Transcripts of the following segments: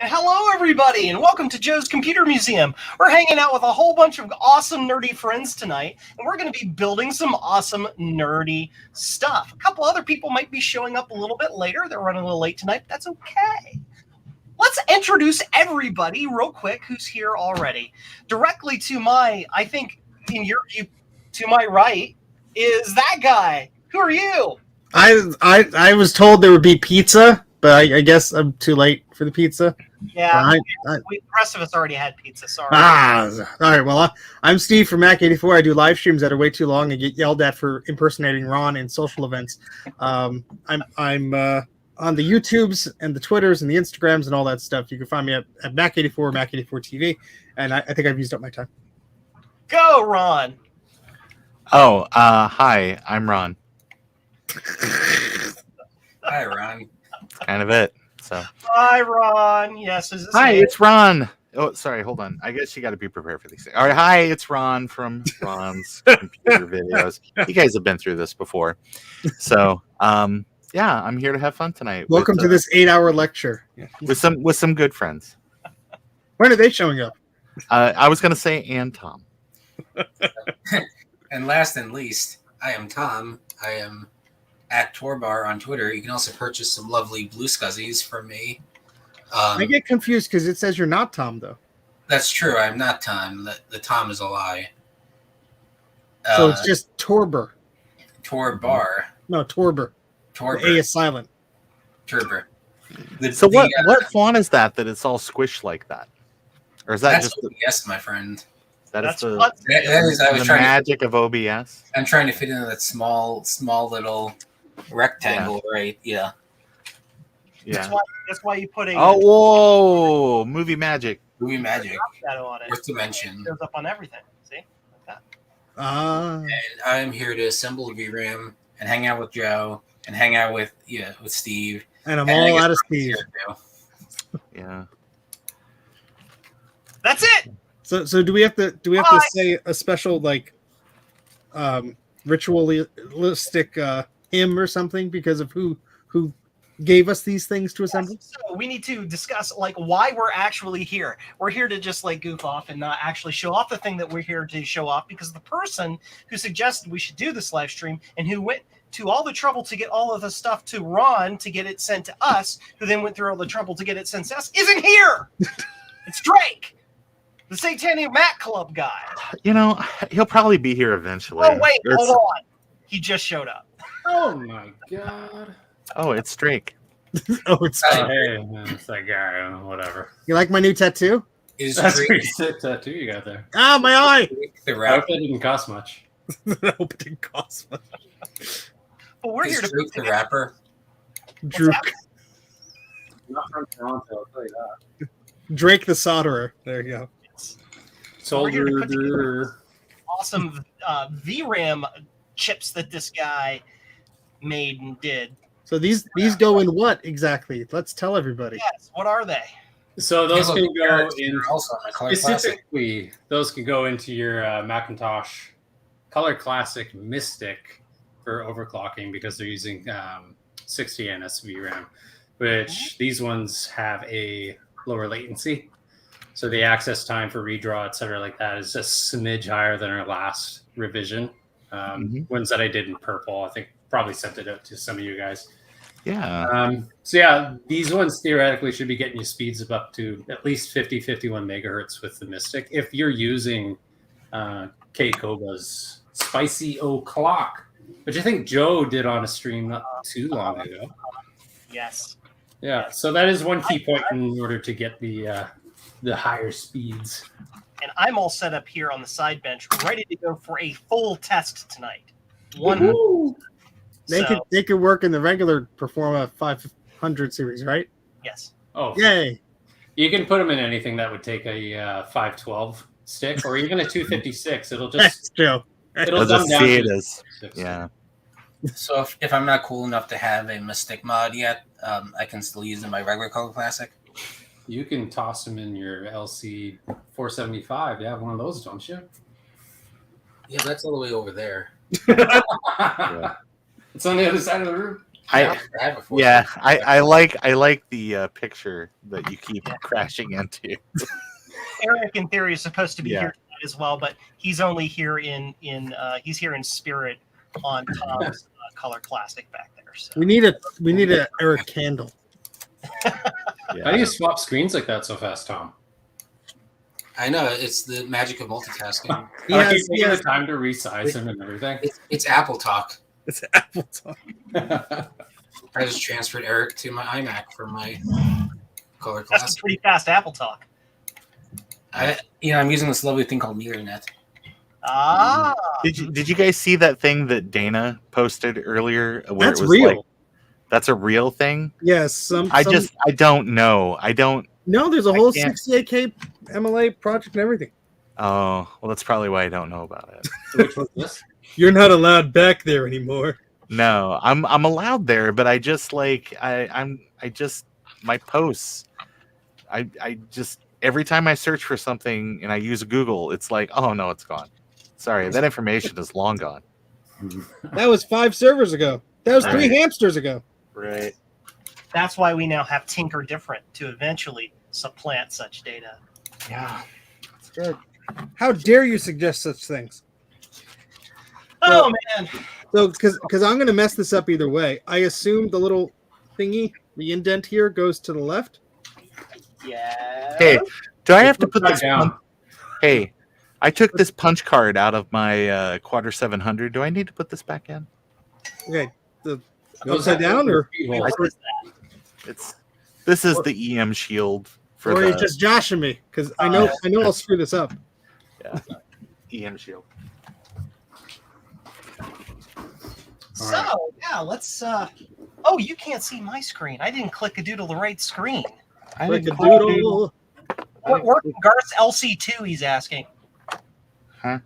Hello, everybody, and welcome to Joe's Computer Museum. We're hanging out with a whole bunch of awesome, nerdy friends tonight, and we're going to be building some awesome, nerdy stuff. A couple other people might be showing up a little bit later. They're running a little late tonight, but that's okay. Let's introduce everybody real quick who's here already. Directly to my, I think, in your view, to my right is that guy. Who are you? I was told there would be pizza, but I guess I'm too late for the pizza. Yeah, the rest of us already had pizza. Sorry. All right. Well, I'm Steve from Mac84. I do live streams that are way too long and get yelled at for impersonating Ron in social events. I'm on the YouTubes and the Twitters and the Instagrams and all that stuff. You can find me at Mac84, Mac84 TV, and I think I've used up my time. Go, Ron. Oh, hi, I'm Ron. Hi, Ron. Kind of it. So. Hi, Ron. Yes, is this Hi, it? it's Ron. Oh, sorry. Hold on. I guess you got to be prepared for these things. All right. Hi, it's Ron from Ron's computer videos. You guys have been through this before, so yeah, I'm here to have fun tonight. Welcome to this 8-hour lecture with some good friends. When are they showing up? I was going to say and Tom. And last and least, I am Tom. I am at Torbar on Twitter. You can also purchase some lovely BlueSCSIs from me. I get confused because it says you're not Tom, though. That's true. I'm not Tom. The Tom is a lie. So it's just Torber. Torbar. No, Torber. Torber. The A is silent. Torber. So what font is that it's all squished like that? Or is that that's just OBS, my friend? That's the magic of OBS? I'm trying to fit into that small little rectangle, right? Yeah. That's why you put a whoa! Movie magic. Movie magic. Shadow on it. Worth to mention. It goes up on everything. See? Like that. And I am here to assemble a VRAM and hang out with Joe and hang out with Steve. And I'm all out of Steve. Yeah. That's it. So do we have to say a special ritualistic hymn or something because of who gave us these things to assemble? Yes, so we need to discuss why we're actually here. We're here to just goof off and not actually show off the thing that we're here to show off, because the person who suggested we should do this live stream and who went to all the trouble to get all of the stuff to Ron to get it sent to us, who then went through all the trouble to get it sent to us, isn't here. It's Drake. The Satanic Mac Club guy. He'll probably be here eventually. Oh, wait, hold on. He just showed up. Oh, my God. Oh, it's Drake. It's hey, it's that guy. Whatever. You like my new tattoo? Is That's a Drake pretty sick tattoo you got there. Ah, my eye! the I hope rapper? that didn't cost much. I hope it didn't cost much. But we're Is here to Drake the rapper? Drake, Not from Toronto, I'll tell you that. Drake the Solderer. There you go. We're here to put together Soldier. awesome VRAM chips that this guy made and did. So these go in what exactly? Let's tell everybody. Yes, what are they? So those can go in also on my Color Classic. specifically. Those can go into your Macintosh Color Classic Mystic for overclocking because they're using 60 NS VRAM, which these ones have a lower latency. So the access time for redraw, et cetera, like that is just a smidge higher than our last revision. Ones that I did in purple, I think probably sent it out to some of you guys. Yeah. So yeah, these ones theoretically should be getting you speeds of up to at least 50, 51 megahertz with the Mystic. If you're using K Koba's Spicy O'Clock, which I think Joe did on a stream not too long ago. Yes. Yeah, so that is one key point in order to get the higher speeds. And I'm all set up here on the side bench, ready to go for a full test tonight. They could work in the regular Performa 500 series, right? Yes. Oh, Yay! you can put them in anything that would take a 512 stick or even a 256. It'll just Joe. it'll I'll dumb just down see to it as 256. yeah. So if I'm not cool enough to have a Mystic mod yet, I can still use in my regular Color Classic. You can toss them in your LC 475. You have one of those, don't you? Yeah, that's all the way over there. It's on the other side of the room. I like the picture that you keep crashing into. Eric, in theory, is supposed to be Yeah. here tonight as well, but he's only here in he's here in spirit on Tom's Color Classic back there. So We need a Eric candle. How do you swap screens like that so fast, Tom? I know, it's the magic of multitasking. He Are has- you he taking has- the time to resize him and everything? It's Apple Talk. It's Apple Talk. I just transferred Eric to my iMac from my Color that's Classic. a pretty fast Apple Talk. I'm using this lovely thing called MirrorNet. Ah, Did you guys see that thing that Dana posted earlier? Where That's it was real. like, that's a real thing. Yes. I don't know. No, there's a whole can't- 68K MLA project and everything. Oh, well, that's probably why I don't know about it. Which was this? You're not allowed back there anymore. No, I'm allowed there, but I just like my posts. I just every time I search for something and I use Google, it's like, oh no, it's gone. Sorry, that information is long gone. That was 5 servers ago. That was 3 Right. hamsters ago. Right. that's why we now have Tinker Different to eventually supplant such data. Yeah. That's good. How dare you suggest such things? Oh man, So, because I'm going to mess this up either way. I assume the little thingy, the indent here, goes to the left. yeah. Hey, do I have to put Upside this? down. Hey, I took this punch card out of my Quadra 700. Do I need to put this back in? Okay. The Oh, is upside that down, or keyhole? What is that? This is the EM shield for are the you just joshing me? Because I know I'll screw this up. EM shield. So yeah, let's. Oh, you can't see my screen. I didn't click a doodle the right screen. Like a doodle. What worked in Garth's LC2? He's asking. Huh?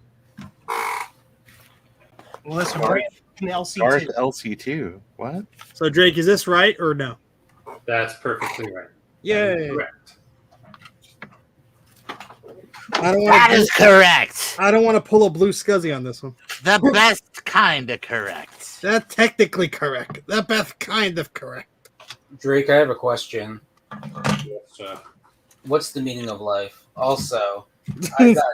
Well, this one right in the LC2. Garth LC2. What? So Drake, is this right or no? That's perfectly right. Yay! Correct. I don't want to. correct. I don't want to pull a BlueSCSI on this one. The best kind of correct. That's technically correct. That best kind of correct. Drake, I have a question. Yes, What's the meaning of life? Also, I got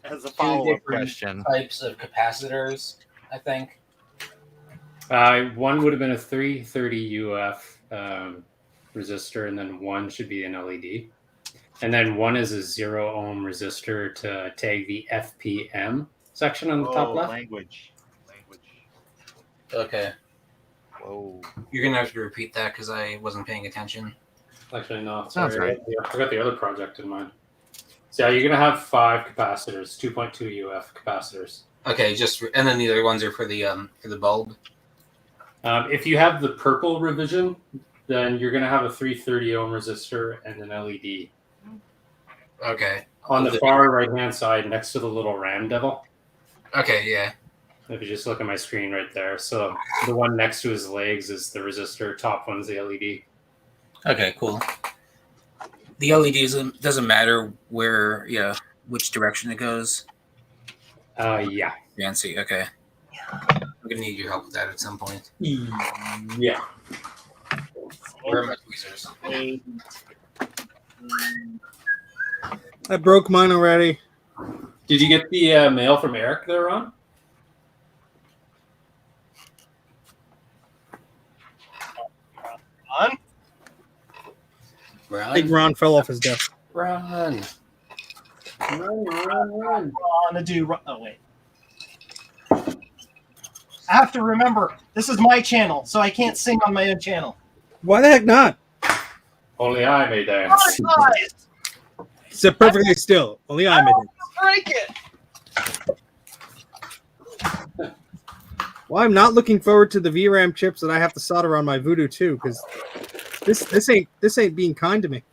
As a 2 follow-up different question. types of capacitors, I think. one would have been a 330 UF resistor, and then one should be an LED. And then one is a 0 ohm resistor to tag the FPM section on the top left. Language. Okay. Whoa. You're going to have to repeat that because I wasn't paying attention. Actually, no. Sounds Sorry, right. I got the other project in mind. So yeah, you're gonna have 5 capacitors, 2.2 UF capacitors. Okay, and then the other ones are for the bulb. If you have the purple revision, then you're gonna have a 330 ohm resistor and an LED. Okay. On the far right hand side, next to the little RAM devil. Okay, yeah. If you just look at my screen right there, so the one next to his legs is the resistor. Top one's the LED. Okay, cool. The LED doesn't matter which direction it goes. Yeah. Fancy. Okay. I'm gonna need your help with that at some point. Yeah. Where are my tweezers? I broke mine already. Did you get the mail from Eric there, Ron? On. I think Ron fell off his desk. Run. Run. On a do. Oh wait. I have to remember this is my channel, so I can't sing on my own channel. Why the heck not? Only I may dance. Guys, Sit perfectly still. Only I made it. break it. Well, I'm not looking forward to the VRAM chips that I have to solder on my Voodoo 2 because this ain't being kind to me.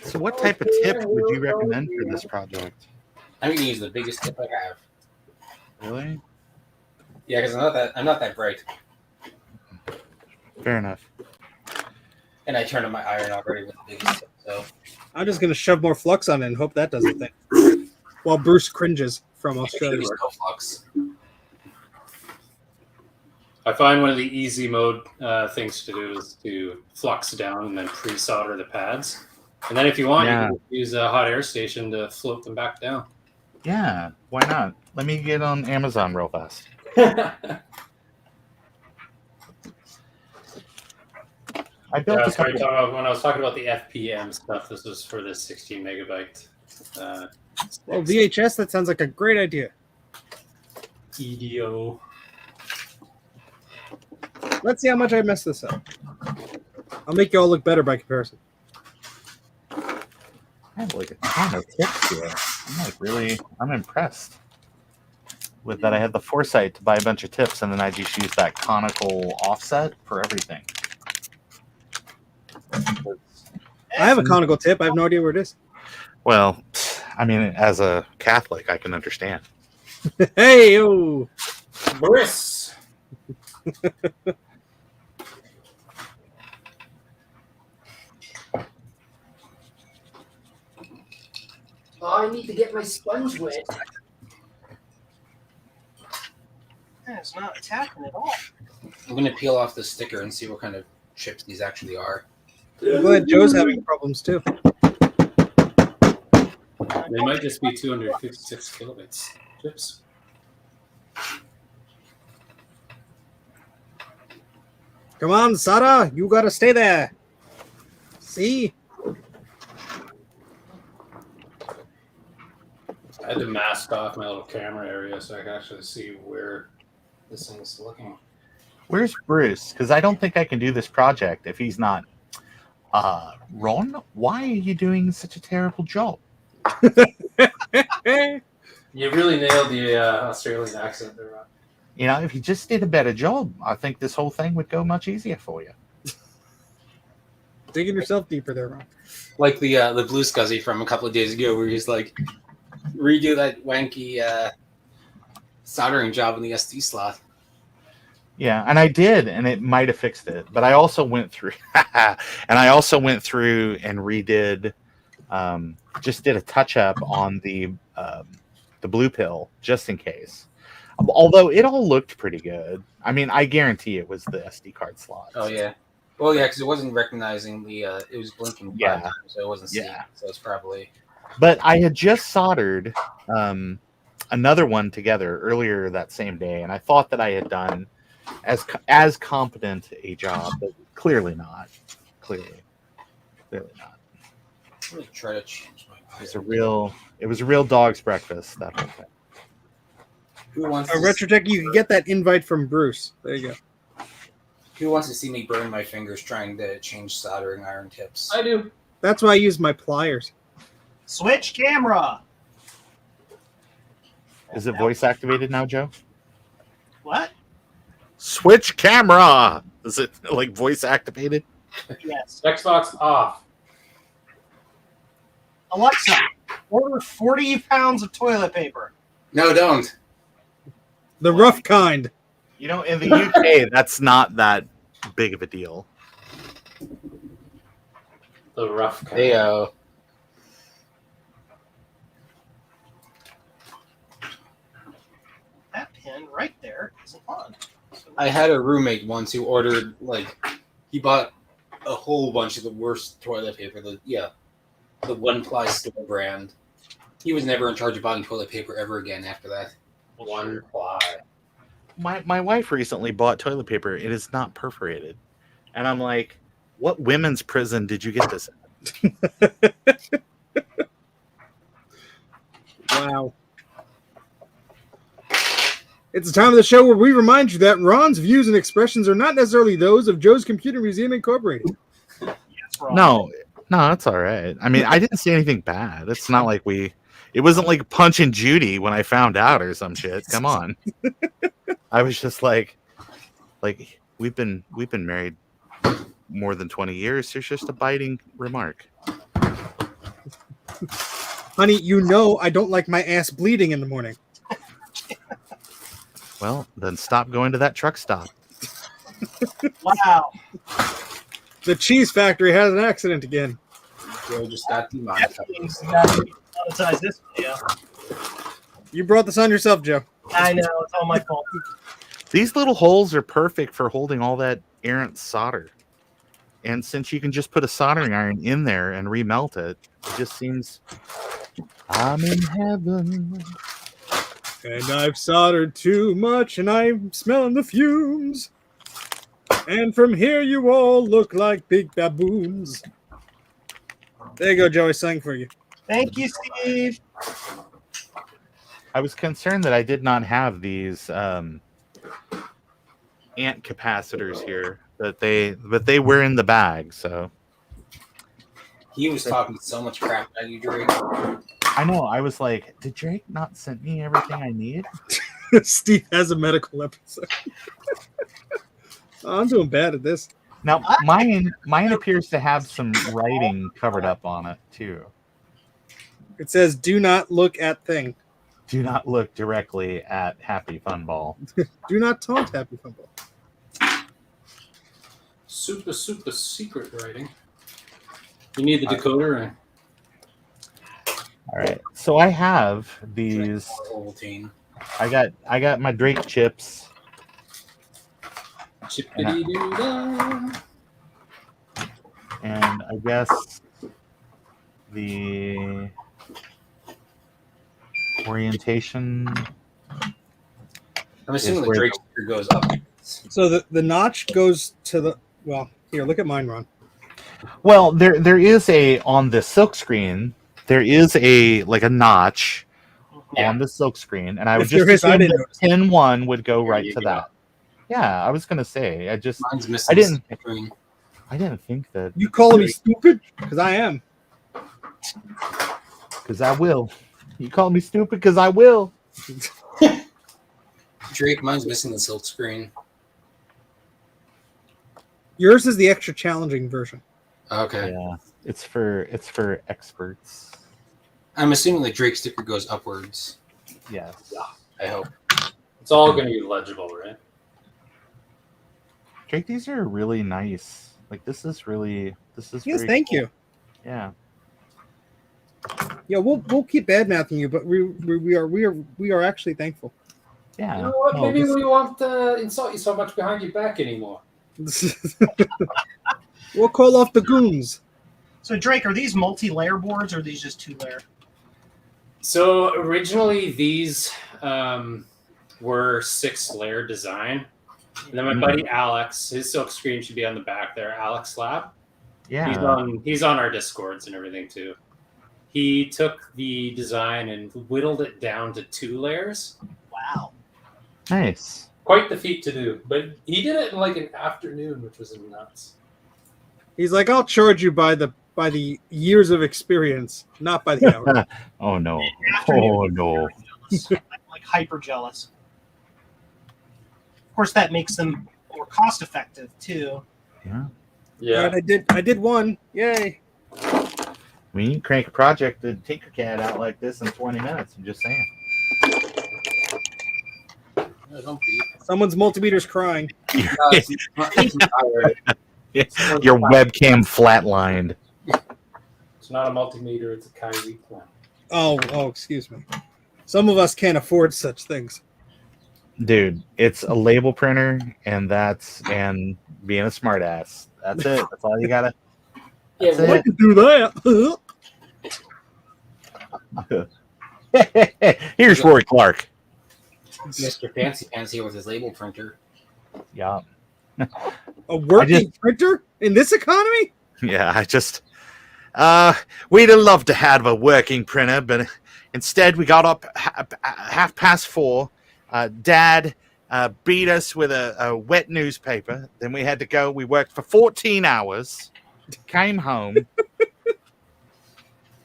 So what type of tip would you recommend for this project? I'm gonna use the biggest tip I have. Really? Yeah, because I'm not that bright, Fair enough. and I turned on my iron already with the biggest tip. So I'm just gonna shove more flux on it and hope that does the thing. While Bruce cringes from Australia. use no flux. I find one of the easy mode things to do is to flux down and then pre-solder the pads. And then if you want, you can use a hot air station to float them back down. Yeah, why not? Let me get on Amazon real fast. I built a couple. When I was talking about the FPM stuff, this was for this 16 megabyte. Well, VHS, that sounds like a great idea. EDO. Let's see how much I messed this up. I'll make you all look better by comparison. I have like a ton of tips here. I'm impressed with that. I had the foresight to buy a bunch of tips, and then I just use that conical offset for everything. I have a conical tip. I have no idea where it is. Well, I mean, as a Catholic, I can understand. Hey, yo! Briss! Oh, I need to get my sponge wet. It's not attacking at all. I'm going to peel off the sticker and see what kind of chips these actually are. I'm glad Joe's having problems too. They might just be 256 kilobits chips. Come on, Sada, you gotta stay there. See? I had to mask off my little camera area so I could actually see where this thing's looking. Where's Bruce? Because I don't think I can do this project if he's not. Ron, why are you doing such a terrible job? You really nailed the Australian accent there, Ron. You know, if you just did a better job, I think this whole thing would go much easier for you. Digging yourself deeper there, Ron. Like the BlueSCSI from a couple of days ago, where he's like, redo that wanky soldering job in the SD slot. Yeah, and I did, and it might have fixed it. But I also went through, and redid, just did a touch up on the blue pill just in case. Although it all looked pretty good. I mean, I guarantee it was the SD card slot. Oh yeah, well yeah, because it wasn't recognizing the it was blinking. Yeah, times, so it wasn't seeing. Yeah. So it's probably. But I had just soldered another one together earlier that same day, and I thought that I had done as competent a job, but clearly not. Clearly not. Let me try to change my. It was a real dog's breakfast, that whole thing. Who wants Retrotech, you can get that invite from Bruce. There you go. Who wants to see me burn my fingers trying to change soldering iron tips? I do. That's why I use my pliers. Switch camera. Is it voice activated now, Joe? What? Switch camera. Is it like voice activated? Yes. Xbox off. Alexa, order 40 pounds of toilet paper. No, don't. The rough kind. You know, in the UK, that's not that big of a deal. The rough kind. Heyo. That pin right there isn't on. So I had a roommate once who ordered he bought a whole bunch of the worst toilet paper. The One Ply store brand. He was never in charge of buying toilet paper ever again after that. One ply. My wife recently bought toilet paper. It is not perforated. And I'm like, what women's prison did you get this at? Wow. It's a time of the show where we remind you that Ron's views and expressions are not necessarily those of Joe's Computer Museum Incorporated. yes, Ron. No, that's all right. I mean, I didn't say anything bad. It's not like it wasn't like Punch and Judy when I found out or some shit. Come on. I was just like we've been married more than 20 years. There's just a biting remark. Honey, you know I don't like my ass bleeding in the morning. Well, then stop going to that truck stop. Wow. The cheese factory has an accident again. Joe just got demonetized. Definitely got to monetize this video. You brought this on yourself, Joe. I know, it's all my fault. These little holes are perfect for holding all that errant solder. And since you can just put a soldering iron in there and remelt it, it just seems I'm in heaven. And I've soldered too much, and I'm smelling the fumes. And from here, you all look like big baboons. There you go, Joey. Sang for you. Thank you, Steve. I was concerned that I did not have these ant capacitors here, but they were in the bag. So He was talking so much crap about you, Drake. I know. I was like, did Drake not send me everything I need? Steve has a medical episode. Oh, I'm doing bad at this. Now mine appears to have some writing covered up on it too. It says, "Do not look at thing. Do not look directly at Happy Fun Ball. Do not taunt Happy Fun Ball." Super secret writing. You need the decoder. All right. So I have these. Ovaltine. I got my Drake chips. Chippity-doo-dah. And I guess the orientation. I'm assuming the where- Drake sticker goes up. So the notch goes to the here. Look at mine, Ron. Well, there is on the silk screen. There is a notch on the silk screen, and I would If there just is, I assume didn't that notice. pin 1 would go There right you to go. that. Yeah, I was gonna say. Mine's missing. I didn't- the screen. I didn't think that You calling me stupid? Because I am. because I will. You call me stupid because I will. Drake, mine's missing the silk screen. Yours is the extra challenging version. Okay. Yeah, it's for experts. I'm assuming the Drake sticker goes upwards. Yes. I hope. It's all going to be legible, right? Drake, these are really nice. Like this is Yes, very thank cool. you. Yeah. Yeah, we'll keep badmouthing you, but we are actually thankful. Yeah. You know what? No, Maybe this- we won't insult you so much behind your back anymore. We'll call off the goons. So, Drake, are these multi-layer boards or are these just 2-layer? So originally these were 6-layer design. And then my buddy Alex, his silk screen should be on the back there. Alex Lab. yeah. He's on our Discords and everything too. He took the design and whittled it down to 2 layers. Wow. Nice. Quite the feat to do, but he did it in like an afternoon, which was nuts. He's like, I'll charge you by the years of experience, not by the hour. Oh no. Afternoon. Oh no. Like hyper jealous. Of course, that makes them more cost effective too. Yeah. Yeah. Right, I did one. Yay. We need to crank a project to Tinkercad out like this in 20 minutes. I'm just saying. No, don't be. Someone's multimeter's crying. No, it's not Your webcam flatlined. It's not a multimeter, it's a Kyrie plan. Oh, excuse me. Some of us can't afford such things. Dude, it's a label printer and being a smartass. That's it. That's all you gotta. Yeah, That's I can do that. Here's Rory Clark. Mr. Fancy Pants here with his label printer. Yeah. A working printer in this economy? Yeah, we'd have loved to have a working printer, but instead we got up 4:30. Dad beat us with a wet newspaper. Then we had to go. We worked for 14 hours, came home.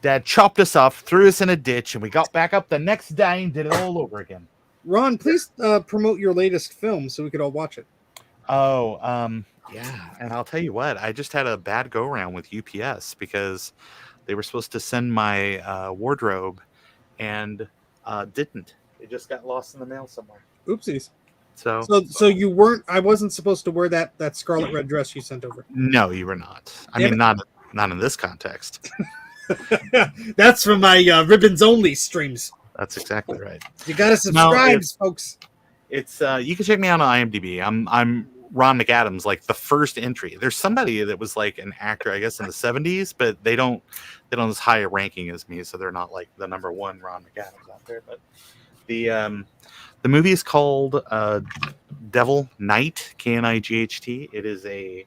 Dad chopped us off, threw us in a ditch, and we got back up the next day and did it all over again. Ron, please promote your latest film so we could all watch it. Oh, yeah. And I'll tell you what, I just had a bad go around with UPS because they were supposed to send my wardrobe and didn't. It just got lost in the mail somewhere. Oopsies. So So you weren't. I wasn't supposed to wear that scarlet red dress you sent over. no, you were not. I Damn mean, not in this context. That's from my ribbons only streams. That's exactly right. You gotta subscribe, if- folks. It's you can check me out on IMDb. I'm Ron McAdams, like the first entry. There's somebody that was like an actor, I guess, in the 70s, but they don't as high a ranking as me, so they're not like the number one Ron McAdams out there. But the movie is called Devil Knight, Knight. It is a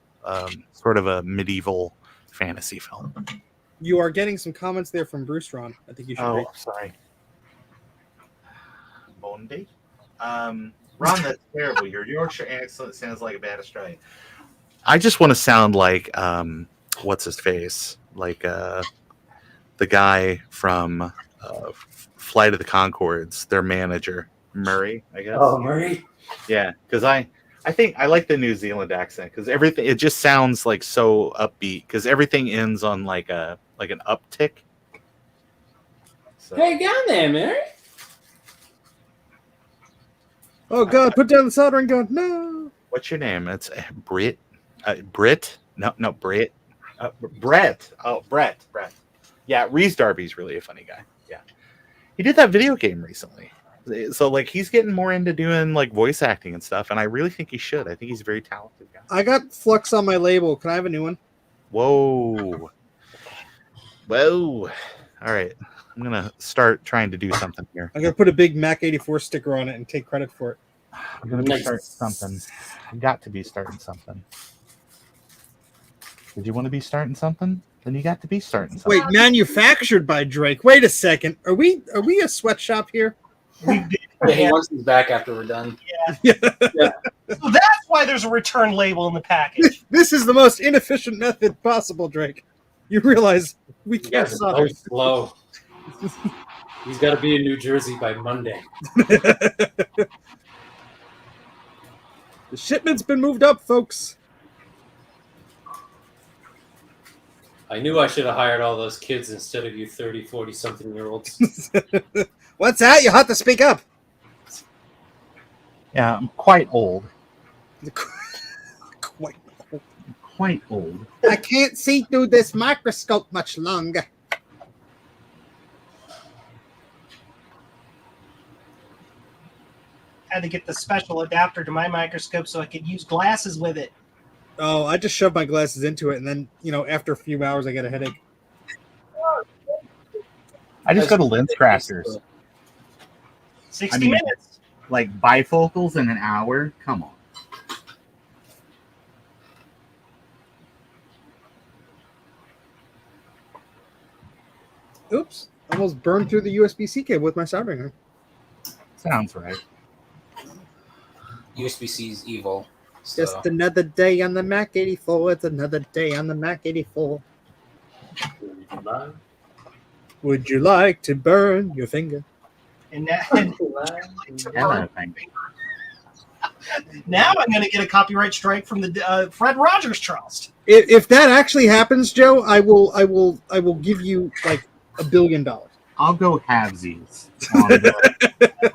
sort of a medieval fantasy film. You are getting some comments there from Bruce Ron. I think you should read. Sorry. Bondi? Ron, that's terrible. Your Yorkshire accent sounds like a bad Australian. I just want to sound like what's his face? Like the guy from Flight of the Conchords, their manager, Murray, I guess. Oh, Murray? Yeah, because I think I like the New Zealand accent because everything, it just sounds like so upbeat because everything ends on like an uptick. So. Hey, get on there, Murray. Oh God! Put down the soldering gun. No. What's your name? It's Brit. Brit? No, Brit. Brett. Oh, Brett. Yeah, Reese Darby's really a funny guy. Yeah, he did that video game recently. So like he's getting more into doing like voice acting and stuff, and I really think he should. I think he's a very talented guy. I got Flux on my label. Can I have a new one? Whoa. All right. I'm gonna start trying to do something here. I'm gonna put a big Mac 84 sticker on it and take credit for it. I'm gonna be starting something. I got to be starting something. Did you want to be starting something? Then you got to be starting something. Wait, manufactured by Drake. Wait a second. Are we a sweatshop here? We did. Yeah, he wants these back after we're done. Yeah. So that's why there's a return label in the package. This is the most inefficient method possible, Drake. You realize we You can't guys are solder. so slow. He's got to be in New Jersey by Monday. The shipment's been moved up, folks. I knew I should have hired all those kids instead of you 30, 40-something-year-olds. What's that? You have to speak up. Yeah, I'm quite old. Quite. Quite old. I can't see through this microscope much longer. Had to get the special adapter to my microscope so I could use glasses with it. Oh, I just shoved my glasses into it, and then, after a few hours, I get a headache. I just go to lens crafters. 60 minutes. Like bifocals in an hour? Come on. Oops. Almost burned through the USB-C cable with my soldering iron. Sounds right. USB-C is evil. So. Just another day on the Mac 84. It's another day on the Mac 84. Would you like to burn your finger? And now I'm going to get a copyright strike from the Fred Rogers Trust. If that actually happens, Joe, I will give you like $1 billion. I'll go halvesies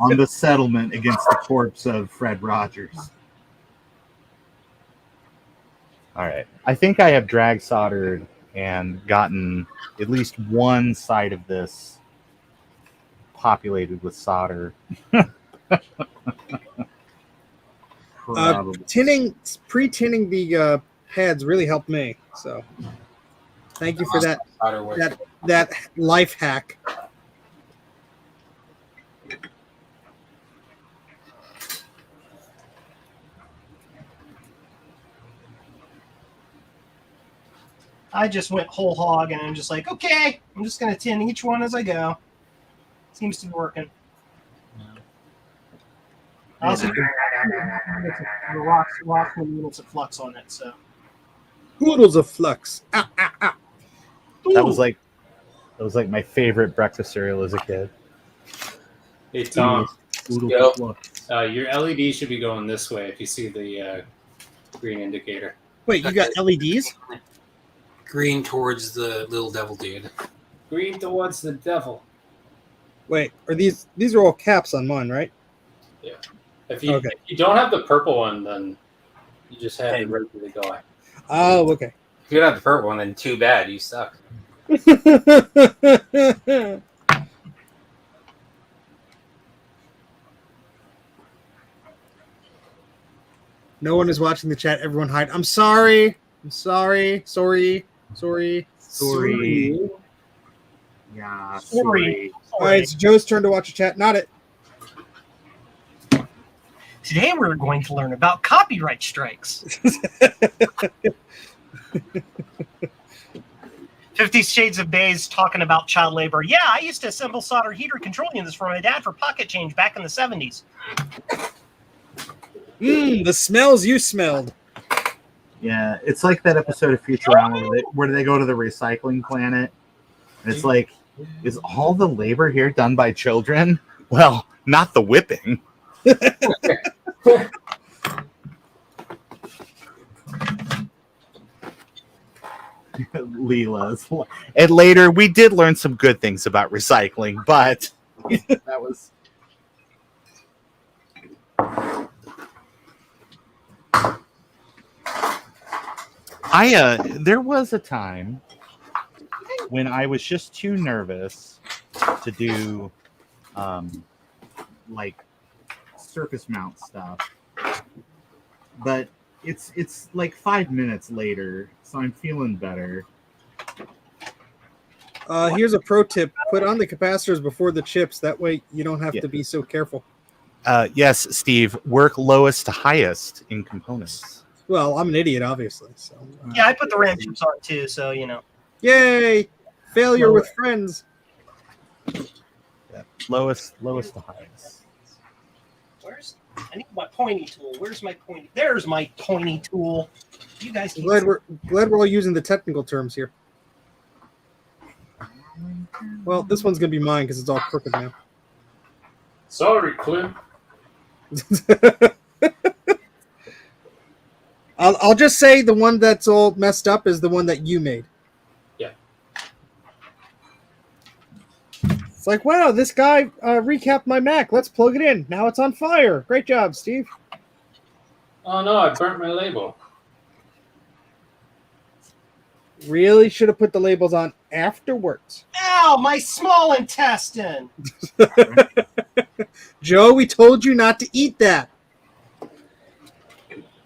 on the settlement against the corpse of Fred Rogers. All right. I think I have drag soldered and gotten at least one side of this populated with solder. Pre-tinning the pads really helped me. So thank you for that life hack. I just went whole hog and I'm just like, okay, I'm just going to tin each one as I go. Seems to be working. I also do the rocks with units of flux on it, so. Oodles of flux. Ah, ah, ah. That was like my favorite breakfast cereal as a kid. Hey, Tom. Oodles Yep. of flux. Your LED should be going this way if you see the green indicator. Wait, you got LEDs? Green towards the little devil dude. Green towards the devil. Wait, are these are all caps on mine, right? Yeah. If you don't have the purple one, then you just have the regular guy. Oh, okay. If you don't have the purple one, then too bad. You suck. No one is watching the chat. Everyone hide. I'm sorry. I'm sorry. Sorry. Yeah, Sorry. All right, it's Joe's turn to watch the chat. Not it. Today we're going to learn about copyright strikes. 50 Shades of Bay's talking about child labor. Yeah, I used to assemble solder heater control units for my dad for pocket change back in the 70s. The smells you smelled. Yeah, it's like that episode of Futurama where they go to the recycling planet. And it's like, is all the labor here done by children? Well, not the whipping. Leela's. And later, we did learn some good things about recycling, but that was. There was a time when I was just too nervous to do like surface mount stuff, but it's like 5 minutes later, so I'm feeling better. Here's a pro tip: put on the capacitors before the chips. That way, you don't have to be so careful. Yes, Steve, work lowest to highest in components. Well, I'm an idiot, obviously. So Yeah, I put the RAM chips on too, so you know. Yay! Failure with friends. Yeah. Lowest to highest. I need my pointy tool. Where's my pointy? There's my pointy tool. You guys can Glad we're all using the technical terms here. Well, this one's gonna be mine because it's all crooked now. Sorry, Clint. I'll just say the one that's all messed up is the one that you made. Yeah. It's like, wow, this guy recapped my Mac. Let's plug it in. Now it's on fire. Great job, Steve. Oh no, I burnt my label. Really should have put the labels on afterwards. Ow, my small intestine. Joe, we told you not to eat that.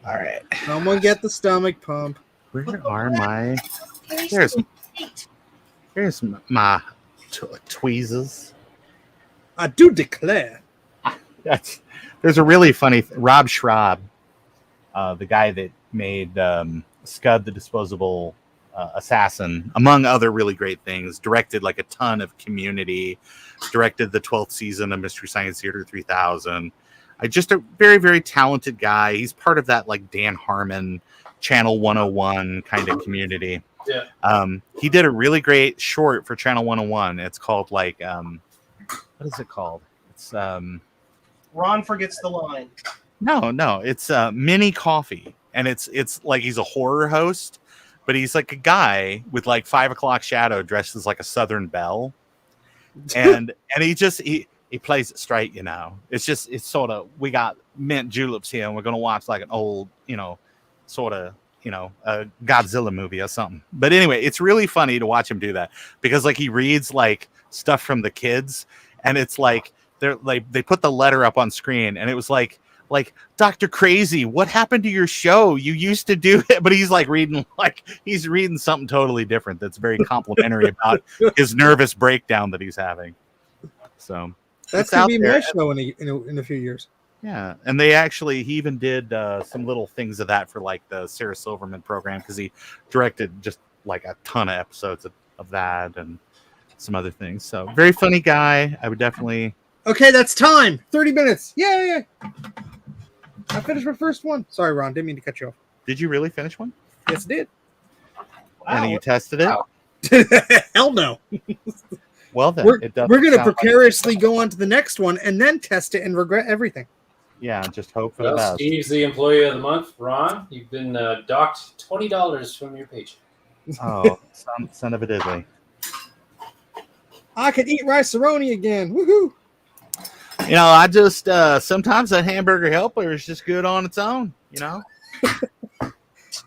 All right. Someone get the stomach pump. Where are my? Here's my tweezers. I do declare. There's a really funny Rob Schraub, the guy that made Scud the Disposable Assassin, among other really great things, directed like a ton of Community, directed the 12th season of Mystery Science Theater 3000. Just a very, very talented guy. He's part of that like Dan Harmon Channel 101 kind of community. Yeah. He did a really great short for Channel 101. It's called like what is it called? It's Ron forgets the line. No, it's Mini Coffee, and it's like he's a horror host, but he's like a guy with like 5 o'clock shadow dressed as like a Southern belle, and he plays it straight, you know. It's sort of, we got mint juleps here, and we're gonna watch like an old, sort of, a Godzilla movie or something. But anyway, it's really funny to watch him do that because like he reads like stuff from the kids, and it's like they put the letter up on screen, and it was like Dr. Crazy, what happened to your show? You used to do it, but he's reading something totally different that's very complimentary about his nervous breakdown that he's having. So that's gonna be my show in a few years. Yeah, and he even did some little things of that for like the Sarah Silverman program because he directed just like a ton of episodes of that and some other things. So very funny guy. I would definitely. Okay, that's time. 30 minutes. Yay! I finished my first one. Sorry, Ron. Didn't mean to cut you off. Did you really finish one? Yes, I did. Wow. And you tested it? Wow. Hell no. Well, then we're going to precariously go on to the next one and then test it and regret everything. Yeah, just hope for the best. Steve's the employee of the month. Ron, you've been docked $20 from your paycheck. Oh, son of a diddly. I could eat rice-a-roni again. Woohoo! I just sometimes that hamburger helper is just good on its own.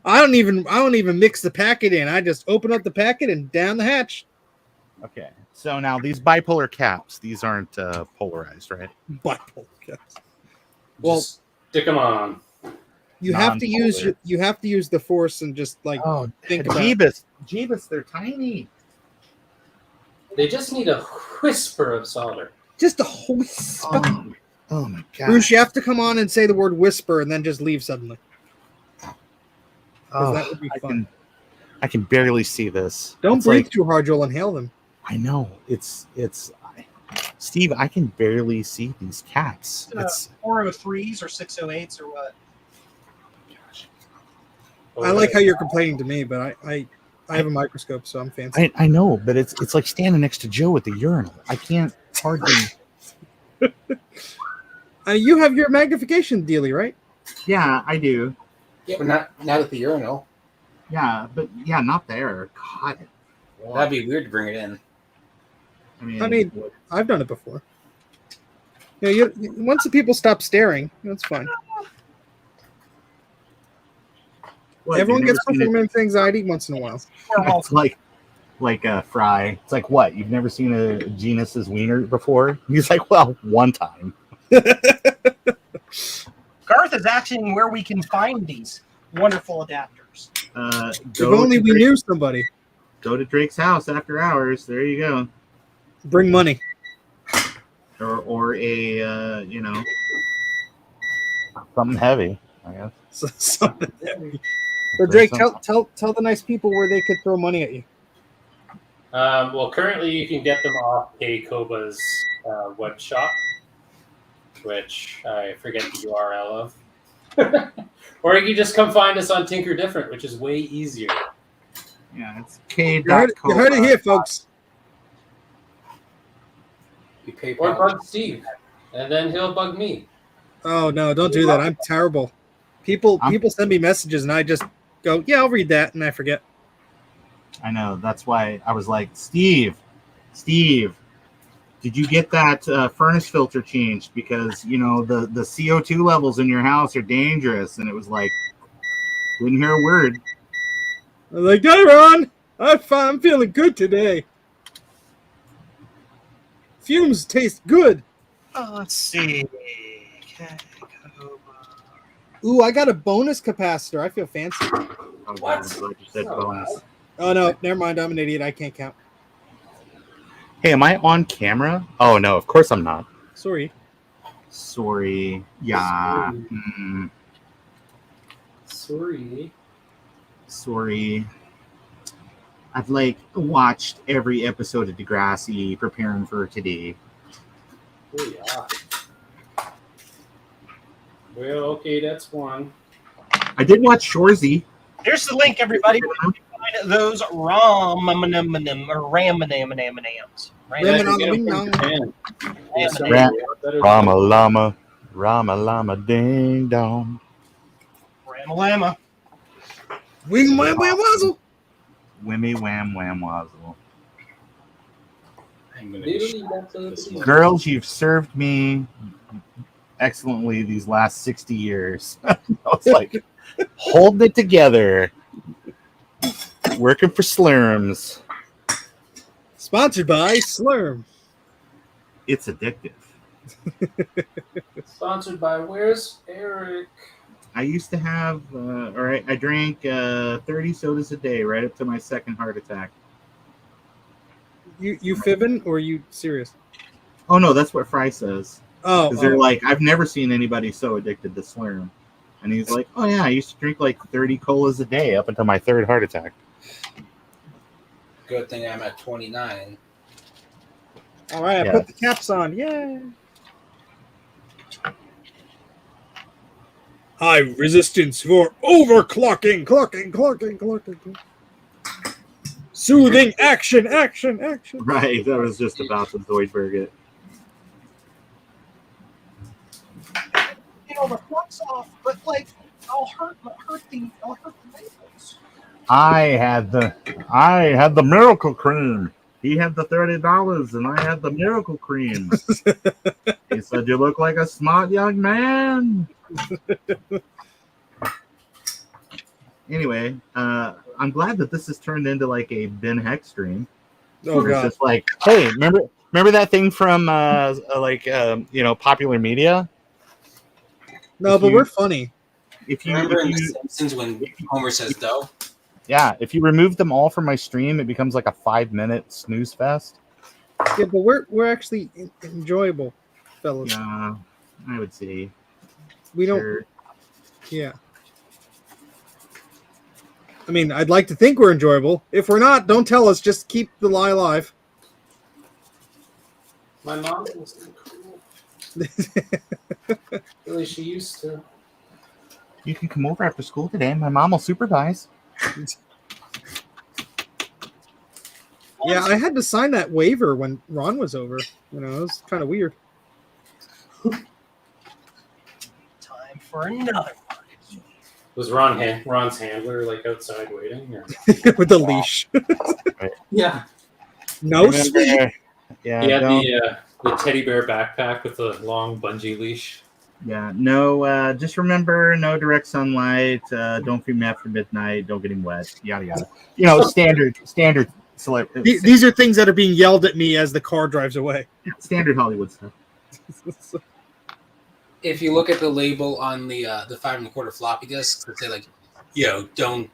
I don't even mix the packet in. I just open up the packet and down the hatch. Okay, so now these bipolar caps, these aren't polarized, right? Bipolar caps. Well, just stick them on. You have to use the force and just like think about it. Jeebus, they're tiny. They just need a whisper of solder. Just a whisper. Oh my god. Bruce, you have to come on and say the word whisper and then just leave suddenly. Oh, That would be fun. I can barely see this. Don't It's breathe like- too hard, you'll inhale them. I know. Steve, I can barely see these cats. It's 403s or 608s or what? I like how you're complaining to me, but I have a microscope, so I'm fancy. I know, but it's like standing next to Joe at the urinal. I can't hardly. You have your magnification dealie, right? Yeah, I do. Yeah, but not at the urinal. Yeah, but yeah, not there. God, That'd be weird to bring it in. I mean, I've done it before. Once the people stop staring, that's fine. what, Everyone you've gets never seen performance anxiety once in a while. It's like a Fry. It's like, what? You've never seen a genus's wiener before? He's like, well, one time. Garth is asking where we can find these wonderful adapters. If only we knew somebody. Go to Drake's house after hours. There you go. Bring money. Or a something heavy, I guess. Something. So Drake, tell the nice people where they could throw money at you. Well, currently you can get them off Koba's web shop, which I forget the URL of. Or you can just come find us on Tinker Different, which is way easier. Yeah, it's K. You heard it here, folks. You pay Or bug Steve, and then he'll bug me. Oh no, don't do that. I'm terrible. People send me messages and I just go, yeah, I'll read that, and I forget. I know. That's why I was like, Steve, did you get that furnace filter changed? Because, the CO2 levels in your house are dangerous. And it was like, didn't hear a word. I was like, hey, Ron, I'm feeling good today. Fumes taste good. Let's see. Ooh, I got a bonus capacitor. I feel fancy. Oh, God, I'm glad you said bonus. Oh, no, never mind. I'm an idiot. I can't count. Hey, am I on camera? Oh, no, of course I'm not. Sorry. Yeah. Sorry. I've watched every episode of Degrassi preparing for today. Oh, yeah. Well, okay, that's one. I did watch Shorzy. Here's the link, everybody. Where you can find those RAM or Ramanams. Rama Lama Ding Dong. Ramalama. Wing wham wham wazzle. Wimmy Wham Wham Wazzle. I'm gonna Girls, you've served me excellently these last 60 years. I was like, holding it together. Working for Slurms. Sponsored by Slurm. It's addictive. Sponsored by Where's Eric? I used to have, I drank 30 sodas a day right up to my second heart attack. You fibbing or you serious? Oh, no, that's what Fry says. Oh, Because they're like, I've never seen anybody so addicted to Slurm. And he's like, oh, yeah, I used to drink 30 colas a day up until my third heart attack. Good thing I'm at 29. all right, I put the caps on. Yay. High resistance for overclocking. Clocking. Soothing action. Right, that was just about to Zoidberg it. The flux off, but I'll hurt the labels. I had the miracle cream. He had the $30 and I had the miracle cream. He said, you look like a smart young man. Anyway, I'm glad that this has turned into a Ben Heck stream. Oh, It's God. just hey, remember that thing from popular media? No, but we're funny. if you, Remember if in The you Simpsons when Homer says dough? yeah, if you remove them all from my stream, it becomes like a 5-minute snooze fest. Yeah, but we're actually enjoyable, fellas. Yeah, I would say. We don't. Sure. Yeah. I mean, I'd like to think we're enjoyable. If we're not, don't tell us. Just keep the lie alive. My mom wasn't cool. Really, she used to. You can come over after school today. My mom will supervise. Yeah, I had to sign that waiver when Ron was over. You know, it was kind of weird. Time for another one. Was Ron's handler like outside waiting? Or? With a leash. Yeah. No sweet. Yeah, He had don't, the teddy bear backpack with the long bungee leash. yeah, no. Just remember, no direct sunlight. Don't feed him after midnight. Don't get him wet. Yada yada. You know, standard. These are things that are being yelled at me as the car drives away. Standard Hollywood stuff. If you look at the label on the 5 1/4 floppy disk, they say like, don't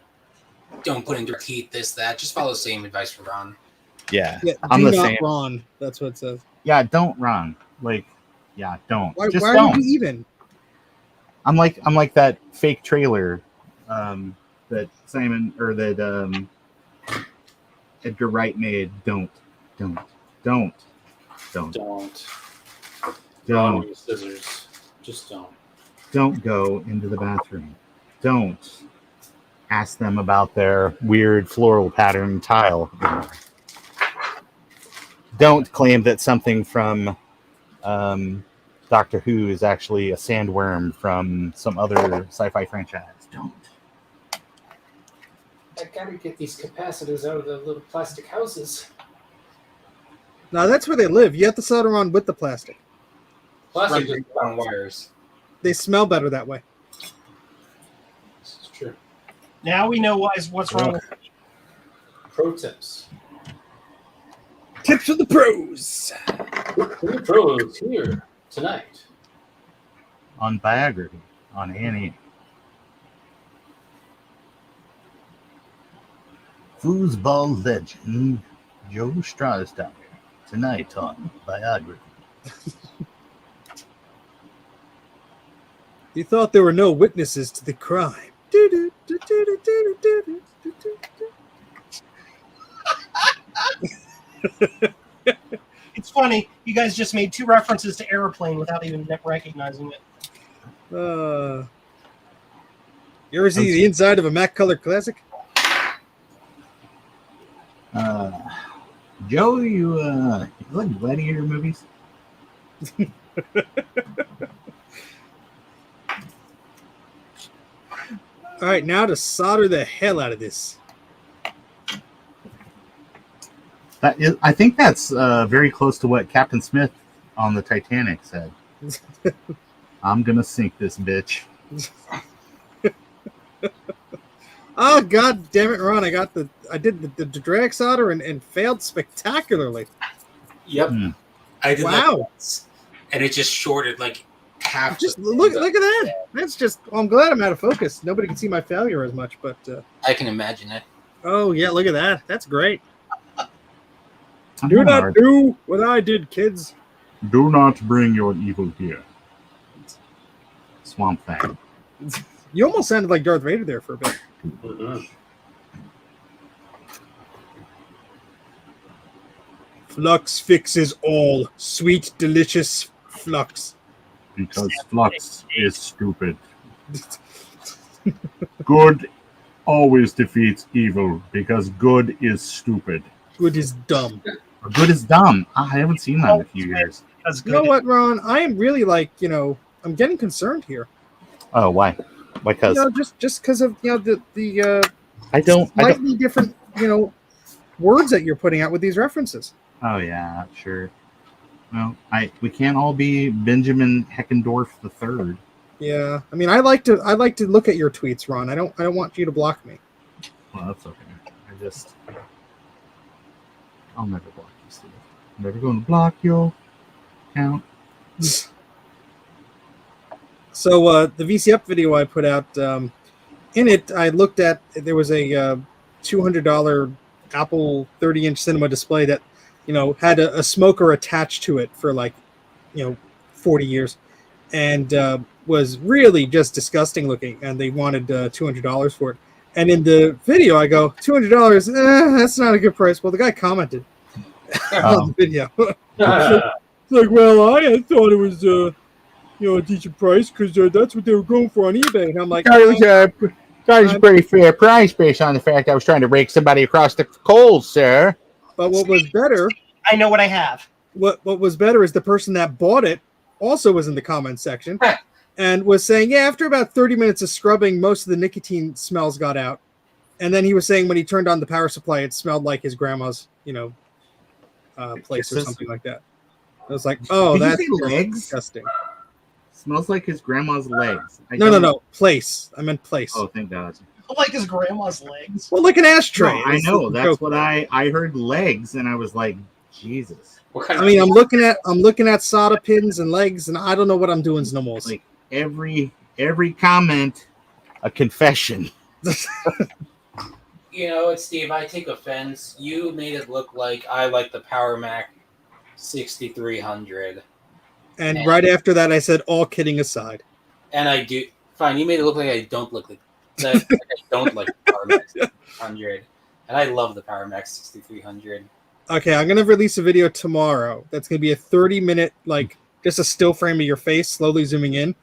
put in direct heat, this, that. Just follow the same advice for Ron. Yeah, Yeah, I'm do the not same. Ron. That's what it says. Yeah, don't run. Like, yeah, don't. Why, Just why don't. would you even? I'm like that fake trailer that Simon or that Edgar Wright made. Don't. Ron with scissors. Just don't. Don't go into the bathroom. Don't ask them about their weird floral pattern tile. Don't claim that something from Doctor Who is actually a sandworm from some other sci-fi franchise. Don't. I gotta get these capacitors out of the little plastic houses. Now that's where they live. You have to solder on with the plastic. Plastic Run just on wires. They smell better that way. This is true. Now we know what's wrong with Pro tips. Tips for the pros. The pros here tonight. On biography on A&E. Foosball legend Joe Strasdauer tonight on biography. You thought there were no witnesses to the crime. It's funny, you guys just made 2 references to Airplane without even recognizing it. You ever see the inside of a Mac Color Classic? Joe, you like Gladiator movies? All right, now to solder the hell out of this. That is, I think that's very close to what Captain Smith on the Titanic said. I'm gonna sink this bitch. Oh god damn it, Ron! I did the drag solder and failed spectacularly. Yep. I did that Wow! once, and it just shorted like half. Just look at that. That's just. Well, I'm glad I'm out of focus. Nobody can see my failure as much, but I can imagine it. oh yeah, look at that. That's great. I'm Do not not hard. do what I did, kids. Do not bring your evil here. Swamp Thing. You almost sounded like Darth Vader there for a bit. Mm-hmm. Flux fixes all. Sweet, delicious flux. Because Flux is stupid. Good always defeats evil because good is stupid. Good is dumb. Or good is dumb. I haven't seen that in a few years. That's You know good. what, Ron? I am really I'm getting concerned here. Oh, why? Because Just because of the I don't. slightly different words that you're putting out with these references. Oh yeah, sure. Well, we can't all be Benjamin Heckendorf III. Yeah, I mean, I like to look at your tweets, Ron. I don't want you to block me. Well, that's okay. I'll never block you, Steve. I'm never going to block your account. So the VCF video I put out, in it, I looked at, there was a $200 Apple 30-inch cinema display that, had a smoker attached to it for 40 years, and was really just disgusting looking. And they wanted $200 for it. And in the video, I go, $200, that's not a good price. Well, the guy commented on the video. It's like, well, I thought it was a decent price because that's what they were going for on eBay. And I'm like, That was a pretty fair price based on the fact I was trying to rake somebody across the coals, sir. but what was better, I know what I have. what was better is the person that bought it also was in the comment section and was saying, yeah, after about 30 minutes of scrubbing, most of the nicotine smells got out. And then he was saying when he turned on the power supply, it smelled like his grandma's, place or something like that. I was like, oh, Did that's you say legs? disgusting. Smells like his grandma's legs. No, place. I meant place. Oh, thank God. Like his grandma's legs. Well, like an ashtray. No, I know. That's what I heard legs, and I was like, Jesus. What kind I mean, I'm looking at solder pins and legs, and I don't know what I'm doing no more. Like every comment, a confession. You know what, Steve? I take offense. You made it look like I like the Power Mac 6300. And right after that, I said, all kidding aside. And I do. Fine, you made it look like I don't look like that. I don't like the Power Mac 6300. And I love the Power Mac 6300. Okay, I'm going to release a video tomorrow. That's going to be a 30-minute, just a still frame of your face, slowly zooming in.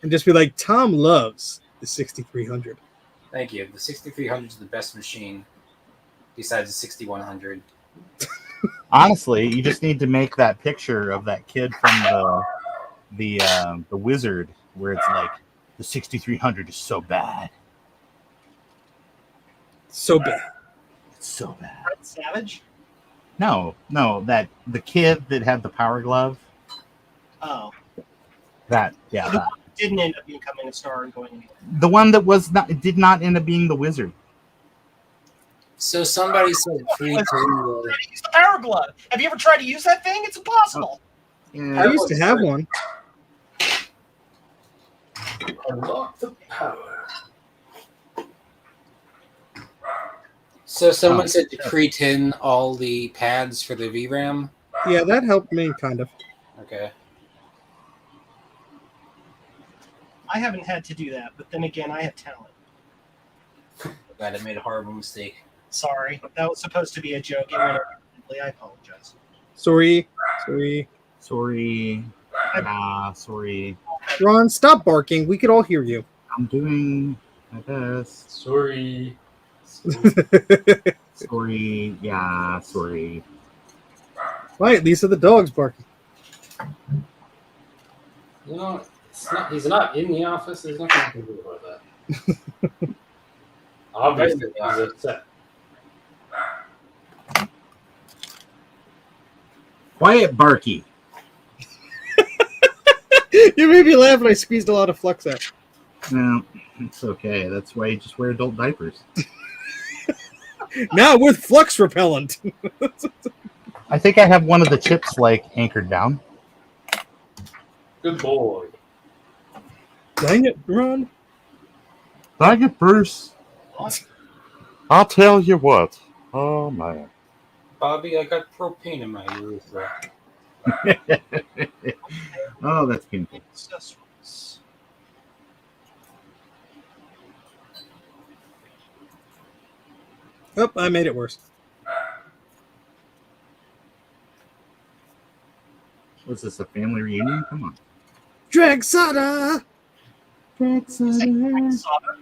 And just be like, Tom loves the 6300. Thank you. The 6300 is the best machine besides the 6100. Honestly, you just need to make that picture of that kid from the Wizard, where it's like the 6300 is so bad. So bad. It's so bad. Red Savage? No, that the kid that had the power glove. Oh. That Didn't end up becoming a star and going anywhere. the one that did not end up being the Wizard. So somebody said free Try to use the power glove. Have you ever tried to use that thing? It's impossible. Yeah. I used to have one. Unlock the power. So someone said to pre-tin all the pads for the VRAM. Yeah, that helped me, kind of. Okay. I haven't had to do that, but then again, I have talent. God, I made a horrible mistake. Sorry. That was supposed to be a joke. It went over quickly. I apologize. Sorry. Sorry. Sorry. Ron, stop barking. We could all hear you. I'm doing my best. Sorry. Sorry. Yeah, sorry. Right, these are the dogs barking. You know, he's not in the office. There's nothing I can do about that. Obviously, he's upset. Quiet, Barky. You made me laugh and I squeezed a lot of flux out. No, it's okay. That's why you just wear adult diapers. Now with flux repellent. I think I have one of the chips anchored down. Good boy. Dang it, Ron. Dang it, Bruce. I'll tell you what. Oh, man. Bobby, I got propane in my urethra. Oh, that's painful. Accessories. Oh, I made it worse. Was this a family reunion? Come on. Drag soda. Drag soda. Solder.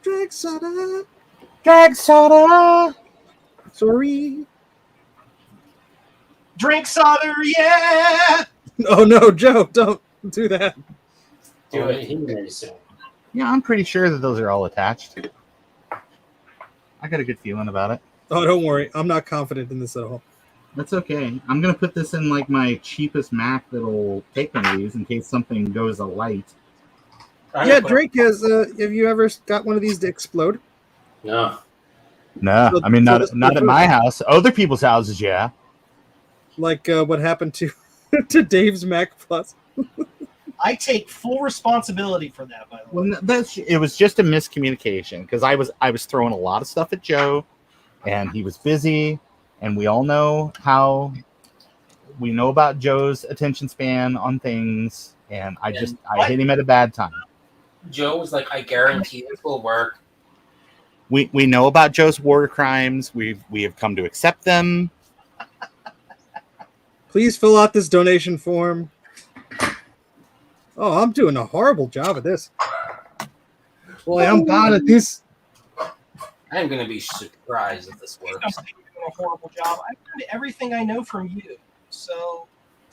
Drag soda. Drag soda. Sorry. Drink solder, yeah! Oh no, Joe, don't do that. Do it. He very soon. Yeah, I'm pretty sure that those are all attached. I got a good feeling about it. Oh, don't worry. I'm not confident in this at all. That's okay. I'm going to put this in my cheapest Mac that'll take one of these in case something goes alight. Yeah, Drake has. Have you ever got one of these to explode? No. No, So- I mean, so not this- at my house. Other people's houses, yeah. Like what happened to to Dave's Mac Plus? I take full responsibility for that, by the way. Well, it was just a miscommunication because I was throwing a lot of stuff at Joe, and he was busy, and we all know how we know about Joe's attention span on things, and I hit him at a bad time. Joe was like, "I guarantee this will work." We know about Joe's war crimes. We have come to accept them. Please fill out this donation form. Oh, I'm doing a horrible job at this. Boy, I'm bad at this. I'm gonna be surprised if this works. I'm doing a horrible job. I've learned everything I know from you. So,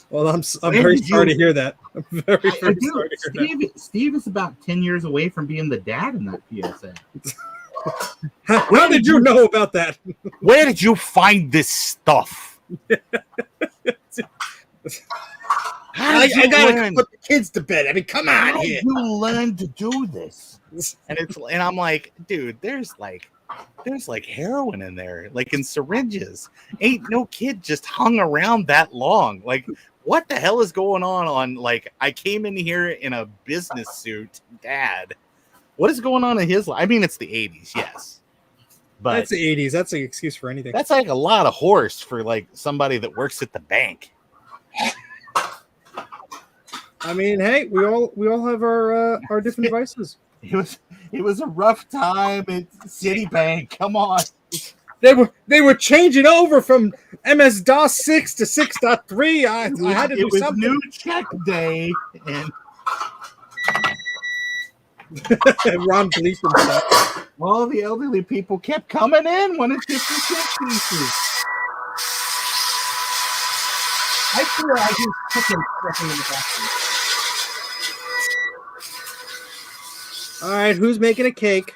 well, I'm very sorry to hear that. I'm very sorry to hear that. Steve is about 10 years away from being the dad in that PSA. How did you know about that? Where did you find this stuff? I gotta put the kids to bed. I mean, come on here. You learn to do this, and I'm like, dude, there's like heroin in there, like in syringes. Ain't no kid just hung around that long. Like, what the hell is going on? Like, I came in here in a business suit, Dad. What is going on in his life? I mean, it's the 80s, yes. But that's the 80s. That's an excuse for anything. That's like a lot of horse for like somebody that works at the bank. I mean, hey, we all have our different vices. It was a rough time at Citibank. Come on. They were changing over from MS DOS 6 to 6.3. I had to do something. New check day, and Ron bleeped himself. Well, the elderly people kept coming in wanting 50 cent pieces. I swear I hear chicken cracking in the background. All right, who's making a cake?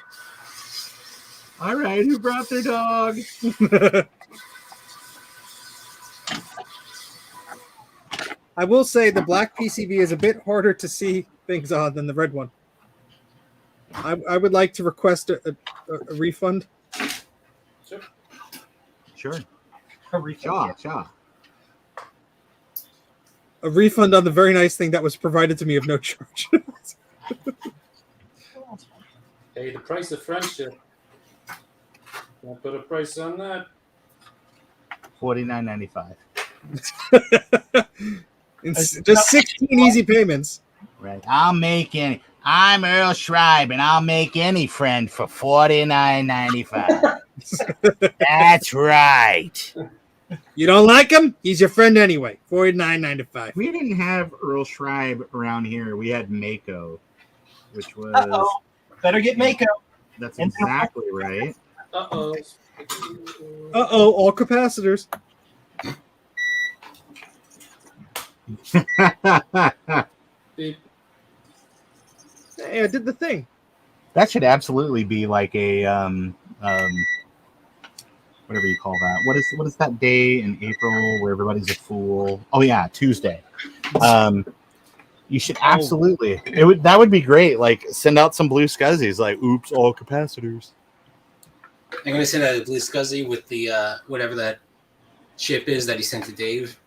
All right, who brought their dog? I will say the black PCB is a bit harder to see things on than the red one. I would like to request a refund. Sure. A refund. Sure. A refund on the very nice thing that was provided to me of no charge. Hey, the price of friendship. Won't put a price on that. $49.95. Just 16 easy payments. Right. I'm Earl Schreiber, and I'll make any friend for $49.95. That's right. You don't like him? He's your friend anyway. $49.95. We didn't have Earl Schreiber around here. We had Mako, which was. Uh-oh. Better get Mako. That's exactly right. Uh-oh. All capacitors. Beep. Hey, I did the thing. That should absolutely be like a whatever you call that. What is that day in April where everybody's a fool? Oh yeah, Tuesday. You should absolutely. That would be great. Like send out some BlueSCSIs. Like, oops, all capacitors. I'm gonna send out a BlueSCSI with the whatever that chip is that he sent to Dave.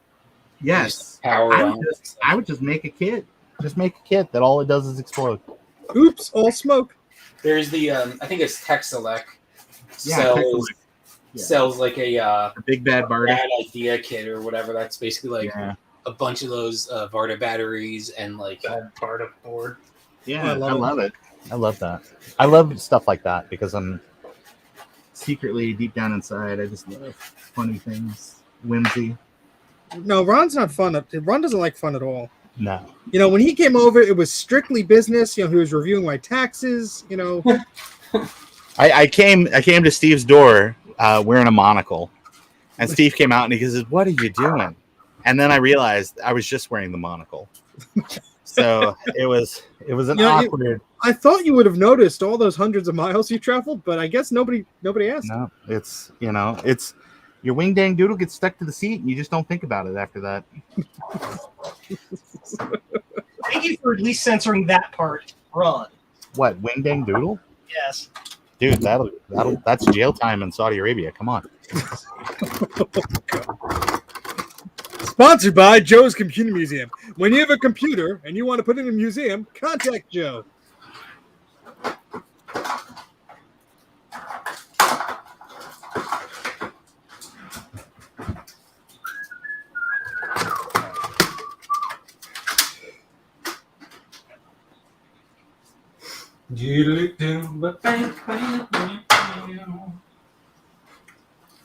Yes. Power. I would just make a kit. Just make a kit that all it does is explode. Oops, all smoke. There's the I think it's Tech Select. Yeah, sells like a big bad Barber bad idea kit or whatever. That's basically like a bunch of those Varda batteries and like Bad Barber board. Yeah, I love it. I love that. I love stuff like that because I'm secretly deep down inside. I just love funny things, whimsy. No, Ron's not fun. Ron doesn't like fun at all. No. You know, when he came over, it was strictly business. You know, he was reviewing my taxes. You know, I came to Steve's door wearing a monocle, and Steve came out and he says, "What are you doing?" And then I realized I was just wearing the monocle. So it was an awkward. I thought you would have noticed all those hundreds of miles you traveled, but I guess nobody asked. No, it's your wing dang doodle gets stuck to the seat and you just don't think about it after that. Thank you for at least censoring that part. Ron. What, wing dang doodle? Yes. Dude, that's jail time in Saudi Arabia. Come on. Sponsored by Joe's Computer Museum. When you have a computer and you want to put it in a museum, contact Joe.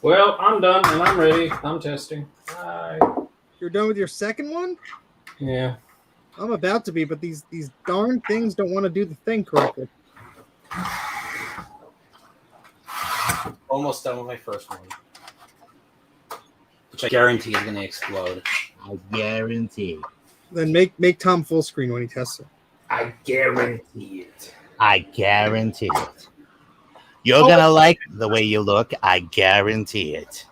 Well, I'm done and I'm ready. I'm testing. Bye. You're done with your second one? Yeah. I'm about to be, but these darn things don't want to do the thing correctly. Almost done with my first one, which I guarantee is going to explode. I guarantee. Then make Tom full screen when he tests it. I guarantee it. I guarantee it. You're gonna like the way you look. I guarantee it.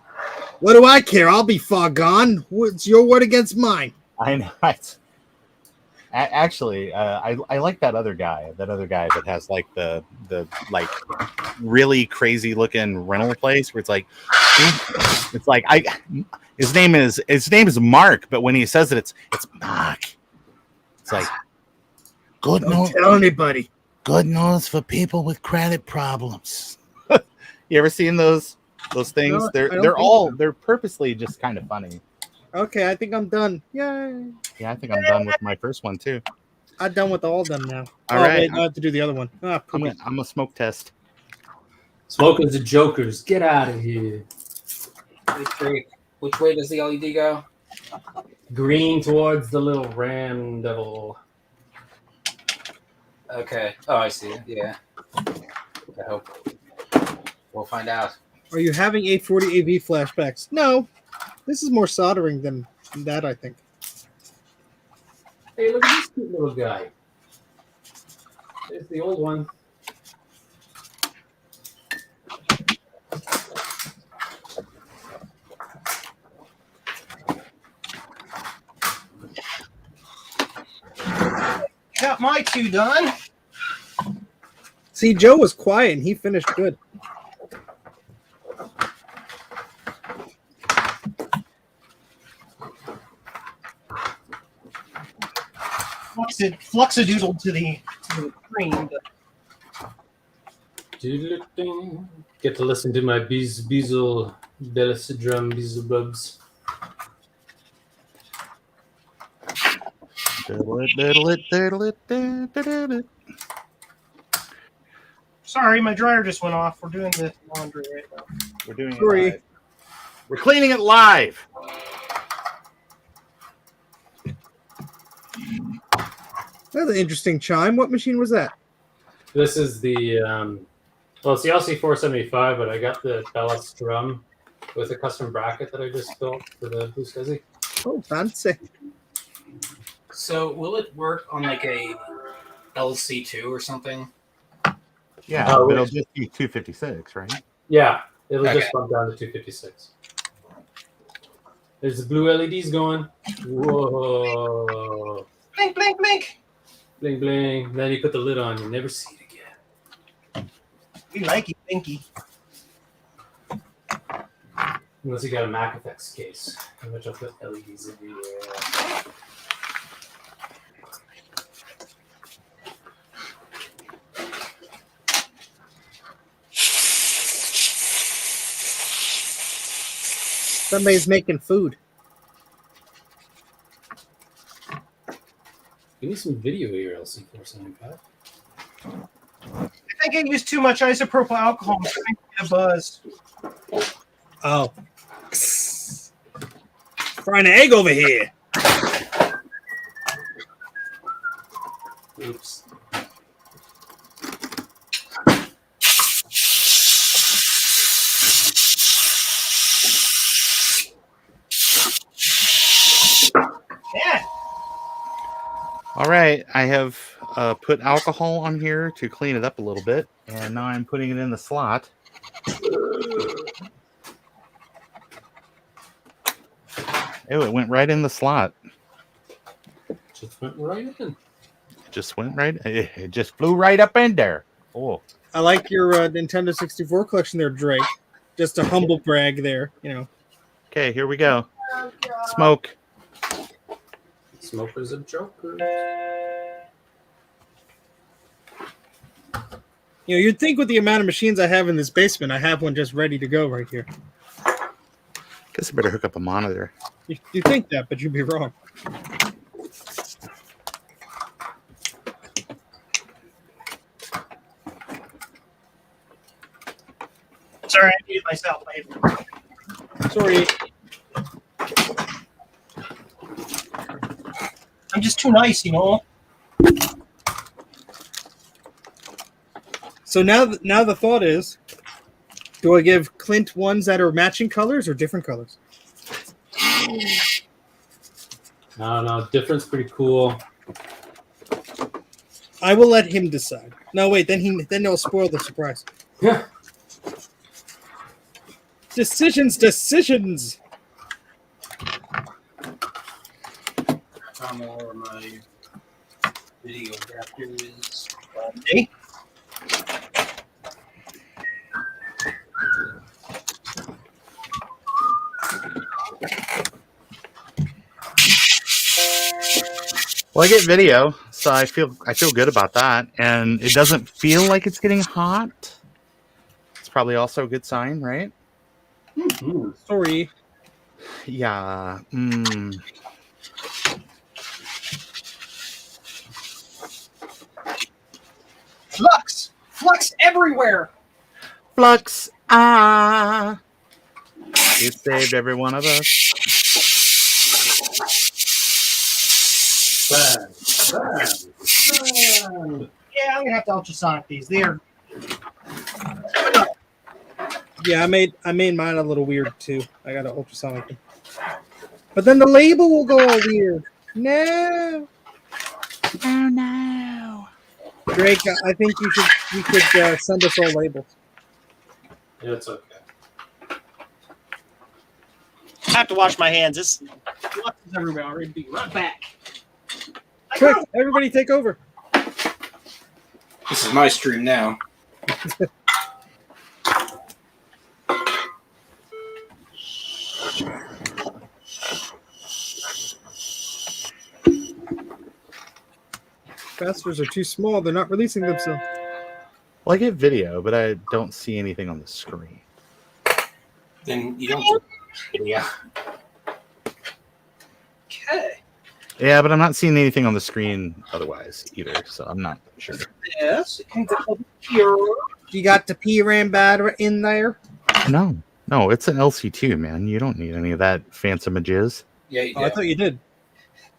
What do I care? I'll be far gone. What's your word against mine? I know. Actually, I like that other guy. That other guy that has like the like really crazy looking rental place where it's like his name is Mark, but when he says it, it's Mark. It's like good news. Don't tell anybody. Good news for people with credit problems. You ever seen those things? No, They're purposely just kind of funny. Okay, I think I'm done. Yay. Yeah, I think I'm done with my first one too. I'm done with all of them now. All right. Wait, I have to do the other one. I'm a smoke test. Smokers and jokers, get out of here. Which way does the LED go? Green towards the little ram devil. Okay. Oh, I see. Yeah. I hope we'll find out. Are you having 840 AV flashbacks? No. This is more soldering than that, I think. Hey, look at this cute little guy. There's the old one. Got my two done. See, Joe was quiet and he finished good. Fluxadoodled to the screen. Doodle-ding. Get to listen to my Beazle Bellicidrum Beazlebubs. Sorry, my dryer just went off. We're doing the laundry right now. We're doing it Sorry. live. We're cleaning it live. That's an interesting chime. What machine was that? This is the well, it's the LC475, but I got the Bellis drum with a custom bracket that I just built for the BlueSCSI. Oh, fancy. So, will it work on like a LC2 or something? Yeah, Oh, it'll just be 256, right? Yeah, it'll Okay. just bump down to 256. There's the blue LEDs going. Whoa. Blink, blink, blink. Bling, bling. Then you put the lid on, you never see it again. We like it, Binky. Unless you got a Mac Effects case, in which I'll put LEDs everywhere. Somebody's making food. You need some video here, LC475. I think I used too much isopropyl alcohol to make a buzz. Oh. Frying an egg over here. Oops. Yeah. All right, I have put alcohol on here to clean it up a little bit, and now I'm putting it in the slot. Oh, it went right in the slot. Just went right in. It just flew right up in there. Oh, I like your Nintendo 64 collection there, Drake. Just a humble brag there, you know. okay, here we go. Smoke. Smokers of jokers. You know, you'd think with the amount of machines I have in this basement, I have one just ready to go right here. Guess I better hook up a monitor. You think that, but you'd be wrong. Sorry, I muted myself. Sorry. I'm just too nice, you know. So now the thought is, do I give Clint ones that are matching colors or different colors? No, different's pretty cool. I will let him decide. No, wait, then he'll spoil the surprise. Yeah. Decisions. More my video adapters. Okay. Well, I get video, so I feel good about that, and it doesn't feel like it's getting hot. It's probably also a good sign, right? Mm-hmm. Sorry. Yeah. Flux everywhere. Flux. Ah. You saved every one of us. Yeah, I'm gonna have to ultrasonic these. They're Yeah, I made mine a little weird too. I got to ultrasonic them. But then the label will go all weird. No. Oh no. Drake, I think you should send us all labels. It's okay. I have to wash my hands. This flux is everywhere. I'm ready to be right back. Quick, everybody take over. This is my stream now. Capacitors are too small. They're not releasing themselves. Well, I get video, but I don't see anything on the screen. Then you don't. Yeah. Okay. Yeah, but I'm not seeing anything on the screen otherwise either, so I'm not sure. Yes, it can go here. You got the VRAM battery in there? No, it's an LC2, man. You don't need any of that fancy majizz. Yeah, you Oh, I do. thought you did.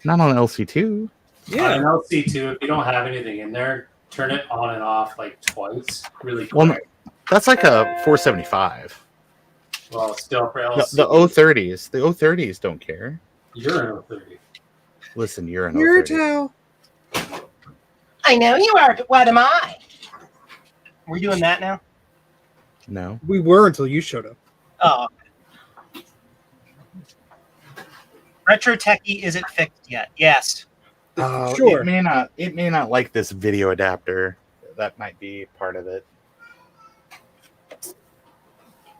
Not on LC2. Yeah. On an LC2, if you don't have anything in there, turn it on and off like twice. Really quick. Well, that's like a 475. Well, still for The, LC. the O30s. The O30s don't care. You're an 030. Listen, you're an Your O30. towel. I know you are, but what am I? Are we doing that now? No. We were until you showed up. Oh. Retro Techie, is it fixed yet? Yes. Sure. It may not like this video adapter. That might be part of it.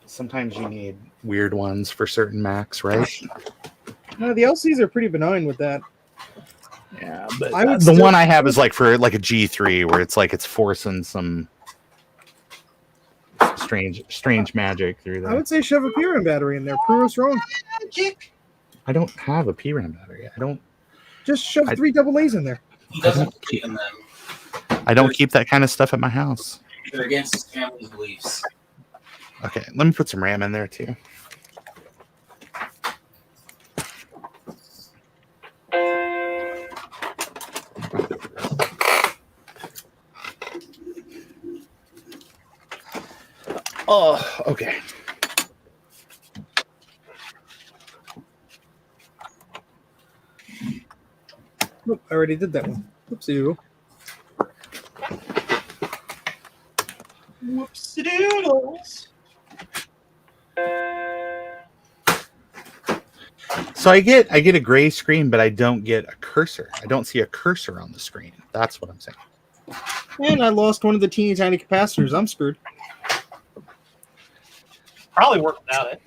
Sometimes you need weird ones for certain Macs, right? No, the LCs are pretty benign with that. Yeah, but I would the still- one I have is like for like a G3 where it's like it's forcing some strange magic through I there. would say shove a VRAM battery in there. Prove us wrong. Magic. I don't have a PRAM battery. Just shove I- 3 AA's in there. He doesn't believe in them. I don't keep that kind of stuff at my house. They're against his family's beliefs. Okay, let me put some RAM in there too. Oh, okay. Nope, I already did that one. Oopsie. Whoopsie doodles. So I get a gray screen, but I don't get a cursor. I don't see a cursor on the screen. That's what I'm saying. And I lost one of the teeny tiny capacitors. I'm screwed. Probably work without it.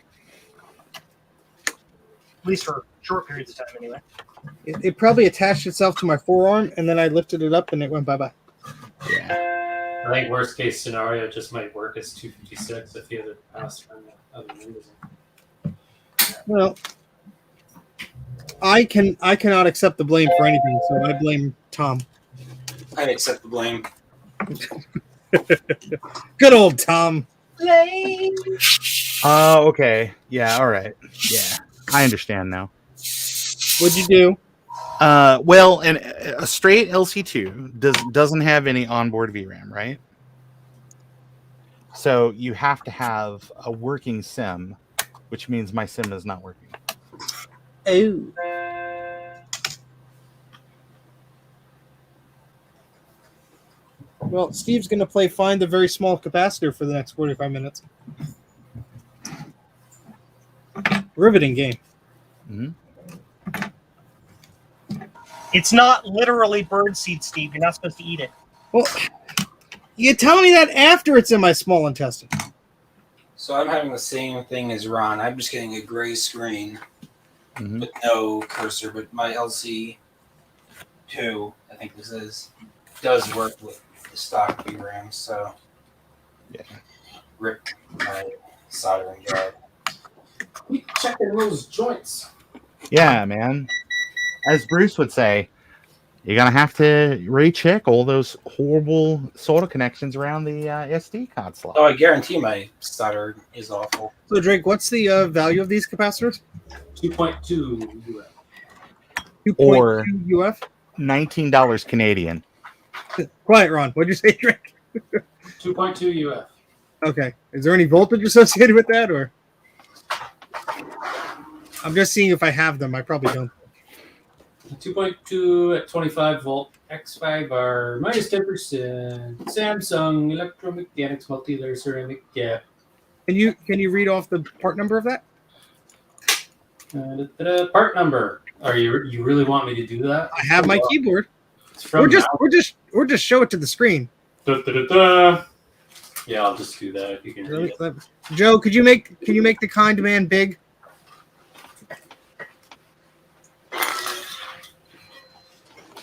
At least for short periods of time, anyway. It probably attached itself to my forearm, and then I lifted it up, and it went bye-bye. Yeah. I think worst case scenario it just might work as 256 if you had it passed from the other windows. Well, I cannot accept the blame for anything, so I blame Tom. I accept the blame. Good old Tom. Blame. Okay. Yeah. All right. Yeah. I understand now. What'd you do? Well, and a straight LC2 doesn't have any onboard VRAM, right? So you have to have a working sim, which means my sim is not working. Oh. Well, Steve's going to play Find the Very Small Capacitor for the next 45 minutes. Riveting game. Mm-hmm. It's not literally birdseed, Steve. You're not supposed to eat it. Well, you tell me that after it's in my small intestine. So I'm having the same thing as Ron. I'm just getting a gray screen Mm-hmm. with no cursor, but my LC2, I think this is, does work with the stock VRAM, so Yeah. rip my soldering job. Keep checking those joints. Yeah, man. As Bruce would say, you're gonna have to recheck all those horrible solder connections around the SD card slot. Oh, I guarantee my solder is awful. So, Drake, what's the value of these capacitors? 2.2 UF. 2.2 Or- UF? $19 Canadian. Quiet, Ron. What'd you say, Drake? 2.2 UF. Okay. Is there any voltage associated with that, or? I'm just seeing if I have them. I probably don't. 2.2 at 25 volt X5 are minus 10%. Samsung Electromechanics multi-layer ceramic gap. Can you read off the part number of that? Part number. Are you really want me to do that? I have my keyboard. It's from Or just show it to the screen. Yeah, I'll just do that if you can read it. Joe, can you make the kind man big?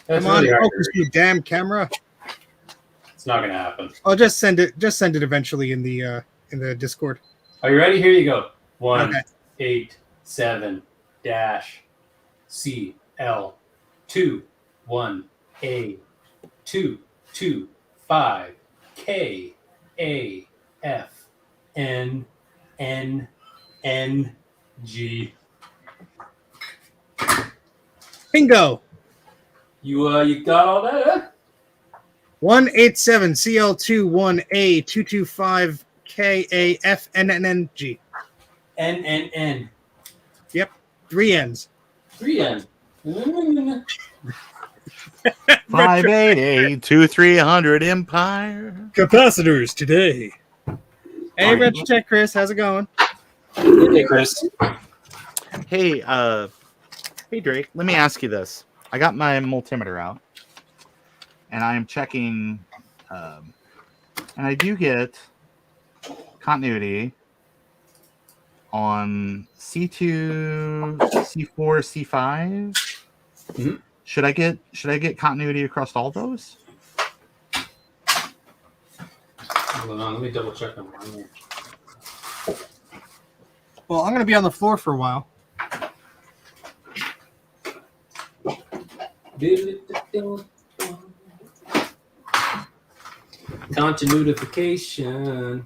That's Come on, really hard to focus, read. you damn camera. It's not gonna happen. I'll just send it eventually in the Discord. Are you ready? Here you go. Okay. 187 dash CL 21A 225 KAF NNNG. Bingo. You got all that? Huh? 187 CL21A 225 KAFNNNG. NNN. Yep, 3 N's. 3 N. 588-2300 Empire. Capacitors today. Hey, Retrotech Chris, how's it going? Hey, Chris. Hey, hey Drake, let me ask you this. I got my multimeter out, and I am checking, and I do get continuity on C2, C4, C5. Mm-hmm. Should I get continuity across all those? Hold on, let me double check them. Well, I'm going to be on the floor for a while. Continuification.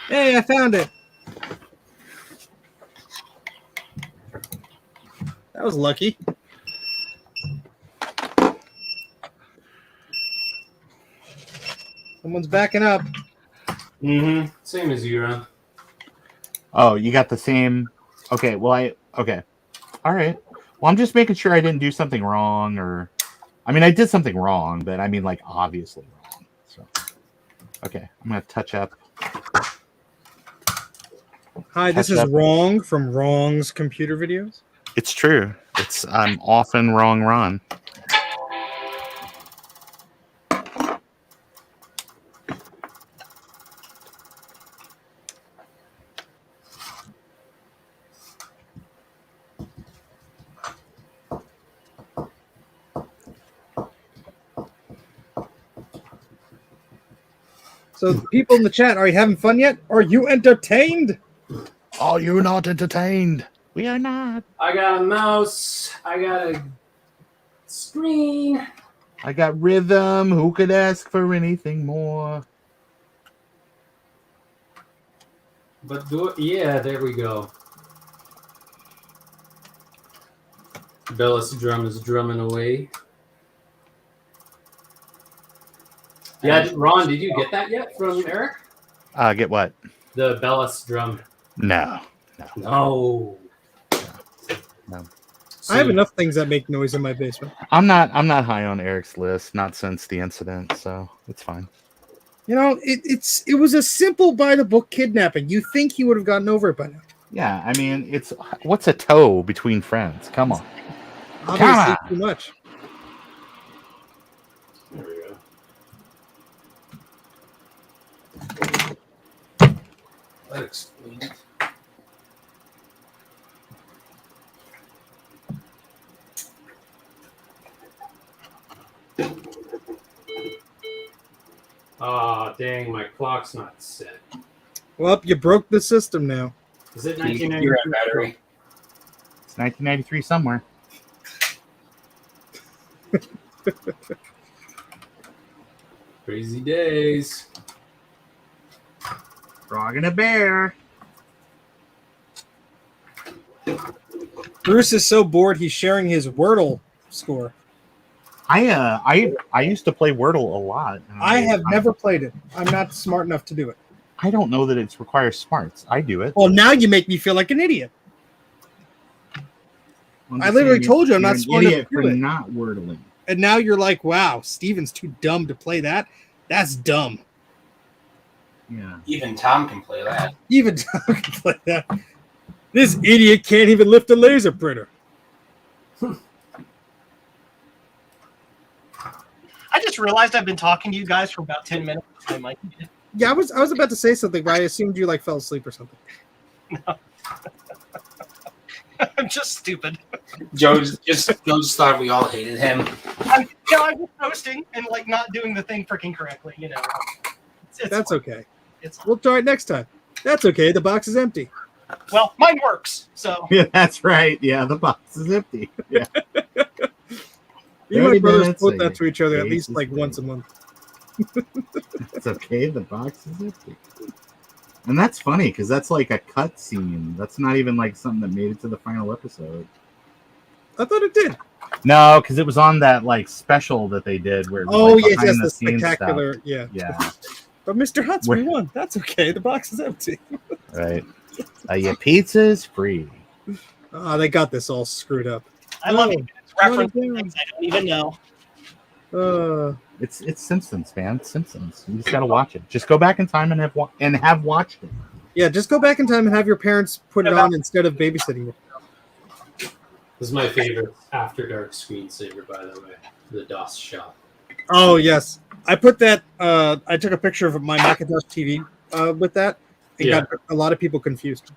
Hey, I found it. That was lucky. Someone's backing up. Mm-hmm. Same as you, Ron. Oh, you got the same. Okay, well, okay. All right. Well, I'm just making sure I didn't do something wrong, or I mean, I did something wrong, but I mean, like, obviously wrong. So, okay, I'm gonna touch up. Hi, this Catch is up. Wrong from Wrong's Computer Videos. It's true. I'm often wrong, Ron. So, the people in the chat, are you having fun yet? Are you entertained? Are you not entertained? We are not. I got a mouse. I got a screen. I got rhythm. Who could ask for anything more? But yeah, there we go. Bellis drum is drumming away. Yeah, Ron, did you get that yet from Eric? Get what? The Bellis drum. No. No. I have enough things that make noise in my basement. I'm not high on Eric's list, not since the incident, so it's fine. You know, it was a simple by the book kidnapping. You think he would have gotten over it by now? Yeah, I mean, what's a toe between friends? Come on. Obviously, too much. There we go. That explains it. Ah, dang, my clock's not set. Well, you broke the system now. Is it You're 1993? at battery. It's 1993 somewhere. Crazy days. Frog and a bear. Bruce is so bored he's sharing his Wordle score. I used to play Wordle a lot. I have never played it. I'm not smart enough to do it. I don't know that it requires smarts. I do it. Well, now you make me feel like an idiot. I literally told you I'm not smart enough to do it. Not wordling. And now you're like, wow, Steven's too dumb to play that. That's dumb. Yeah. Even Tom can play that. Even Tom can play that. This idiot can't even lift a laser printer. I just realized I've been talking to you guys for about 10 minutes. I might. Yeah, I was about to say something, but I assumed you fell asleep or something. No. I'm just stupid. Joe just thought we all hated him. I'm just hosting and not doing the thing freaking correctly. That's fine. okay. It's We'll try it next time. That's okay. The box is empty. well, mine works. So Yeah, that's right. Yeah, the box is empty. Yeah. You and my 30 brothers minutes, quote so that to each other at your least face is once a month. It's okay. The box is empty. And that's funny because that's like a cut scene. That's not even something that made it to the final episode. I thought it did. No, because it was on that special that they did where it was, Oh, yes, behind the scenes spectacular. stuff. Yeah. Yeah, But Mr. Hutz, we won. That's okay. The box is empty. right. Your pizza is free. Oh, they got this all screwed up. I love it. It's referencing damn. things I don't even know. It's Simpsons, man. It's Simpsons. You just gotta watch it. Just go back in time and have watched it. Yeah, just go back in time and have your parents put it on instead of babysitting you. This is my favorite After Dark screensaver, by the way. The DOS shot. Oh, yes. I put that, I took a picture of my Macintosh TV with that and got a lot of people confused.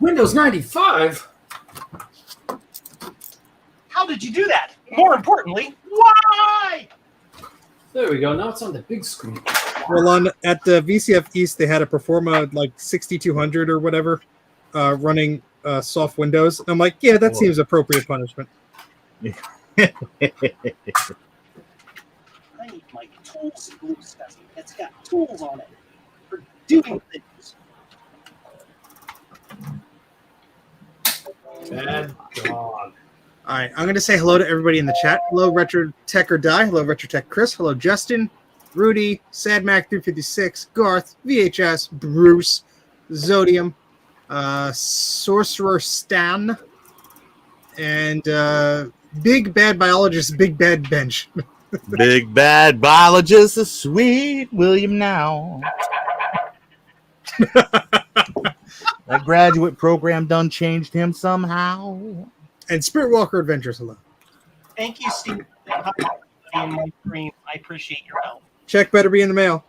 Windows 95? How did you do that? More importantly, why? There we go. Now it's on the big screen. Well, at the VCF East, they had a Performa 6200 or whatever running soft Windows. I'm like, yeah, that seems appropriate punishment. I need my tools BlueSCSI. It's got tools on it for doing things. Bad dog. All right, I'm going to say hello to everybody in the chat. Hello, Retro Tech or Die. Hello, Retro Tech Chris. Hello, Justin, Rudy, SadMac356, Garth, VHS, Bruce, Zodium, Sorcerer Stan, and Big Bad Biologist, Big Bad Bench. Big bad biologist, a sweet William now. That graduate program done changed him somehow. And Spirit Walker Adventures. Hello. Thank you, Steve. In my stream. I appreciate your help. Check better be in the mail.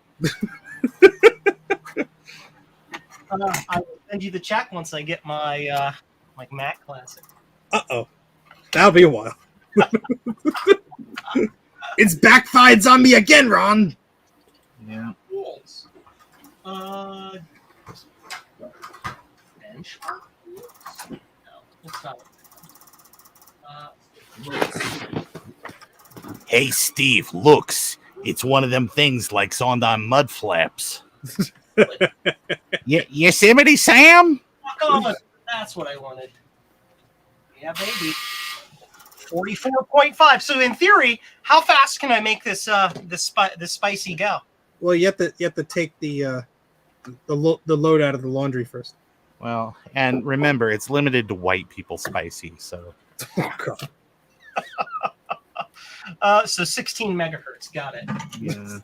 I will send you the check once I get my Mac Classic. Uh-oh. That'll be a while. It's backfired on me again, Ron. Yeah. Tools. Benchmark tools? No, it's not. Hey, Steve, looks. It's one of them things like on mud flaps. Yosemite Sam? Fuck on. That's what I wanted. Yeah, baby. 44.5. So in theory, how fast can I make this this spicy go? Well, you have to take the load out of the laundry first. Well, and remember, it's limited to white people spicy. So. Oh God. So 16 megahertz. Got it. Yeah.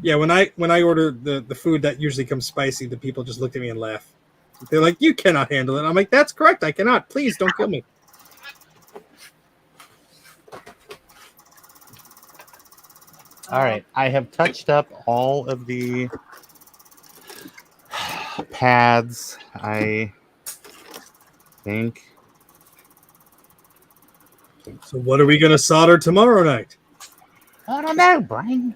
Yeah, when I order the food that usually comes spicy, the people just look at me and laugh. They're like, "You cannot handle it." I'm like, "That's correct. I cannot. Please don't kill me." All right, I have touched up all of the pads. I think. So what are we gonna solder tomorrow night? I don't know, Brian.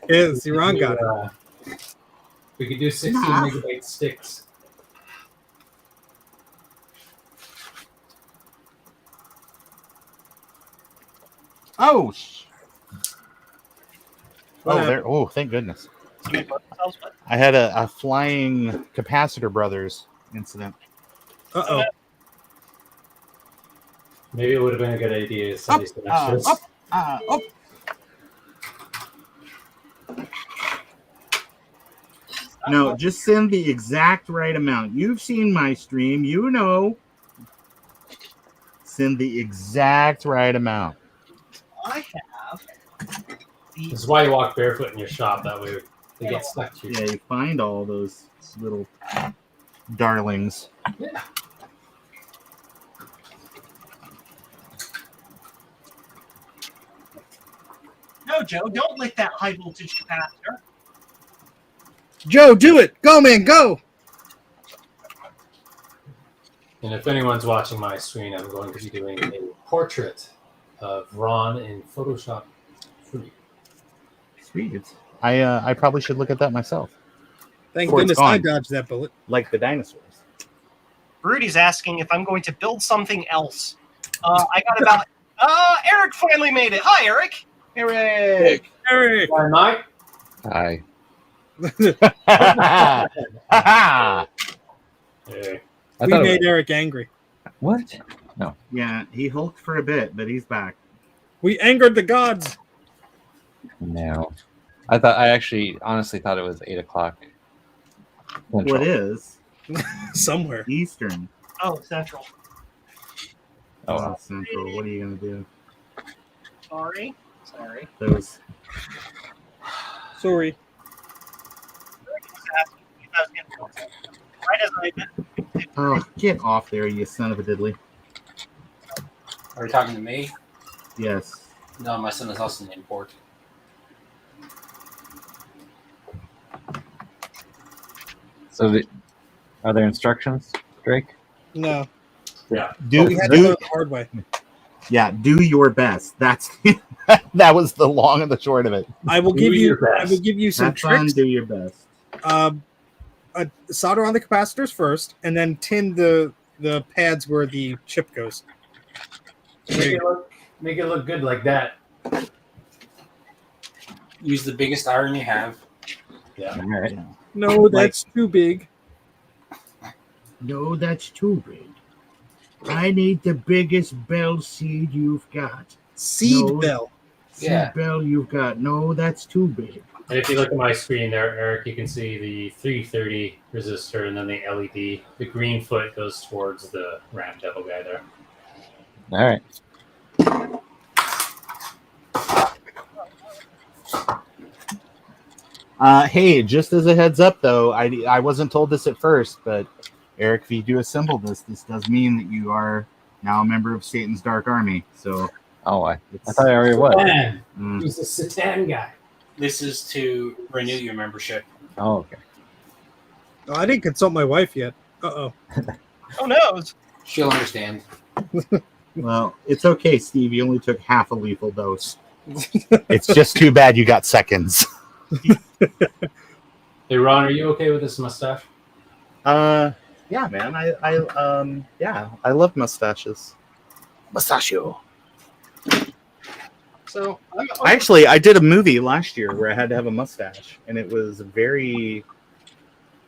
Yes, Ron got it. We could do 16 megabyte sticks. Oh. What Oh, there. Oh, thank goodness. I had a flying capacitor brothers incident. Uh-oh. Maybe it would have been a good idea to send these extras. Up. No, just send the exact right amount. You've seen my stream, you know. Send the exact right amount. I have. This is why you walk barefoot in your shop. That way they get stuck to you. Yeah, you find all those little darlings. Yeah. No, Joe, don't lick that high voltage capacitor. Joe, do it! Go, man, go! And if anyone's watching my screen, I'm going to be doing a portrait of Ron in Photoshop 3. Sweet. I probably should look at that myself. Thank Before it's goodness I gone. dodged that bullet. Like the dinosaurs. Rudy's asking if I'm going to build something else. I got about. Eric finally made it. Hi, Eric. Eric! Eric! Why, Mike? Hi. Hey. I We thought made Eric angry. what? Yeah, he hulked for a bit, but he's back. We angered the gods. No. I actually honestly thought it was 8 o'clock. What is Somewhere. Eastern? Oh, Central. Oh, wow. Central. What are you gonna do? Sorry. Those. Sorry. Eric was asking if I was going to build something. Right as I Oh, get off there, you son of a diddly. Are you talking to me? Yes. No, my son is also an import. So, are there instructions, Drake? No. Do We had to learn the hard way. yeah. Do your best. That's that was the long and the short of it. I will Do give you your best. I will give you some Have fun. tricks. Do your best. Solder on the capacitors first, and then tin the pads where the chip goes. Make it look good like that. Use the biggest iron you have. Yeah. All right. No, that's too big. No, that's too big. I need the biggest bell seed you've got. Seed No. bell. Seed Yeah. bell you've got. No, that's too big. And if you look at my screen there, Eric, you can see the 330 resistor and then the LED. The green foot goes towards the RAM devil guy there. All right. Hey, just as a heads up, though, I wasn't told this at first, but Eric, if you do assemble this does mean that you are now a member of Satan's Dark Army. So Oh, I it's, thought I already was. Man, mm, he's a Satan guy. This is to renew your membership. Oh, okay. Oh, I didn't consult my wife yet. Uh-oh. Oh no. She'll understand. Well, it's okay, Steve. You only took half a lethal dose. It's just too bad you got seconds. Hey, Ron, are you okay with this mustache? Yeah, man. I love mustaches. Mustachio. So I did a movie last year where I had to have a mustache, and it was very.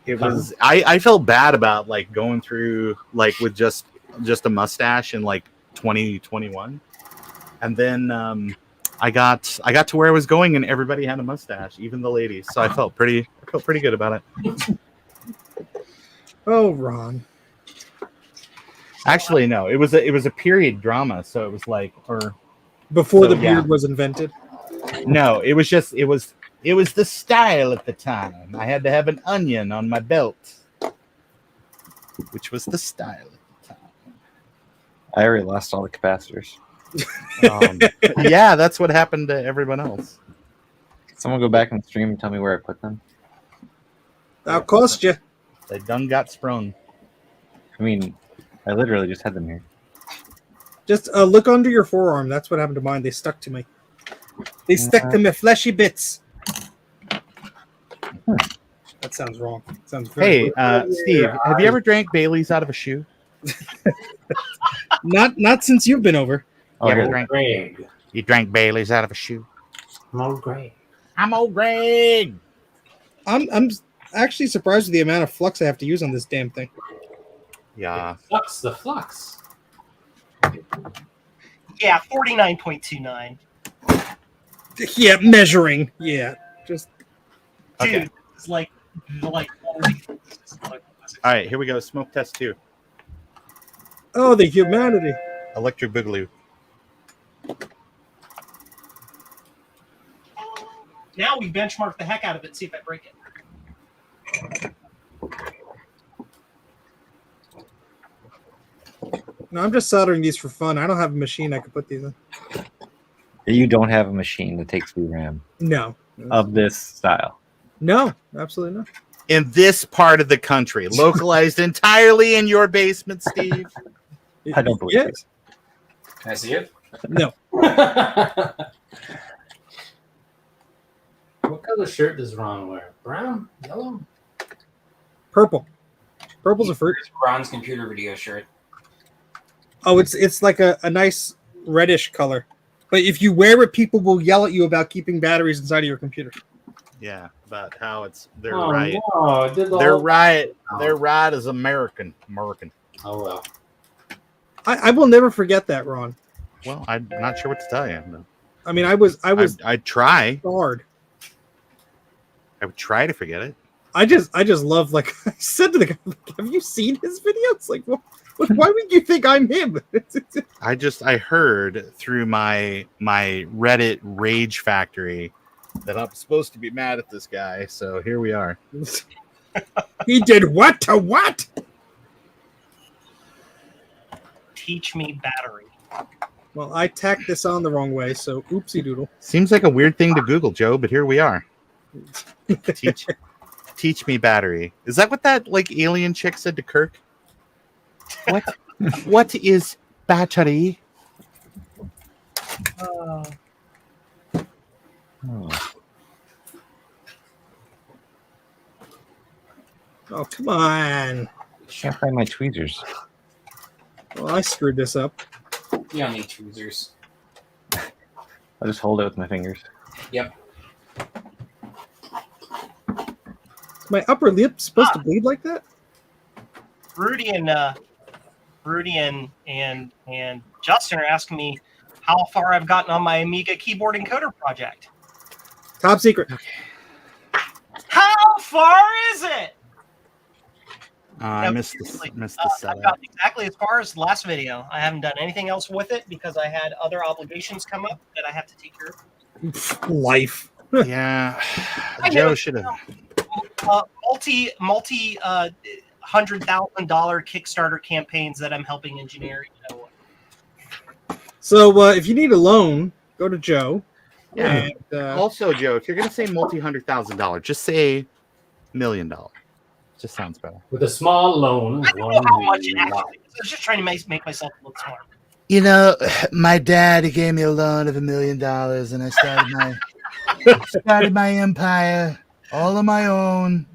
It was. I felt bad about like going through like with just a mustache in like 2021, and then I got to where I was going, and everybody had a mustache, even the ladies. So I felt pretty good about it. Oh, Ron. Actually, no, it was a period drama, so it was like Before the yeah. beard was invented. No, it was the style at the time. I had to have an onion on my belt, which was the style at the time. I already lost all the capacitors. Yeah, that's what happened to everyone else. Someone go back in the stream and tell me where I put them. That'll cost you. They done got sprung. I mean, I literally just had them here. Just look under your forearm. That's what happened to mine. They stuck to me. They stuck to my fleshy bits. That sounds wrong. Sounds very Hey, Steve, have you ever drank Bailey's out of a shoe? not since you've been over. Oh, You ever here. drank? Greg. You drank Bailey's out of a shoe? I'm all Greg. I'm old Greg. I'm actually surprised with the amount of flux I have to use on this damn thing. Yeah. Flux, the flux. yeah, 49.29. Yeah, measuring. Yeah, just Dude, Okay. it's like All right, here we go. Smoke test 2. oh, the humanity. Electric Boogaloo. now we benchmark the heck out of it, see if I break it. No, I'm just soldering these for fun. I don't have a machine I could put these in. You don't have a machine that takes VRAM No, of this style. no, absolutely not. In this part of the country, localized entirely in your basement, Steve. I don't believe Yes. Can I see it? No. What color shirt does Ron wear? Brown? Yellow? Purple. Purple's a fruit. It's Ron's computer video shirt. Oh, it's like a nice reddish color. But if you wear it, people will yell at you about keeping batteries inside of your computer. Yeah, about how they're Oh, right. no, I did the They're whole- right. They're right as American. Oh, well. I will never forget that, Ron. Well, I'm not sure what to tell you. No. I mean, I was I'd try. hard. I would try to forget it. I just love, like I said to the guy, have you seen his videos? Like, why would you think I'm him? I heard through my Reddit rage factory that I'm supposed to be mad at this guy. So here we are. He did what to what? Teach me battery. Well, I tacked this on the wrong way, so oopsie doodle. Seems like a weird thing to Google, Joe, but here we are. Teach me battery. Is that what that like alien chick said to Kirk? What? What is battery? Oh. Oh, come on. Can't find my tweezers. Well, I screwed this up. You don't need tweezers. I'll just hold it with my fingers. Yep. Is my upper lip supposed to bleed like that? Rudy and Justin are asking me how far I've gotten on my Amiga keyboard encoder project. Top secret. How far is it? I No, missed seriously, the I've setup. gotten exactly as far as the last video. I haven't done anything else with it because I had other obligations come up that I have to take care of. Life. Yeah, I Joe know. should have. multi $100,000 Kickstarter campaigns that I'm helping engineer. You know. So if you need a loan, go to Joe. Yeah. And, Also, Joe, if you're gonna say multi $100,000, just say $1 million. Just sounds better. With a small loan. I don't know how much it actually is. I was just trying to make myself look smart. You know, my dad, he gave me a loan of $1 million, and I started my empire all on my own.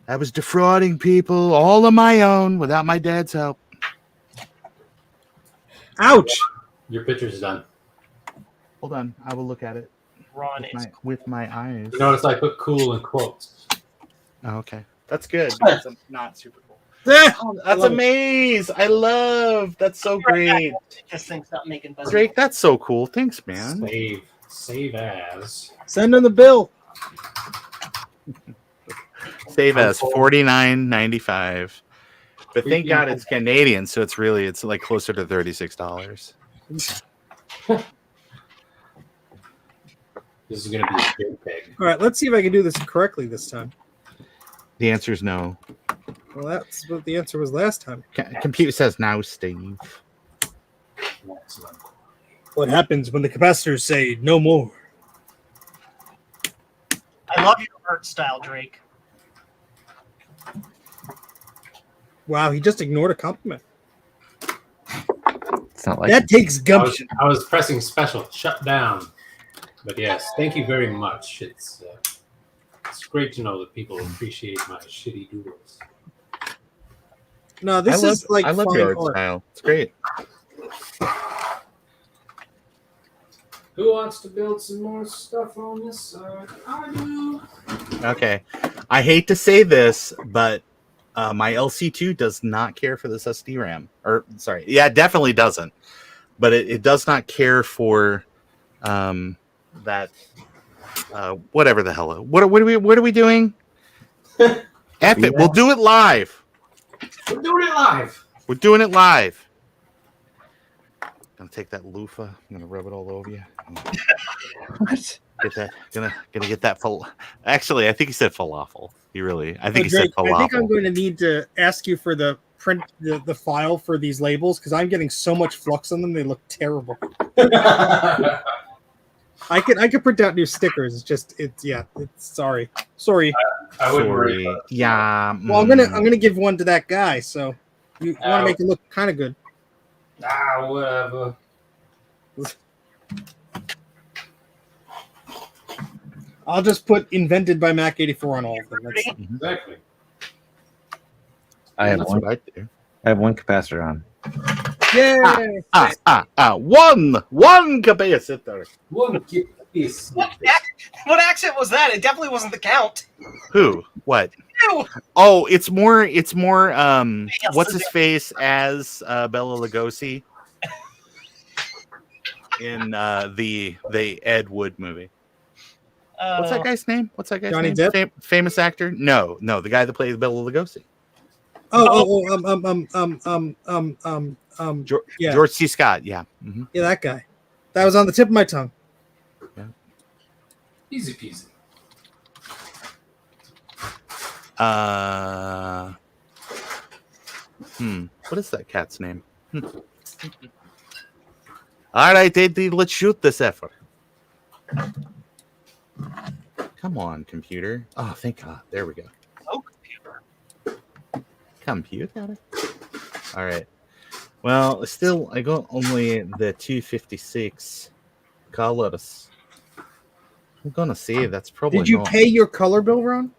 I was defrauding people all on my own without my dad's help. Ouch! Your picture's done. Hold on, I will look at it Ron is. with my eyes. You notice I put cool in quotes. Oh, okay, that's good. That's not super cool. Ah, That's amazing. I love. That's so great. This thing's not making buzz. Drake, that's so cool. Thanks, man. Save as. Send him the bill. Save as $49.95. But thank God it's Canadian, so it's like closer to $36. This is gonna be a big pig. All right, let's see if I can do this correctly this time. The answer is no. Well, that's what the answer was last time. Computer says now, Steve. Excellent. What happens when the capacitors say no more? I love your art style, Drake. Wow, he just ignored a compliment. It's not like That takes gumption. I was pressing special. Shut down. But yes, thank you very much. It's great to know that people appreciate my shitty doodles. No, this is like I love fine your art art. style. It's great. Who wants to build some more stuff on this side? I do. Okay. I hate to say this, but my LC2 does not care for this SD RAM. Or, sorry. Yeah, it definitely doesn't. But it does not care for that whatever the hell. What are we doing? F it. We'll do it live. We're doing it live. We're doing it live. Gonna take that loofah. I'm gonna rub it all over you. what? Get that. Gonna get that. Actually, I think he said falafel. I think he Drake, said falafel. I think I'm going to need to ask you for the print the file for these labels because I'm getting so much flux on them. They look terrible. I could print out new stickers. It's sorry. I wouldn't worry. Sorry. Yeah. Well, I'm gonna give one to that guy. So you want to make it look kind of good. Whatever. I'll just put invented by Mac 84 on all of them. Exactly. I have That's one. what I do. I have one capacitor on. Yay! One capacitor. One keep this. What accent was that? It definitely wasn't the Count. Who? What? You. Oh, it's more what's his face as Bela Lugosi in the Ed Wood movie. What's that guy's name? Johnny name? Depp? Famous actor? No, the guy that played Bela Lugosi. Yeah. George C. Scott. Yeah. Mm-hmm. Yeah, that guy. That was on the tip of my tongue. Easy peasy. What is that cat's name? All right, Eddie, let's shoot this effort. Come on, computer. Oh, thank God. There we go. Oh, Computer. All right. Well, still, I got only the 256 colors. I'm gonna say that's probably. Did you not. pay your color bill, Ron?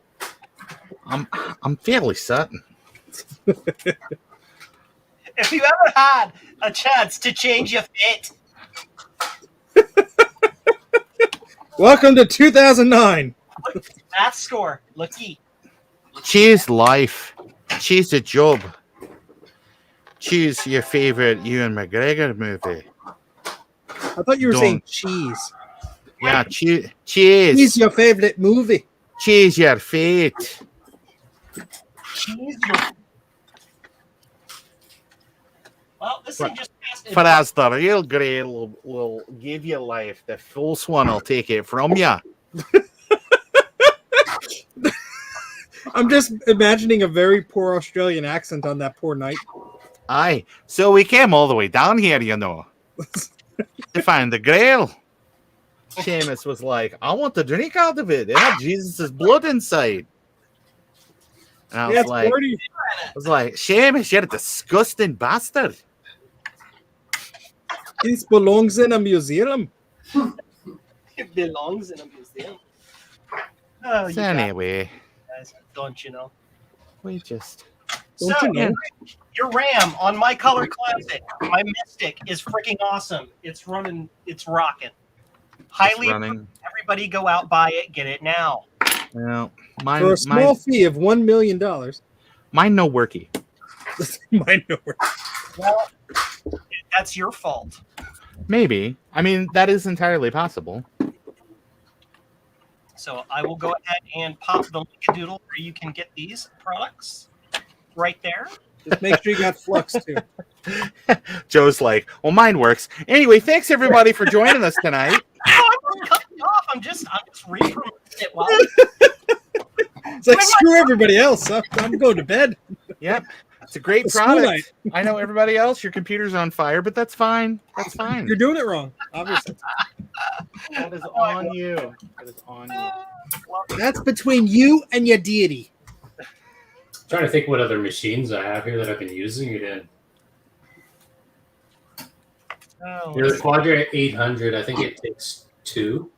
I'm fairly certain. If you ever had a chance to change your fate, Welcome to 2009. math score. Lucky. Choose life. Choose a job. Choose your favorite Ewan McGregor movie. I thought you were saying cheese. Yeah, cheese. Cheese your favorite movie. Choose your fate. Well, this thing just passed. For as the real grail will give you life, the false one will take it from you. I'm just imagining a very poor Australian accent on that poor night. Aye. So we came all the way down here, you know, to find the grail. Seamus was like, I want to drink out of it. It had Jesus' blood inside. And I Yeah, was like, dirty. Seamus, you're a disgusting bastard. This belongs in a museum. It belongs in a museum. Oh, you So anyway, guys, don't you know? we just So, Don't you know? your RAM on my Color Classic, my Mystic, is freaking awesome. It's running, it's rocking. Highly running. everybody go out, buy it, get it now. Well, For a small fee of $1 million. mine no worky. Mine no work. Well, that's your fault. Maybe. I mean, that is entirely possible. So I will go ahead and pop the linkadoodle where you can get these products right there. Just make sure you got flux too. Joe's like, well, mine works. Anyway, thanks everybody for joining us tonight. No, I'm not cutting you off. I'm just re-promoting it. Well, It's like screw everybody else. I'm going to bed. Yep. It's a great It's school night. product. I know everybody else, your computer's on fire, but that's fine. That's fine. You're doing it wrong, obviously. That is on you. That is on you. That's between you and your deity. Trying to think what other machines I have here that I've been using it in. oh, The Quadra 800, I think it takes 2.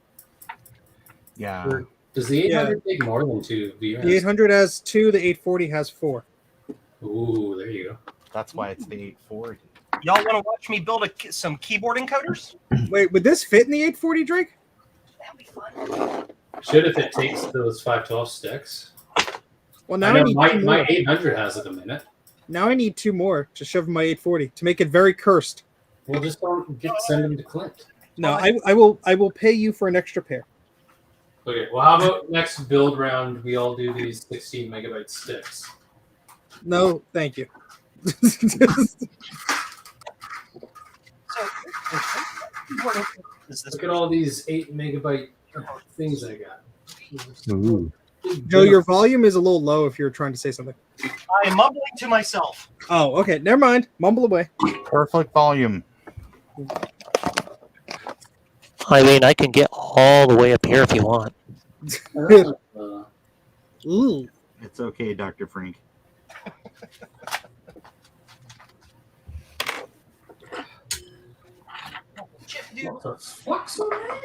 Yeah. Or does the 800 take more than 2 VRAMs? The 800 has 2. The 840 has 4. Ooh, there you go. That's why it's the 840. y'all want to watch me build some keyboard encoders? Wait, would this fit in the 840, Drake? That'd be fun. Should if it takes those 512 sticks. Well, I now I know need my, 2 my more. 800 has it a minute. Now I need 2 more to shove in my 840 to make it very cursed. We'll just send them to Clint. No, I will pay you for an extra pair. Okay, well, how about next build round, we all do these 16 megabyte sticks? No, thank you. Look at all these 8 megabyte things I got. Ooh. Joe, your volume is a little low if you're trying to say something. I am mumbling to myself. Oh, okay. Never mind. Mumble away. Perfect volume. Eileen, I can get all the way up here if you want. Ooh. It's okay, Dr. Frank. Chip, dude. What the fuck's on that?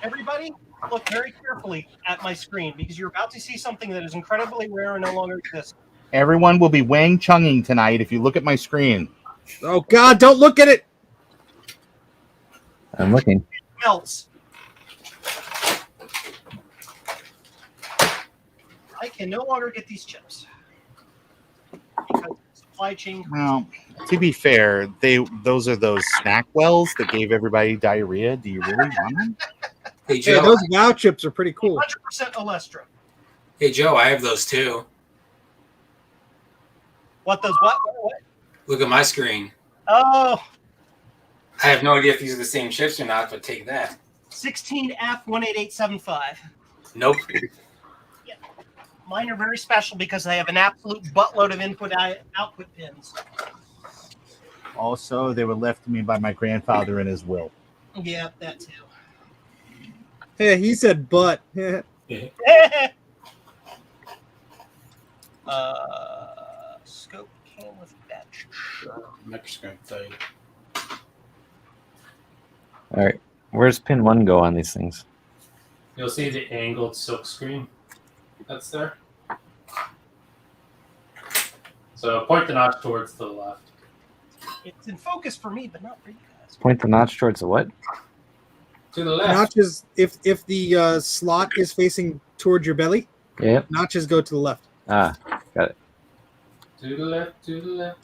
Everybody, look very carefully at my screen because you're about to see something that is incredibly rare and no longer exists. Everyone will be Wang Chunging tonight if you look at my screen. Oh, God, don't look at it. I'm looking. It melts. I can no longer get these chips because supply chain. Well, to be fair, those are those snack wells that gave everybody diarrhea. Do you really want them? Hey Hey, Joe, those WoW chips are pretty cool. 100% Olestra. hey Joe, I have those too. What those? What? Look at my screen. Oh, I have no idea if these are the same chips or not, but take that. 16F18875. Nope. Mine are very special because they have an absolute buttload of output pins. Also, they were left to me by my grandfather in his will. Yeah, that too. Hey, he said but. Scope came with batch. I'm just going to tell you. All right. Where's pin 1 go on these things? You'll see the angled silk screen that's there. So point the notch towards the left. It's in focus for me, but not for you guys. Point the notch towards the what? To the left. Notches, if the slot is facing towards your belly, Yep. notches go to the left. Ah, got it. To the left, to the left.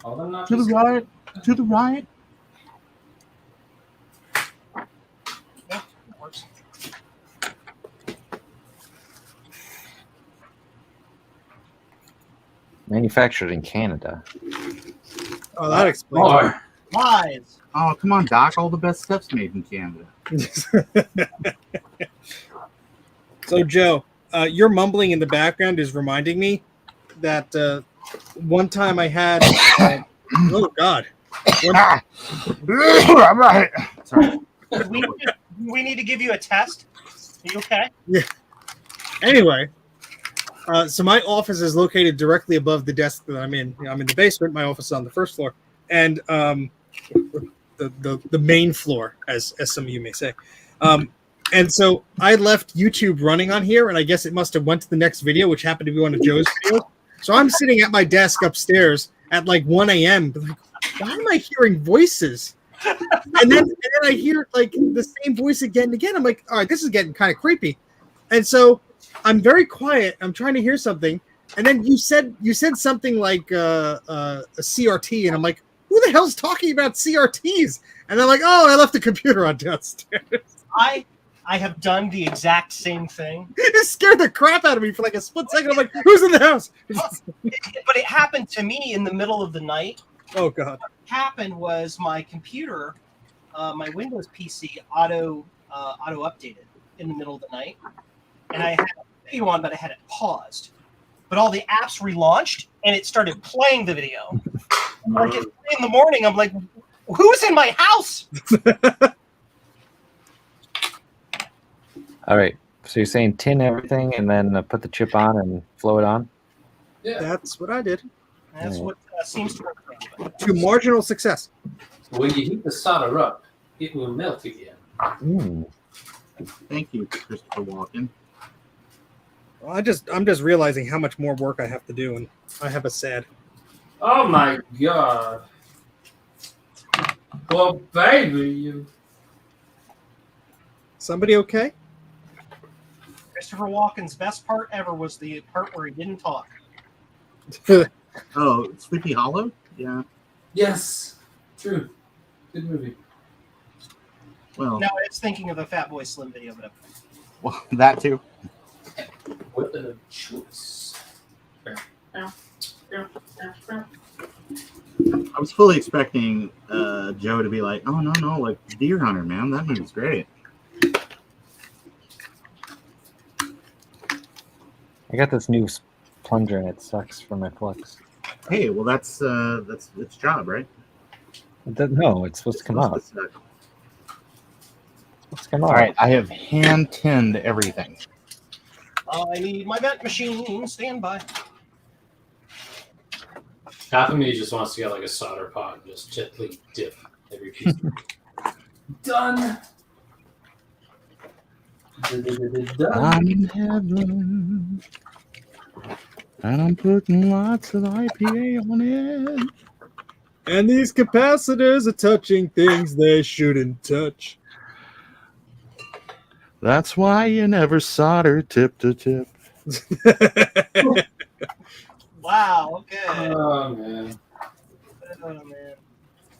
All the To notches. the right, to the right. Yeah, it works. Manufactured in Canada. Oh, that explains More. Lies. Oh, come on, Doc. All the best stuff's made in Canada. it. So, Joe, your mumbling in the background is reminding me that one time I had. Oh, God. All right. Sorry. We need to give you a test. Are you okay? Anyway, So my office is located directly above the desk that I'm in. I'm in the basement. My office is on the first floor, and the main floor, as some of you may say. And so I left YouTube running on here, and I guess it must have went to the next video, which happened to be one of Joe's videos. So I'm sitting at my desk upstairs at like 1 a.m. Like, why am I hearing voices? And then I hear like the same voice again and again. I'm like, all right, this is getting kind of creepy. And so I'm very quiet. I'm trying to hear something. And then you said something like a CRT, and I'm like, who the hell's talking about CRTs? And I'm like, oh, I left the computer on downstairs. I have done the exact same thing. It scared the crap out of me for like a split second. I'm like, who's in the house? But it happened to me in the middle of the night. Oh, God. What happened was my computer, my Windows PC, auto updated in the middle of the night. And I had a video on, but I had it paused. But all the apps relaunched, and it started playing the video. And like at 3 in the morning, I'm like, who's in my house? All right. So you're saying tin everything and then put the chip on and flow it on? Yeah. That's what I did. That's what seems to work. To marginal success. When you heat the solder up, it will melt again. Thank you, Christopher Walken. Well, I'm just realizing how much more work I have to do, and I have a sad. Oh my God. Well, baby, you. Somebody okay? Christopher Walken's best part ever was the part where he didn't talk. Oh, Sleepy Hollow? Yeah. Yes. True. Good movie. Well, Now I was thinking of the Fat Boy Slim video, but well, that too. Weapon of choice. I was fully expecting Joe to be like, "Oh no, like Deer Hunter, man, that movie's great." I got this new plunger and it sucks for my flux. Hey, well, that's its job, right? No, it's supposed to come out. It's supposed to come out. All right, I have hand tinned everything. I need my vent machine. Stand by. Half of me just wants to get like a solder pot and just gently dip every piece. Done. I'm in heaven, and I'm putting lots of IPA on it. And these capacitors are touching things they shouldn't touch. That's why you never solder tip to tip. Wow. Okay. Oh man. Oh man.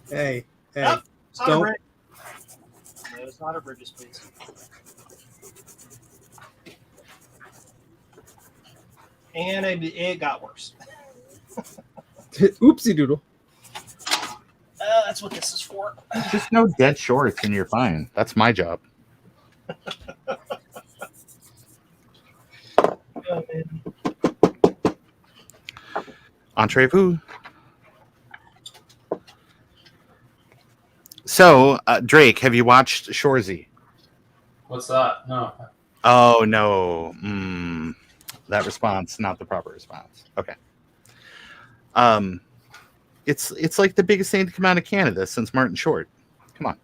Hey. Nope, solder don't- bridge. No solder bridges, please. And it got worse. Oopsie doodle. That's what this is for. Just no dead shorts and you're fine. That's my job. Oh, man. Entrez-vous. So, Drake, have you watched Shorzy? What's that? No. Oh, no. That response, not the proper response. Okay. It's like the biggest thing to come out of Canada since Martin Short. Come on.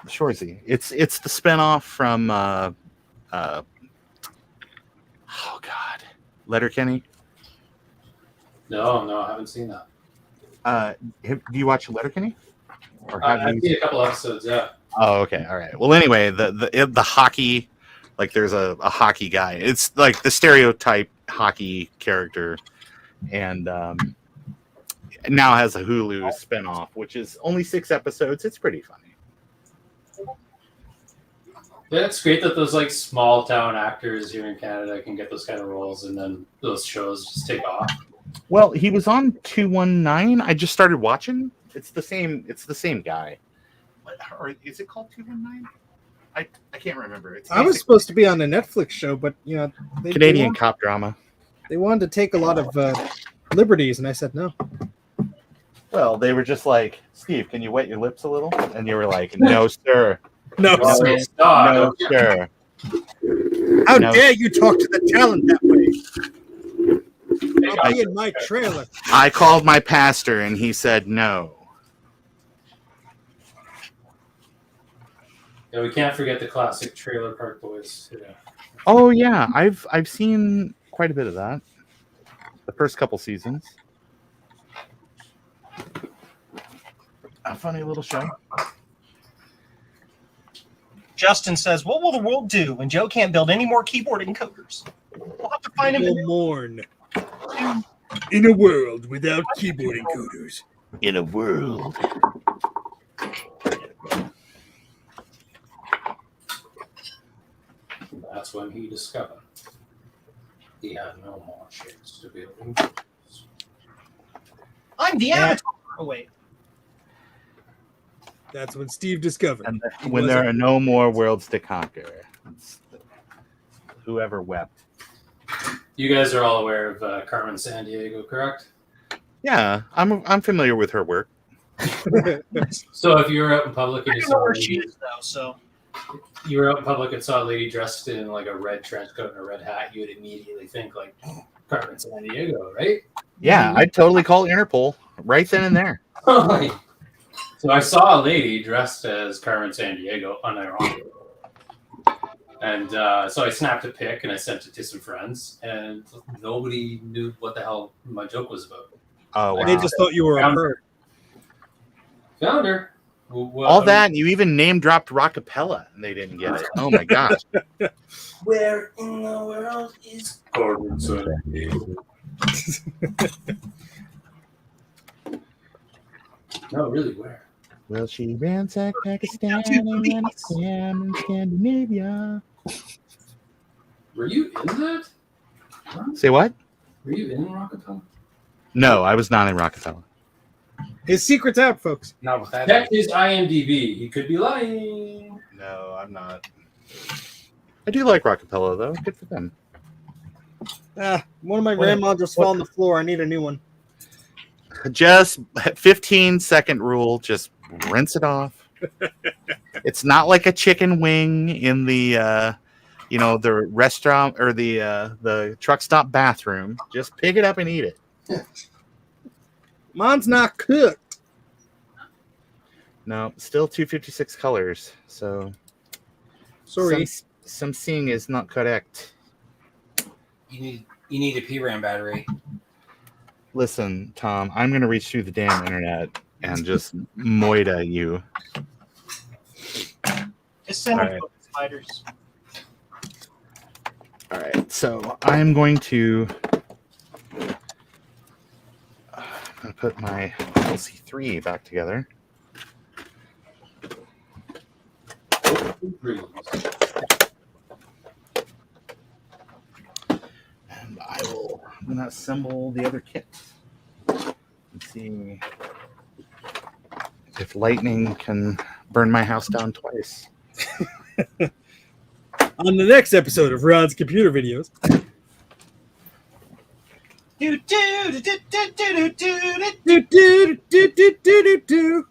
Shorzy. It's the spinoff from oh God, Letterkenny. No, I haven't seen that. Do you watch Letterkenny? Or have I've you? seen a couple episodes, yeah. Oh, okay, all right. Well, anyway, the hockey, like there's a hockey guy. It's like the stereotype hockey character, and now has a Hulu spinoff, which is only 6 episodes. It's pretty funny. Yeah, it's great that those like small town actors here in Canada can get those kind of roles, and then those shows just take off. Well, he was on 219. I just started watching. It's the same guy. Or is it called 219? I can't remember. It's I was supposed to be on a Netflix show, but you know, Canadian cop drama. They wanted to take a lot of liberties, and I said no. Well, they were just like, Steve, can you wet your lips a little? And you were like, no, sir. No, No, sir. no, sir. How No. dare you talk to the talent that way? I'll be in my trailer. I called my pastor and he said no. Yeah, we can't forget the classic Trailer Park Boys. Yeah. Oh yeah, I've seen quite a bit of that. The first couple seasons. A funny little show. Justin says, "What will the world do when Joe can't build any more keyboard encoders? We'll have to find him." Will mourn. In a world without keyboard encoders. In a world. That's when he discovered he had no more shapes to build. I'm the avatar. Oh wait. That's when Steve discovered. And when there are no more worlds to conquer. It's whoever wept. You guys are all aware of Carmen Sandiego, correct? Yeah, I'm familiar with her work. So if you were out in public and I you don't know saw a where she lady, is though. So you were out in public and saw a lady dressed in like a red trench coat and a red hat, you would immediately think like Carmen Sandiego, right? Yeah, I'd totally call Interpol right then and there. So I saw a lady dressed as Carmen Sandiego, unironically. And so I snapped a pic and I sent it to some friends, and nobody knew what the hell my joke was about. Oh, wow. They just thought you were a bird. Found her. Well, All that, and you even name dropped Rockapella, and they didn't get it. Oh my gosh! Where in the world is Carmen Sandiego? No, really, where? Well, she ransacked Pakistan and Afghanistan and Scandinavia. Were you in that? Say what? Were you in Rockapella? No, I was not in Rockapella. His secret's out, folks. not with that? Check his IMDb. He could be lying. No, I'm not. I do like Rockapella, though. Good for them. One of my RAM modules fell on the floor. I need a new one. Just 15-second rule. Just rinse it off. It's not like a chicken wing in the, the restaurant or the truck stop bathroom. Just pick it up and eat it. Mine's not cooked. No, still 256 colors. So Sorry. some seeing is not correct. You need a PRAM battery. Listen, Tom, I'm going to reach through the damn internet and just moida you. just send All them right. spiders. All right, so I'm going to put my LC3 back together. And I'm going to assemble the other kit and see if lightning can burn my house down twice. On the next episode of Ron's Computer Videos.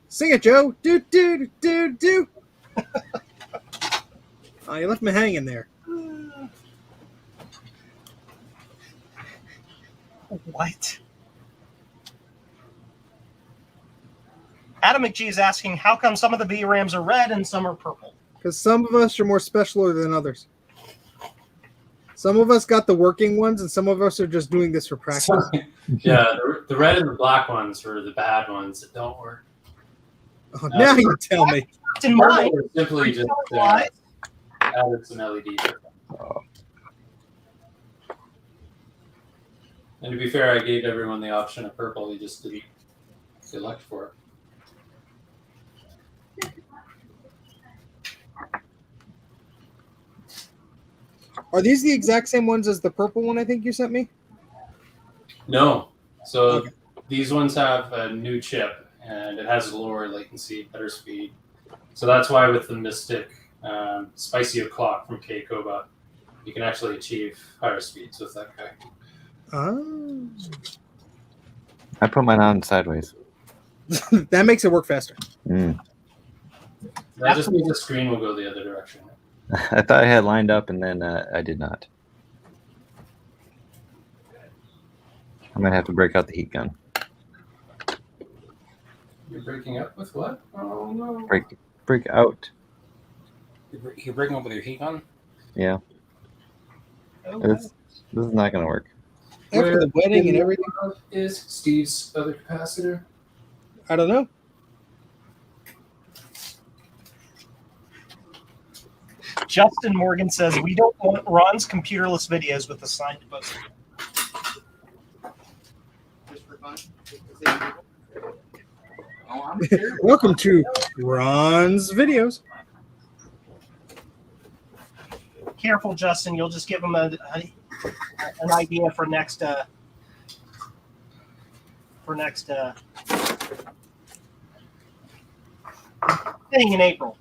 Sing it, Joe. Oh, you left me hanging there. What? Adam McGee is asking, how come some of the VRAMs are red and some are purple? Because some of us are more special than others. Some of us got the working ones, and some of us are just doing this for practice. Yeah, the red and the black ones were the bad ones that don't work. Oh, now you tell me. In mine, Or simply just added some LED. And to be fair, I gave everyone the option of purple. You just didn't select for it. Are these the exact same ones as the purple one I think you sent me? No. So Okay. these ones have a new chip, and it has lower latency, better speed. So that's why with the Mystic Spicy O'Clock from K-Cobot, you can actually achieve higher speeds with that guy. Oh. I put mine on sideways. That makes it work faster. Mm. That just means the screen will go the other direction. I thought I had lined up, and then I did not. I might have to break out the heat gun. You're breaking up with what? Oh no. Break out. You're breaking up with your heat gun? Yeah. This is not going to work. After the wedding and everything. Is Steve's other capacitor? I don't know. Justin Morgan says, we don't want Ron's computerless videos with assigned buzzer. Welcome to Ron's videos. Careful, Justin. You'll just give him an idea for next thing in April.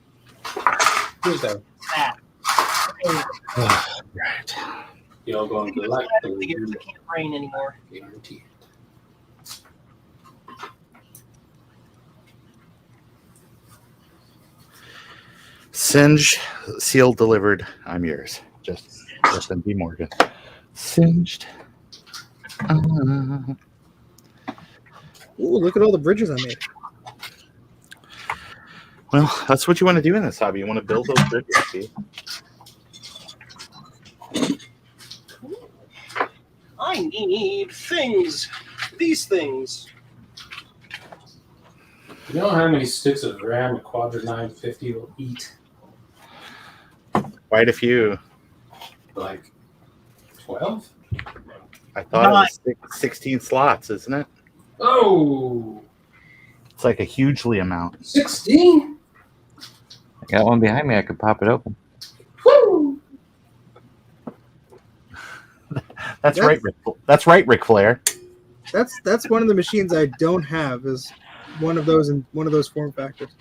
Tuesday. That. Right. You're going to like It can't rain anymore. guarantee. Singe, sealed, delivered. I'm yours. Justin B. Morgan. Singed. Ooh, look at all the bridges I made. Well, that's what you want to do in this hobby. You want to build those bridges, see? I need things. These things. You know how many sticks of VRAM a Quadra 950 will eat? Quite a few. Like 12? I thought it was 16 slots, isn't it? Oh! It's like a hugely amount. 16? I got one behind me. I could pop it open. Woo! That's right, Ric Flair. That's one of the machines I don't have. Is one of those in one of those form factors.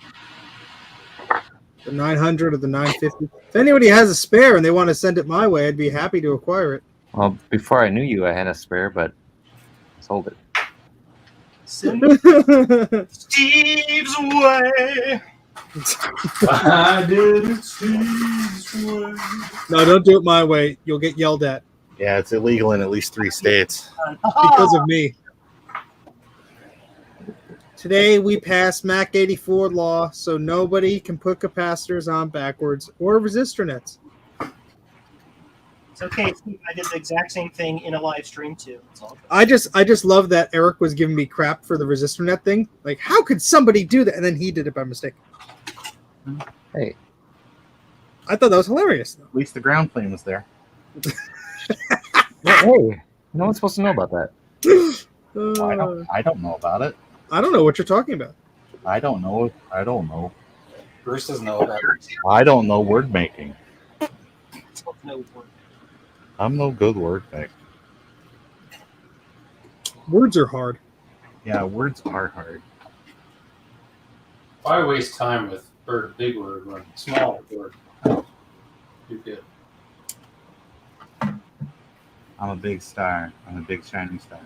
The 900 or the 950. If anybody has a spare and they want to send it my way, I'd be happy to acquire it. Well, before I knew you, I had a spare, but I sold it. Steve's way. I did it Steve's way. No, don't do it my way. You'll get yelled at Yeah, it's illegal in at least 3 states. because of me. Today we passed Mac 84 law, so nobody can put capacitors on backwards or resistor nets. It's okay, Steve. I did the exact same thing in a live stream too. It's all good. I just love that Eric was giving me crap for the resistor net thing. Like, how could somebody do that? And then he did it by mistake. Hey. I thought that was hilarious. At least the ground plane was there. Hey, no one's supposed to know about that. I don't know about it. I don't know what you're talking about. I don't know. Bruce doesn't know about it. I don't know word making. No word. I'm no good word maker. Words are hard. Yeah, words are hard. Why waste time with big word when small word? You're good. I'm a big star. I'm a big shining star.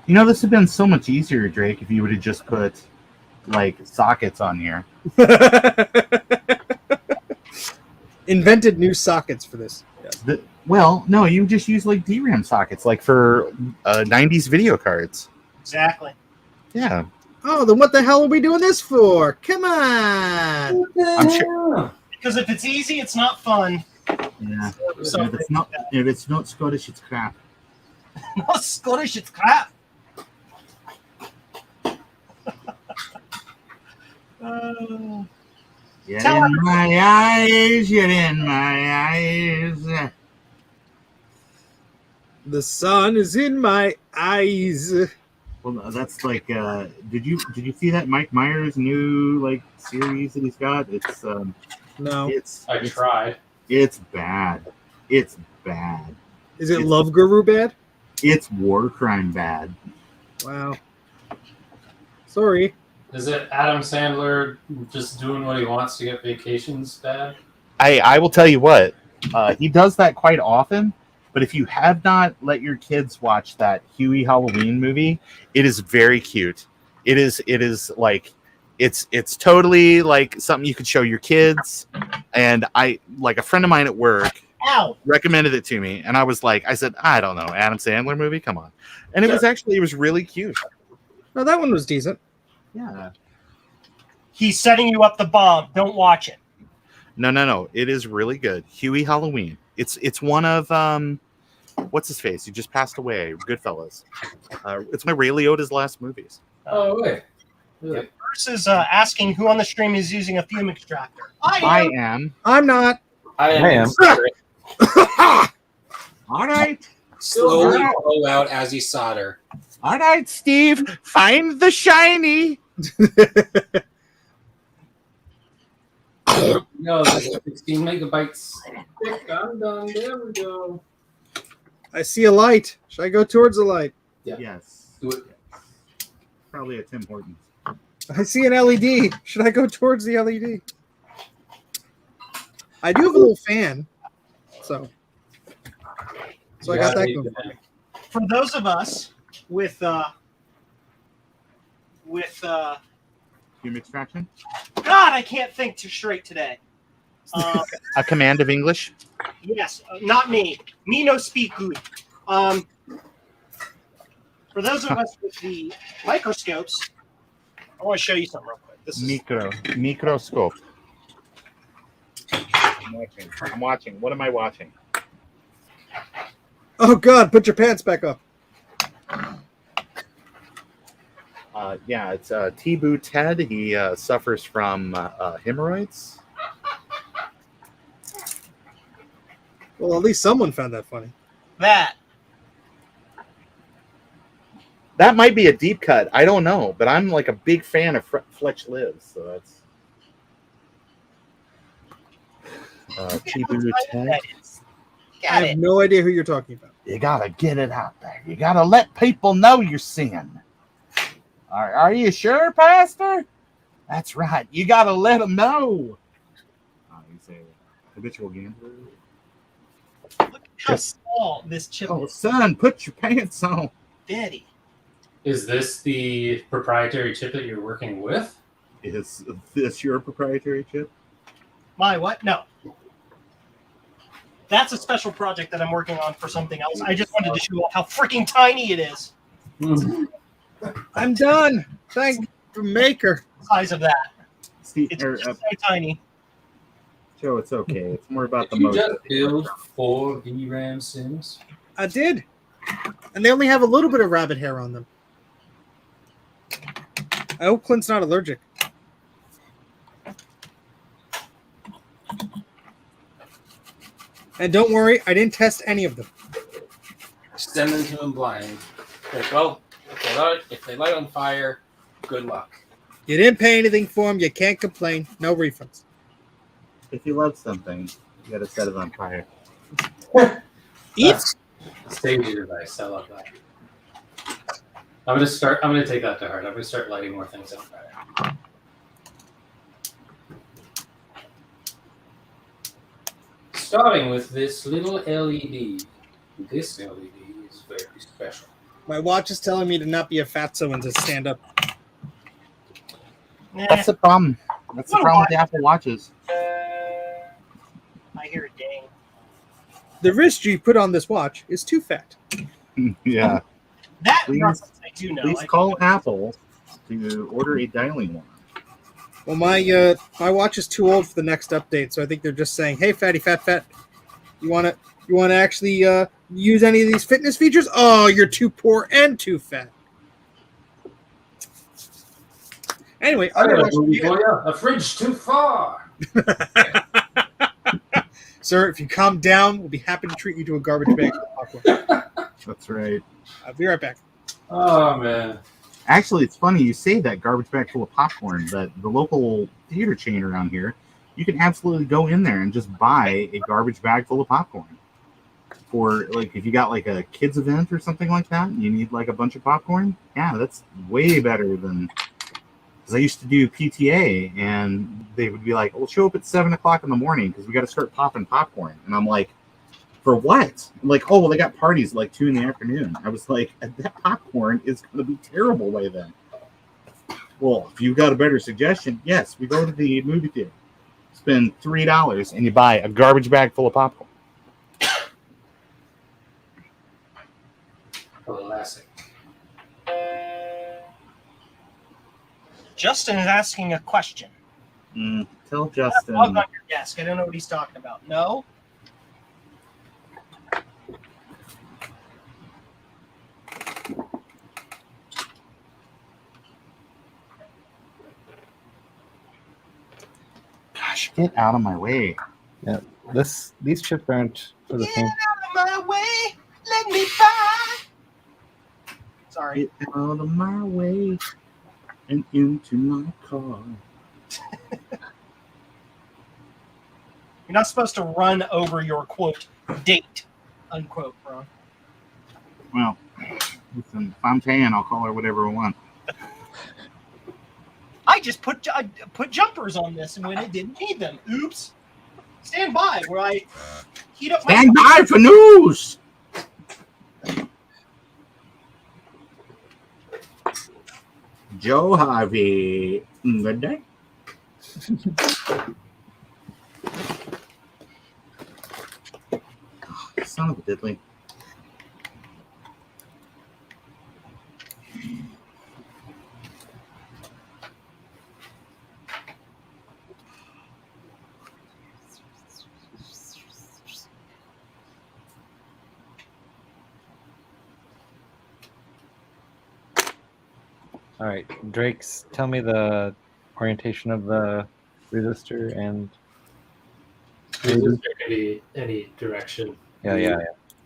You know, this would have been so much easier, Drake, if you would have just put, like, sockets on here. Invented new sockets for this. Yeah. Well, no, you just use, like, DRAM sockets, like for 90s video cards. Exactly. Yeah. Oh, then what the hell are we doing this for? Come on. I'm sure. Because if it's easy, it's not fun. Yeah. So If it's not Scottish, it's crap. not Scottish, it's crap. You're Tell in my eyes, you're in my eyes. The sun is in my eyes. Well, that's like, did you see that Mike Myers' new like series that he's got? It's No. I tried. It's bad. It's bad. Is it Love Guru bad? It's war crime bad. Wow. Sorry. Is it Adam Sandler just doing what he wants to get vacations bad? I will tell you what, he does that quite often. But if you have not let your kids watch that Huey Halloween movie, it is very cute. It is like It's totally like something you could show your kids. And I like a friend of mine at work recommended it to me, and I said, I don't know, Adam Sandler movie, come on. And it was really cute. No, that one was decent. Yeah. He's setting you up the bomb. Don't watch it. No. It is really good. Huey Halloween. It's one of what's his face? He just passed away. Goodfellas. It's one of Ray Liotta's last movies. Oh wait. Really? Bruce is asking who on the stream is using a fume extractor. I am. I'm not. I am. All right. Slowly blow out as you solder. All right, Steve. Find the shiny. No, that's 16 megabytes. I'm done. There we go. I see a light. Should I go towards the light? Yeah. Yes. Do it. Probably a Tim Hortons. I see an LED. Should I go towards the LED? I do have a little fan, so I got that going. For those of us with Fume extraction. God, I can't think too straight today. A command of English. Yes, not me. Me no speak good. For those of us with the microscopes, I want to show you something real quick. This is Microscope. I'm watching. What am I watching? Oh God! Put your pants back up. Yeah, it's T-Boo Ted. He suffers from hemorrhoids. Well, at least someone found that funny. that. That might be a deep cut. I don't know, but I'm like a big fan of Fletch Lives, so that's T-Boo Ted. I have no idea who you're talking about. You gotta get it out there. You gotta let people know you're sin. Are you sure, Pastor? That's right. You gotta let them know. He's a habitual gambler. Look how small this chip Oh, is. son, put your pants on. Daddy. Is this the proprietary chip that you're working with? Is this your proprietary chip? My what? No. That's a special project that I'm working on for something else. I just wanted to show off how freaking tiny it is. I'm done. Thank the maker. The size of that. Steve, It's just so tiny. Joe, it's okay. It's more about the Did you motion. just build 4 VRAM sims? I did, and they only have a little bit of rabbit hair on them. I hope Clint's not allergic. And don't worry, I didn't test any of them. Send them to him blind. Like, well, if they light on fire, good luck. You didn't pay anything for them. You can't complain. No refunds. If you love something, you gotta set it on fire. Eat. Save your device. I love that. I'm gonna take that to heart. I'm gonna start lighting more things on fire. Starting with this little LED. This LED is very special. My watch is telling me to not be a fatso and to stand up. That's the problem. That's the problem with the Apple Watches. I hear a ding. The wrist you put on this watch is too fat. Yeah. That Please- reference I do know. Please I call Apple to order a dialing one. Well, my watch is too old for the next update, so I think they're just saying, "Hey, fatty, fat, you wanna actually use any of these fitness features? Oh, you're too poor and too fat." Anyway, I other got watch- a movie for you. A fridge too far. sir, if you calm down, we'll be happy to treat you to a garbage bag of popcorn. That's right. I'll be right back. Oh man. Actually, it's funny you say that, garbage bag full of popcorn, but the local theater chain around here, you can absolutely go in there and just buy a garbage bag full of popcorn. For, like, if you got, like, a kids event or something like that, and you need, like, a bunch of popcorn, yeah, that's way better than... Because I used to do PTA, and they would be like, well, show up at 7 o'clock in the morning because we got to start popping popcorn. And I'm like, for what? I'm like, oh, well, they got parties like 2 in the afternoon. I was like, that popcorn is going to be terrible by then. Well, if you've got a better suggestion, yes, we go to the movie theater, spend $3, and you buy a garbage bag full of popcorn. Classic. Justin is asking a question. Tell Justin. Bug on your desk. I don't know what he's talking about. No? Gosh, get out of my way. Yeah, these chips aren't for the Get same. out of my way. Let me by. Sorry. Get out of my way and into my car. You're not supposed to run over your quote date, unquote, Ron. Well, listen, if I'm tan, I'll call her whatever I want. I just put jumpers on this, and when it didn't need them, oops. Stand by where I heat up my. Stand by for news. Joe Harvey, good day. Son of a diddly. All right, Drake's. Tell me the orientation of the resistor and. Resistor can be any direction. Yeah.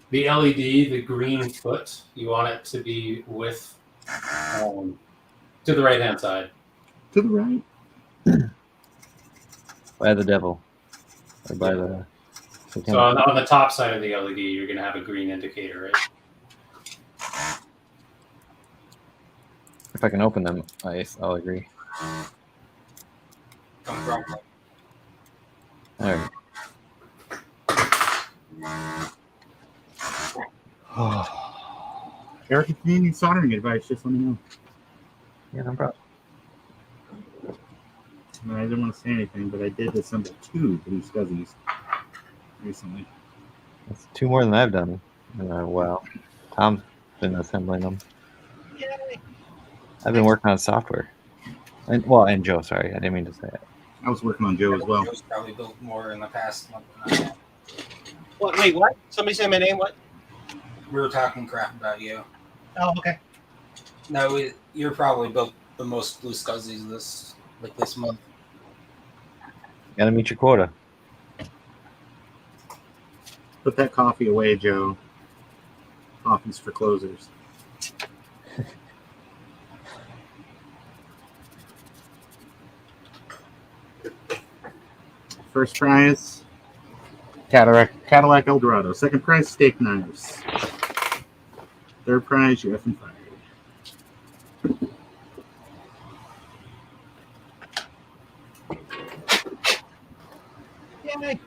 The LED, the green foot, you want it to be with to the right hand side. To the right. By the devil, or by the. So on the top side of the LED, you're going to have a green indicator, right? If I can open them, I'll agree. Don't drop it. All right. Eric, if you need any soldering advice, just let me know. Yeah, no problem. I didn't want to say anything, but I did assemble 2 BlueSCSIs recently. That's 2 more than I've done in a while. Tom's been assembling them. Yay. I've been working on software. And Joe, sorry, I didn't mean to say it. I was working on Joe as well. Joe's probably built more in the past month than I have. What? Wait, what? Somebody say my name? What? We were talking crap about you. Oh, okay. No, you're probably built the most BlueSCSIs this month. Gotta meet your quota. Put that coffee away, Joe. Coffee's for closers. First prize, Cadillac Eldorado. Second prize, steak knives. Third prize, you're effing fired. Yay.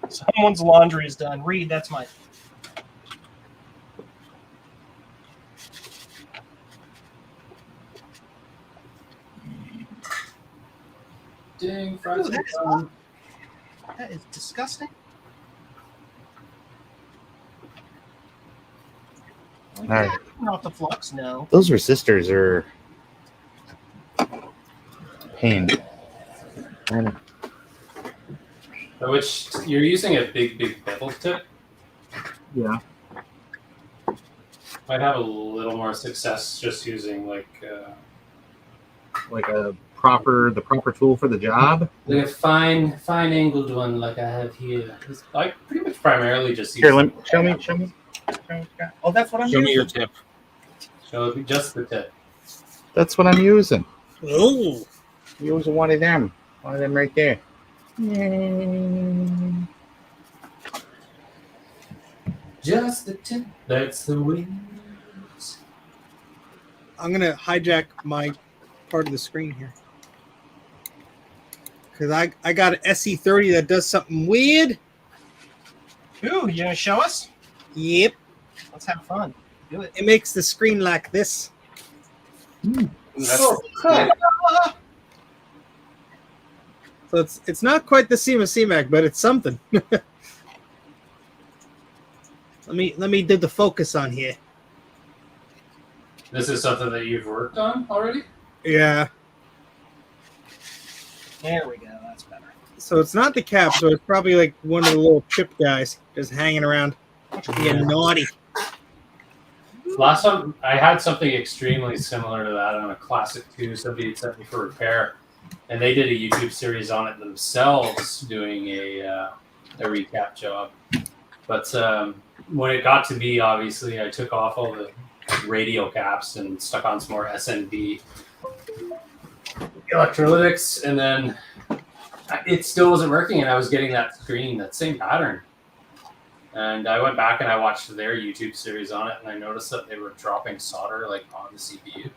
Someone's laundry is done. Reed, that's mine. Ding, fries Ooh, are done. That is disgusting. All right. Not the flux, no. Those resistors are pain. Which you're using a big bevel tip. Yeah. Might have a little more success just using like The proper tool for the job. a fine angled one like I have here. It's like pretty much primarily just Here, using show me. Oh, that's what I'm Show using. me your tip. so just the tip. That's what I'm using. Ooh. Using one of them right there. Just the tip. That's the way. I'm gonna hijack my part of the screen here because I got an SE30 that does something weird. Ooh, you gonna show us? Yep. Let's have fun. Do it. It makes the screen like this. That's So it's not quite the CMAC, but it's something. let me do the focus on here. This is something that you've worked on already? Yeah. There we go. That's better. So it's not the cap, so it's probably like one of the little chip guys just hanging around being naughty. Last time I had something extremely similar to that on a Classic 2. Somebody had sent me for repair, and they did a YouTube series on it themselves, doing a recap job. But when it got to me, obviously, I took off all the radio caps and stuck on some more SNB electrolytics, and then it still wasn't working, and I was getting that screen, that same pattern. And I went back and I watched their YouTube series on it, and I noticed that they were dropping solder like on the CPU.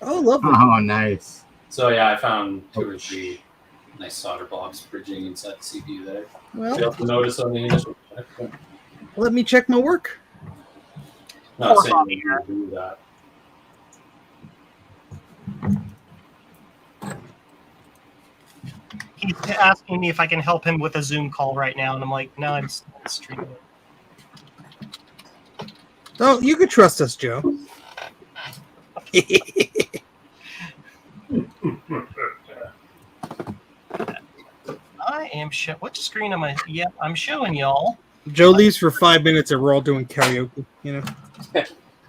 Oh, lovely. Oh, nice. So yeah, I found 2 or 3 nice solder blocks bridging inside the CPU that I Well, failed to notice on the initial check. let me check my work. Not Poor saying Bobby you do that. He's asking me if I can help him with a Zoom call right now, and I'm like, no, I'm streaming. Oh, you could trust us, Joe. I am What screen am I? Yeah, I'm showing y'all. Joe leaves for 5 minutes and we're all doing karaoke, you know.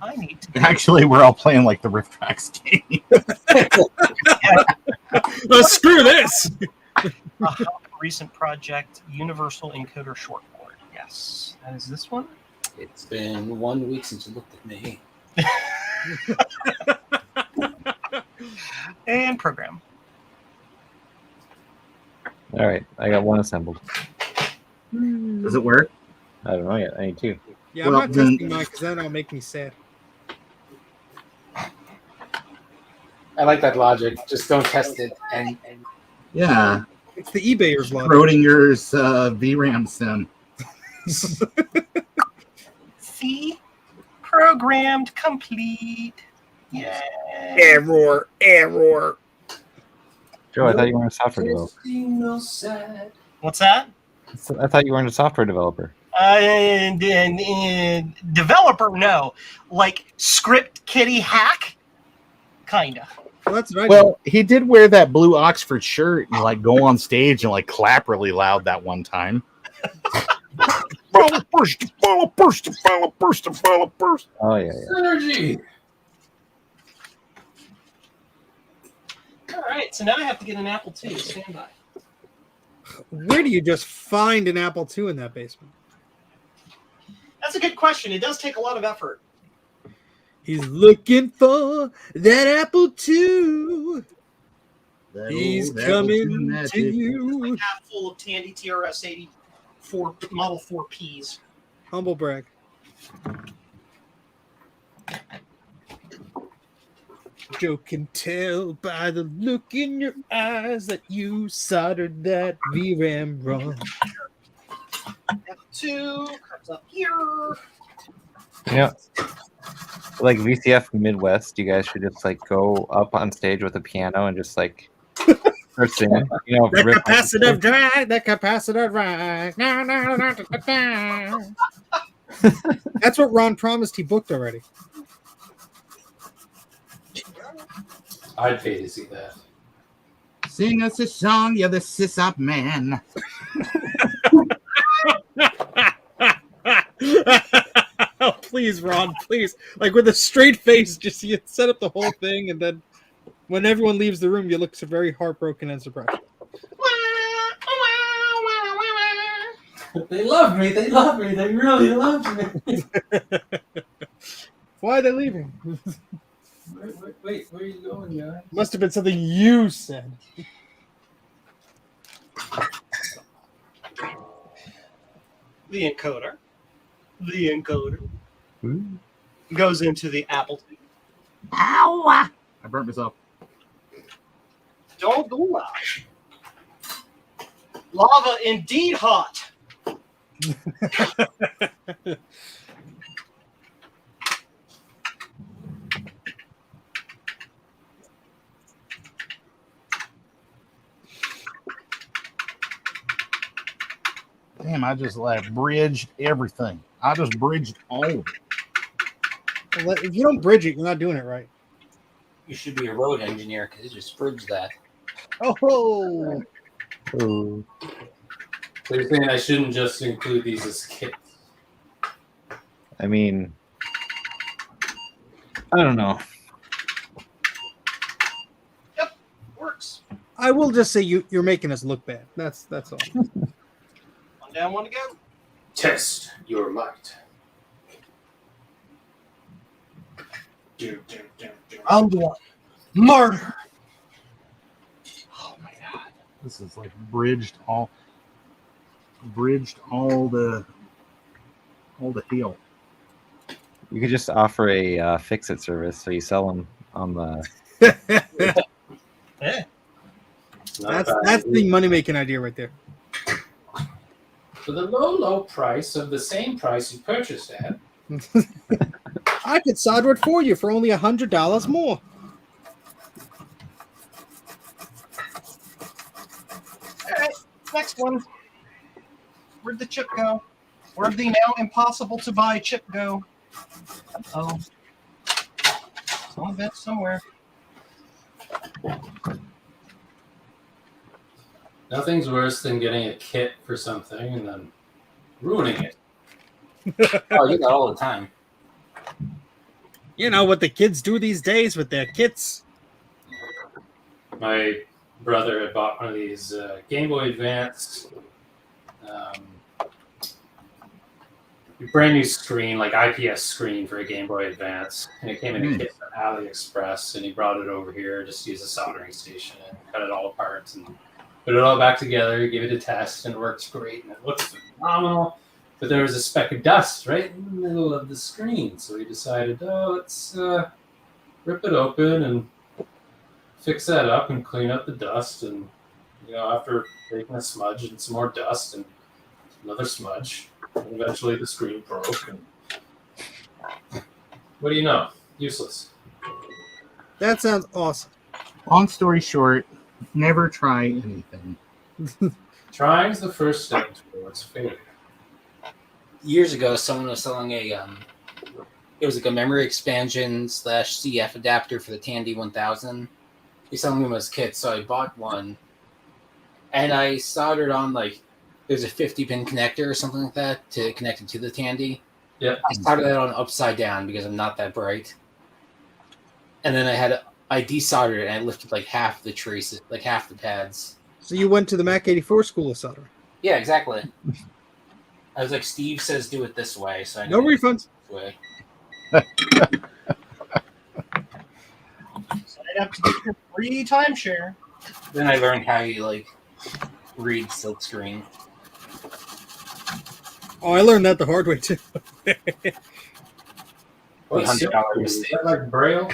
I need to. Actually, we're all playing like the Rift Tracks game. Screw this. A recent project, Universal Encoder Shortboard. Yes, that is this one. It's been 1 week since you looked at me. And program. All right, I got one assembled. Does it work? I don't know yet. I need 2. Yeah, I'm Well, not then- testing mine because that'll make me sad. I like that logic. Just don't test it. And Yeah. It's the eBayers logic. Schrodinger's VRAM sim. See, programmed complete. Yeah. Error. Joe, I thought you weren't a software developer. What's that? I thought you weren't a software developer. Developer, no. Like script kiddie hack, kinda. Well, that's right. Well, he did wear that blue Oxford shirt and like go on stage and like clap really loud that one time. Oh yeah. Synergy! All right, so now I have to get an Apple II. Stand by. Where do you just find an Apple II in that basement? That's a good question. It does take a lot of effort. He's looking for that Apple II. He's coming to you. A cap full of Tandy TRS 84 Model 4 Ps. Humble brag. Joe can tell by the look in your eyes that you soldered that VRAM wrong. F2 comes up here. You know, like VCF Midwest, you guys should just like go up on stage with a piano and just like start singing. You know, That rip- capacitive drag, that capacitive drag. No, no, no, no, no. That's what Ron promised he booked already. I'd pay to see that. Sing us a song, you're the sis-up man. Oh, please, Ron, please. Like with a straight face, just you set up the whole thing, and then when everyone leaves the room, you look so very heartbroken and surprised. They love me. They love me. They really love me. Why are they leaving? Wait, where are you going, guys? Must have been something you said. The encoder. Goes into the Apple II. Ow! I burnt myself. Don't go loud. Lava indeed hot. Damn, I just like bridged everything. I just bridged all of it. Well, if you don't bridge it, you're not doing it right. You should be a road engineer because you just bridged that. Oh, Ooh. So you're saying I shouldn't just include these as kits? I mean, I don't know. Works. I will just say you're making us look bad. That's all. One down, one to go. Test your might. Round one. Murder. Oh my god, this is like bridged all the heel. You could just offer a fix-it service, so you sell them on the. Yeah. That's the money making idea right there. For the low price of the same price you purchased at. I could solder it for you for only $100 more. All right, next one. Where'd the chip go? Where'd the now impossible to buy chip go? Oh, it's on the bench somewhere. Nothing's worse than getting a kit for something and then ruining it. Oh, you got all the time. You know what the kids do these days with their kits. My brother had bought one of these Game Boy Advance, brand new screen, like IPS screen for a Game Boy Advance, and it came in a kit from AliExpress, and he brought it over here just to use a soldering station and cut it all apart and put it all back together, gave it a test, and it works great, and it looks phenomenal. But there was a speck of dust right in the middle of the screen, so we decided, let's rip it open and fix that up and clean up the dust. And after making a smudge and some more dust and another smudge, and eventually the screen broke. And what do you know? Useless. That sounds awesome. Long story short, never try anything. Trying's the first step towards failure. Years ago, someone was selling it was like a memory expansion / CF adapter for the Tandy 1000. He's selling them as kits, so I bought one. And I soldered on, there's a 50-pin connector or something like that to connect it to the Tandy. Yeah. I soldered that on upside down because I'm not that bright. And then I desoldered it and I lifted half the traces, half the pads. So you went to the Mac 84 school of soldering. Yeah, exactly. I was like, Steve says do it this way, so I No refunds. this way. So I'd have to get your free timeshare. Then I learned how you read silkscreen. Oh, I learned that the hard way too. What's $100 Is mistake. that like Braille?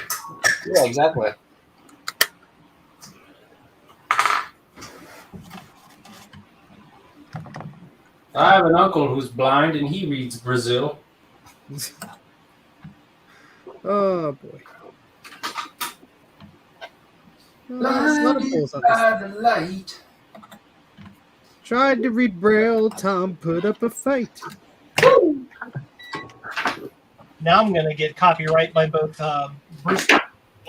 Yeah, exactly. I have an uncle who's blind and he reads Brazil. Oh boy. Blinded by the light. Tried to read Braille, Tom put up a fight. Now I'm going to get copyright by both Bruce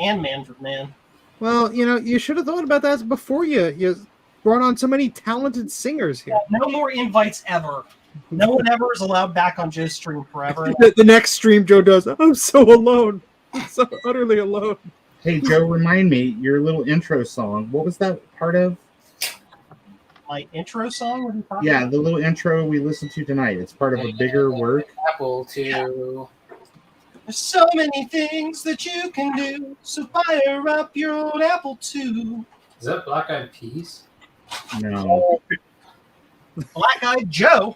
and Manfred Man. Well, you should have thought about that before you brought on so many talented singers here. Yeah, no more invites ever. No one ever is allowed back on Joe's stream forever. The next stream Joe does, I'm so alone. I'm so utterly alone. Hey, Joe, remind me, your little intro song, what was that part of? My intro song? What are you talking Yeah, about? the little intro we listened to tonight. It's part of a bigger work. Apple to There's so many things that you can do, so fire up your old Apple II. Is that Black Eyed Peas? No. Black-eyed Joe.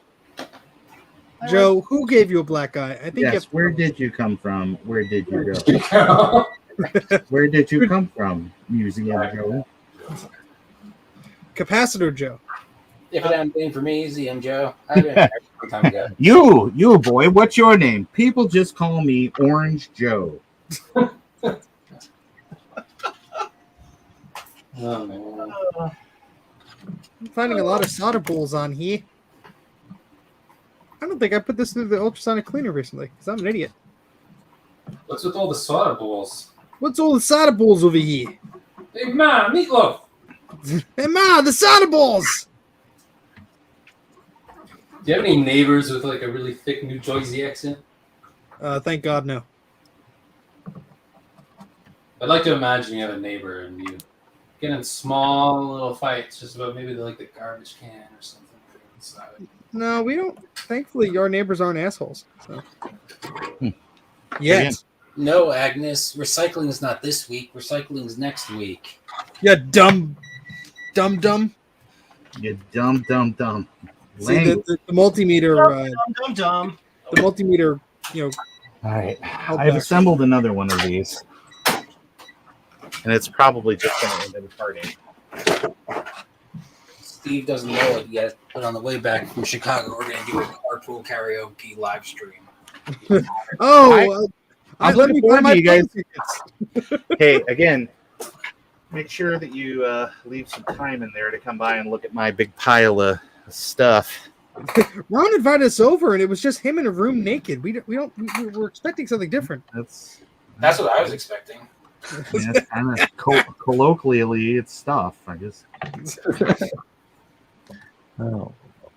Joe, who gave you a black eye? I think Yes, it's where did you come from? Where did you go? Where did you come from, Museum Joe? Capacitor Joe. if it hadn't been for me, ZM Joe, I'd been there a long time ago. You boy, what's your name? People just call me Orange Joe. Oh, man. I'm finding a lot of solder balls on here. don't think I put this through the ultrasonic cleaner recently because I'm an idiot. What's with all the soda balls? What's all the soda balls over here? Hey, man, meatloaf. Hey, Ma, the soda balls! Do you have any neighbors with like a really thick New Jersey accent? Thank God, no. I'd like to imagine you have a neighbor and you get in small little fights just about maybe like the garbage can or something. No, we don't. Thankfully, your neighbors aren't assholes. So. Again. No, Agnes. Recycling is not this week. Recycling is next week. Yeah, dumb. You dumb. See, the multimeter. Dumb. The multimeter, All right. I've assembled another one of these. And it's probably just going to end in a party. Steve doesn't know it yet, but on the way back from Chicago, we're going to do a carpool karaoke live stream. I'm let me buy my you guys. tickets. Hey, again, make sure that you leave some time in there to come by and look at my big pile of stuff. Ron invited us over, and it was just him in a room naked. We're expecting something different. That's what I was expecting. Yeah, it's kind of colloquially, it's stuff, I guess. Oh.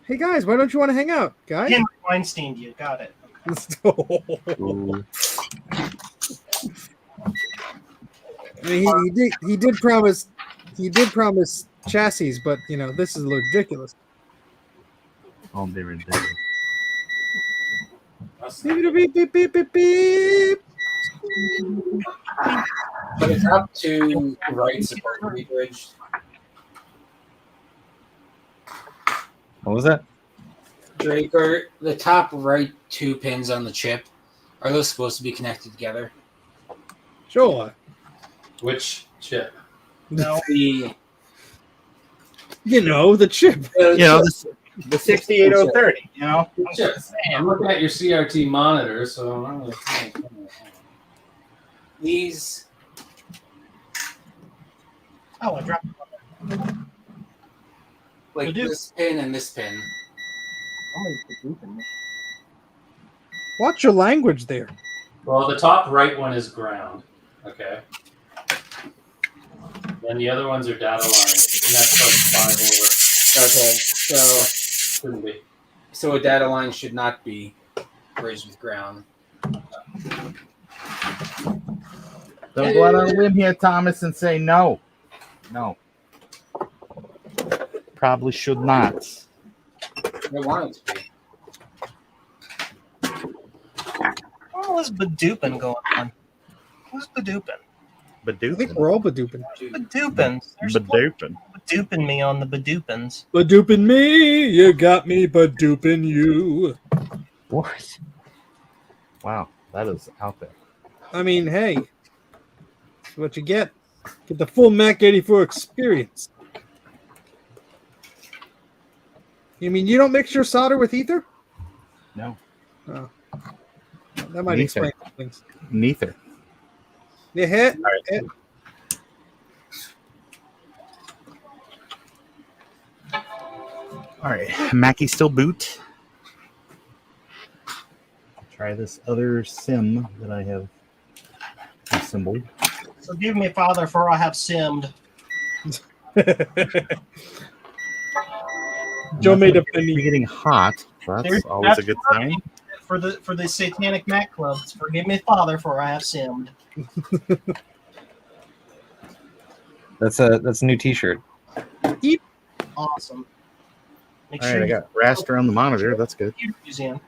Hey guys, why don't you want to hang out, guys? Henry Weinstein, you got it. Ooh. I mean, he did promise chassis, but this is ridiculous. All different Beep, beep, beep, beep, beep, beep. But it's up to right support bridge. What was that? Draker, the top right 2 pins on the chip, are those supposed to be connected together? Sure. Which chip? No. The the chip. The 68030, Chip. I'm looking at your CRT monitor, so I'm really these. Oh, I dropped it. Like this pin and this pin. Watch your language there. Well, the top right one is ground. Okay. Then the other ones are data lines, and that's like 5 over. Okay, Shouldn't be. so a data line should not be bridged with ground. Don't go out on a limb here, Thomas, and say no. No. Probably should not. I want it to be. What is Badoopin going on? Who's Badoopin? I think we're all Badoopin. Badoopins. There's Badoopin. Badoopin me on the Badoopins. Badoopin me, you got me Badoopin you. What? Wow, that is out there. I mean, hey, that's what you get. Get the full Mac 84 experience. You mean you don't mix your solder with ether? No. Oh. That might Neither. explain things. Neither. You hit. All right. Hit. All right. Mackie still boot. Try this other sim that I have assembled. So give me father, for I have simmed. Joe made a It's getting hot. So that's always a good sign. For the Satanic Mac Club. Forgive me, father, for I have simmed. That's a new T-shirt. Awesome. Make All sure right, I you got raster on the monitor. That's good. Computer Museum.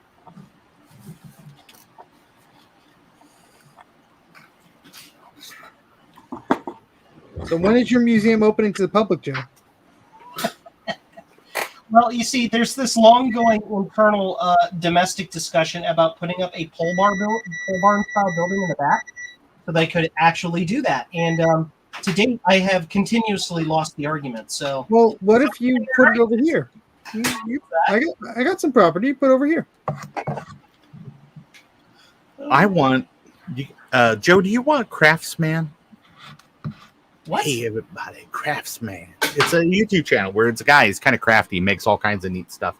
So when is your museum opening to the public, Joe? Well, you see, there's this long-going internal domestic discussion about putting up a pole barn style building in the back, so they could actually do that. And to date, I have continuously lost the argument. So, well, what if you put it over here? I got some property. Put over here. I want, Joe, do you want Craftsman? what? Hey, everybody, Craftsman. It's a YouTube channel where it's a guy. He's kind of crafty, makes all kinds of neat stuff.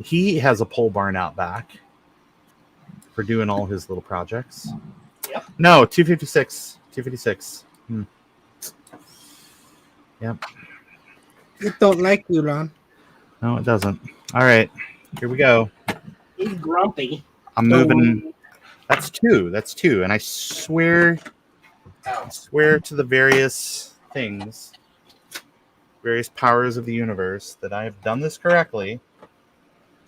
he has a pole barn out back for doing all his little projects. Yep. No, 256. 256. Yep. It don't like you, Ron. No, it doesn't. All right. Here we go. He's grumpy. I'm moving. That's two. That's two. And I swear to the various things, various powers of the universe, that I have done this correctly.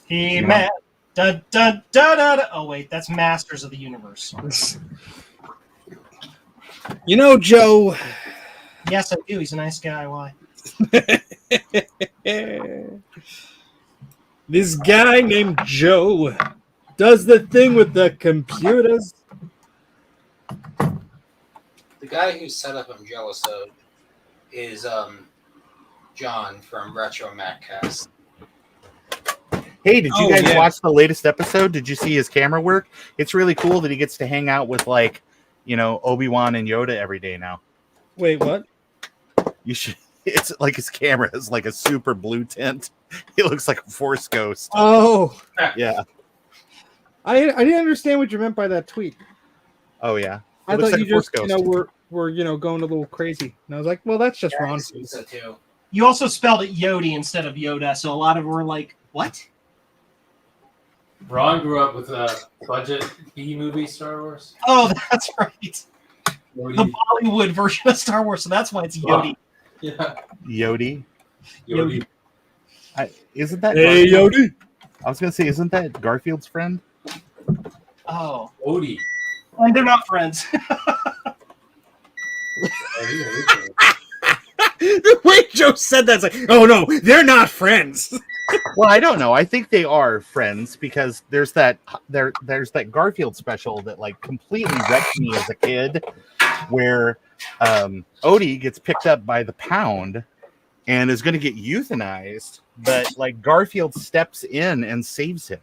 He Yeah. ma- da, da, da, da, da. Oh wait, that's Masters of the Universe. You know, Joe. Yes, I do. He's a nice guy. Why? This guy named Joe does the thing with the computers. The guy whose setup I'm jealous of is John from Retro MacCast. Hey, did you Oh, guys yeah. watch the latest episode? Did you see his camera work? It's really cool that he gets to hang out with, like, you know, Obi-Wan and Yoda every day now. Wait, what? You should. It's like his camera is like a super blue tint. He looks like a Force ghost. Oh, Yeah. I didn't understand what you meant by that tweet. Oh yeah. I It looks thought like you a Force just, were going a little crazy. And I was like, well, that's just Yeah, Ron. I think so too. You also spelled it Yodi instead of Yoda, so a lot of them were like, "What?" Ron grew up with a budget B movie Star Wars. Oh, that's right. The Yodi. Bollywood version of Star Wars, so that's why it's Yodi. Yeah. Yodi. Yodi. Isn't that Hey, Garfield? Yodi. I was gonna say, isn't that Garfield's friend? Oh, Odie. and they're not friends. The way Joe said that's like, oh no, they're not friends. Well, I don't know. I think they are friends because there's that Garfield special that like completely wrecked me as a kid, where Odie gets picked up by the pound and is going to get euthanized, but like Garfield steps in and saves him.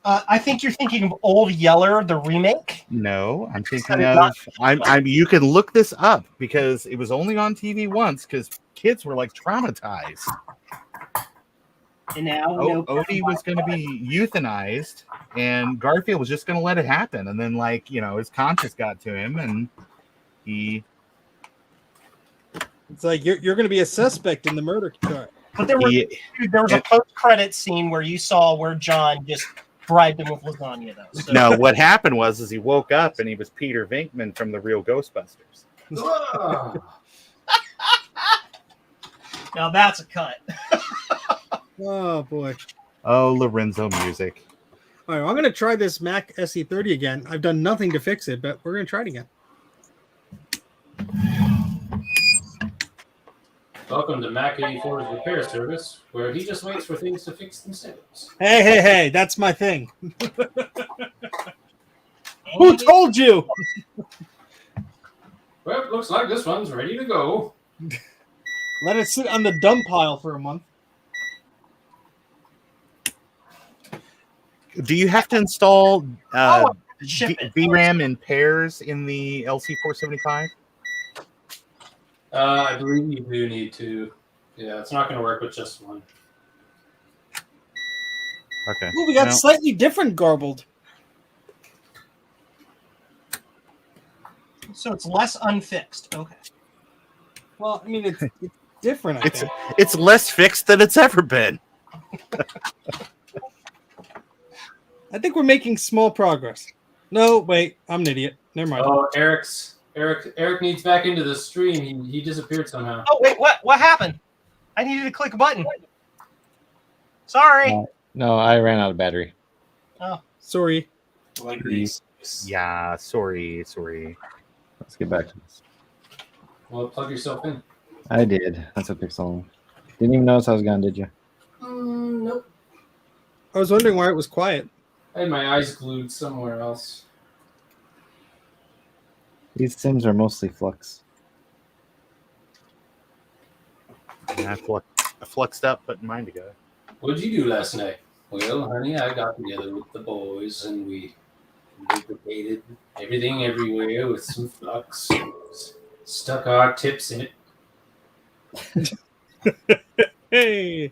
I think you're thinking of Old Yeller, the remake. No, I'm thinking of I'm. You can look this up because it was only on TV once because kids were like traumatized. And now we know Odie was going to be euthanized, and Garfield was just going to let it happen. And then, like, you know, his conscience got to him, and he. It's like you're going to be a suspect in the murder trial. But there was a post-credit scene where you saw where John just bribed him with lasagna, though. So. No, what happened was he woke up and he was Peter Venkman from the real Ghostbusters. Now that's a cut. Oh boy. Oh, Lorenzo music. All right, well, I'm going to try this Mac SE30 again. I've done nothing to fix it, but we're going to try it again. Welcome to Mac 84's repair service, where he just waits for things to fix themselves. Hey, that's my thing. Who told you? Well, looks like this one's ready to go. Let it sit on the dump pile for a month. Do you have to install Ship it. VRAM in pairs in the LC475? I believe you do need to. Yeah, it's not going to work with just one. Okay. Ooh, we got slightly different garbled. So it's less unfixed. Okay. Well, I mean, it's different. I think. It's less fixed than it's ever been. I think we're making small progress. No, wait, I'm an idiot. Never mind. Oh, Eric needs back into the stream. He disappeared somehow. Oh wait, what happened? I needed to click a button. Sorry. No, I ran out of battery. Oh, sorry. Like these. Yeah, sorry. Let's get back to this. Well, plug yourself in. I did. That's what took so long. Didn't even notice I was gone, did you? Nope. I was wondering why it was quiet. I had my eyes glued somewhere else. These sims are mostly flux. I fluxed up, putting mine together. What'd you do last night? Well, honey, I got together with the boys and we lubricated everything everywhere with some flux. Stuck our tips in it. Hey.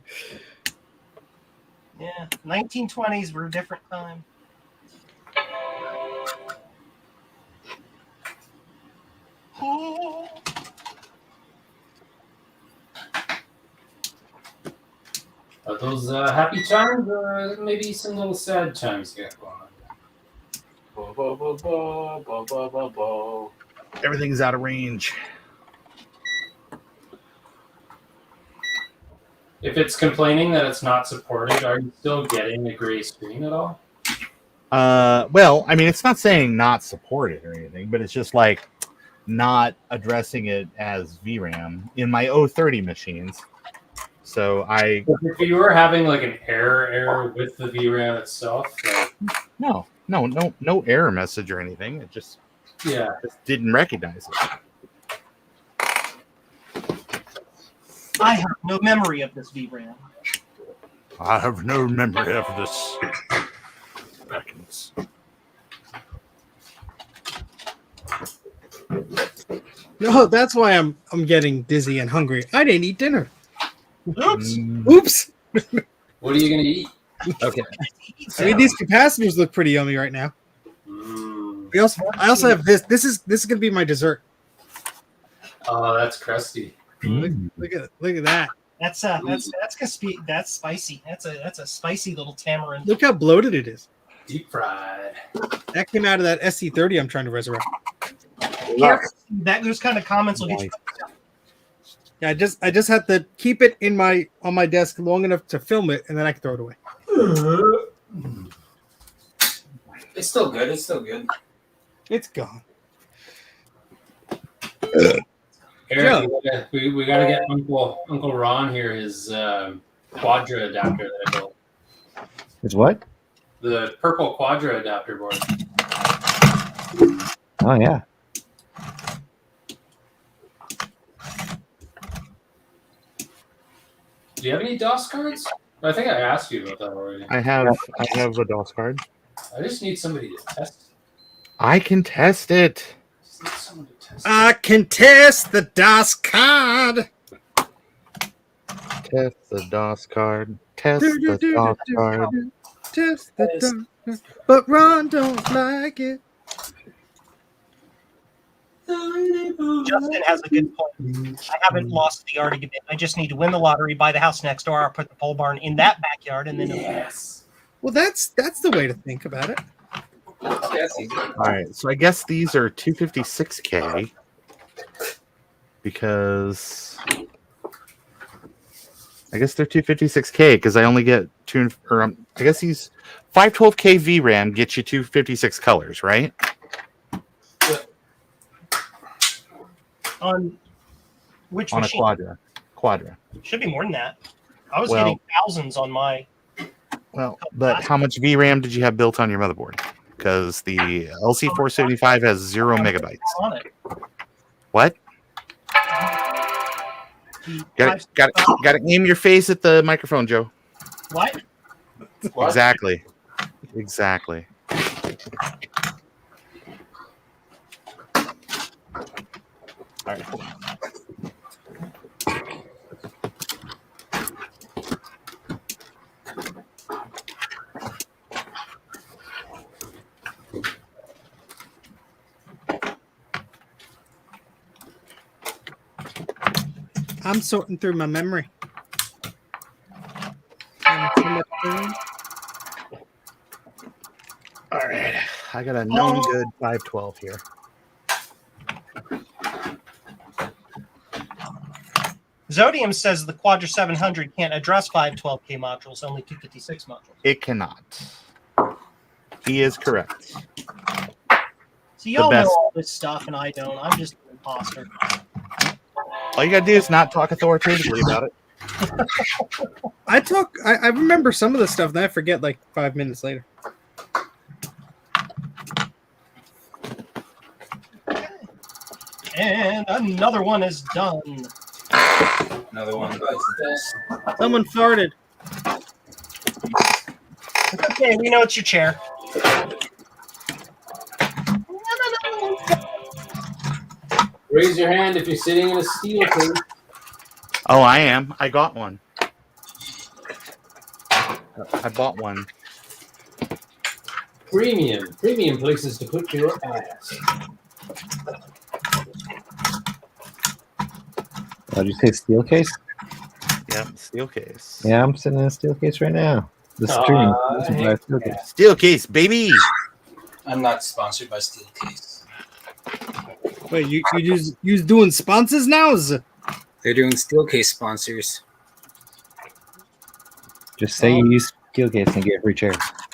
Yeah, 1920s were a different time. Oh. Are those happy chimes or maybe some little sad chimes you got going on? Bo, bo, bo, bo, bo, bo, bo, bo. Everything's out of range. If it's complaining that it's not supported, are you still getting a gray screen at all? Well, I mean, it's not saying not supported or anything, but it's just like not addressing it as VRAM in my 030 machines. So If you were having like an error with the VRAM itself, like, no error message or anything. It just didn't recognize it. I have no memory of this VRAM. I have no memory of this. No, that's why I'm getting dizzy and hungry. I didn't eat dinner. Oops. Oops. what are you going to eat? Okay. I mean, these capacitors look pretty yummy right now. I also have this. This is going to be my dessert. Oh, that's crusty. Look at that. That's spicy. That's a spicy little tamarind. Look how bloated it is. Deep fried. That came out of that SC30 I'm trying to resurrect. Those kind of comments will get you. Yeah, I just have to keep it on my desk long enough to film it, and then I can throw it away. It's still good. It's still good. It's gone. Eric, we gotta get Uncle Ron here his Quadra adapter that I built. It's what? The purple Quadra adapter board. Oh yeah. Do you have any DOS cards? I think I asked you about that already. I have a DOS card. I just need somebody to test it. I can test it. Just need someone to test I can test the DOS card. Test the DOS card. Test the DOS card. Test the DOS card. But Ron don't like it. Justin has a good point. I haven't lost the argument. I just need to win the lottery, buy the house next door, or put the pole barn in that backyard, and then yes. Well, that's the way to think about it. All right, so I guess these are 256K because I guess they're 256K because I only get I guess these 512K VRAM gets you 256 colors, right? on which On machine? a Quadra. Should be more than that. I was Well- getting thousands on my. Well, but how much VRAM did you have built on your motherboard? Because the LC475 has 0 megabytes. On it. What? The Got to aim your face at the microphone, Joe. What? Exactly. All right, hold on. I'm sorting through my memory. All right, I got a known good 512 here. Zodium says the Quadra 700 can't address 512K modules, only 256 modules. It cannot. He is correct. So y'all The know best. all this stuff, and I don't. I'm just an imposter. All you gotta do is not talk authoritatively about it. I remember some of the stuff, then I forget like 5 minutes later. And another one is done. Another one bites the dust. Someone farted. It's okay, we know it's your chair. Raise your hand if you're sitting in a steel case. Oh, I am. I got one. I bought one. Premium places to put your ass. Did you say steel case? Yep, steel case. Yeah, I'm sitting in a steel case right now. The stream. Steel case, baby. I'm not sponsored by Steelcase. Wait, you doing sponsors now? They're doing Steelcase sponsors. Just say you use steel case and get a free chair.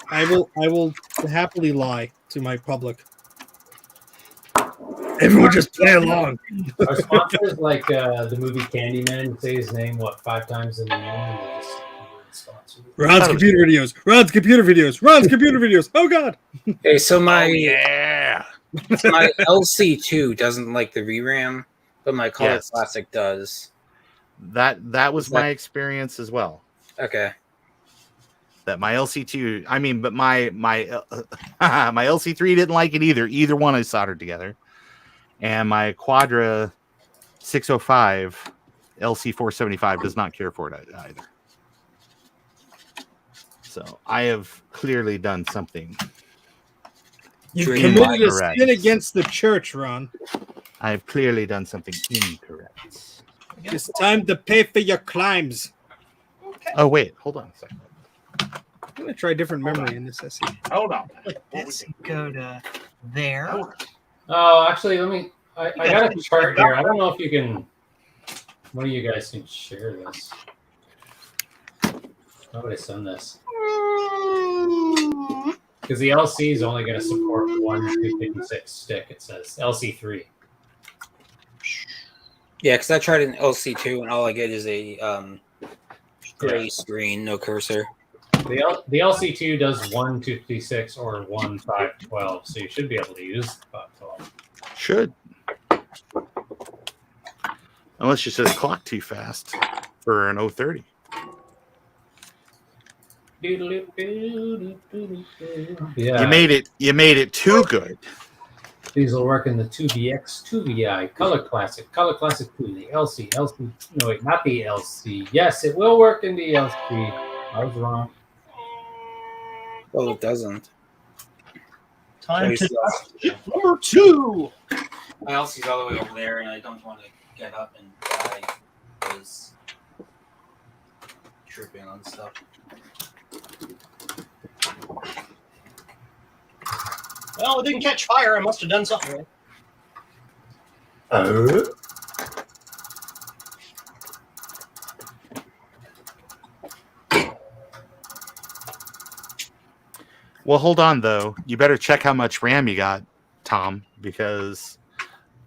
I will happily lie to my public. Everyone just play along. Our sponsors like the movie Candyman, say his name 5 times in the movie, and they just sponsor. Ron's computer videos. Ron's computer videos. Ron's computer videos. Oh God. Hey, so my Yeah. my LC2 doesn't like the VRAM, but my Color Yes. Classic does. That was my experience as well. Okay. That my LC2, I mean, but my my LC3 didn't like it either. Either one I soldered together. And my Quadra 605 LC475 does not care for it either. So I have clearly done something. You've Dream committed a correct. sin against the church, Ron. I have clearly done something incorrect. It's time to pay for your crimes. Okay. Oh, wait, hold on a second. I'm gonna try different memory in this SE. Hold on. Let this go to there. Oh, actually, let me. I got a chart here. I don't know if you can. One of you guys can share this. How would I send this? Because the LC is only going to support one 256 stick. It says LC3. Yeah, because I tried an LC2 and all I get is a gray screen, no cursor. The LC2 does one 256 or one 512, so you should be able to use the 512. Should. Unless you said clock too fast for an 030. Yeah, You made it too good. these will work in the 2VX, 2VI, Color Classic 2, the LC. No, wait, not the LC. Yes, it will work in the LC. I was wrong. Well, it doesn't. Time Trace to number 2. My LC's all the way over there, and I don't want to get up and die because tripping on stuff. Well, it didn't catch fire. I must have done something. Well, hold on though. You better check how much RAM you got, Tom, because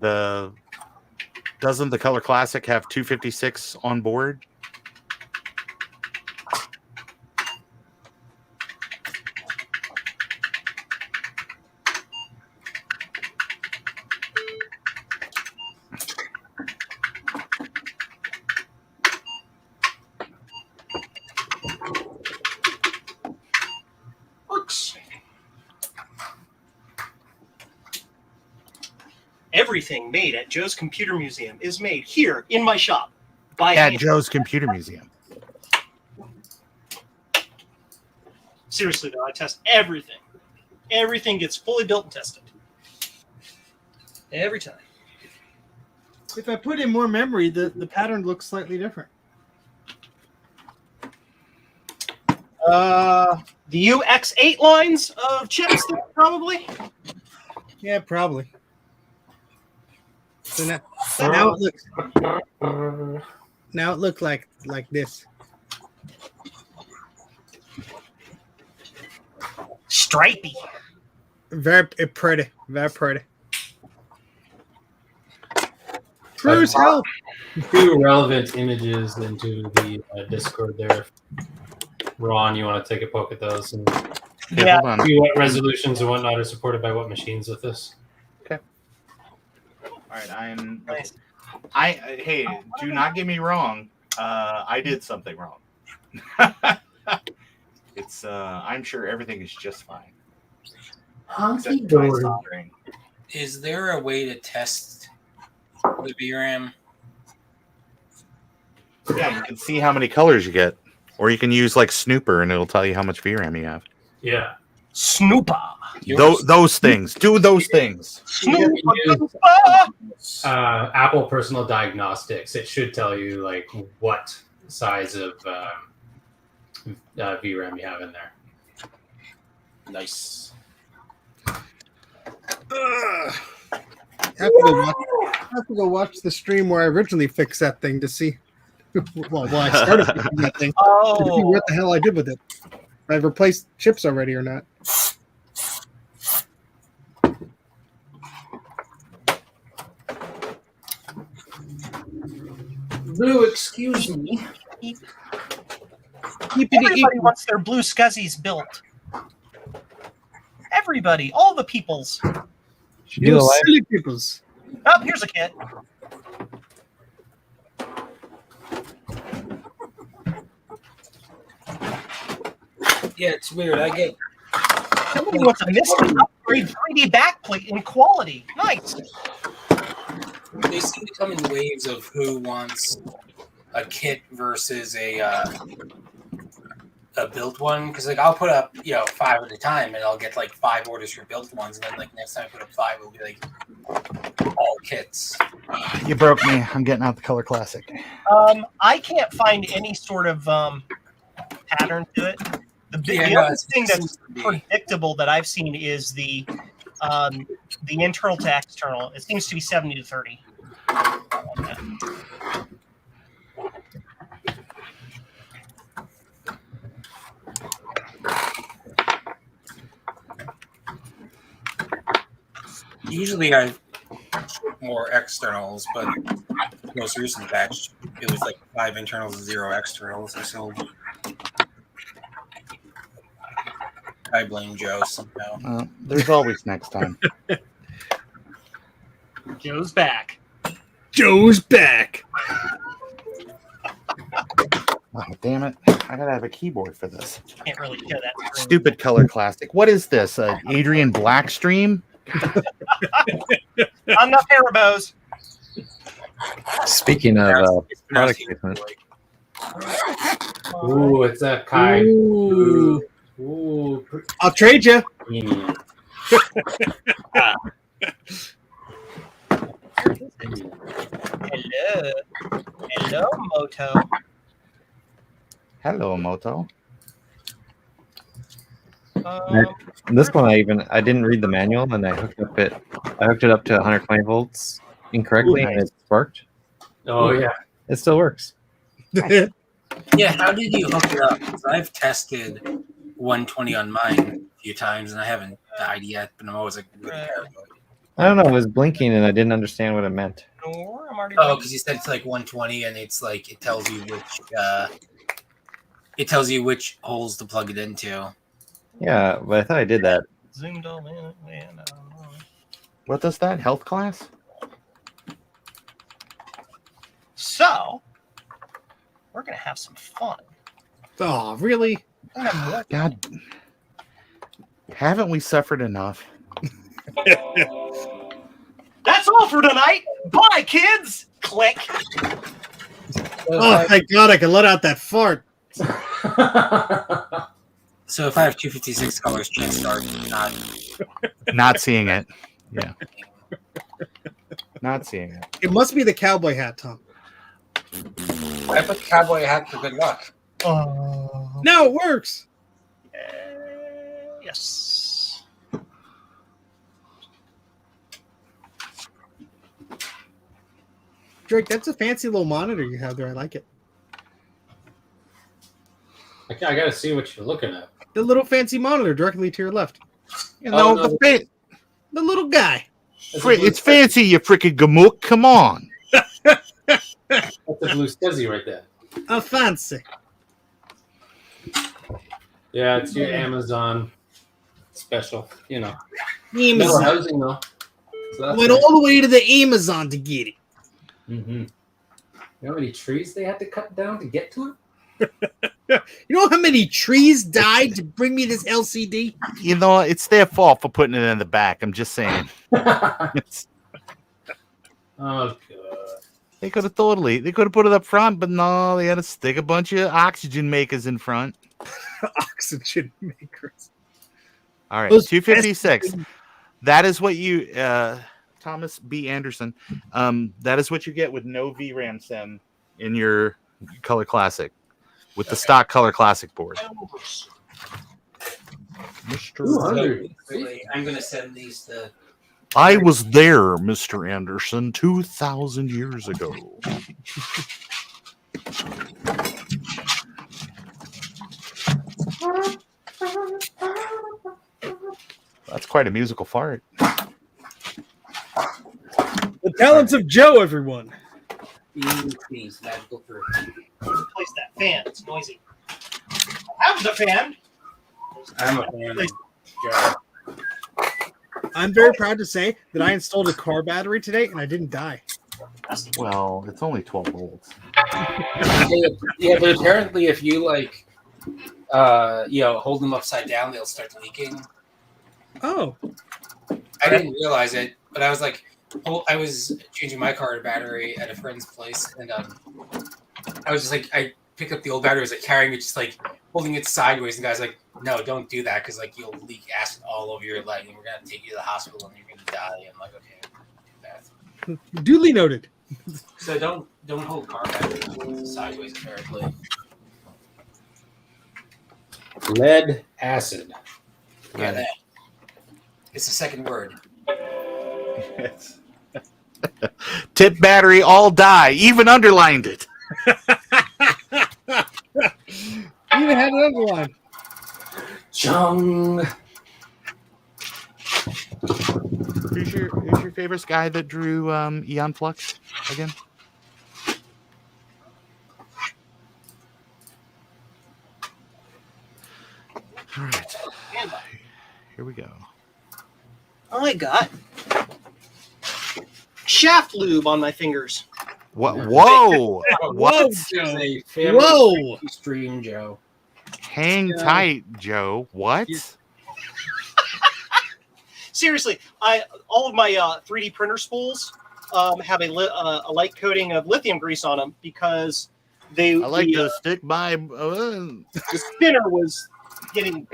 doesn't the Color Classic have 256 on board? Works. Everything made at Joe's Computer Museum is made here in my shop by At hand. Joe's Computer Museum. Seriously though, I test everything. Everything gets fully built and tested. Every time. If I put in more memory, the pattern looks slightly different. The UX8 lines of chips there, probably. Yeah, probably. So now it looks. Now it looks like this. Stripey. Very pretty. Very pretty. Bruce, help! 2 relevant images into the Discord there. Ron, you want to take a poke at those and Okay, hold on. see what resolutions and whatnot are supported by what machines with this? All right, Nice. hey, do not get me wrong. I did something wrong. It's I'm sure everything is just fine. Honky Except my soldering. Is there a way to test the VRAM? Yeah, you can see how many colors you get. Or you can use like Snooper, and it'll tell you how much VRAM you have. Yeah. Snooper. Those things. Do those things. Apple Personal Diagnostics. It should tell you like what size of VRAM you have in there. Nice. I have to go watch the stream where I originally fixed that thing to see. Well, I started fixing that thing to see what the hell I did with it. If I've replaced chips already or not. Blue, excuse me. Everybody wants their BlueSCSIs built. Everybody, all the peoples. You silly peoples. Oh, here's a kit. Yeah, it's weird. I get. Somebody wants a Mystic upgrade 3D backplate in quality. Nice. They seem to come in waves of who wants a kit versus a built one. Because like I'll put up 5 at a time, and I'll get like 5 orders for built ones, and then like next time I put up 5, it'll be like all kits. You broke me. I'm getting out the Color Classic. I can't find any sort of pattern to it. The only thing that's predictable that I've seen is the internal to external. It seems to be 70 to 30. Usually I ship more externals, but most recent batch it was like 5 internals and 0 externals. I sold. I blame Joe somehow. There's always next time. Joe's back. Joe's back. Oh, damn it. I gotta have a keyboard for this. Can't really show that screen. Stupid Color Classic. What is this? Adrian Blackstream? Enough Haribo's. Speaking of product placement. Ooh, it's a Kai. Ooh. I'll trade you. Hello, Moto. Hello, Moto. This one I didn't read the manual and I hooked it up to 120 volts incorrectly and it sparked. Oh yeah, it still works. Yeah, how did you hook it up? Because I've tested 120 on mine a few times and I haven't died yet, but I'm always like really paranoid. I don't know. It was blinking and I didn't understand what it meant. Oh, because you said it's like 120 and it's like it tells you which holes to plug it into. Yeah, but I thought I did that. Zoomed all in. What does that? Health class? So, we're going to have some fun. Oh, really? God. Haven't we suffered enough? That's all for tonight. Bye, kids. Click. Oh, thank God I can let out that fart. So if I have 256 colors, chances are not seeing it. Yeah. Not seeing it. It must be the cowboy hat, Tom. I put the cowboy hat for good luck. No, it works. Yes. Drake, that's a fancy little monitor you have there. I like it. I gotta see what you're looking at. The little fancy monitor directly to your left. You know, the little guy. It's fancy, you freaking gamook. Come on. That's a BlueSCSI right there. A fancy. Yeah, it's your Amazon special. You know. Amazon. Housing though. So Went all the way to the Amazon to get it. Mm-hmm. You know how many trees they had to cut down to get to it? You know how many trees died to bring me this LCD? You know, it's their fault for putting it in the back. I'm just saying. Oh, God. They could have put it up front, but no, they had to stick a bunch of oxygen makers in front. Oxygen makers. All right, Those 256. That is what you, Thomas B. Anderson. That is what you get with no VRAM sim in your Color Classic, with the stock Color Classic board. I'm going to send these to. I was there, Mr. Anderson, 2,000 years ago. That's quite a musical fart. The talents of Joe, everyone. Please, magical fruit. Replace that fan. It's noisy. I have the fan. I'm a fan of Joe. I'm very proud to say that I installed a car battery today and I didn't die. Well, it's only 12 volts. Yeah, but apparently if you hold them upside down, they'll start leaking. Oh. I didn't realize it, but I was like, I was changing my car battery at a friend's place, and I was just like, I picked up the old battery, I was like carrying it, just like holding it sideways, and the guy's like, no, don't do that, because like you'll leak acid all over your leg, and we're gonna take you to the hospital, and you're gonna die. And I'm like, okay, do that. Duly noted. So don't hold car batteries sideways, apparently. Lead acid. Yeah, that. It's the second word. Tip battery, all die. Even underlined it. Even had an underline. Chung. Who's your favorite guy that drew Eon Flux again? All right. Here we go. I got shaft lube on my fingers. What? Whoa! What? Whoa! Stream, Joe. Hang tight, Joe. What? Seriously, all of my 3D printer spools have a light coating of lithium grease on them because I like to stick my. The spinner was getting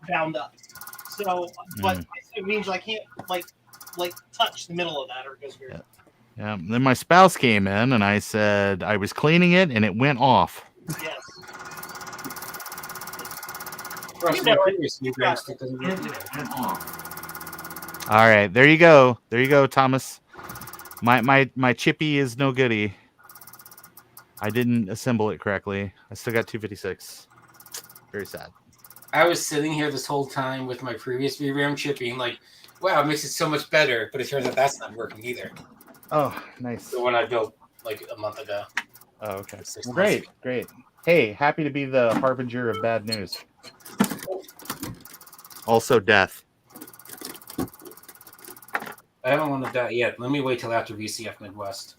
bound up. So, but it means I can't like touch the middle of that or it goes weird. Yeah. Then my spouse came in and I said I was cleaning it and it went off. Yes. All right, there you go. There you go, Thomas. My chippy is no goodie. I didn't assemble it correctly. I still got 256. Very sad. I was sitting here this whole time with my previous VRAM chip being like, wow, it makes it so much better. But it turns out that's not working either. Oh, nice. The one I built like a month ago. Oh, okay. Well, great. Hey, happy to be the harbinger of bad news. Also death. I haven't won the bet yet. Let me wait till after VCF Midwest.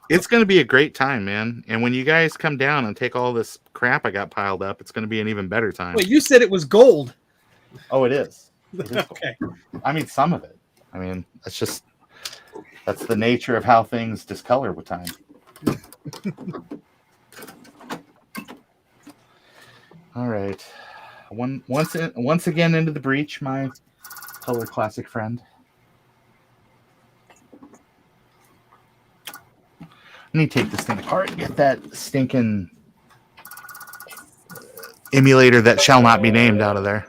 It's going to be a great time, man. And when you guys come down and take all this crap I got piled up, it's going to be an even better time. Wait, you said it was gold. Oh, it is. It is Okay. I mean, some of it. I mean, that's the nature of how things discolor with time. All right. Once again into the breach, my Color Classic friend. I need to take this thing apart and get that stinking emulator that shall not be named out of there.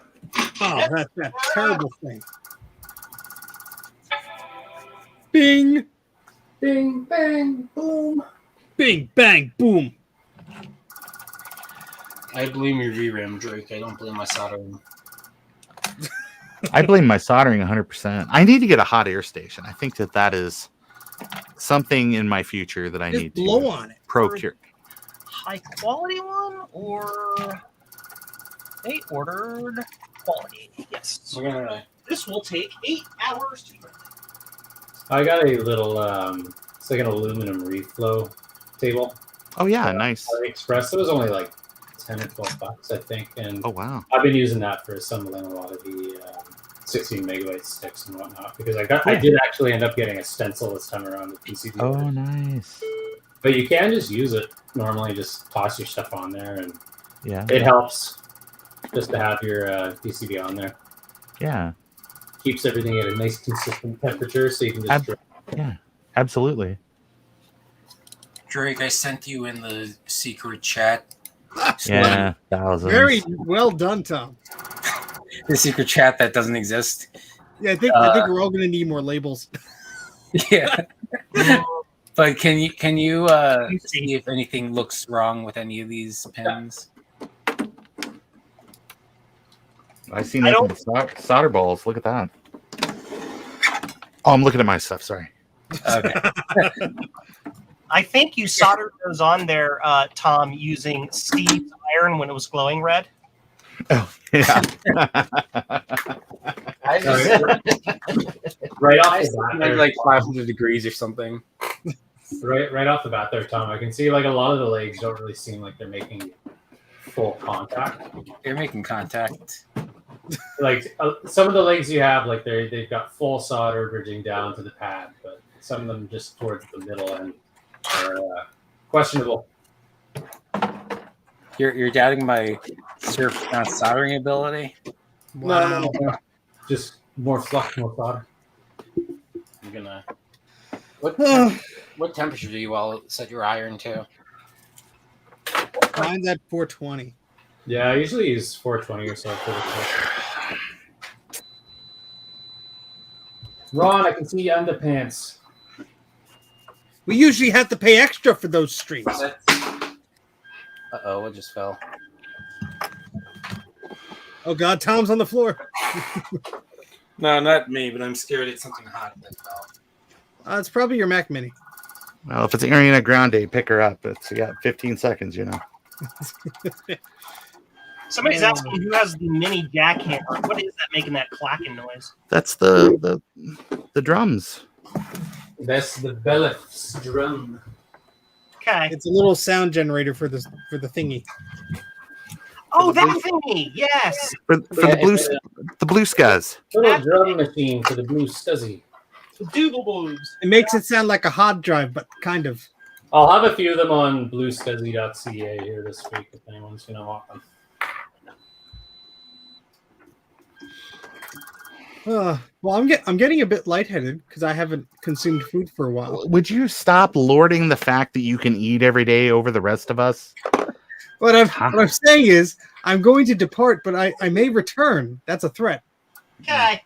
Oh, that's that terrible thing. Bing. Bing, bang, boom. Bing, bang, boom. I blame your VRAM, Drake. I don't blame my soldering. I blame my soldering 100%. I need to get a hot air station. I think that is something in my future that I Just need blow to on it. procure. High quality one or they ordered quality. Yes. We're gonna. This will take 8 hours to print. I got a little, it's like an aluminum reflow table. Oh yeah, nice. Express. It was only like 10 or 12 bucks, I think. And Oh wow. I've been using that for assembling a lot of the 16 megabyte sticks and whatnot, because I did actually end up getting a stencil this time around with PCB. Oh, nice. But you can just use it normally, just toss your stuff on there, and Yeah. it helps just to have your PCB on there. Yeah. Keeps everything at a nice consistent temperature, so you can just yeah, absolutely. Drake, I sent you in the secret chat. Yeah, thousands. Very well done, Tom. The secret chat that doesn't exist. Yeah, I think we're all going to need more labels. Yeah. But can you see if anything looks wrong with any of these pins? I see nothing but solder balls. Look at that. Oh, I'm looking at my stuff. Sorry. Okay. I think you soldered those on there, Tom, using Steve's iron when it was glowing red. Oh, yeah. Right off I the bat, like 500 degrees or something. right off the bat there, Tom, I can see like a lot of the legs don't really seem like they're making full contact. They're making contact. Like some of the legs you have, like they've got full solder bridging down to the pad, but some of them just towards the middle end are questionable. You're doubting my soldering ability? Wow. No. Just more flux, more solder. I'm gonna. What temperature do you all set your iron to? Mine's at 420. Yeah, I usually use 420 or so for the flux. Ron, I can see your underpants. We usually have to pay extra for those streams. Uh-oh, what just fell? Oh God, Tom's on the floor. No, not me, but I'm scared it's something hot that fell. It's probably your Mac Mini. Well, if it's Ariana Grande, pick her up. It's 15 seconds, you know. Somebody's asking who has the mini jackhammer. What is that making that clacking noise? That's the drums. That's the Bellif's drum. Okay. It's a little sound generator for the thingy. Oh, that thingy! Yes. For the BlueSCSI. Little drum machine for the BlueSCSI. Doobleboobs. It makes it sound like a hard drive, but kind of. I'll have a few of them on BlueSCSI.ca here this week if anyone's going to want them. Well, I'm getting a bit lightheaded because I haven't consumed food for a while. Would you stop lording the fact that you can eat every day over the rest of us? What I'm saying is, I'm going to depart, but I may return. That's a threat. Okay.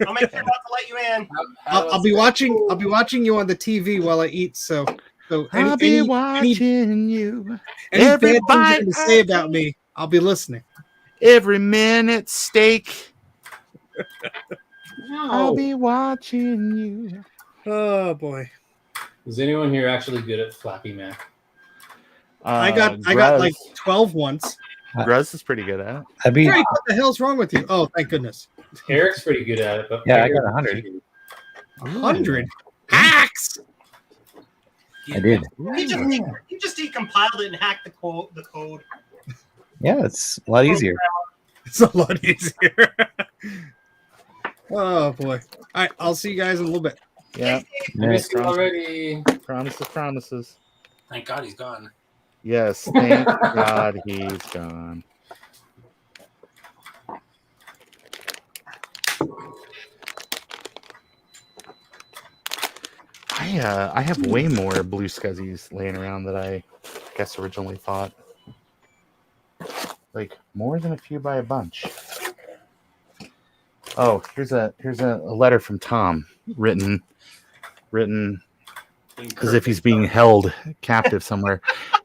I'll make sure not to let you in. I'll be watching. I'll be watching you on the TV while I eat. So I'll be watching you. Any Every bad things you're going to bite say I about me, I'll be listening. Every minute steak. I'll be watching you. Oh boy. Is anyone here actually good at Flappy Mac? I got like 12 once. Gruz is pretty good at it. Drake, what the hell's wrong with you? Oh, thank goodness. Eric's pretty good at it, but Yeah, I got 100. 100 hacks. I did. You just decompiled it and hacked the code. Yeah, it's a lot easier. It's a lot easier. Oh boy. All right, I'll see you guys in a little bit. Yeah. Missed you already. Promises. Thank God he's gone. Yes, thank God he's gone. I have way more BlueSCSIs laying around that I guess originally thought. Like more than a few by a bunch. Oh, here's a letter from Tom written as if he's being held captive somewhere.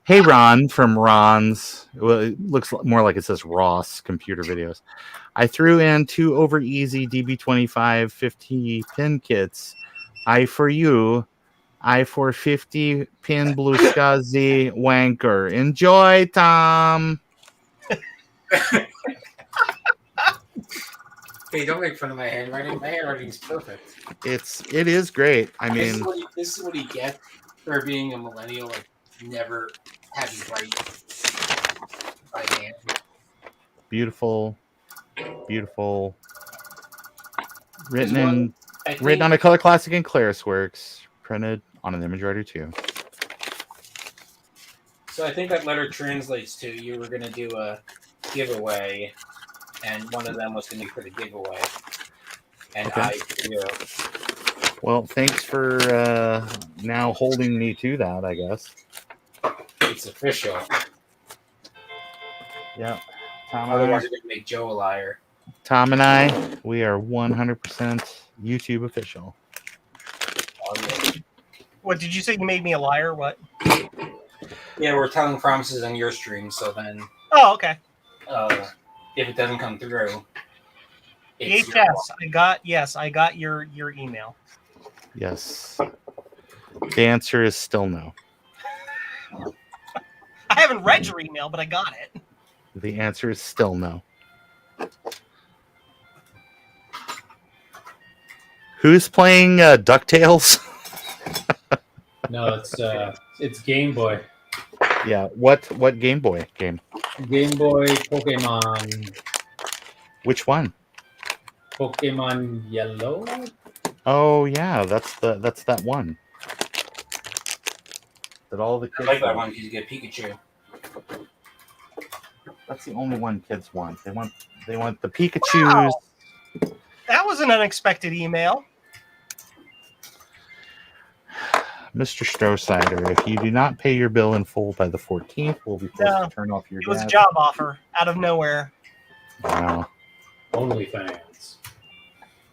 Hey, Ron from Ron's. Well, it looks more like it says Ross Computer Videos. I threw in 2 over easy DB25 50 pin kits. I for you. I for 50 pin BlueSCSI wanker. Enjoy, Tom. Hey, don't make fun of my handwriting. My handwriting is perfect. It is great. I mean, this is what you get for being a millennial, like never having write by hand. beautiful Written Well, in I think, written on a Color Classic and Clarisworks, printed on an image writer too. so I think that letter translates to you were going to do a giveaway, and one of them was going to be for the giveaway, and Okay. I for you. Well, thanks for now holding me to that, I guess. It's official. Yeah. Tom Otherwise, you're going to make Joe a liar. and I, we are 100% YouTube official. Oh, yeah. What did you say? You made me a liar? What? Yeah, we're telling promises on your stream, so then Oh, okay. if it doesn't come through, it's your VHS. I got your email. Yes. The answer is still no. I haven't read your email, but I got it. The answer is still no. Who's playing DuckTales? No, it's Game Boy. Yeah. What Game Boy game? Game Boy Pokemon. Which one? Pokemon Yellow. Oh yeah, that's that one. That all the I kids like that want. one because you get Pikachu. That's the only one kids want. They want the Pikachus. Wow. That was an unexpected email. Mr. Strosider, if you do not pay your bill in full by the 14th, we'll be forced No, to turn off your It was a gas. job offer out of nowhere. Wow. OnlyFans.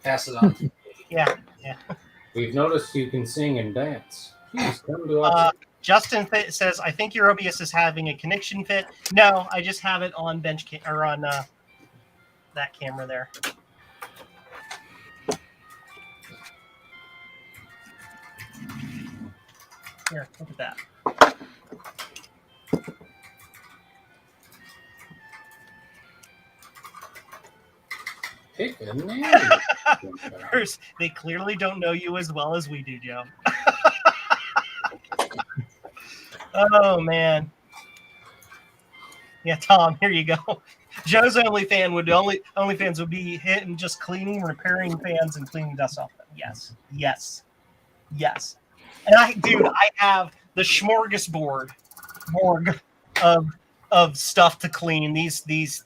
Pass it on. Yeah. We've noticed you can sing and dance. Please come to our. Justin says, I think your OBS is having a connection fit. No, I just have it on or on that camera there. Here, look at that. Pick a name. They clearly don't know you as well as we do, Joe. Oh man. Yeah, Tom, here you go. Joe's OnlyFans would be hitting just cleaning, repairing fans, and cleaning dust off them. Yes. And I have the smorgasbord of stuff to clean. These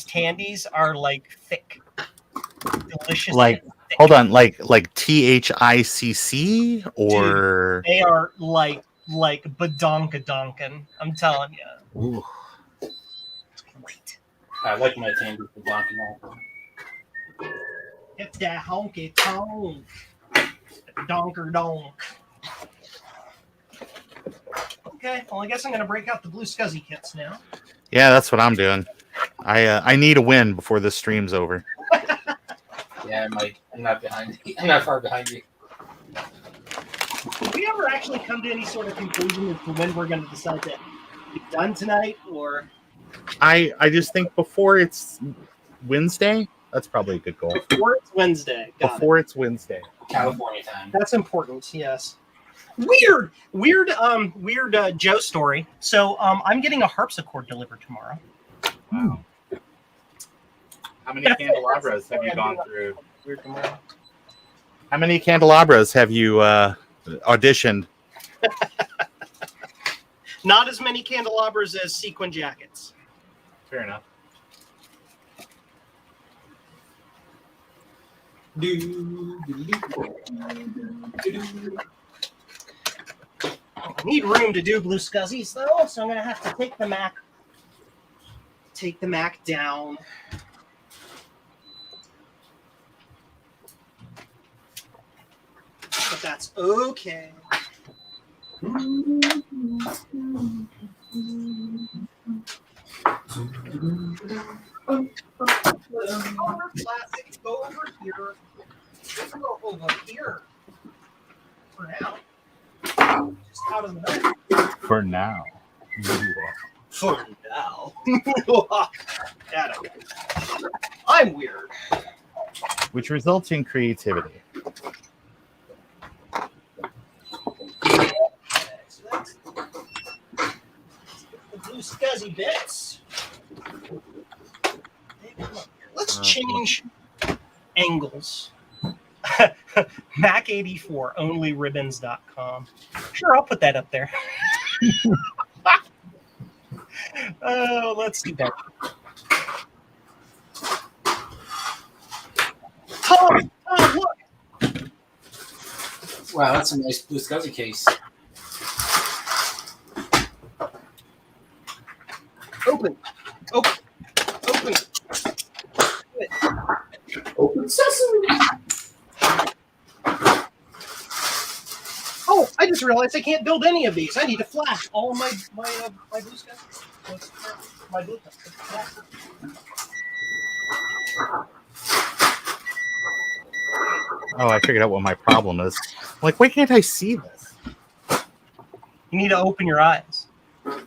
tandies are like thick, delicious. Like, and thick. hold on, like THICC or They are like badonkadonkin. I'm telling you. Ooh. It's great. I like my tandy for blocking out. Hit that honky tonk. Donker donk. Okay, well, I guess I'm going to break out the BlueSCSI kits now. Yeah, that's what I'm doing. I need a win before this stream's over. Yeah, Mike, I'm not behind you. I'm not far behind you. Did we ever actually come to any sort of conclusion as to when we're going to decide to be done tonight, or I just think before it's Wednesday, that's probably a good goal. before it's Wednesday? Got it. It's Wednesday. California time. That's important. Yes. Weird Joe story. So I'm getting a harpsichord delivered tomorrow. Wow. How many candelabras have you gone through? Weird tomorrow. How many candelabras have you auditioned? Not as many candelabras as sequin jackets. Fair enough. I need room to do BlueSCSIs though, so I'm gonna have to take the Mac down. But that's okay. Classic, go over here. Go over here. For now. Just out of the way. For now. For now. I'm weird. Which results in creativity. Okay, so that's the BlueSCSI bits. Let's change angles. Mac84, onlyribbons.com. Sure, I'll put that up there. Oh, let's do that. Tom, look. Wow, that's a nice BlueSCSI case. Open. Open sesame. Oh, I just realized I can't build any of these. I need to flash all of my BlueSCSI. My BlueSCSI. Oh, I figured out what my problem is. I'm like, why can't I see this? You need to open your eyes. I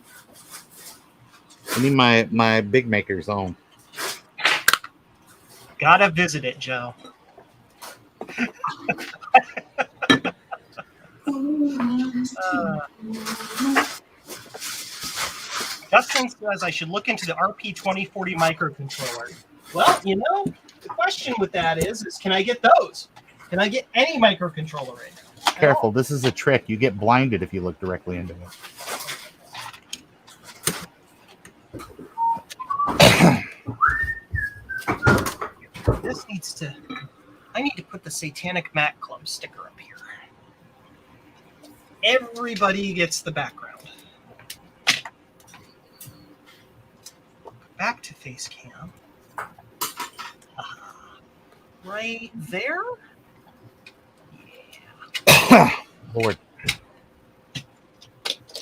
need my big maker zone. Gotta visit it, Joe. Justin says I should look into the RP2040 microcontroller. Well, you know, the question with that is can I get those? Can I get any microcontroller right now? Careful, this is a trick. You get blinded if you look directly into it. This needs to... I need to put the Satanic Mac Club sticker up here. Everybody gets the background. Back to face cam. Right there? Yeah. Lord.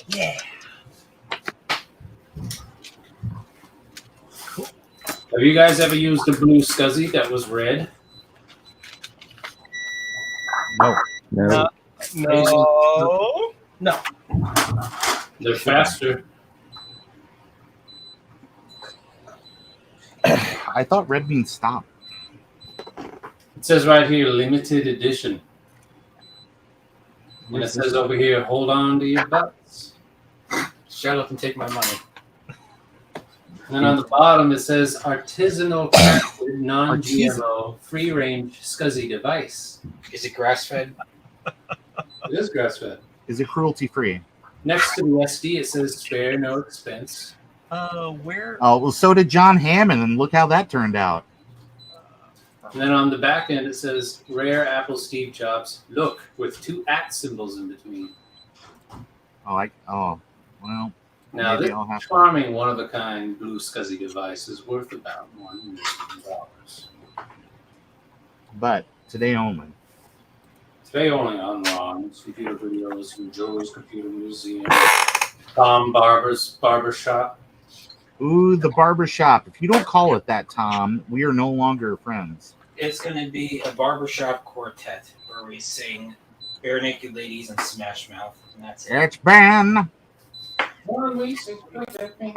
Yeah. Have you guys ever used a BlueSCSI that was red? No. No. They're faster. I thought red means stop. It says right here, limited edition. And it says over here, hold on to your butts. Shut up and take my money. And then on the bottom, it says artisanal crafted, non-GMO, free-range SCSI device. Is it grass-fed? It is grass-fed. Is it cruelty-free? Next to the SD, it says spare no expense. Where? Oh, well, so did John Hammond, and look how that turned out. And then on the back end, it says rare Apple Steve Jobs. Look, with 2 @ symbols in between. Well. Now, maybe this I'll have to- charming one-of-a-kind BlueSCSI device is worth about $1 million. But today only. Today only on Ron's Computer Videos from Joe's Computer Museum. Tom Barber's Barbershop. Ooh, the barber shop. If you don't call it that, Tom, we are no longer friends. It's going to be a barbershop quartet where we sing Bare Naked Ladies and Smash Mouth. And that's it. It's been 1 week since we got me.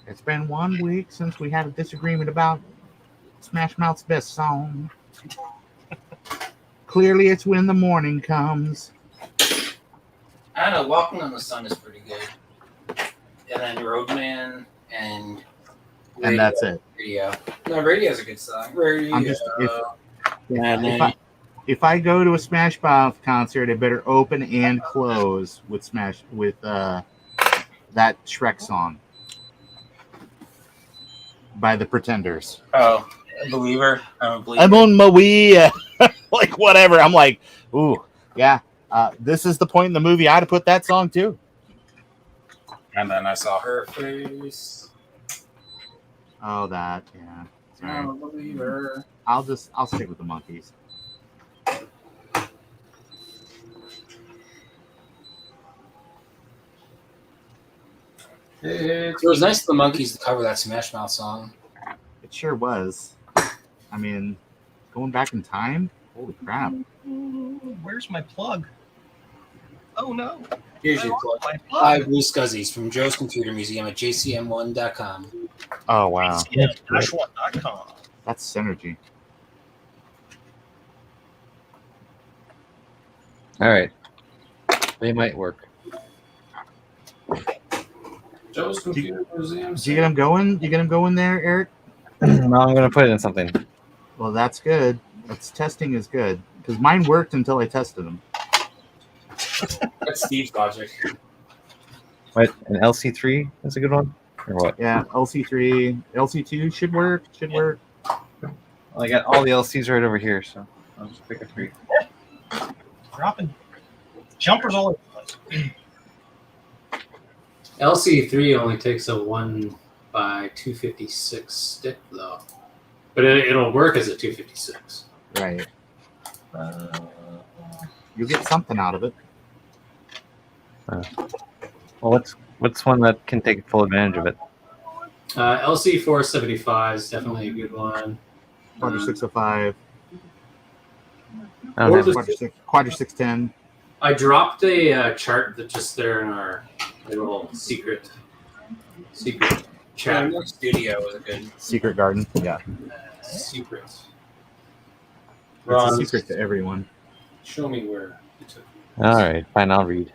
It's been 1 week since we had a disagreement about Smash Mouth's best song. Clearly, it's when the morning comes. I don't know. Walking on the Sun is pretty good. And then Roadman and Radio. And that's it. Radio. No, Radio's a good song. Radio. I'm just- and then If I go to a Smash Mouth concert, it better open and close with that Shrek song by the Pretenders. a believer. I'm a believer. I'm on my way. Like, whatever. I'm like, ooh, yeah. This is the point in the movie I'd have put that song too. And then I saw her face. Oh, that, yeah. Sorry. I'm a believer. I'll stick with the Monkeys. It was nice of the Monkeys to cover that Smash Mouth song. It sure was. I mean, going back in time? Holy crap. Where's my plug? Oh no. Here's I your lost plug. my plug. 5 BlueSCSIs from Joe's Computer Museum at jcm1.com. Oh, wow. CM-1.com. That's synergy. All right. They might work. Joe's Computer Museum. Did you get him going? You get him going there, Eric? No, I'm gonna put it in something. Well, that's good. That's testing is good because mine worked until I tested them. That's Steve's logic. What? An LC3 is a good one, or what? Yeah, LC3, LC2 should work. Should work. Well, I got all the LCs right over here, so I'll just pick a 3. Dropping jumpers all over the place. LC3 only takes a 1 by 256 stick, though. But it'll work as a 256. Right. You get something out of it. Well, what's one that can take full advantage of it? LC 475 is definitely a good one. Quadra 605, I don't have Quadra 610. I dropped a chart that's just there in our little secret chat. Studio was a good. Secret Garden. Yeah. Secret. It's Ron, a secret to everyone. show me where you took it. All right, fine. I'll read.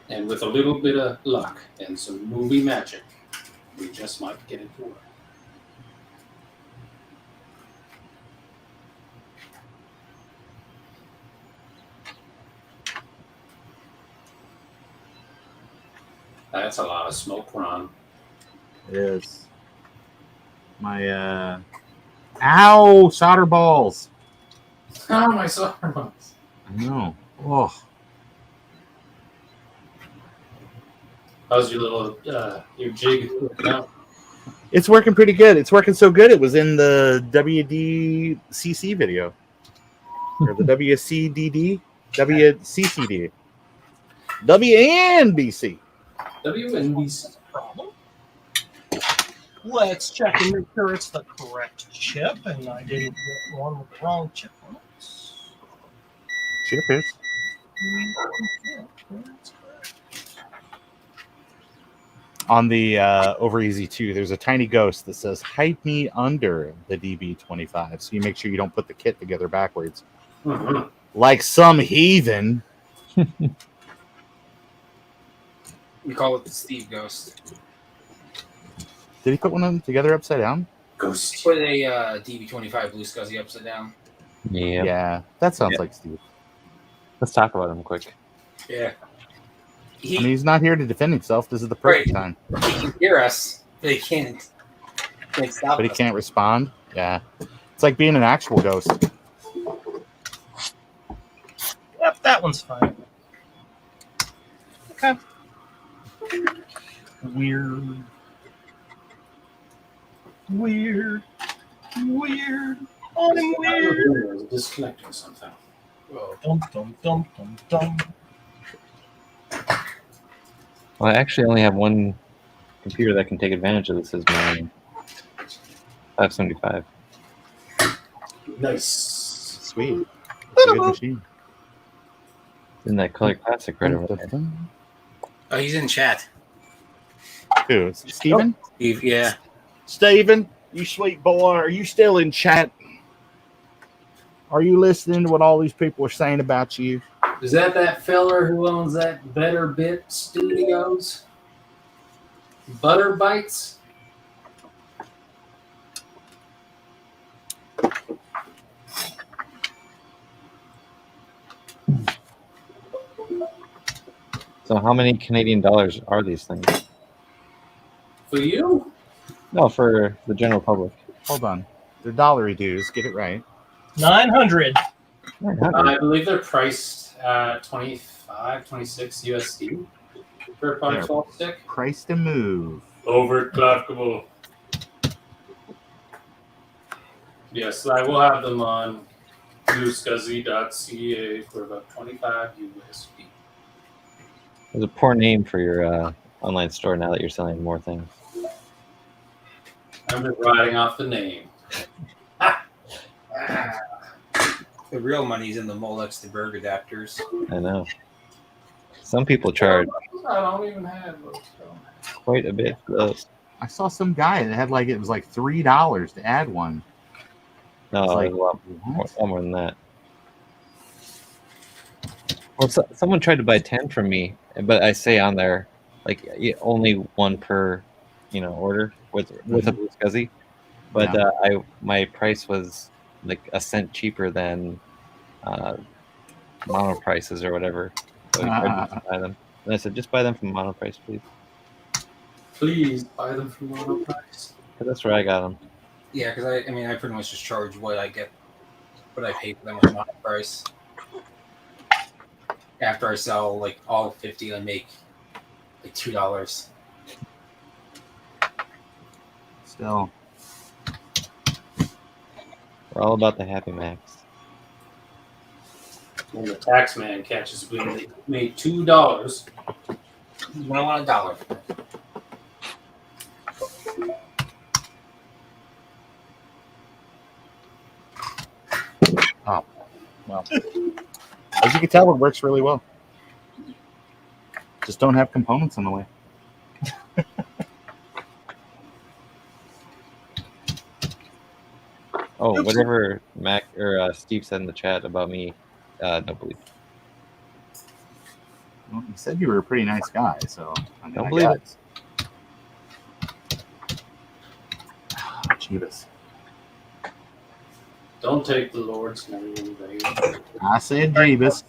And with a little bit of luck and some movie magic, we just might get it to work. That's a lot of smoke, Ron. It is. My ow, solder balls. Oh, my solder balls. I know. Oh, How's your little your jig working out? it's working pretty good. It's working so good. It was in the WDCC video, or the WCDD, WCCD, WNBC. WNBC. Problem. Let's check and make sure it's the correct chip, and I didn't get one with the wrong chip on it. Chip is. On the Over Easy 2, there's a tiny ghost that says, "Hype me under the DB25." So you make sure you don't put the kit together backwards. Mm-hmm. Like some heathen. We call it the Steve Ghost. Did he put one of them together upside down? Ghost. Put a DB25 BlueSCSI upside down. Yeah. Yeah, that sounds like Steve. Let's talk about him quick. Yeah. I mean, he's not here to defend himself. This is the perfect time. He can hear us, but he can't stop But he us. can't respond. Yeah. It's like being an actual ghost. Yep, that one's fine. Okay. Weird. I'm weird. Disconnecting something. Dum dum dum dum dum. Well, I actually only have one computer that can take advantage of this. Is my 575. Nice. Sweet. It's a good machine. In that color classic right over there. Oh, he's in chat. Who? Steven? Steve, yeah. Steven, you sweet boy, are you still in chat? Are you listening to what all these people are saying about you? Is that feller who owns that Better Bit Studios? Butter Bites? So, how many Canadian dollars are these things? For you? No, for the general public. Hold on. They're dollary dues. Get it right. 900. I believe they're priced at 25, 26 USD for a 512 stick. Price to move. Overclockable. Yes, I will have them on BlueSCSI.ca for about 25 USD. There's a poor name for your online store now that you're selling more things. I'm just writing off the name. The real money's in the Molex to Berg adapters. I know. Some people charge I don't even have those. quite a bit for those. I saw some guy that had it was like $3 to add one. No, It's like, there's a lot more than that. Well, someone tried to buy 10 from me, but I say on there, only one per order with a BlueSCSI, but my price was like a cent cheaper than mono prices or whatever. So I tried to buy them, and I said, just buy them from mono price, please. Please buy them from mono price. That's where I got them. Yeah, because I pretty much just charge what I pay for them with mono price. After I sell like all 50, I make like $2. Still, We're all about the Happy Macs. When the tax man catches me, they made $2. You don't want $1. oh, well. As you can tell, it works really well. Just don't have components in the way. Oh, whatever Mac or Steve said in the chat about me, don't believe. Well, you said you were a pretty nice guy, so I Don't believe it. Jeebus. Don't take the Lord's name in vain. I said Jeebus.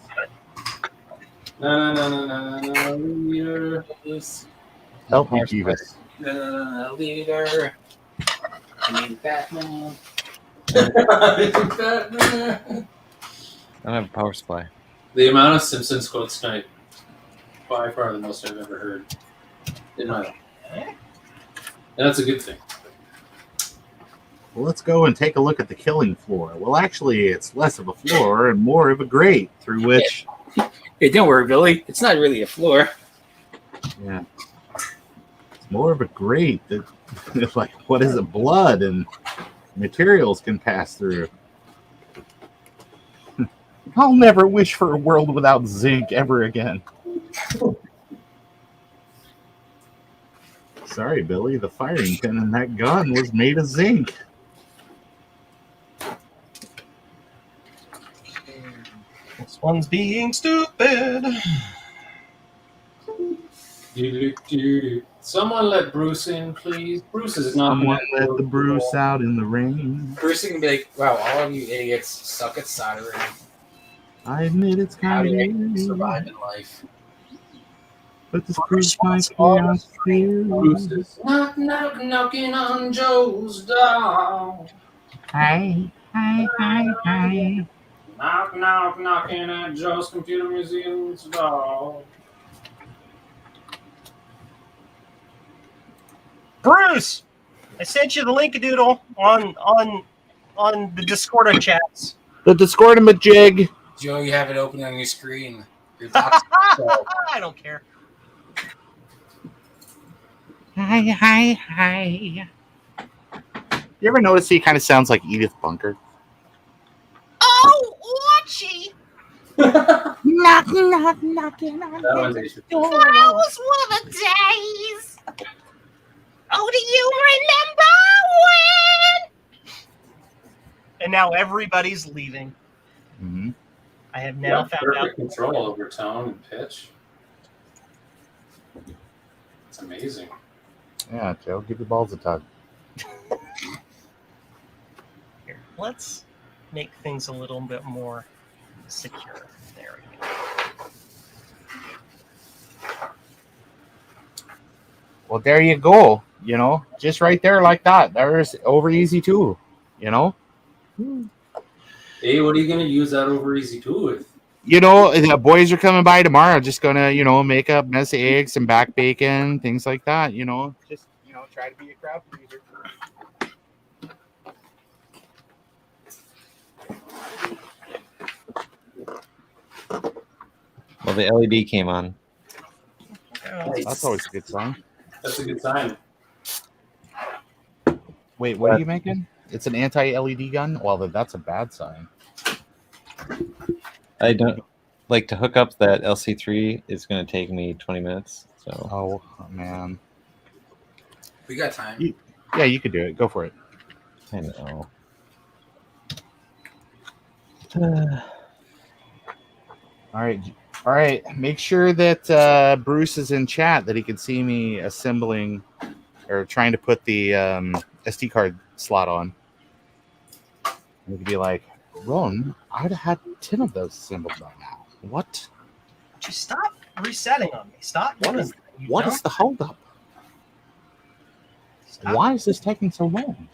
No, leader. Help me, Jeebus. No, leader. I mean, Batman. Batman. I don't have a power supply. The amount of Simpsons quotes tonight, by far the most I've ever heard in my life. And that's a good thing. Well, let's go and take a look at the killing floor. Well, actually, it's less of a floor and more of a grate through which... Hey, don't worry, Billy. It's not really a floor. Yeah. It's more of a grate that, like, what is it? Blood and materials can pass through. I'll never wish for a world without zinc ever again. Sorry, Billy. The firing pin in that gun was made of zinc. This one's being stupid. Someone let Bruce in, please. Bruce is not. Someone let the Bruce out in the rain. Bruce can be like, wow, all of you idiots suck at soldering. I admit it's How kind do of you easy, survive in life? but this proves my chaos Bruce fear. is knock, knock, knocking on Joe's door. Hi. Knock, knock, knocking at Joe's Computer Museum's door. Bruce, I sent you the link-a-doodle on the Discord chats. The Discordamajig. Joe, you have it open on your screen. You're talking. I don't care. Hi. You ever notice he kind of sounds like Edith Bunker? Oh, Watchy! Knocking on That one's easy. That was one of the days. Oh, do you remember when? And now everybody's leaving. Mm-hmm. I have now found perfect out. control over tone and pitch. It's amazing. Yeah, Joe, give the balls a tug. Here, let's make things a little bit more secure. There we go. Well, there you go. You know, just right there like that. There's over easy too. You know? Hey, what are you going to use that over easy tool with? You know, the boys are coming by tomorrow. Just gonna, make up mess of eggs and back bacon, things like that. Just try to be a crowd pleaser. Well, the LED came on. That's always a good sign. That's a good sign. Wait, what are you making? It's an anti-LED gun? Well, then that's a bad sign. I don't like to hook up that LC3 is going to take me 20 minutes. So. Oh man. We got time. Yeah, you could do it. Go for it. I know. All right. Make sure that Bruce is in chat that he can see me assembling or trying to put the SD card slot on. You could be like, Ron, I'd have had 10 of those assembled by now. What? Just stop resetting on me. Stop. What doing is that, you what know? is the holdup? Stop. Why is this taking so long?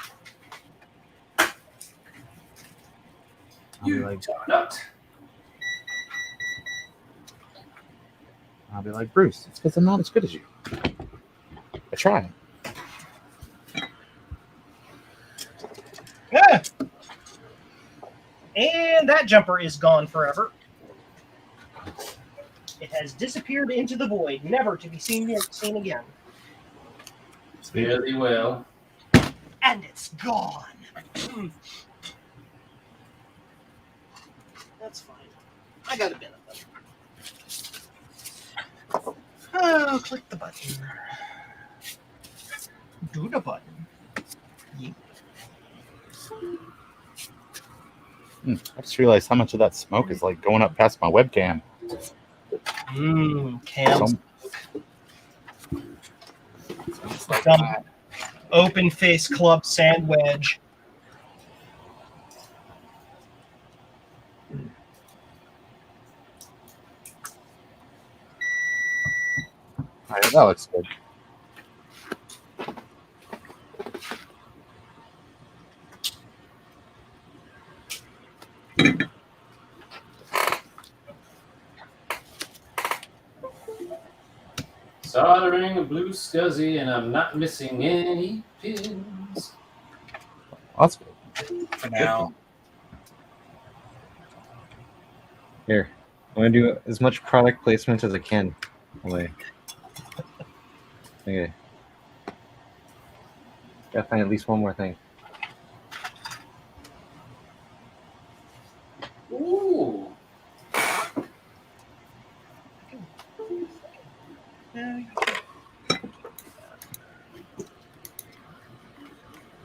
I'll be like, Bruce, it's because I'm not as good as you. I try. Yeah. And that jumper is gone forever. It has disappeared into the void, never to be seen again. Fairly well. And it's gone. That's fine. I got a bit of them. Oh, click the button. Do the button. Yeet. I just realized how much of that smoke is like going up past my webcam. Cams. Like Dumb. that. Open face club sandwich. All right, that looks good. Soldering a BlueSCSI, and I'm not missing any pins. That's good. For now. Here, I'm gonna do as much product placement as I can. Okay. Gotta find at least one more thing. Ooh.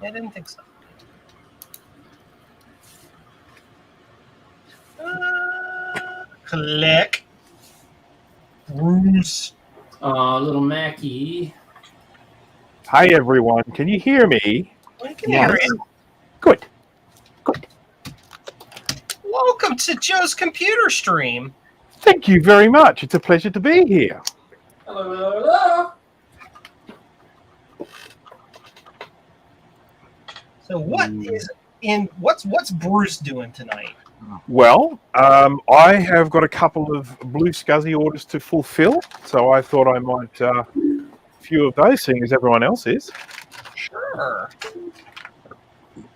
I didn't think so. Click. Bruce. Little Mackie. Hi everyone, can you hear me? I can hear you. Good. Good. Welcome to Joe's computer stream. Thank you very much. It's a pleasure to be here. Hello, hello, hello. So what's Bruce doing tonight? Well, I have got a couple of BlueSCSI orders to fulfill, so I thought I might a few of those, seeing as everyone else is. Sure.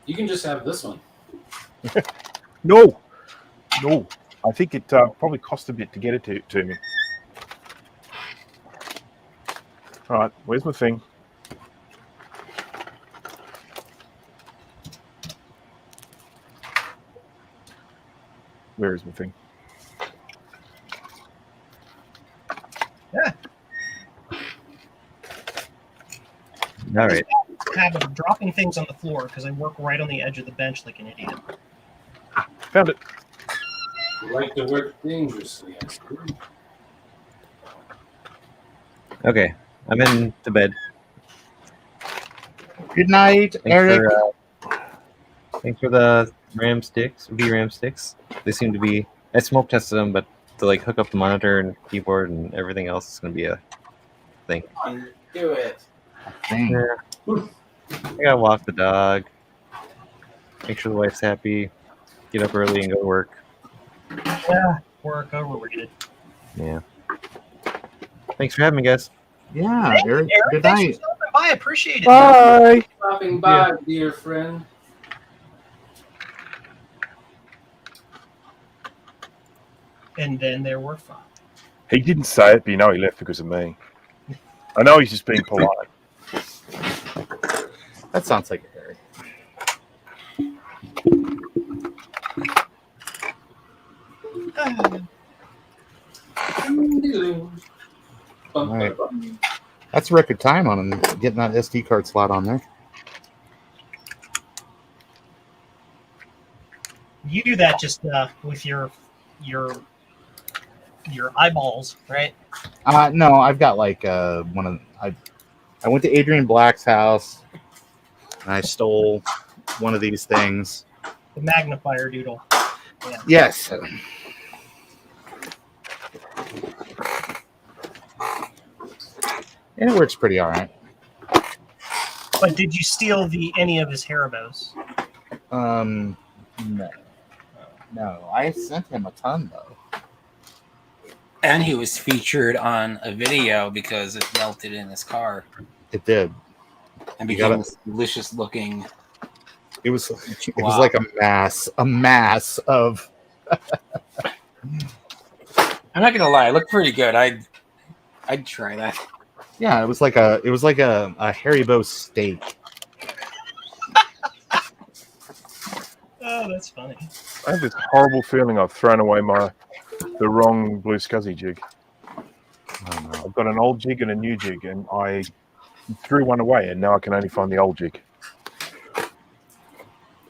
You can just have this one. No. I think it probably cost a bit to get it to me. All right, where's my thing? Where is my thing? Yeah. All right. Habit of dropping things on the floor because I work right on the edge of the bench like an idiot. Found it. You like to work dangerously. Okay, I'm in to bed. Good night, Eric. Thanks for the RAM sticks, VRAM sticks. They seem to be. I smoke tested them, but to like hook up the monitor and keyboard and everything else is going to be a thing. Come on, do it. Yeah. I gotta walk the dog. Make sure the wife's happy. Get up early and go to work. Yeah, work overrated. Yeah. Thanks for having me, guys. Yeah, Thank Eric. you, Eric. Good Thanks night. for stopping by. I appreciate it. Bye. Stopping by, dear friend. And then there were 5. He didn't say it, but you know he left because of me. I know he's just being polite. That sounds like Eric. All right. That's record time on him getting that SD card slot on there. You do that just with your eyeballs, right? No, I've got like one of I went to Adrian Black's house and I stole one of these things. The magnifier doodle. Yeah. Yes. And it works pretty all right. But did you steal any of his Haribos? No. No, I sent him a ton though. And he was featured on a video because it melted in his car It did. and You became gotta- this delicious looking. It was like a mass of. I'm not gonna lie, it looked pretty good. I'd try that. Yeah, it was like a Haribo steak. Oh, that's funny. I have this horrible feeling I've thrown away the wrong BlueSCSI jig. Oh, no. I've got an old jig and a new jig, and I threw one away, and now I can only find the old jig.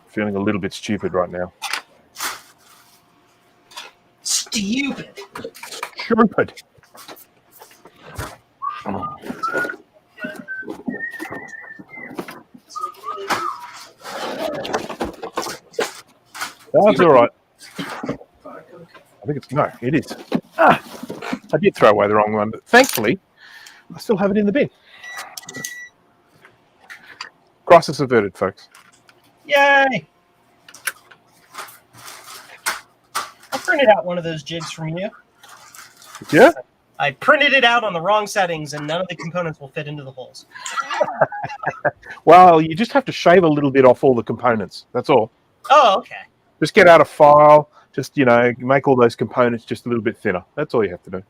Feeling a little bit stupid right now. Stupid. Stupid. That's all right. I think it is. I did throw away the wrong one, but thankfully, I still have it in the bin. Crisis averted, folks. Yay! I printed out one of those jigs from you. Yeah? I printed it out on the wrong settings, and none of the components will fit into the holes. Well, you just have to shave a little bit off all the components. That's all. Oh, okay. Just get out a file. Just, make all those components just a little bit thinner. That's all you have to do.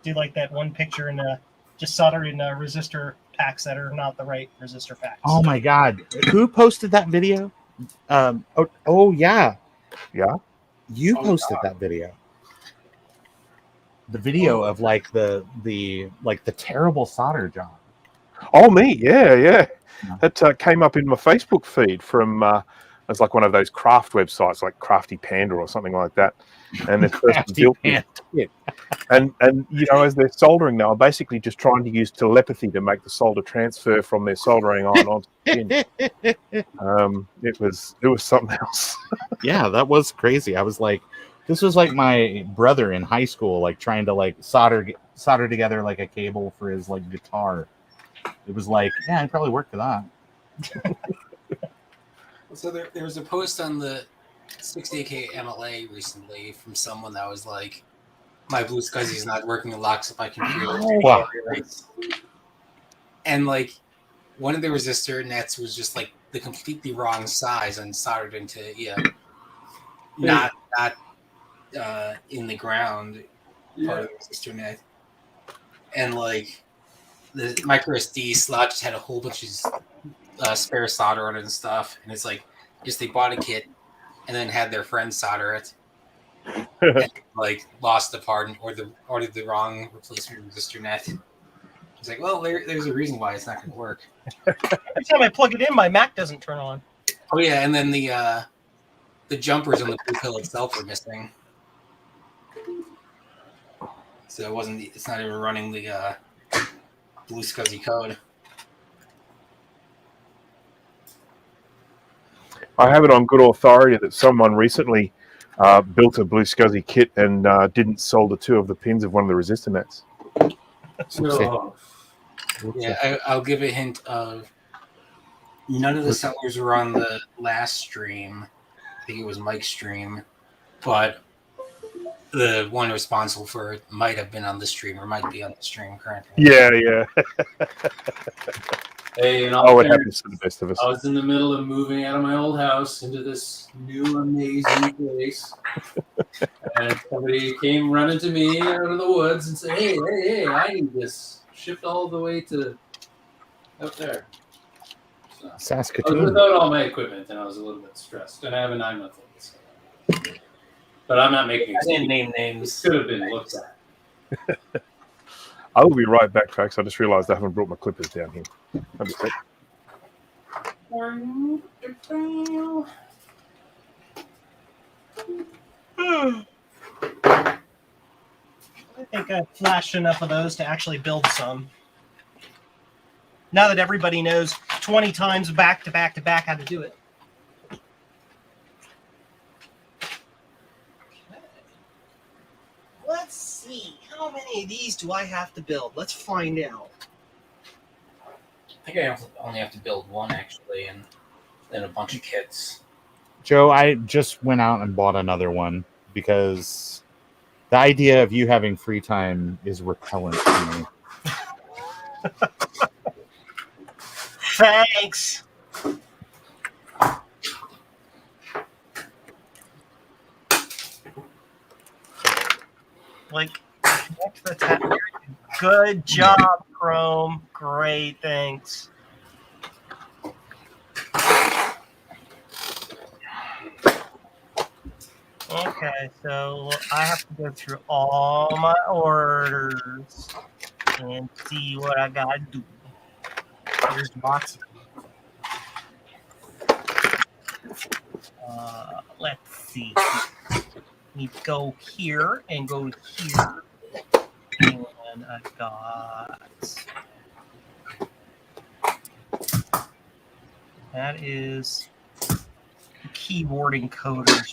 Do like that one picture and just solder in resistor packs that are not the right resistor packs. Oh my God! Who posted that video? Yeah. Yeah. You posted that video. The video of like the terrible solder job. Oh, me? Yeah. That came up in my Facebook feed from it's like one of those craft websites, like Crafty Panda or something like that. And this person built it. And as they're soldering now, I'm basically just trying to use telepathy to make the solder transfer from their soldering iron onto the pin. It was something else. Yeah, that was crazy. I was like, this was like my brother in high school, like trying to like solder together like a cable for his like guitar. It was like, yeah, I'd probably work for that. So there was a post on the 68K MLA recently from someone that was like, my BlueSCSI is not working, it locks up my computer. Wow. And like one of the resistor nets was just like the completely wrong size and soldered into not in the ground part of the resistor net. And like the micro SD slot just had a whole bunch of spare solder on it and stuff. And it's like just they bought a kit and then had their friends solder it. And, like lost the part and ordered the wrong replacement resistor net. It's like, well, there's a reason why it's not going to work. Every time I plug it in, my Mac doesn't turn on. Oh yeah, and then the jumpers on the blue pill itself are missing, so it's not even running the BlueSCSI code. I have it on good authority that someone recently built a BlueSCSI kit and didn't solder two of the pins of one of the resistor nets. Yeah, I'll give a hint of none of the sellers were on the last stream. I think it was Mike's stream, but the one responsible for it might have been on the stream or might be on the stream currently. Yeah. Hey, and It happens to the best of us. I was in the middle of moving out of my old house into this new amazing place, and somebody came running to me out of the woods and said, "Hey, I need this shipped all the way to up there." So, I was Saskatoon. without all my equipment, and I was a little bit stressed. And I have a 9-month-old, so. But I'm not making. I didn't name names. Could have been looked at. I will be right back, folks. I just realised I haven't brought my clippers down here. That'd be I I think I flashed enough of those to actually build some. Now that everybody knows 20 times back to back to back how to do it. Let's see. How many of these do I have to build? Let's find out. I think I only have to build one, actually, and then a bunch of kits. Joe, I just went out and bought another one because the idea of you having free time is repellent to me. Thanks. Like, connect the tap. Good job, Chrome. Great, thanks. Okay, so I have to go through all my orders and see what I gotta do. Here's box. Let's see. We go here and go here. And I got that is keyboard encoders.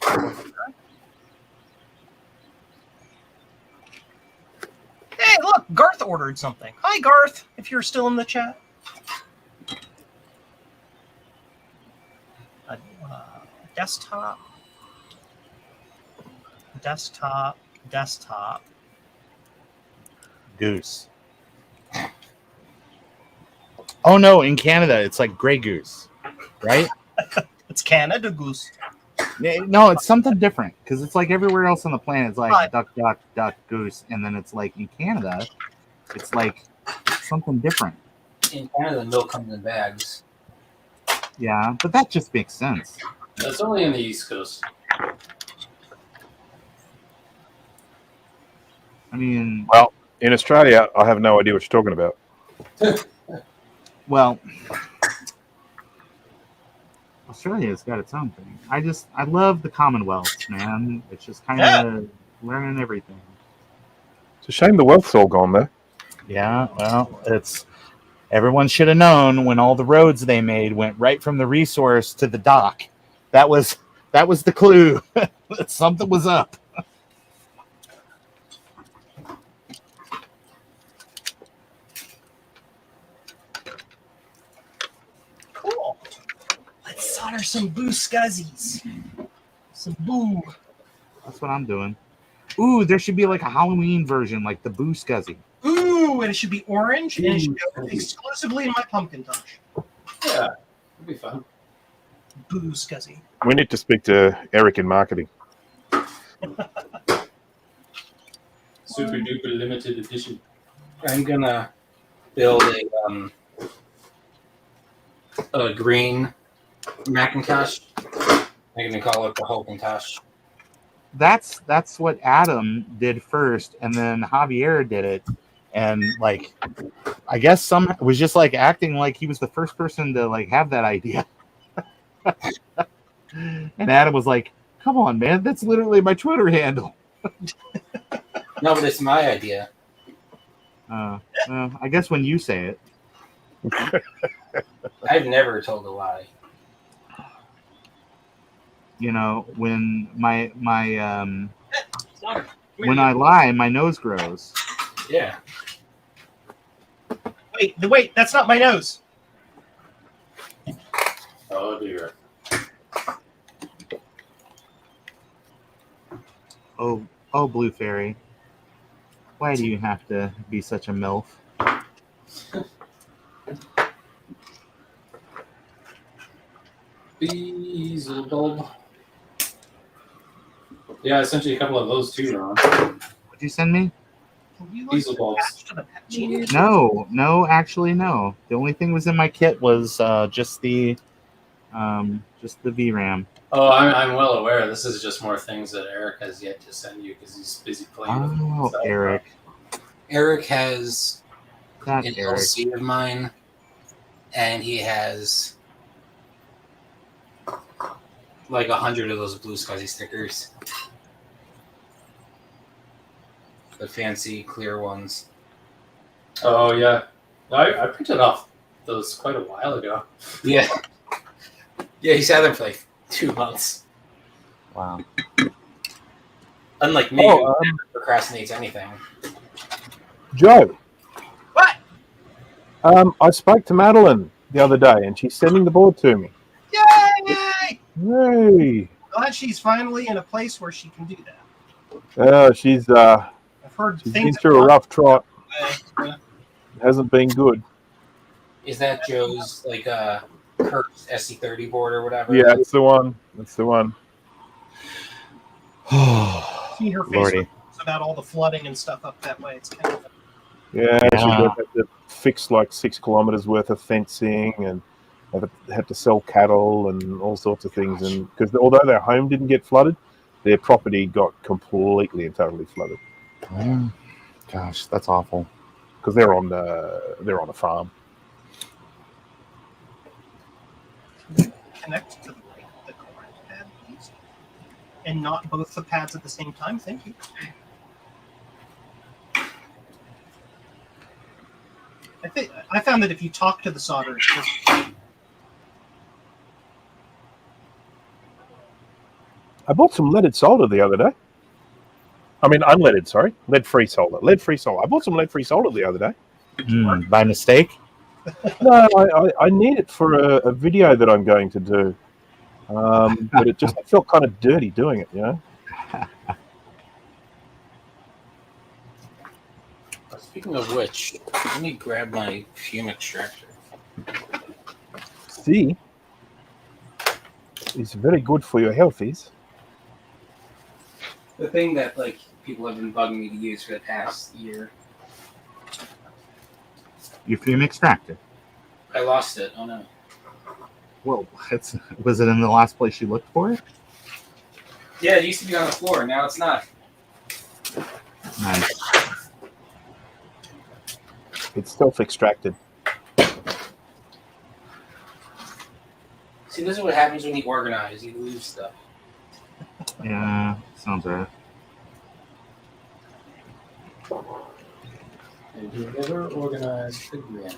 Hey, look, Garth ordered something. Hi, Garth, if you're still in the chat. Desktop, desktop, desktop. Goose. Oh no, in Canada it's like Grey Goose, right? It's Canada Goose. No, it's something different because it's like everywhere else on the planet. It's like duck, duck, duck, goose, and then it's like in Canada, it's like something different. In Canada, milk comes in bags. Yeah, but that just makes sense. That's only on the East Coast. I mean, Well, in Australia, I have no idea what you're talking about. well, Australia's got its own thing. I love the Commonwealth, man. It's just kind of learning everything. It's a shame the wealth's all gone there. Yeah, well, it's everyone should have known when all the roads they made went right from the resource to the dock. That was the clue that something was up. Cool. Let's solder some BlueSCSIs. Some boo. That's what I'm doing. Ooh, there should be like a Halloween version, like the BlueSCSI. Ooh, and it should be orange, and it should go exclusively in my pumpkin touch. Yeah, it'd be fun. BlueSCSI. We need to speak to Eric in marketing. Super duper limited edition. I'm gonna build a green Macintosh. I'm gonna call it the Hulkintosh. That's what Adam did first, and then Javier did it, and like I guess some was just like acting like he was the first person to like have that idea. And Adam was like, "Come on, man, that's literally my Twitter handle." No, but it's my idea. I guess when you say it. I've never told a lie. You know, when when I lie, my nose grows. Yeah. Wait, that's not my nose. Oh dear. Oh, Blue Fairy. Why do you have to be such a MILF? Diesel bulb. Yeah, I sent you a couple of those too, Ron. What'd you send me? Diesel bulbs. No, actually, no. The only thing was in my kit was just the VRAM. Oh, I'm well aware. This is just more things that Eric has yet to send you because he's busy playing with Oh, them. Eric. Eric has That an Eric. LC of mine, and he has like 100 of those BlueSCSI stickers. the fancy clear ones. Oh yeah, I printed off those quite a while ago. Yeah. Yeah, he's had them for like 2 months. Wow. Unlike me, who never procrastinates anything. Joe. What? I spoke to Madeline the other day, and she's sending the board to me. Yay! Yay! Glad she's finally in a place where she can do that. She's I've heard been things through a rough trot. Yeah. It hasn't been good. Is that Joe's like Kurt's SC30 board or whatever? Yeah, it's the one. That's the one. See her face Lordy. about all the flooding and stuff up that way. It's kind of Yeah, Yeah. she had to fix like 6 kilometers worth of fencing and had to sell cattle and all sorts of things. And because although their home didn't get flooded, their property got completely and totally flooded Gosh, that's awful. because they're on a farm. connect to the correct pad, please. And not both the pads at the same time. Thank you. I found that if you talk to the solder, it's just I bought some leaded solder the other day. I mean, unleaded, sorry. Lead-free solder. Lead-free solder. I bought some lead-free solder the other day. By mistake? No, I need it for a video that I'm going to do. But I felt kind of dirty doing it, you know? Speaking of which, let me grab my fume extractor. See? It's very good for your healthies. The thing that like people have been bugging me to use for the past year. Your fume extractor. I lost it. Oh no. Well, was it in the last place you looked for it? Yeah, it used to be on the floor. Now it's not. Nice. It's self-extracted. See, this is what happens when you organize. You lose stuff. Yeah, sounds right. And you never organized again.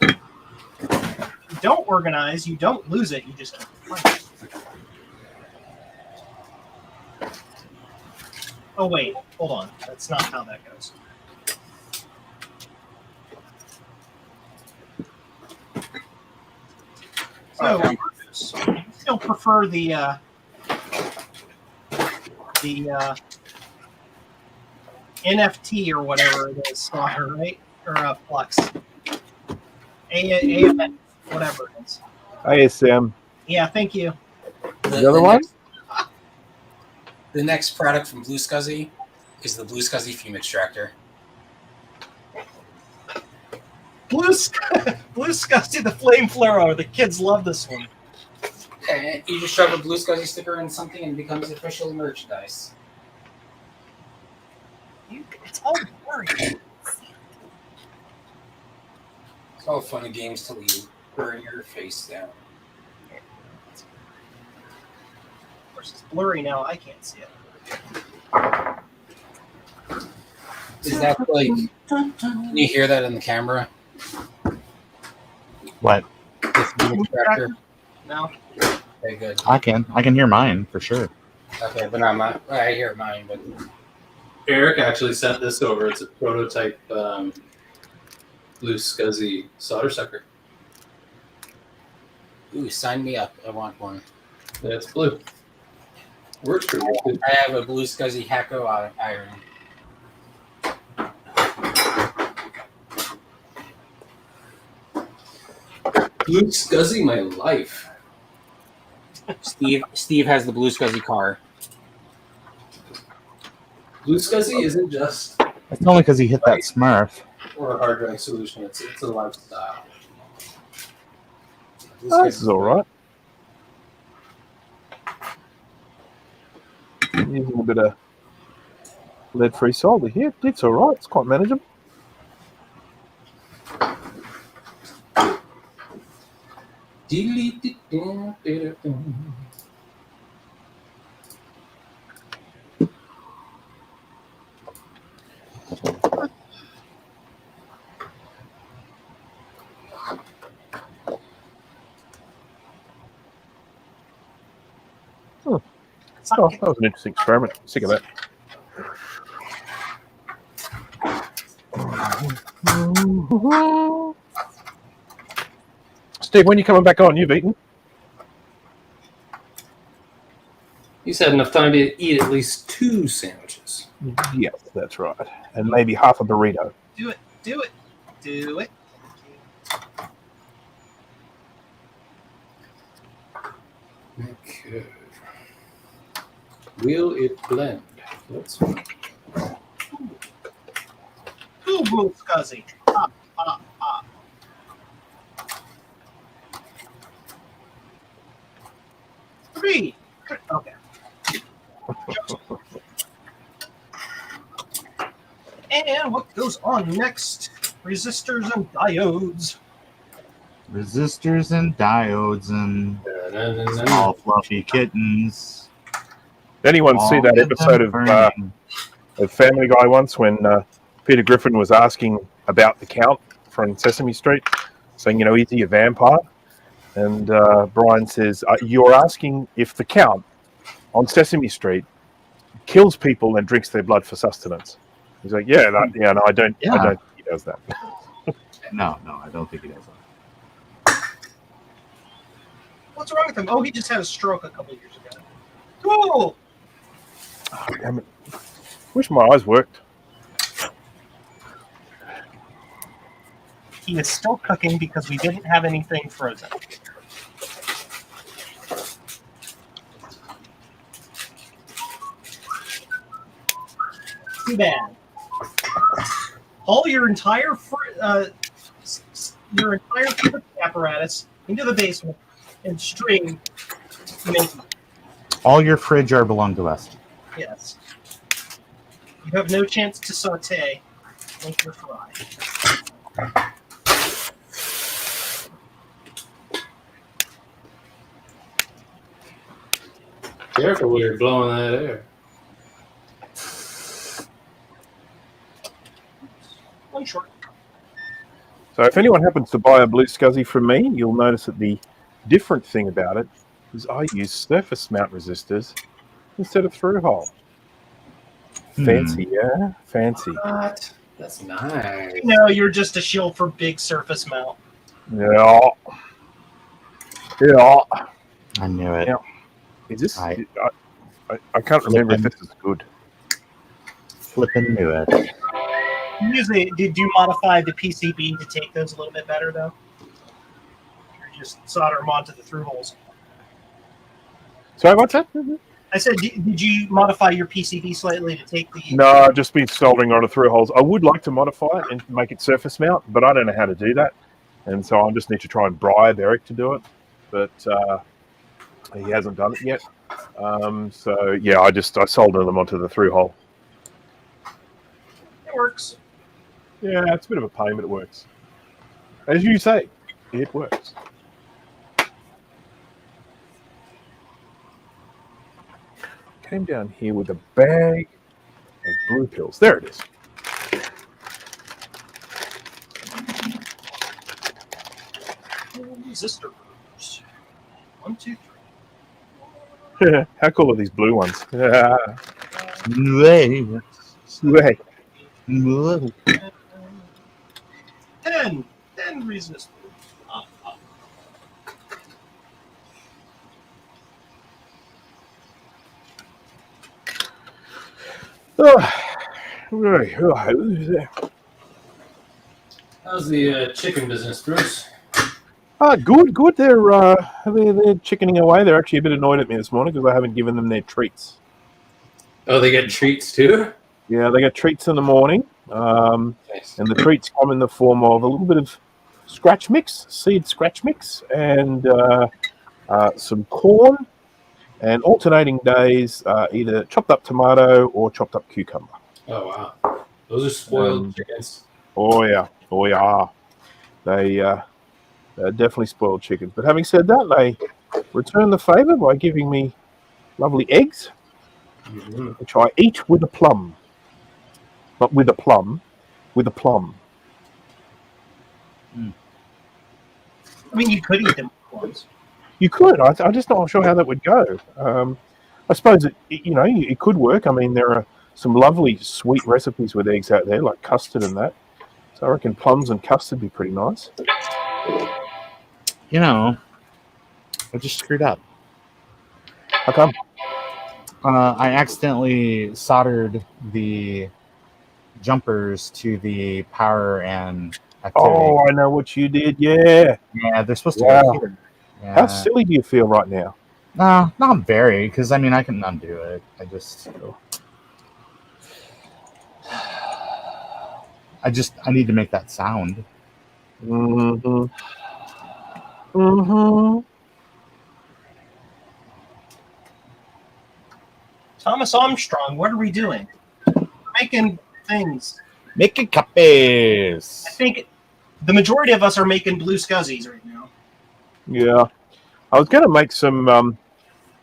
if you don't organize, you don't lose it. You just can't find it. Oh wait, hold on. That's not how that goes. So, you still prefer the NFT or whatever it is, solder, right? Or flux. AFN, whatever it is. ASM. Yeah, thank you. The other one? The next product from BlueSCSI is the BlueSCSI fume extractor. BlueSCSI, the flame flarer. The kids love this one. And you just shove a BlueSCSI sticker in something and it becomes official merchandise. It's all blurry. It's all fun and games till you burn your face down. Of course, it's blurry now. I can't see it. Is that like? Can you hear that in the camera? What? This fume extractor. No. Okay, good. I can hear mine for sure. Okay, but not mine. I hear mine, but Eric actually sent this over. It's a prototype BlueSCSI solder sucker. ooh, sign me up. I want one. Yeah, it's blue. Works pretty good. I have a BlueSCSI Hacko iron. BlueSCSI, my life. Steve has the BlueSCSI car. BlueSCSI isn't just It's only because he hit that Smurf. or a hard drive solution. It's a lifestyle. Oh, this is all right. Using a bit of lead-free solder here. It's all right. It's quite manageable. Oh, that was an interesting experiment. Sick of that. Steve, when are you coming back on? You've eaten? He's had enough time to eat at least 2 sandwiches. Yes, that's right. And maybe half a burrito. Do it. Do it. Do it. Okay. Will it blend? Let's see. Cool, BlueSCSI. Ah, ah, ah. Three. Okay. And what goes on next? Resistors and diodes. Resistors and diodes and small fluffy kittens. Did anyone see that episode of Family Guy once when Peter Griffin was asking about the Count from Sesame Street, saying, is he a vampire? And Brian says, you're asking if the Count on Sesame Street kills people and drinks their blood for sustenance. He's like, no, I don't think he does that. No, I don't think he does that. What's wrong with him? Oh, he just had a stroke a couple years ago. Cool. Oh, damn it. Wish my eyes worked. He is still cooking because we didn't have anything frozen. Too bad. Haul your entire cooking apparatus into the basement and string. All your fridge are belong to us. Yes. You have no chance to saute. Make your fry. Careful when you're blowing that air. One short. So if anyone happens to buy a BlueSCSI from me, you'll notice that the different thing about it is I use surface mount resistors instead of through hole. Fancy, yeah? Fancy. What? That's nice. No, you're just a shield for big surface mount. Yeah. I knew it. Yeah. Is this? I can't remember if this is good. Flippin' knew it. Usually, did you modify the PCB to take those a little bit better, though? Or just solder them onto the through holes? Sorry, what's that? I said, did you modify your PCB slightly to take the... No, I've just been soldering on the through holes. I would like to modify it and make it surface mount, but I don't know how to do that. And so I just need to try and bribe Eric to do it. But he hasn't done it yet. So, yeah, I solder them onto the through hole. It works. Yeah, it's a bit of a pain, but it works. As you say, it works. Came down here with a bag of blue pills. There it is. Resistors. 1, 2, 3. How cool are these blue ones? Way. 10 resistors. How's the chicken business, Bruce? Good. They're chickening away. They're actually a bit annoyed at me this morning because I haven't given them their treats. Oh, they get treats too? Yeah, they get treats in the morning. Nice. And the treats come in the form of a little bit of scratch mix, seed scratch mix, and some corn, and alternating days, either chopped up tomato or chopped up cucumber. Oh, wow. Those are spoiled chickens. Oh, yeah. They're definitely spoiled chickens. But having said that, they return the favor by giving me lovely eggs, which I eat with a plum. Not with a plum, with a plum. I mean, you could eat them with plums. You could. I'm just not sure how that would go. I suppose it could work. I mean, there are some lovely sweet recipes with eggs out there, like custard and that. So I reckon plums and custard would be pretty nice. I just screwed up. How come? I accidentally soldered the jumpers to the power and activity. Oh, I know what you did. Yeah. Yeah, they're supposed to Wow. go here. Yeah. How silly do you feel right now? No, not very, because I can undo it. I need to make that sound. Mm-hmm. Mm-hmm. Thomas Armstrong, what are we doing? We're making things. Making copies. I think the majority of us are making BlueSCSIs right now. Yeah. I was going to make some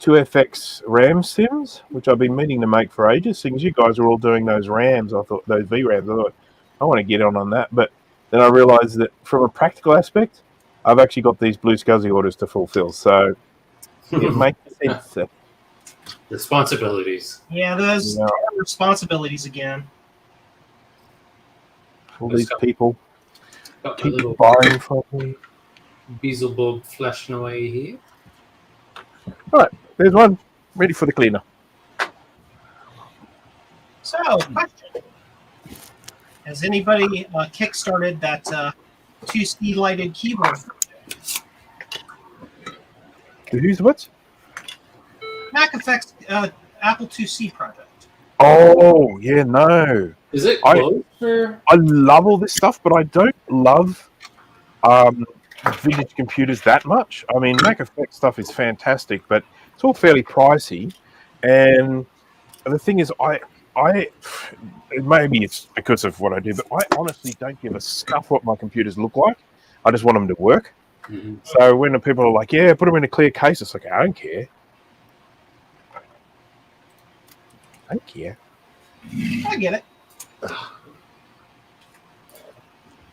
2FX RAM sims, which I've been meaning to make for ages. Since you guys are all doing those RAMs, I thought those VRAMs, I thought I want to get on that. But then I realized that from a practical aspect, I've actually got these BlueSCSI orders to fulfill. So it makes sense. Responsibilities. Yeah, those responsibilities again. All these people Got my keep little buying from me. Beelzebub flashing away here. All right, there's one ready for the cleaner. So, question. Has anybody kickstarted that 2C lighted keyboard? Who's what? Mac Effects Apple 2C project. Oh, yeah, no. Is it closed? Or? I love all this stuff, but I don't love vintage computers that much. I mean, Mac Effects stuff is fantastic, but it's all fairly pricey. And the thing is, maybe it's because of what I do, but I honestly don't give a stuff what my computers look like. I just want them to work. Mm-hmm. So when the people are like, yeah, put them in a clear case, it's like, I don't care. I don't care. I get it.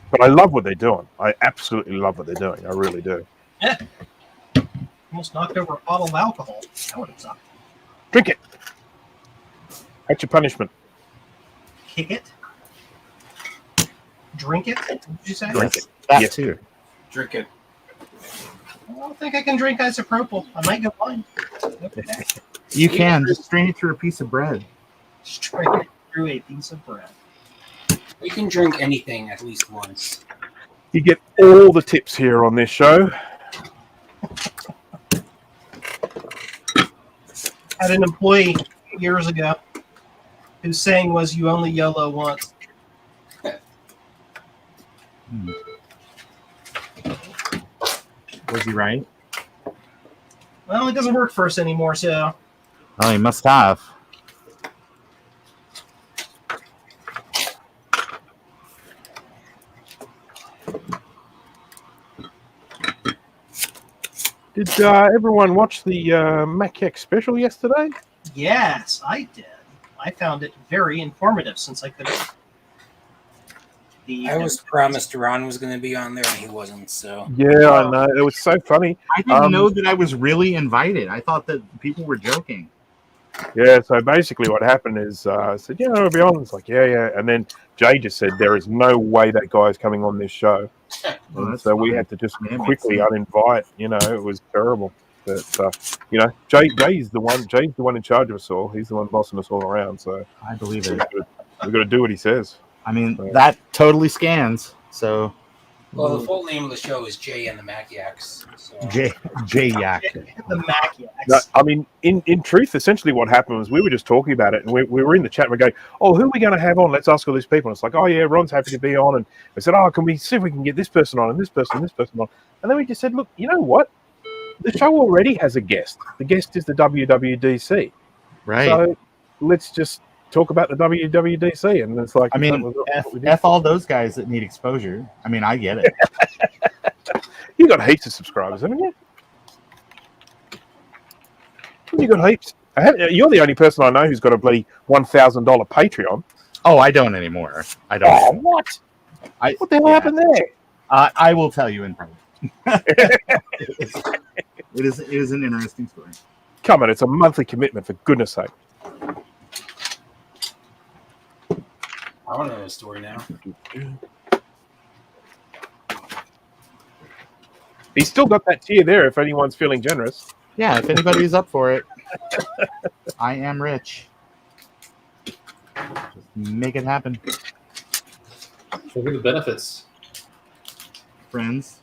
But I love what they're doing. I absolutely love what they're doing. I really do. Yeah. Almost knocked over a bottle of alcohol. That would have sucked. Drink it. That's your punishment. Kick it. Drink it. What did you say? Drink it. That too. Drink it. I don't think I can drink isopropyl. I might go blind. You can just strain it through a piece of bread. Straight through a piece of bread. You can drink anything at least once. You get all the tips here on this show. Had an employee years ago whose saying was, "You only YOLO once." Was he right? Well, it doesn't work for us anymore, so Oh, you must have. Did everyone watch the Mac X special yesterday? yes, I did. I found it very informative since I could. I was promised Ron was going to be on there and he wasn't. So Yeah, I know. It was so funny. I didn't know that I was really invited. I thought that people were joking. Yeah, so basically what happened is I said, yeah, I'll be on. It's like, yeah. And then Jay just said, there is no way that guy is coming on this show. Well, And that's so we fine. had to just Yeah, quickly makes uninvite. It was terrible. But, Jay's the one in charge of us all. He's the one bossing us all around. So I believe it. we've got to do what he says. I mean, that totally scans. So well, the full name of the show is Jay and the Maciacs. So. J Yak. The Mac Yaks. No, I mean, in truth, essentially what happened was we were just talking about it, and we were in the chat. And we're going, "Oh, who are we going to have on? Let's ask all these people." And it's like, "Oh yeah, Ron's happy to be on." And we said, "Oh, can we see if we can get this person on and this person and this person on?" And then we just said, "Look, you know what? The show already has a guest. The guest is the WWDC. Right. So let's just talk about the WWDC." And it's like, I mean, that was what we did. F all those guys that need exposure. I mean, I get it. You got heaps of subscribers, haven't you? You got heaps. You're the only person I know who's got a bloody $1,000 Patreon. Oh, I don't anymore. I don't. Oh, what? What the hell happened there? I will tell you in private. It is an interesting story. Come on, it's a monthly commitment, for goodness sake. I want to know the story now. He's still got that tier there if anyone's feeling generous. Yeah, if anybody's up for it. I am rich. Just make it happen. So what are the benefits? Friends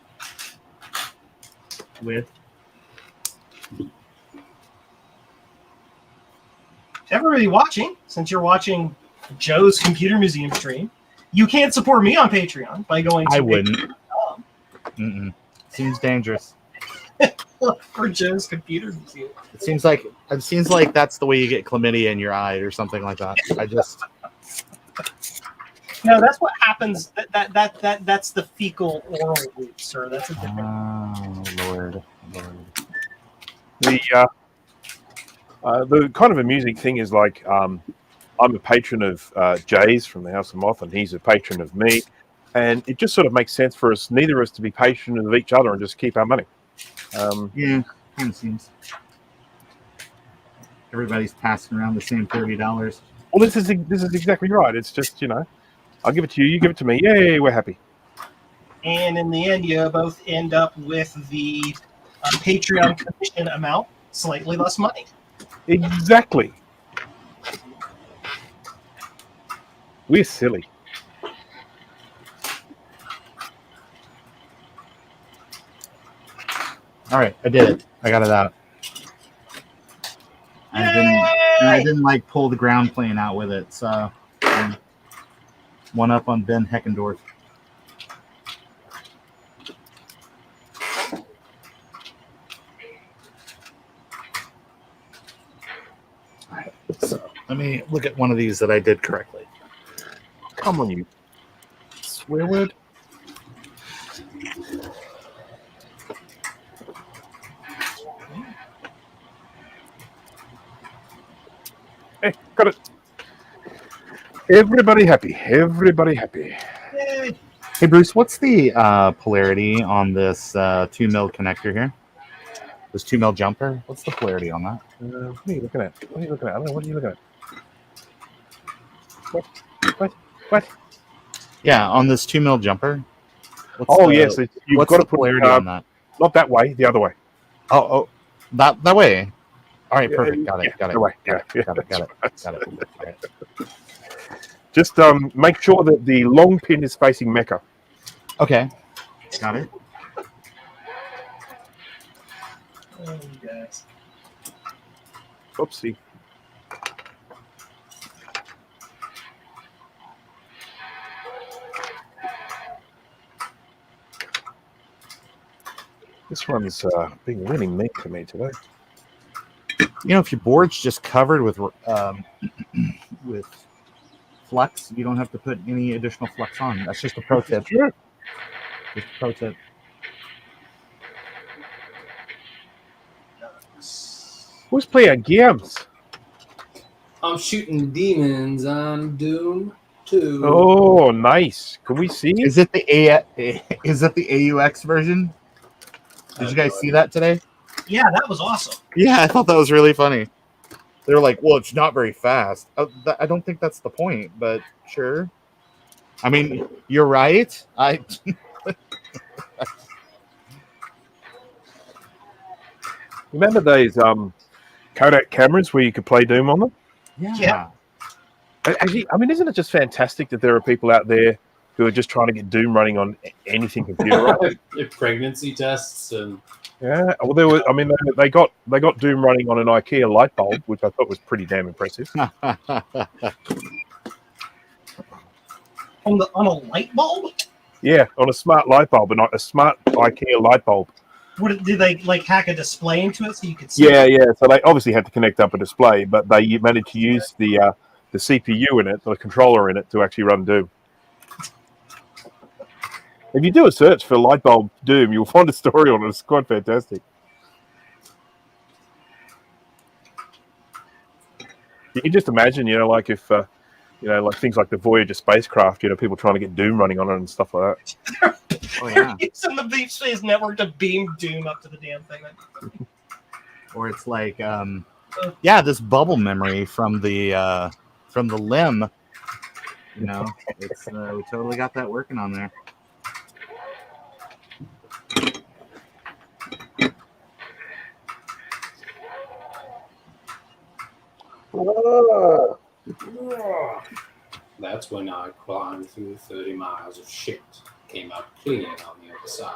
with Everybody watching, since you're watching Joe's Computer Museum stream, you can support me on Patreon by going to I wouldn't. patreon.com. Mm-mm. Seems dangerous. For Joe's Computer Museum. It seems like that's the way you get chlamydia in your eye or something like that. I just No, that's what happens. That's the fecal oral route, sir. That's a different. Oh Lord. The kind of amusing thing is like I'm a patron of Jay's from the House of Moth, and he's a patron of me, and it just sort of makes sense for us, neither of us, to be patron of each other and just keep our money. Yeah, kind of seems. Everybody's passing around the same $30. Well, this is exactly right. It's just, I'll give it to you, you give it to me. Yay, we're happy. And in the end, you both end up with the Patreon commission amount, slightly less money. Exactly. We're silly. All right, I did it. I got it out. I didn't like pull the ground plane out with it, so one up on Ben Heckendorf. All right, so let me look at one of these that I did correctly. Come on, you swear word. Hey, got it. Everybody happy. Everybody happy. Yay. Hey, Bruce, what's the polarity on this 2mm connector here? This 2mm jumper? What's the polarity on that? What are you looking at? I don't know. What are you looking at? What? Yeah, on this 2mm jumper. Yes. You've got to put polarity on that. Not that way, the other way. Oh, that way. All right, perfect. Got it. That way. Got it. Just make sure that the long pin is facing Mecca. Okay. Got it. Oh, guys. Oopsie. This one's being really mean to me today. If your board's just covered with flux, you don't have to put any additional flux on. That's just a pro tip. Sure. Just a pro tip. Who's playing games? I'm shooting demons on Doom 2. Oh, nice. Can we see? Is it the AUX version? Did you guys see that today? Yeah, that was awesome. Yeah, I thought that was really funny. They're like, well, it's not very fast. I don't think that's the point, but sure. I mean, you're right. Remember those Kodak cameras where you could play Doom on them? Yeah. Actually, I mean, isn't it just fantastic that there are people out there who are just trying to get Doom running on anything computerized? Pregnancy tests and Yeah. Well, there was. I mean, they got Doom running on an IKEA light bulb, which I thought was pretty damn impressive. On a light bulb? Yeah, on a smart light bulb, and a smart IKEA light bulb. What did they hack a display into it so you could see? Yeah. So they obviously had to connect up a display, but they managed to use the CPU in it, the controller in it, to actually run Doom. If you do a search for light bulb Doom, you'll find a story on it. It's quite fantastic. You can just imagine, like if, like things like the Voyager spacecraft, people trying to get Doom running on it and stuff like that. Oh, yeah. Using the Deep Space Network to beam Doom up to the damn thing. or it's like yeah, this bubble memory from the limb. You know, it's we totally got that working on there. That's when I climbed through 30 miles of shit. Came out clean on the other side.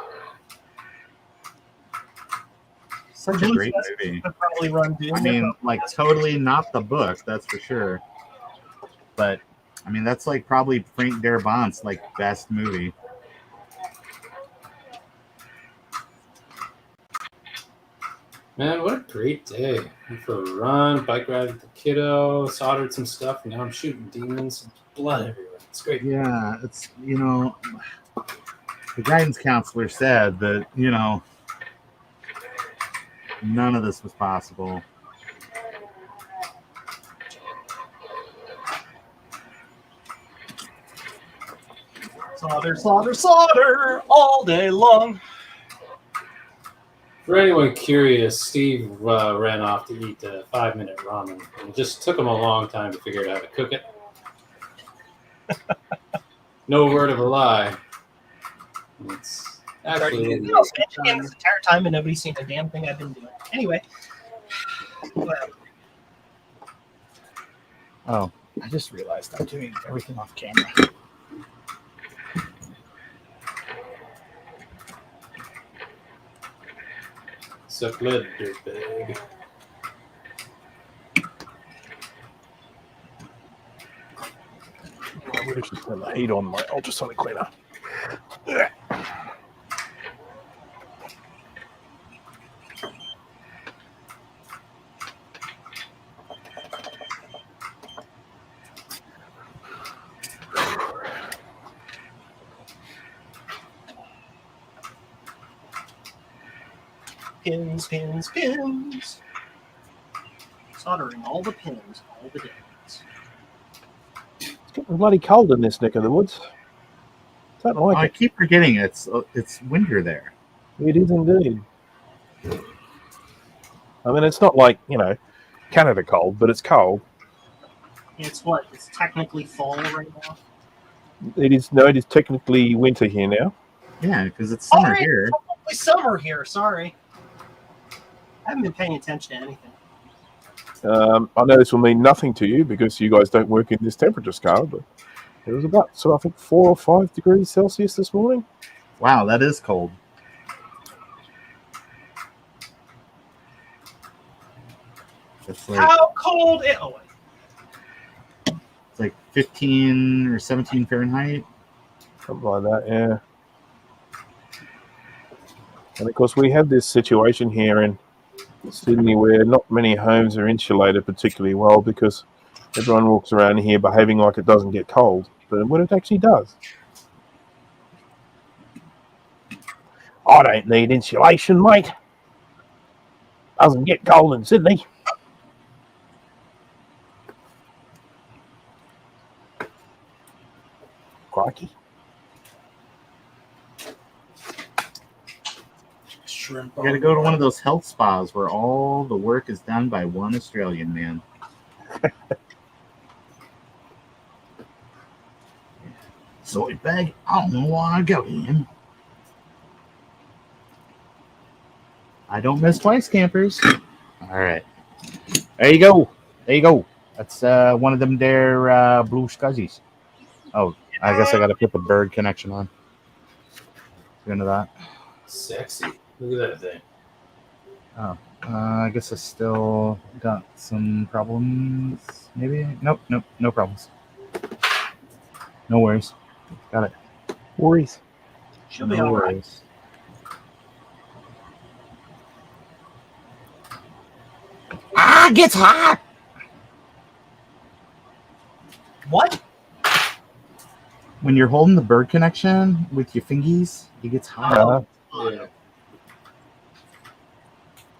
Such a great movie. Probably run Doom. I mean, like totally not the book, that's for sure. But I mean, that's like probably Frank Darabont's like best movie. Man, what a great day. Went for a run, bike ride with the kiddo, soldered some stuff, and now I'm shooting demons. Blood everywhere. It's great. Yeah, it's, you know, the guidance counselor said that, you know, none of this was possible. Solder, solder, solder all day long. For anyone curious, Steve ran off to eat the 5-minute ramen. And it just took him a long time to figure out how to cook it. No word of a lie. It's actually I've been this entire time and nobody's seen a damn thing I've been doing. Anyway. Oh, I just realized I'm doing everything off camera. Suck lead, dirtbag. I really should turn the heat on my ultrasonic cleaner. Pins, pins, pins. Soldering all the pins, all the pins. It's getting bloody cold in this neck of the woods. Don't like I it. keep forgetting it's winter there. It is indeed. I mean, it's not like, you know, Canada cold, but it's cold. It's what? It's technically fall right now. It is technically winter here now. Yeah, because it's summer Alright, here. it's technically summer here. Sorry. I haven't been paying attention to anything. I know this will mean nothing to you because you guys don't work in this temperature scale, but it was about, so I think 4 or 5 degrees Celsius this morning. Wow, that is cold. It's like, How cold? Oh, wait. it's like 15 or 17 Fahrenheit. Something like that, yeah. And of course, we have this situation here in Sydney where not many homes are insulated particularly well because everyone walks around here behaving like it doesn't get cold, but when it actually does. I don't need insulation, mate. Doesn't get cold in Sydney. Crikey. You gotta go to one of those health spas where all the work is done by one Australian man. Soy bag, I don't know why I go in. I don't miss twice, campers. All right, there you go. There you go. That's one of them there BlueSCSIs. Oh, I guess I gotta put the bird connection on. Into that. Sexy. Look at that thing. Oh, I guess I still got some problems. Maybe? Nope, no problems. No worries. Got it. Worries. She'll be all right. worries. Ah, it gets hot! What? When you're holding the bird connection with your fingies, it gets hot. Yeah.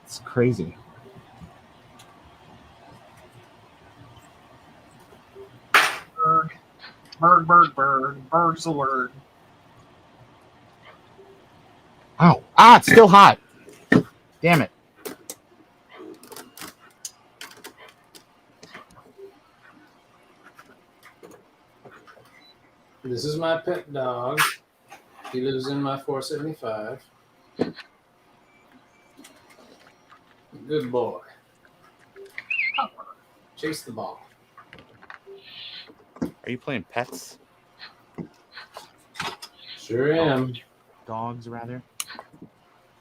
It's crazy. Bird. Bird, bird, bird. Bird's the word. Ow. Ah, it's still hot. Damn it. This is my pet dog. He lives in my 475. Good boy. Chase the ball. Are you playing pets? Sure am. Dogs, rather.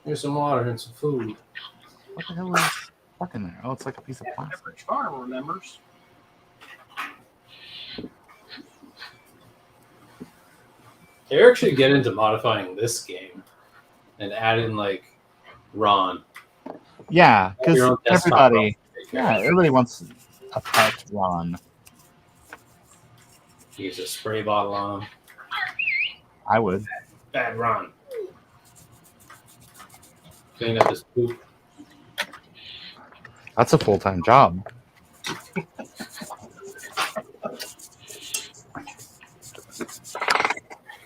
Here's some water and some food. What the hell is stuck in there? Oh, it's like a piece of plastic. Average farm remembers. Eric should get into modifying this game and add in like Ron. Yeah, Your because own desktop everybody wants a pet Ron. Use a spray bottle on him. I would. Bad Ron. Clean up his poop. That's a full-time job.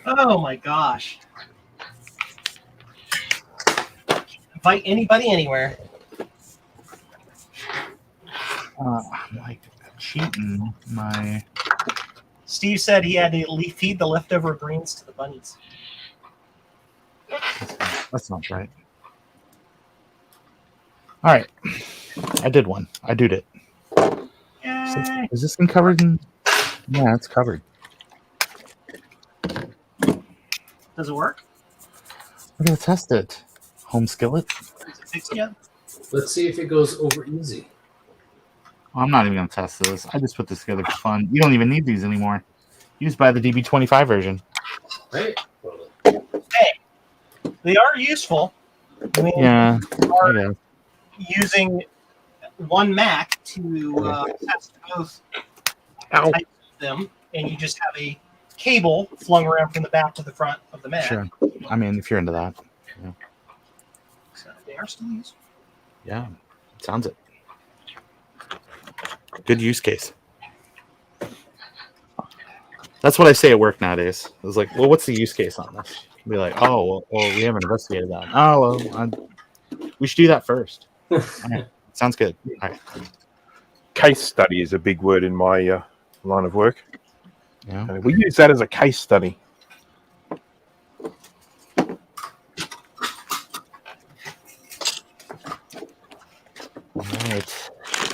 Oh my gosh. Invite anybody anywhere. I'm like cheating my. Steve said he had to feed the leftover greens to the bunnies. That's not right. All right, I did one. I did it. Yay. Is this thing covered in? Yeah, it's covered. Does it work? We're gonna test it. Home skillet. Is it fixed yet? Let's see if it goes over easy. I'm not even gonna test this. I just put this together for fun. You don't even need these anymore. You just buy the DB25 version. Right? Hey, they are useful. I mean, Yeah. you are Yeah. using one Mac to test both Ow. types of them, and you just have a cable flung around from the back to the front of the Mac. Sure. I mean, if you're into that. Yeah. So they are still useful. Yeah. Sounds it. Good use case. That's what I say at work nowadays. I was like, well, what's the use case on this? Be like, oh, well, we haven't investigated that. Oh, well, we should do that first. All right. Sounds good. All right. Case study is a big word in my line of work. Yeah. And we use that as a case study. All right.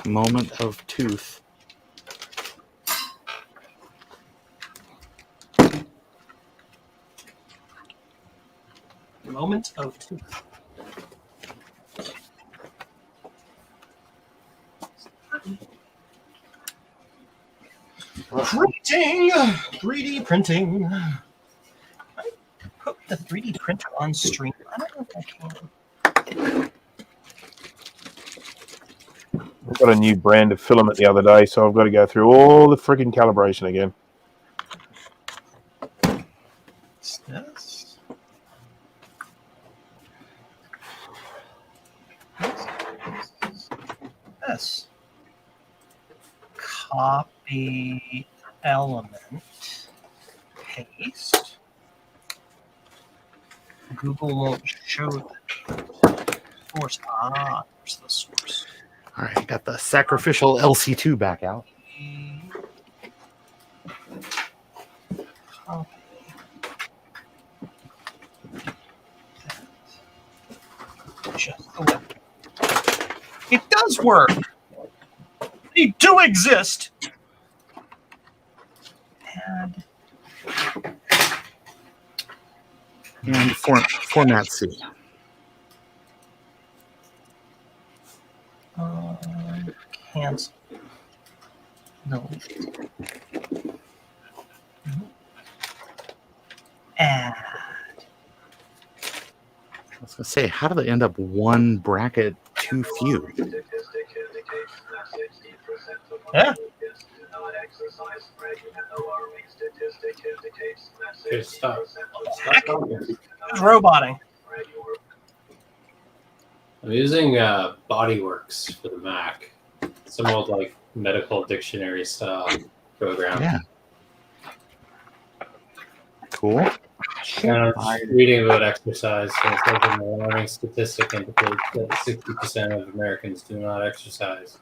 Moment of tooth. Moment of truth. Printing, 3D printing. I put the 3D printer on stream. I don't know if I can. I got a new brand of filament the other day, so I've got to go through all the freaking calibration again. What's this? This. Copy element. Paste. Google won't show the source. Ah, there's the source. All right. Got the sacrificial LC2 back out. Copy. Just the way. It does work. They do exist. Add. And format C. Cancel. No. Add. I was gonna say, how did they end up one bracket too few? Yeah. Okay, stop. Stop talking. Who's roboting? I'm using Bodyworks for the Mac. Some old like medical dictionary style program. Yeah. Cool. And I'm reading about exercise. So it's like an alarming statistic indicates that 60% of Americans do not exercise.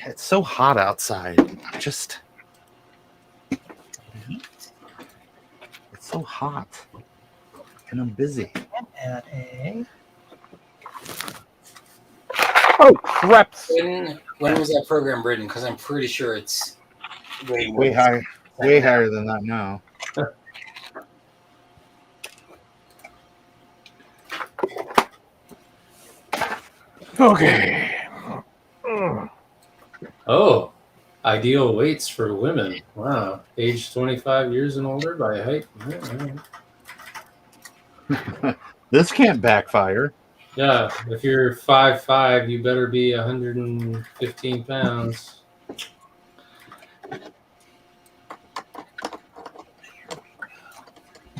It's so hot outside. so hot. And I'm busy. And add a. Oh, crap. When was that program written? Because I'm pretty sure it's Way higher. Way higher than that now. Okay. Oh, ideal weights for women. Wow. Age 25 years and older by height. This can't backfire. Yeah, if you're 5'5", you better be 115 pounds.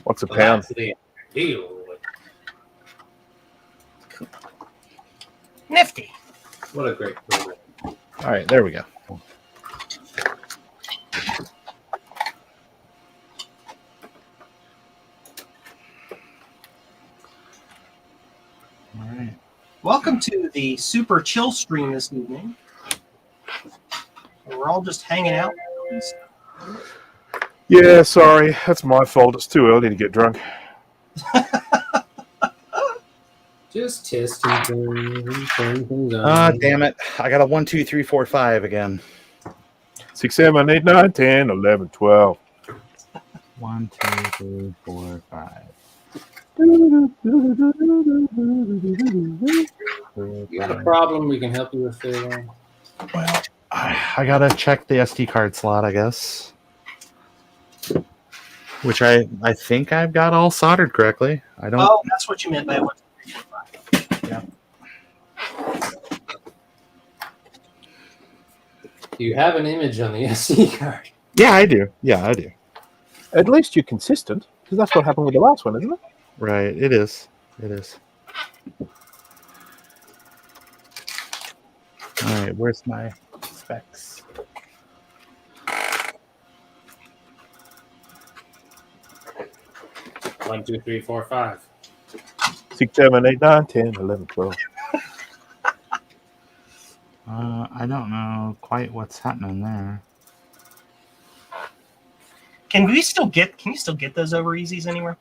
What's a pound? That's the ideal. Nifty. What a great program. All right, there we go. All right. Welcome to the super chill stream this evening. We're all just hanging out. Yeah, sorry. That's my fault. It's too early to get drunk. Just testing things, turning things on. Damn it. I got a 1, 2, 3, 4, 5 again. 6, 7, 8, 9, 10, 11, 12. 1, 2, 3, 4, 5. You got a problem we can help you with there. Well, I gotta check the SD card slot, I guess. Which I think I've got all soldered correctly. I don't. Oh, that's what you meant by 1, 2, 3, 4, 5. Yeah. Do you have an image on the SD card? Yeah, I do. Yeah, I do. At least you're consistent, because that's what happened with the last one, isn't it? Right. It is. It is. All right. Where's my specs? One, two, three, four, 5. 6, 7, 8, 9, 10, 11, 12. I don't know quite what's happening there. Can you still get those over easies anywhere?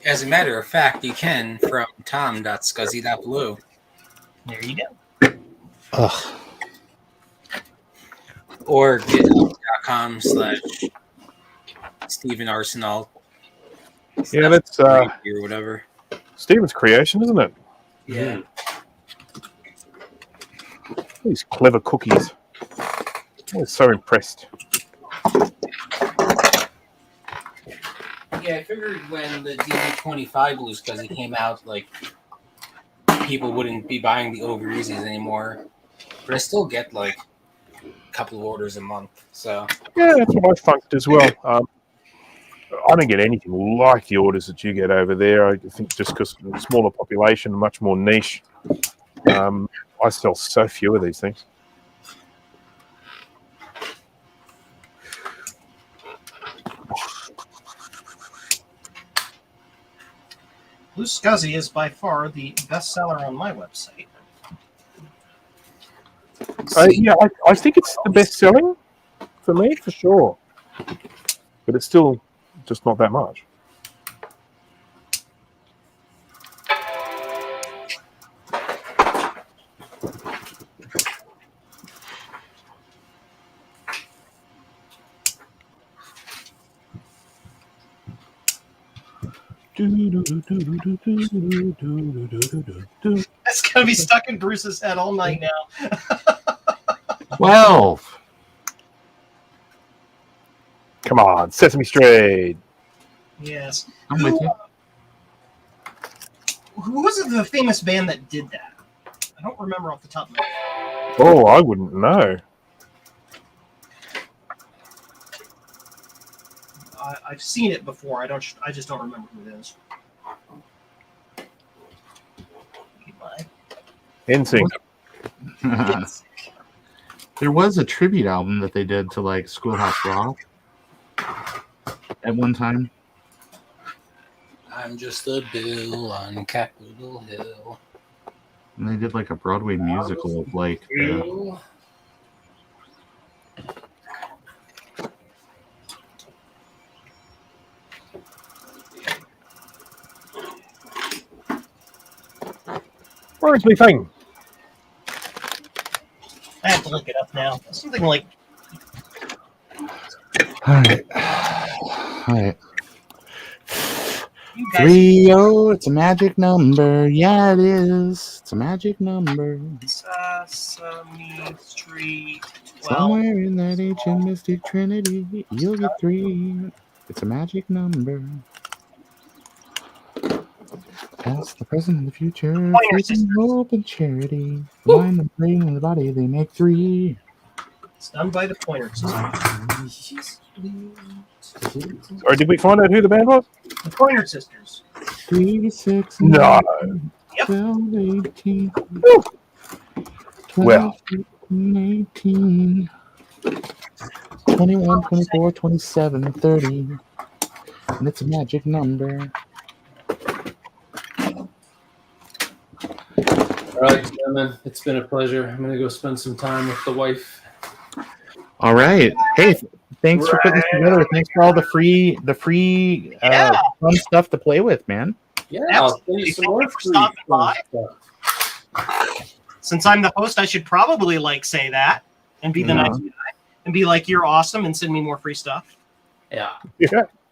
As a matter of fact, you can from tom.scuzzy.blue. There you go. Ugh. Or github.com/Steven Arsenal. Yeah, that's or whatever. Steven's creation, isn't it? Yeah. These clever cookies. I was so impressed. Yeah, I figured when the DB25 BlueSCSI came out, like, people wouldn't be buying the over easies anymore. But I still get, like, a couple of orders a month, so... Yeah, that's what I funked as well. I don't get anything like the orders that you get over there. I think just because the smaller population, much more niche. I sell so few of these things. BlueSCSI is by far the best seller on my website. Yeah, I think it's the best selling for me, for sure. But it's still just not that much. That's gonna be stuck in Bruce's head all night now. 12. Come on, Sesame Street. Yes. I'm with you. Who was it, the famous band that did that? I don't remember off the top of my head. Oh, I wouldn't know. I've seen it before. I just don't remember who it is. NSYNC. Yes. There was a tribute album that they did to like Schoolhouse Rock at one time. I'm just a bill on Capitol Hill. And they did like a Broadway musical of like the, Where is my thing? I have to look it up now. Something like All right. All right. you guys. 3-0, it's a magic number. Yeah, it is. It's a magic number. Sesame Street 12. Somewhere in that ancient mystic trinity, you'll get 3. It's a magic number. Past, the present, and the future. Faith and hope and charity. The mind, the brain, and the body, they make 3. It's done by the Pointer Sisters. Or did we find out who the band was? The Pointer Sisters. 3, 6, No. 12, 18. Well. 18, 21, 24, 27, 30. And it's a magic number. All right, gentlemen, it's been a pleasure. I'm gonna go spend some time with the wife. All right. Hey, thanks for putting this together. Thanks for all the free fun stuff to play with, man. Yeah, I'll send you some more free stuff. Since I'm the host, I should probably say that and be the nice guy and be like, "You're awesome," and send me more free stuff. Yeah.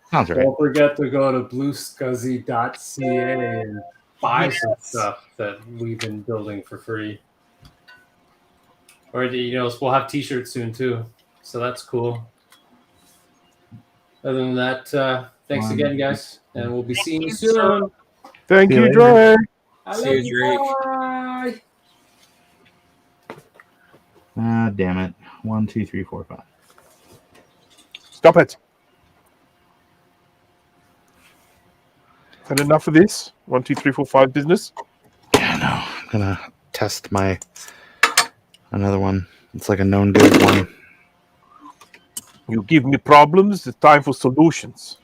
Sounds right. Don't forget to go to BlueSCSI.ca and buy some stuff that we've been building for free. Or we'll have T-shirts soon too, so that's cool. Other than that, thanks again, guys, and we'll be seeing you soon. Thank you, later. Dre. See you, Drake. Bye. Damn it. 1, 2, 3, 4, 5. Stop it. Had enough of this? 1, 2, 3, 4, 5 business? Yeah, no. I'm gonna test another one. It's like a known good one. You give me problems, it's time for solutions.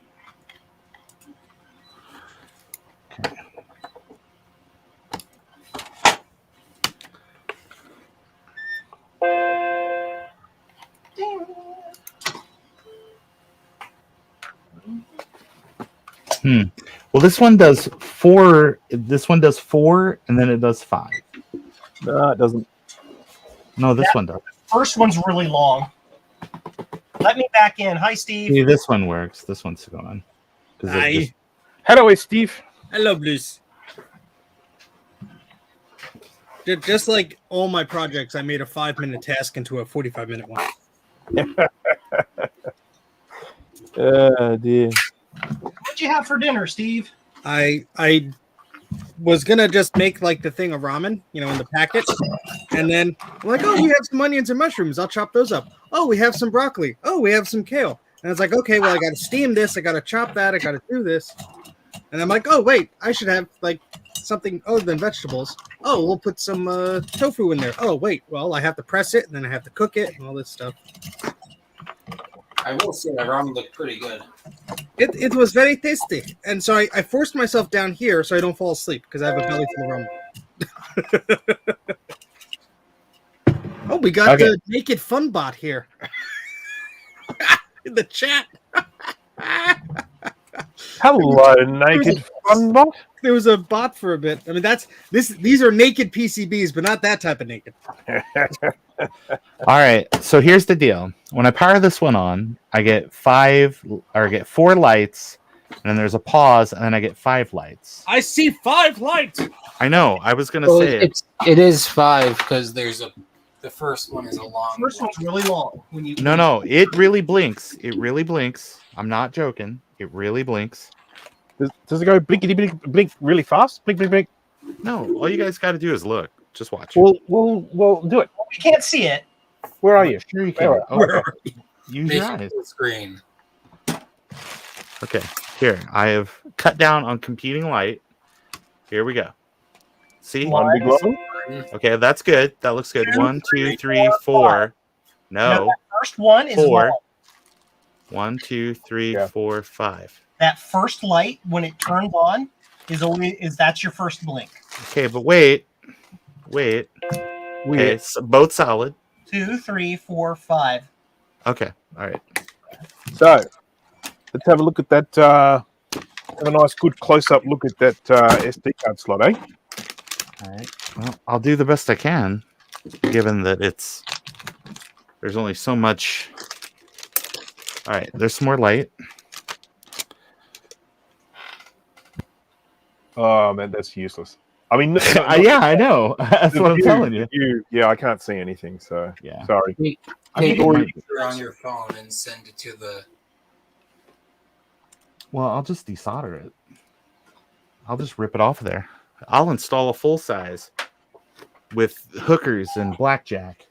Well, this one does 4. This one does 4, and then it does 5. No, it doesn't. No, this one does. First one's really long. Let me back in. Hi, Steve. See, this one works. This one's going. Hi. Hello, Steve. Hello, Blues. Just like all my projects, I made a 5-minute task into a 45-minute one. Dear. What'd you have for dinner, Steve? I was gonna just make the thing of ramen, in the packet, and then I'm like, oh, we have some onions and mushrooms. I'll chop those up. Oh, we have some broccoli. Oh, we have some kale. And it's like, okay, well, I got to steam this. I got to chop that. I got to do this. And I'm like, oh, wait, I should have something other than vegetables. Oh, we'll put some tofu in there. Oh, wait, well, I have to press it, and then I have to cook it, and all this stuff. I will say that ramen looked pretty good. It was very tasty. And so I forced myself down here so I don't fall asleep because I have a belly full of ramen. Oh, we got the Naked Fun bot here. In the chat. Hello, Naked Fun bot. There was a bot for a bit. I mean, these are naked PCBs, but not that type of naked. All right. So here's the deal. When I power this one on, I get 4 lights, and then there's a pause, and then I get 5 lights. I see 5 lights. I know. I was gonna say it is 5 because there's the first one is a long. The first one's really long. No. It really blinks. It really blinks. I'm not joking. It really blinks. Does it go blinkety blink really fast? Blink, blink, blink. No. All you guys got to do is look. Just watch. We'll do it. We can't see it. Where are you? Sure you can. Use your eyes. Screen. Okay. Here, I have cut down on competing light. Here we go. See? One big glow. Okay, that's good. That looks good. 1, 2, 3, 4. No. The first one is 4. long. 1, 2, 3, 4, 5. That first light, when it turns on, that's your first blink. Okay, but wait. Okay, so both solid. 2, 3, 4, 5. Okay, all right. So let's have a look at that. Have a nice, good close-up look at that SD card slot, eh? All right. Well, I'll do the best I can, given that there's only so much. All right, there's some more light. Oh man, that's useless. I mean, yeah, I know. That's what I'm telling you. Yeah, I can't see anything. So Yeah. sorry. Take I a think it might- picture on your phone and send it to the. Well, I'll just desolder it. I'll just rip it off of there. I'll install a full size with hookers and blackjack.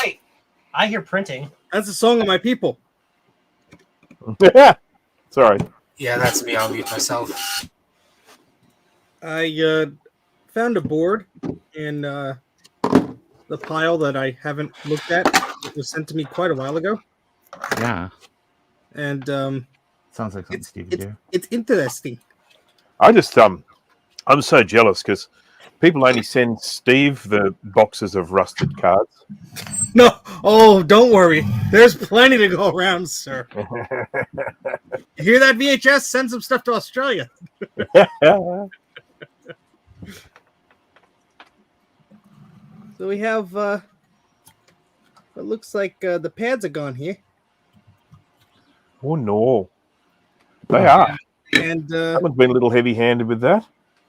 Hey, I hear printing. That's the song of my people. Sorry. Yeah, that's me. I'll mute myself. I found a board in the pile that I haven't looked at. It was sent to me quite a while ago, Yeah, and sounds like something Steve would do. it's interesting. I just I'm so jealous because people only send Steve the boxes of rusted cards. No, oh, don't worry. There's plenty to go around, sir. You hear that, VHS? Send some stuff to Australia. So we have it looks like the pads are gone here. Oh no, they are. And Someone's been a little heavy-handed with that.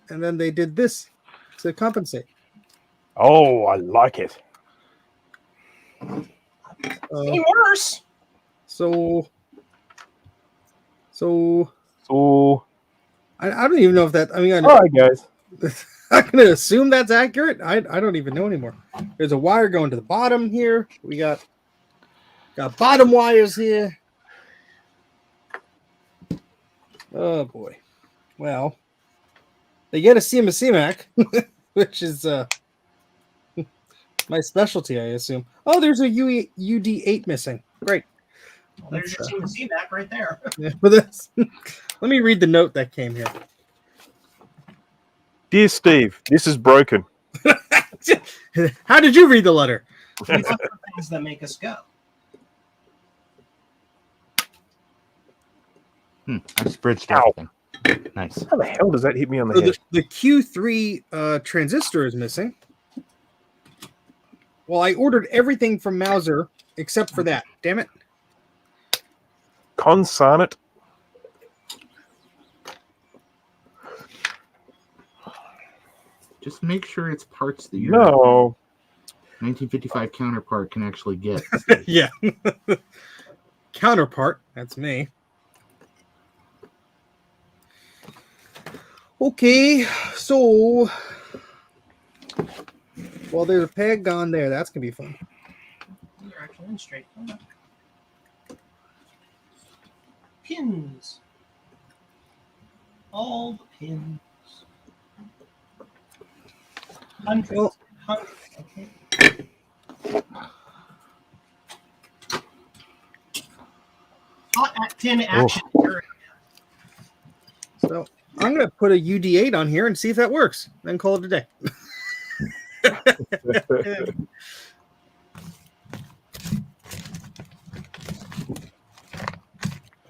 and then they did this to compensate. Oh, I like it. Any worse? So So, I don't even know if that. I mean, all right, guys. I'm gonna assume that's accurate. I don't even know anymore. There's a wire going to the bottom here. We got bottom wires here. Oh boy. Well, they get a CMC Mac, which is my specialty, I assume. Oh, there's a UD8 missing. Great. Well, there's your CMC Mac right there. Yeah, but that's, let me read the note that came here. Dear Steve, this is broken. How did you read the letter? We look for things that make us go. I just bridged everything. Nice. How the hell does that hit me on the So head? the Q3 transistor is missing. Well, I ordered everything from Mauser except for that. Damn it. Consonant. Just make sure it's parts that your No. 1955 counterpart can actually get. Yeah. Counterpart. That's me. Okay, so well, there's a peg gone there. That's gonna be fun. You're actually in straight. Pins. All the pins. Hundreds. Okay. Hot at 10 action. So I'm gonna put a UD8 on here and see if that works. Then call it a day.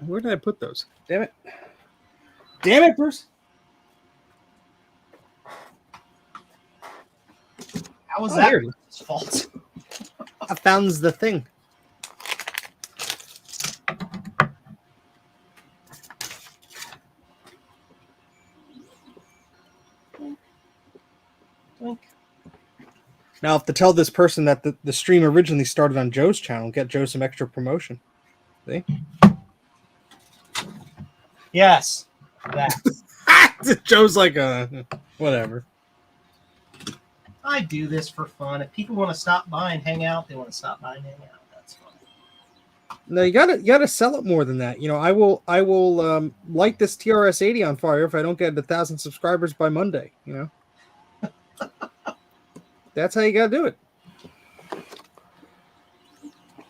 Where did I put those? Damn it. Damn it, Bruce. How was Oh, that here it his fault? I found the thing. Now, I have to tell this person that the stream originally started on Joe's channel, get Joe some extra promotion. See? Yes. That. Joe's like, whatever. I do this for fun. If people want to stop by and hang out, they want to stop by and hang out. That's fine. No, you gotta sell it more than that. You know, I will light this TRS-80 on fire if I don't get 1,000 subscribers by Monday. You know, that's how you gotta do it.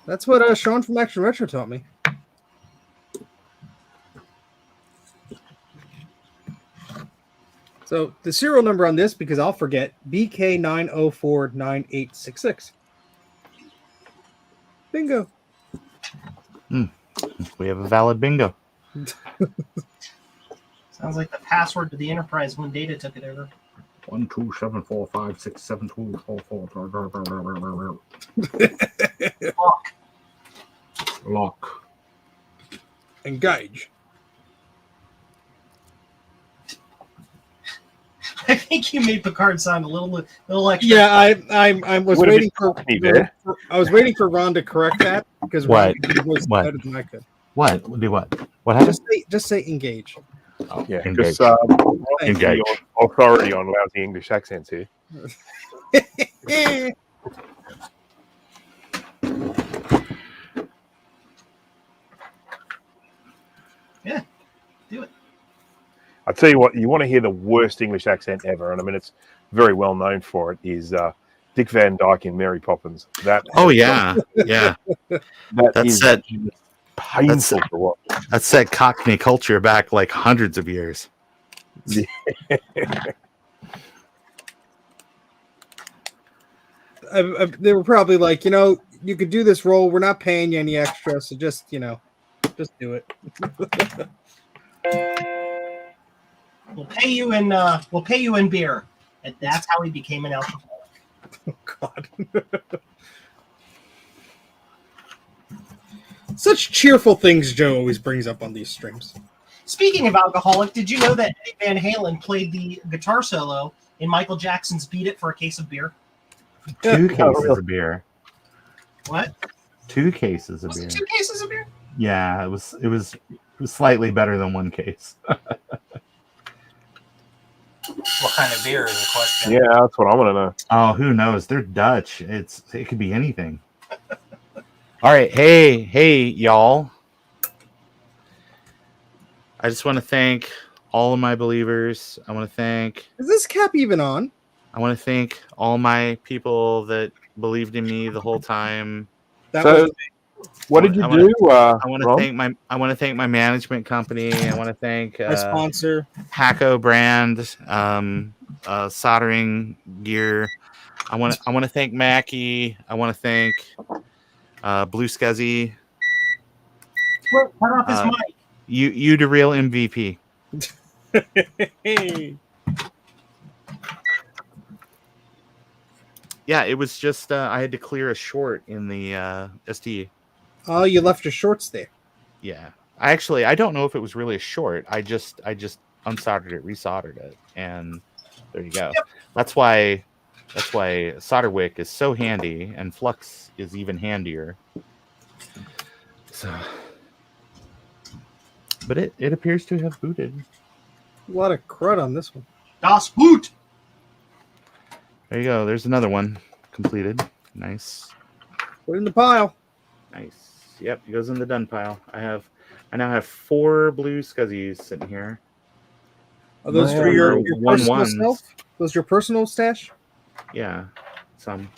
That's what Sean from Action Retro taught me. So the serial number on this, because I'll forget, BK9049866. Bingo. We have a valid bingo. Sounds like the password to the Enterprise when Data took it over. 1, 2, 7, 4, 5, 6, 7, 2, 4, 4. Lock. Engage. I think you made Picard sound a little extra. Yeah, I was Would have waiting been for, funny there. I was waiting for Ron to correct that because Ron What? could do the voice What? better than I could. What? Do what? What happened? Just say engage. Oh, Yeah, engage. because Engage. authority on lousy English accents here. Yeah, do it. I tell you what, you want to hear the worst English accent ever, and I mean it's very well known for it. Is Dick Van Dyke in Mary Poppins? That. Oh yeah, yeah. That's that. Painful to watch. That set Cockney culture back like hundreds of years. Yeah. They were probably like, you could do this role. We're not paying you any extra, so just do it. We'll pay you in beer, and that's how he became an alcoholic. Oh God. Such cheerful things Joe always brings up on these streams. Speaking of alcoholic, did you know that Eddie Van Halen played the guitar solo in Michael Jackson's "Beat It" for a case of beer? 2 cases of beer. What? 2 cases of Was beer. it 2 cases of beer? Yeah, it was slightly better than 1 case. What kind of beer is the question? Yeah, that's what I want to know. Oh, who knows? They're Dutch. It could be anything. All right, hey, y'all. I just want to thank all of my believers. I want to thank. Is this cap even on? I want to thank all my people that believed in me the whole time. What did you do? I want to thank my management company. I want to thank My sponsor, Hacko brand, soldering gear. I want to thank Mackie. I want to thank BlueSCSI. Turn off his mic. You the real MVP. Yeah, it was just I had to clear a short in the ST. Oh, you left your shorts there. Yeah, I don't know if it was really a short. I just unsoldered it, resoldered it, and there you go. Yep. That's why solder wick is so handy, and flux is even handier. So, but it appears to have booted. A lot of crud on this one. Das Boot. There you go. There's another one completed. Nice. Put it in the pile. Nice. Yep, it goes in the done pile. I now have 4 BlueSCSIs sitting here. Are those for your personal ones. self? Those your personal stash? Yeah, some.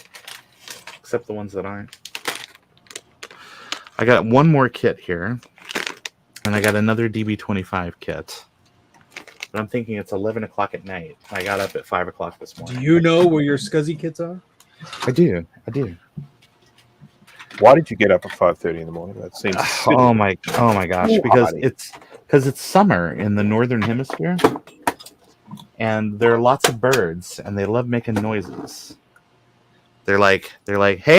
Except the ones that aren't. I got one more kit here. And I got another DB25 kit. But I'm thinking it's 11 o'clock at night. I got up at 5 o'clock this morning. Do you know where your SCSI kits are? I do. Why did you get up at 5:30 in the morning? That seems silly. Oh my gosh! Because it's summer in the northern hemisphere, and there are lots of birds, and they love making noises. They're like, hey,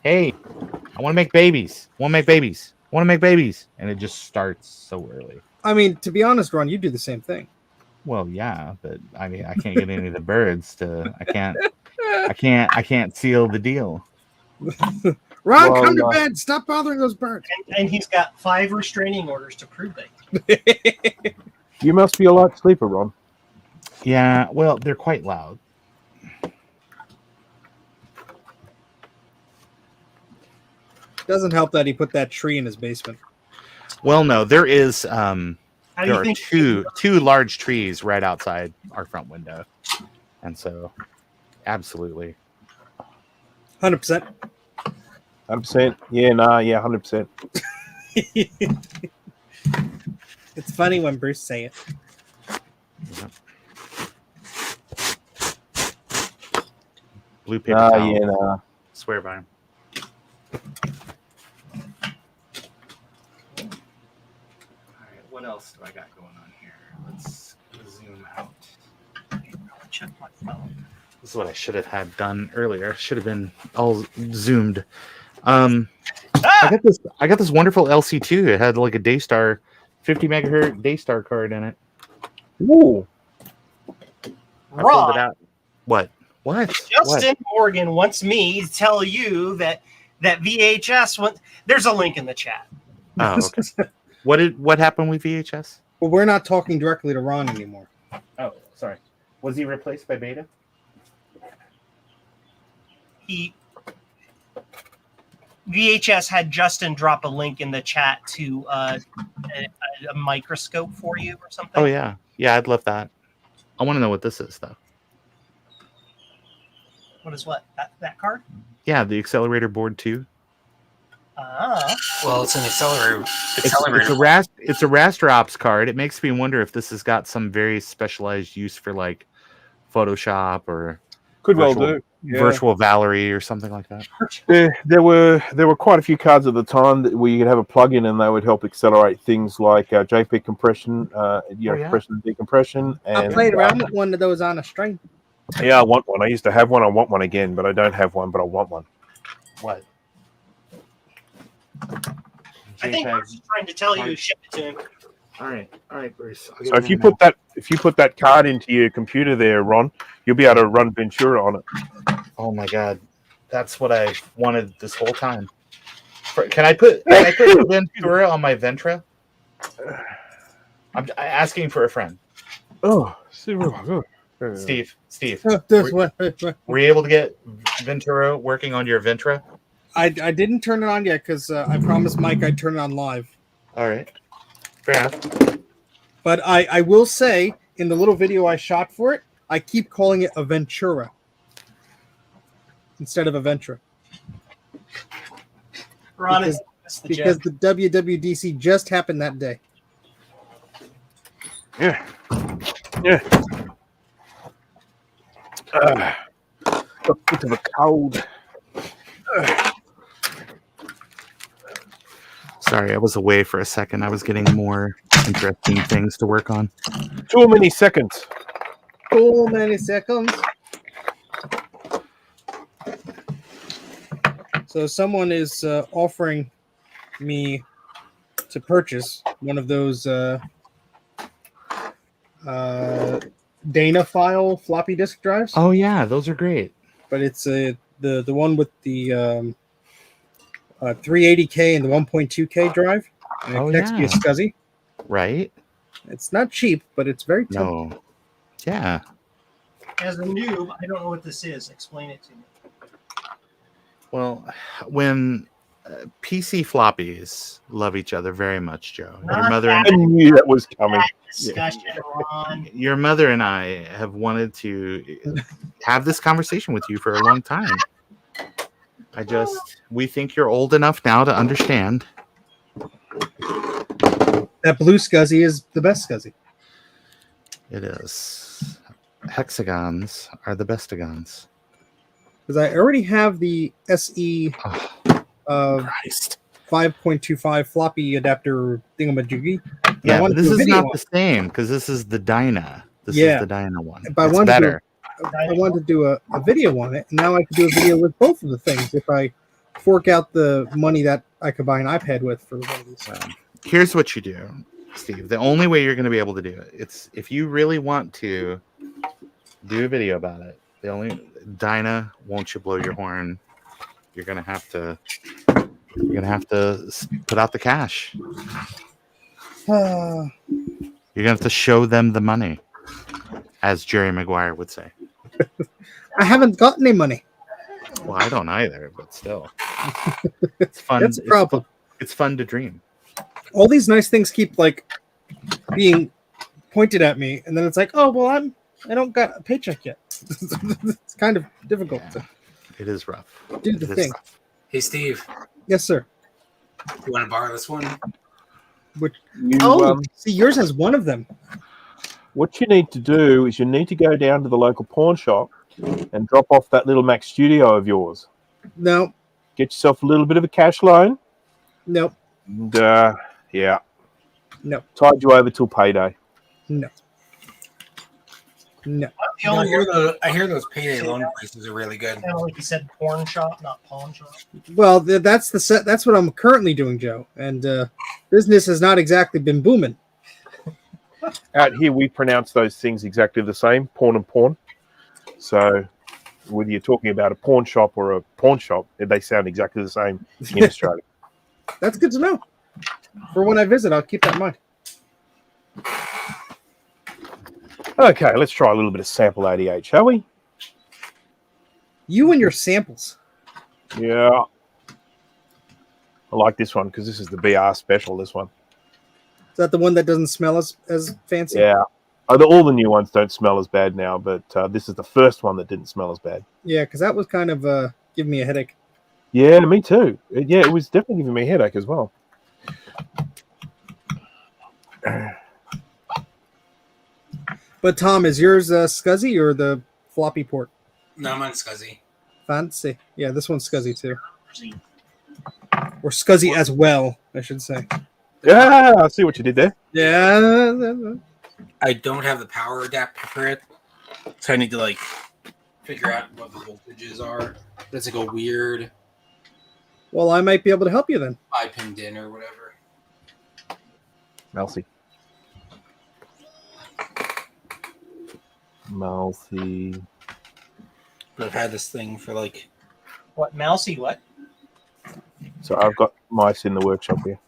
I want to make babies. And it just starts so early. I mean, to be honest, Ron, you do the same thing. Well, yeah, but I mean, I can't get any of the birds to. I can't seal the deal. Ron, come to bed. Stop bothering those birds. And he's got 5 restraining orders to prove it. You must be a light sleeper, Ron. Yeah, well, they're quite loud. Doesn't help that he put that tree in his basement. Well, no, there is. How do There you are think? two large trees right outside our front window, and so absolutely. 100%. 100%. Yeah, 100%. It's funny when Bruce say it. Blue paper towel. Yeah, nah. Swear by him. All right, what else do I got going on here? Let's zoom out. check my phone. This is what I should have had done earlier. Should have been all zoomed. I got this wonderful LC2. It had like a Daystar, 50 megahertz Daystar card in it. Ooh. I pulled it Ron, out. What? Justin Morgan wants me to tell you that VHS went. There's a link in the chat. Oh, okay. What happened with VHS? Well, we're not talking directly to Ron anymore. Oh, sorry. Was he replaced by Beta? VHS had Justin drop a link in the chat to a microscope for you or something. Oh yeah, I'd love that. I want to know what this is though. What is what? That card? Yeah, the accelerator board 2. Well, it's an accelerator. It's a raster ops card. It makes me wonder if this has got some very specialized use for like Photoshop or Could well do. Yeah. Virtual Valerie or something like that. There were quite a few cards at the time where you could have a plug-in and they would help accelerate things like JPEG compression, compression and decompression. And I played around with one of those on a string. Yeah, I want one. I used to have one. I want one again, but I don't have one. But I want one. What? I think Bruce is trying to tell you, ship it to him. All right, Bruce. So if you put that card into your computer there, Ron, you'll be able to run Ventura on it. Oh my God, that's what I wanted this whole time. Can I put Ventura on my Ventra? I'm asking for a friend. Oh, Steve. Were you able to get Ventura working on your Ventra? I didn't turn it on yet because I promised Mike I'd turn it on live. All right. Fair enough. But I will say, in the little video I shot for it, I keep calling it a Ventura instead of a Ventra. Ron, because the WWDC just happened that day. Yeah. A bit of a cold. Sorry, I was away for a second. I was getting more interesting things to work on. Too many seconds. Too many seconds. So someone is offering me to purchase one of those Dana file floppy disk drives. Oh yeah, those are great. But it's the one with the 380K and the 1.2K drive. And it connects via SCSI. Right. It's not cheap, but it's very tough. No. Yeah. As a noob, I don't know what this is. Explain it to me. Well, when PC floppies love each other very much, Joe. Your mother and I knew that was coming. Discussion, Ron. Your mother and I have wanted to have this conversation with you for a long time. We think you're old enough now to understand. That BlueSCSI is the best SCSI. It is. Hexagons are the bestagons. Because I already have the SE 5.25 floppy adapter thingamajiggy. Yeah, but this is not the same because this is the Dyna. This is the Dyna one. But it's better. I wanted to do a video on it, and now I can do a video with both of the things if I fork out the money that I could buy an iPad with for one of these. Here's what you do, Steve. The only way you're going to be able to do it, it's if you really want to do a video about it. The only Dyna, won't you blow your horn? You're gonna have to put out the cash. You're gonna have to show them the money, as Jerry Maguire would say. I haven't got any money. Well, I don't either, but still, it's fun. That's a problem. It's fun to dream. All these nice things keep like being pointed at me, and then it's like, oh well, I don't got a paycheck yet. It's kind of difficult. Yeah, it is rough. Do the thing. Rough. Hey, Steve. Yes, sir. You want to borrow this one? Which? See, yours has one of them. What you need to do is you need to go down to the local pawn shop and drop off that little Mac Studio of yours. No. Get yourself a little bit of a cash loan. Nope. And, yeah. No. Tide you over till payday. No. No. The only I hear those payday loan prices are really good. kind of like you said, porn shop, not pawn shop. Well, that's the set. That's what I'm currently doing, Joe. And business has not exactly been booming. Out here, we pronounce those things exactly the same, porn and pawn. So whether you're talking about a pawn shop or a pawn shop, they sound exactly the same in Australia. That's good to know. For when I visit, I'll keep that in mind. Okay, let's try a little bit of sample 88, shall we? You and your samples. Yeah. I like this one because this is the BR special, this one. Is that the one that doesn't smell as fancy? Yeah. All the new ones don't smell as bad now, but this is the first one that didn't smell as bad. Yeah, because that was kind of giving me a headache. Yeah, me too. Yeah, it was definitely giving me a headache as well. But Tom, is yours SCSI or the floppy port? No, mine's SCSI. Fancy. Yeah, this one's SCSI too. Or SCSI as well, I should say. Yeah, I see what you did there. Yeah. I don't have the power adapter for it, so I need to like figure out what the voltages are. That's like a weird Well, I might be able to help you then. 5-pin DIN or whatever. Mousy. But I've had this thing for like What, mousy? What? So I've got mice in the workshop here.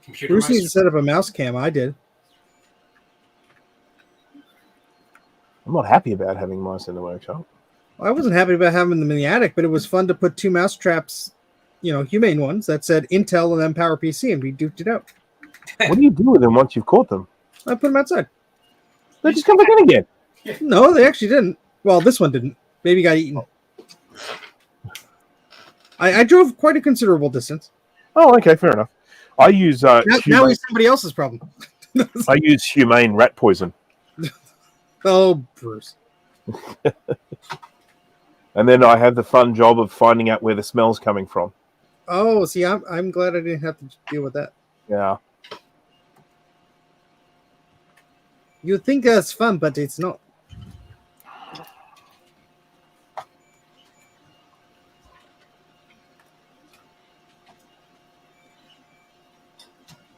computer Bruce needs to mice. set up a mouse cam. I did. I'm not happy about having mice in the workshop. I wasn't happy about having them in the attic, but it was fun to put 2 mouse traps, humane ones that said Intel and then PowerPC, and we duked it out. What do you do with them once you've caught them? I put them outside. They just come back in again. No, they actually didn't. Well, this one didn't. Maybe got eaten. I drove quite a considerable distance. Oh, okay, fair enough. I use Now he's somebody else's problem. I use humane rat poison, Oh, Bruce. and then I have the fun job of finding out where the smell's coming from. Oh, see, I'm glad I didn't have to deal with that. Yeah. You'd think that's fun, but it's not.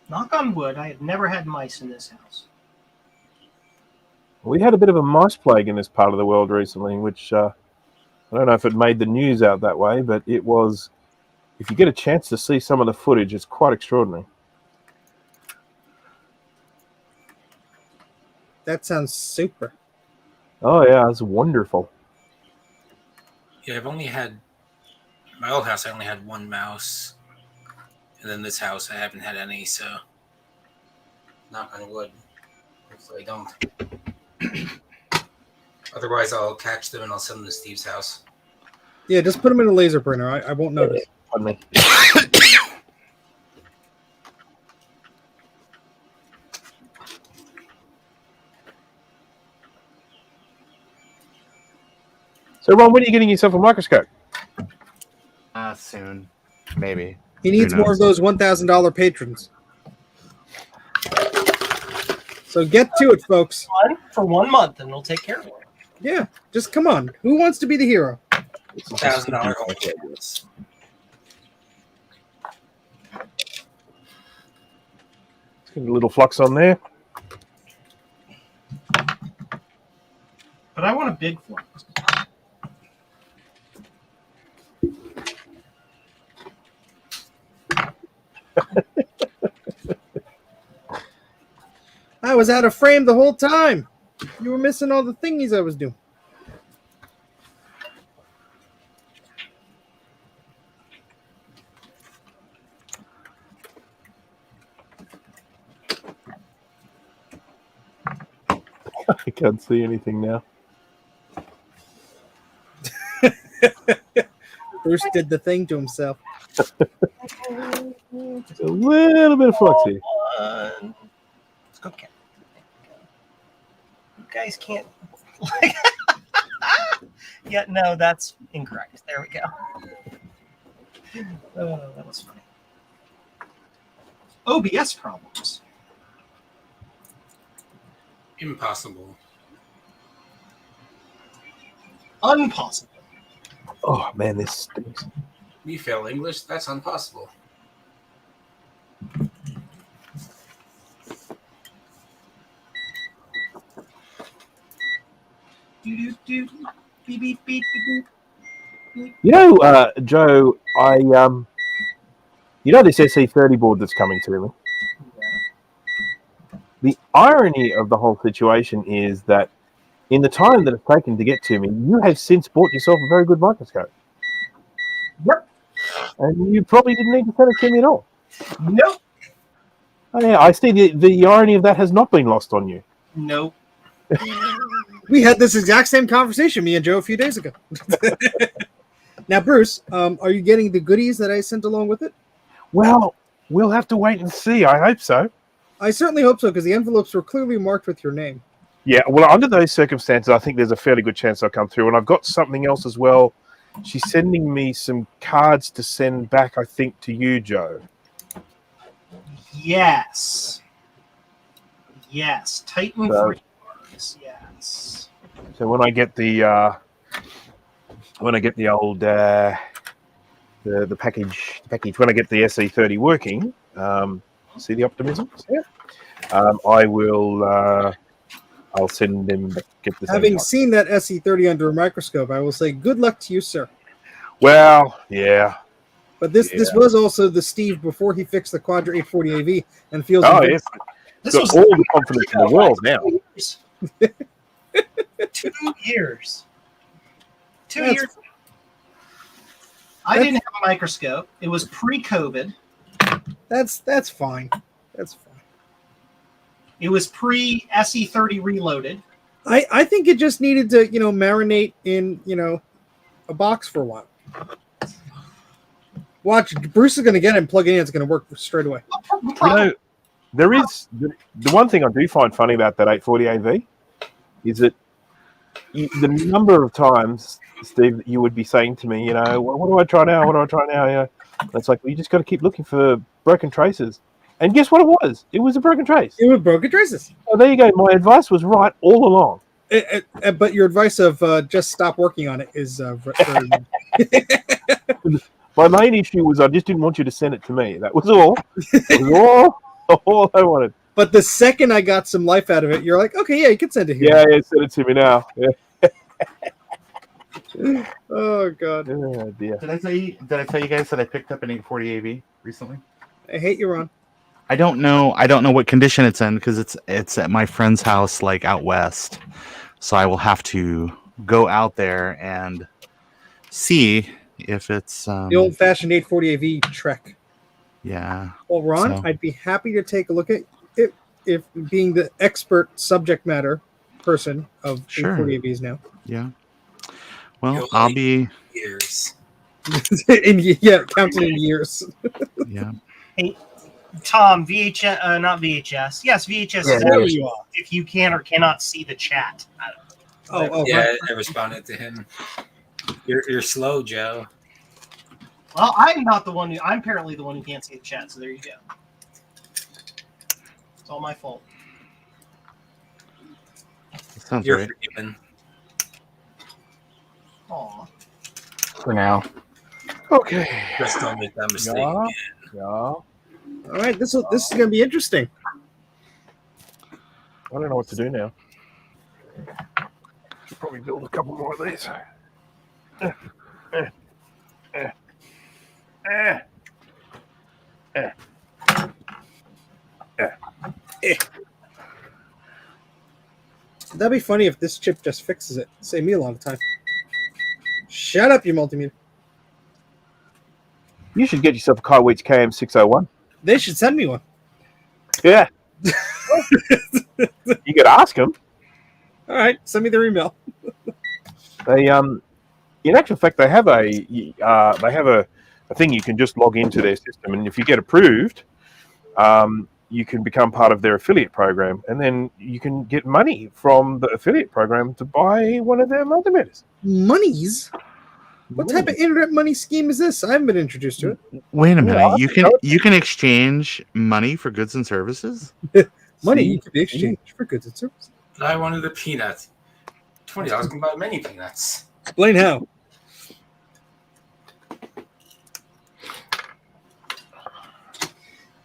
Knock on wood, I have never had mice in this house. We had a bit of a mice plague in this part of the world recently, which I don't know if it made the news out that way, but it was. If you get a chance to see some of the footage, it's quite extraordinary. That sounds super. Oh yeah, it's wonderful. Yeah, I've only had my old house. I only had one mouse, and then this house I haven't had any. So, knock on wood. Hopefully, I don't. Otherwise, I'll catch them and I'll send them to Steve's house. Yeah, just put them in a laser printer. I won't notice. Pardon me. So, Ron, when are you getting yourself a microscope? Soon, maybe. He needs Who more of knows? those $1,000 patrons. So get to it, folks. For 1 month, and we'll take care of it. Yeah, just come on. Who wants to be the hero? $1,000 home. Let's get a little flux on there. But I want a big flux. I was out of frame the whole time. You were missing all the thingies I was doing. I can't see anything now. Bruce did the thing to himself. It's a little bit of flux here. Let's go, Ken. You guys can't. Yeah, no, that's incorrect. There we go. Oh, that was funny. OBS problems. Impossible. Unpossible. Oh man, this stinks. You fail English? That's impossible. Do-do-do. Beep, beep, beep, beep, beep. You know, Joe, you know this SE30 board that's coming to me? The irony of the whole situation is that in the time that it's taken to get to me, you have since bought yourself a very good microscope. Yep. And you probably didn't need to send it to me at all. Nope. Oh, yeah, I see the irony of that has not been lost on you. Nope. We had this exact same conversation, me and Joe, a few days ago. Now, Bruce, are you getting the goodies that I sent along with it? Well, we'll have to wait and see. I hope so. I certainly hope so, because the envelopes were clearly marked with your name. Yeah, well, under those circumstances, I think there's a fairly good chance they'll come through. And I've got something else as well. She's sending me some cards to send back, I think, to you, Joe. Yes. Yes. Titan So- 3. Yes. So when I get the old the package when I get the SE30 working, see the optimism? Yeah. I will I'll send them get the Having same seen that SE30 under a microscope, I will say good luck to you, sir. Well, yeah. But this was also the Steve before he fixed the Quadra 840 AV and feels Yes. This Got was all the confidence in the world now. 2 years. 2 That's- years. I didn't have a microscope. It was pre-COVID. That's fine. That's fine. It was pre-SE30 reloaded. I think it just needed to, marinate in, a box for a while. Watch, Bruce is going to get it and plug it in. It's going to work straight away. You know, there is the one thing I do find funny about that 840 AV is that the number of times, Steve, that you would be saying to me, what do I try now? What do I try now? And it's like, well, you just got to keep looking for broken traces. And guess what it was? It was a broken trace. It was broken traces. So there you go. My advice was right all along. But your advice of just stop working on it is very... My main issue was I just didn't want you to send it to me. That was all. That was all I wanted. But the second I got some life out of it, you're like, okay, yeah, you can send it here. Yeah, send it to me now. Yeah. Oh God. Oh, dear. Did I tell you guys that I picked up an 840 AV recently? I hate you, Ron. I don't know what condition it's in because it's at my friend's house, like out west. So I will have to go out there and see if it's The old-fashioned 840 AV Trek. Yeah. Well, Ron, So- I'd be happy to take a look at it if being the expert subject matter person of Sure. 840 AVs now. Yeah. Well, You'll I'll like- be. Years. Counted in years. Yeah. Hey, Tom, VHS, not VHS. Yes, VHS. Yeah, is there out you are. if you can or cannot see the chat. Yeah, I responded to him. You're slow, Joe. Well, I'm not the one I'm apparently the one who can't see the chat, so there you go. It's all my fault. Sounds You're right. forgiven. Aw. For now. Okay. Just don't make that mistake. Yeah. again. Yeah. All right, this is going to be interesting. I don't know what to do now. Should probably build a couple more of these. That'd be funny if this chip just fixes it. Save me a lot of time. Shut up, you multimeter. You should get yourself a Kaiweets KM601. They should send me one. Yeah. You could ask them. All right, send me their email. They in actual fact they have a thing you can just log into their system, and if you get approved, you can become part of their affiliate program, and then you can get money from the affiliate program to buy one of their multimeters. Monies? What type of internet money scheme is this? I haven't been introduced to it. Wait a minute. Yeah, You can exchange money for goods and services? Money See? can be exchanged for goods and services. And I wanted a peanut. $20 can buy many peanuts. Explain how.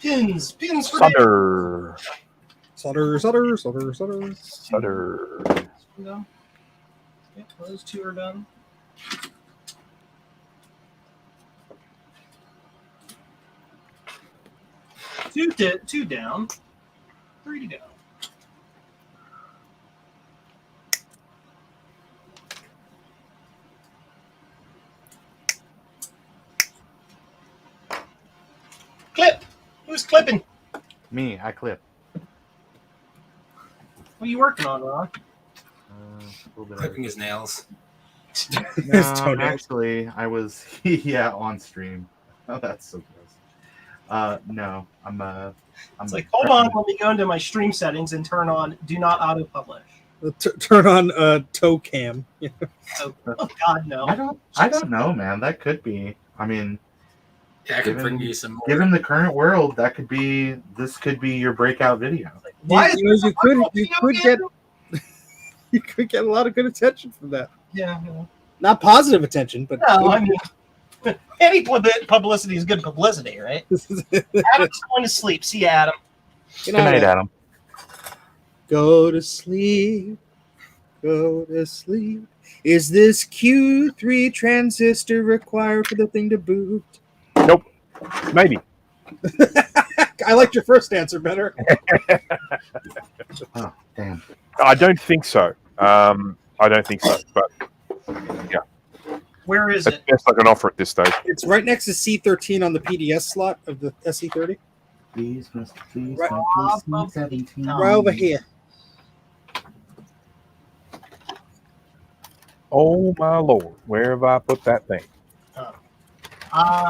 Pins for Sutter. Sutter. No. Yep, those two are done. Two down. 3 to go. Clip. Who's clipping? Me, I clip. What are you working on, Ron? Clipping his nails. No, actually, I was on stream. Oh, that's so gross. No, I'm It's like, hold on, let me go into my stream settings and turn on Do Not Auto Publish. Turn on toe cam. Oh God, no. I don't know, man. That could be. I mean, Yeah, I could bring you some more. given the current world, this could be your breakout video. Why is you this you could get a lot of good attention from that. Yeah. Not positive attention, but No, I mean, any publicity is good publicity, right? Adam's going to sleep. See you, Adam. Good night, Adam. Go to sleep. Go to sleep. Is this Q3 transistor required for the thing to boot? Nope. Maybe. I liked your first answer better. Oh, damn. I don't think so. I don't think so. But yeah. Where is That's it? best I can offer at this stage. It's right next to C13 on the PDS slot of the SE30. Please, please, Right, C17. right over here. Oh my lord, where have I put that thing?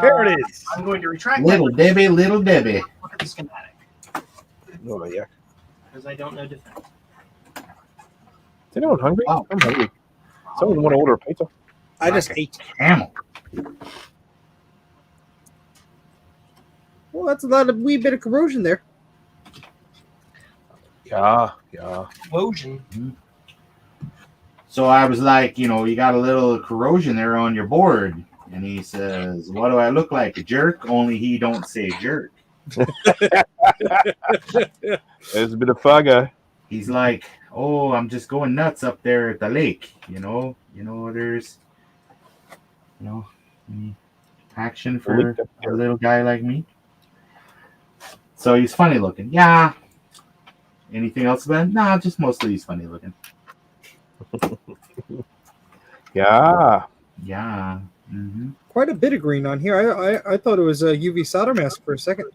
There it is. I'm going to retract Little that. Debbie, little Debbie. Look at the schematic. Oh yeah. Because I don't know defense. Is anyone hungry? Oh. I'm hungry. Someone want to order a pizza? I just ate. Camel. Well, that's a lot of wee bit of corrosion there. Yeah. Explosion. So I was like, you got a little corrosion there on your board. And he says, what do I look like? A jerk? Only he don't say jerk. There's a bit of Fargo. He's like, oh, I'm just going nuts up there at the lake. There's, any action for a little guy like me. So he's funny looking. Yeah. Anything else about him? Nah, just mostly he's funny looking. Yeah. Yeah. Mm-hmm. Quite a bit of green on here. I thought it was a UV solder mask for a second.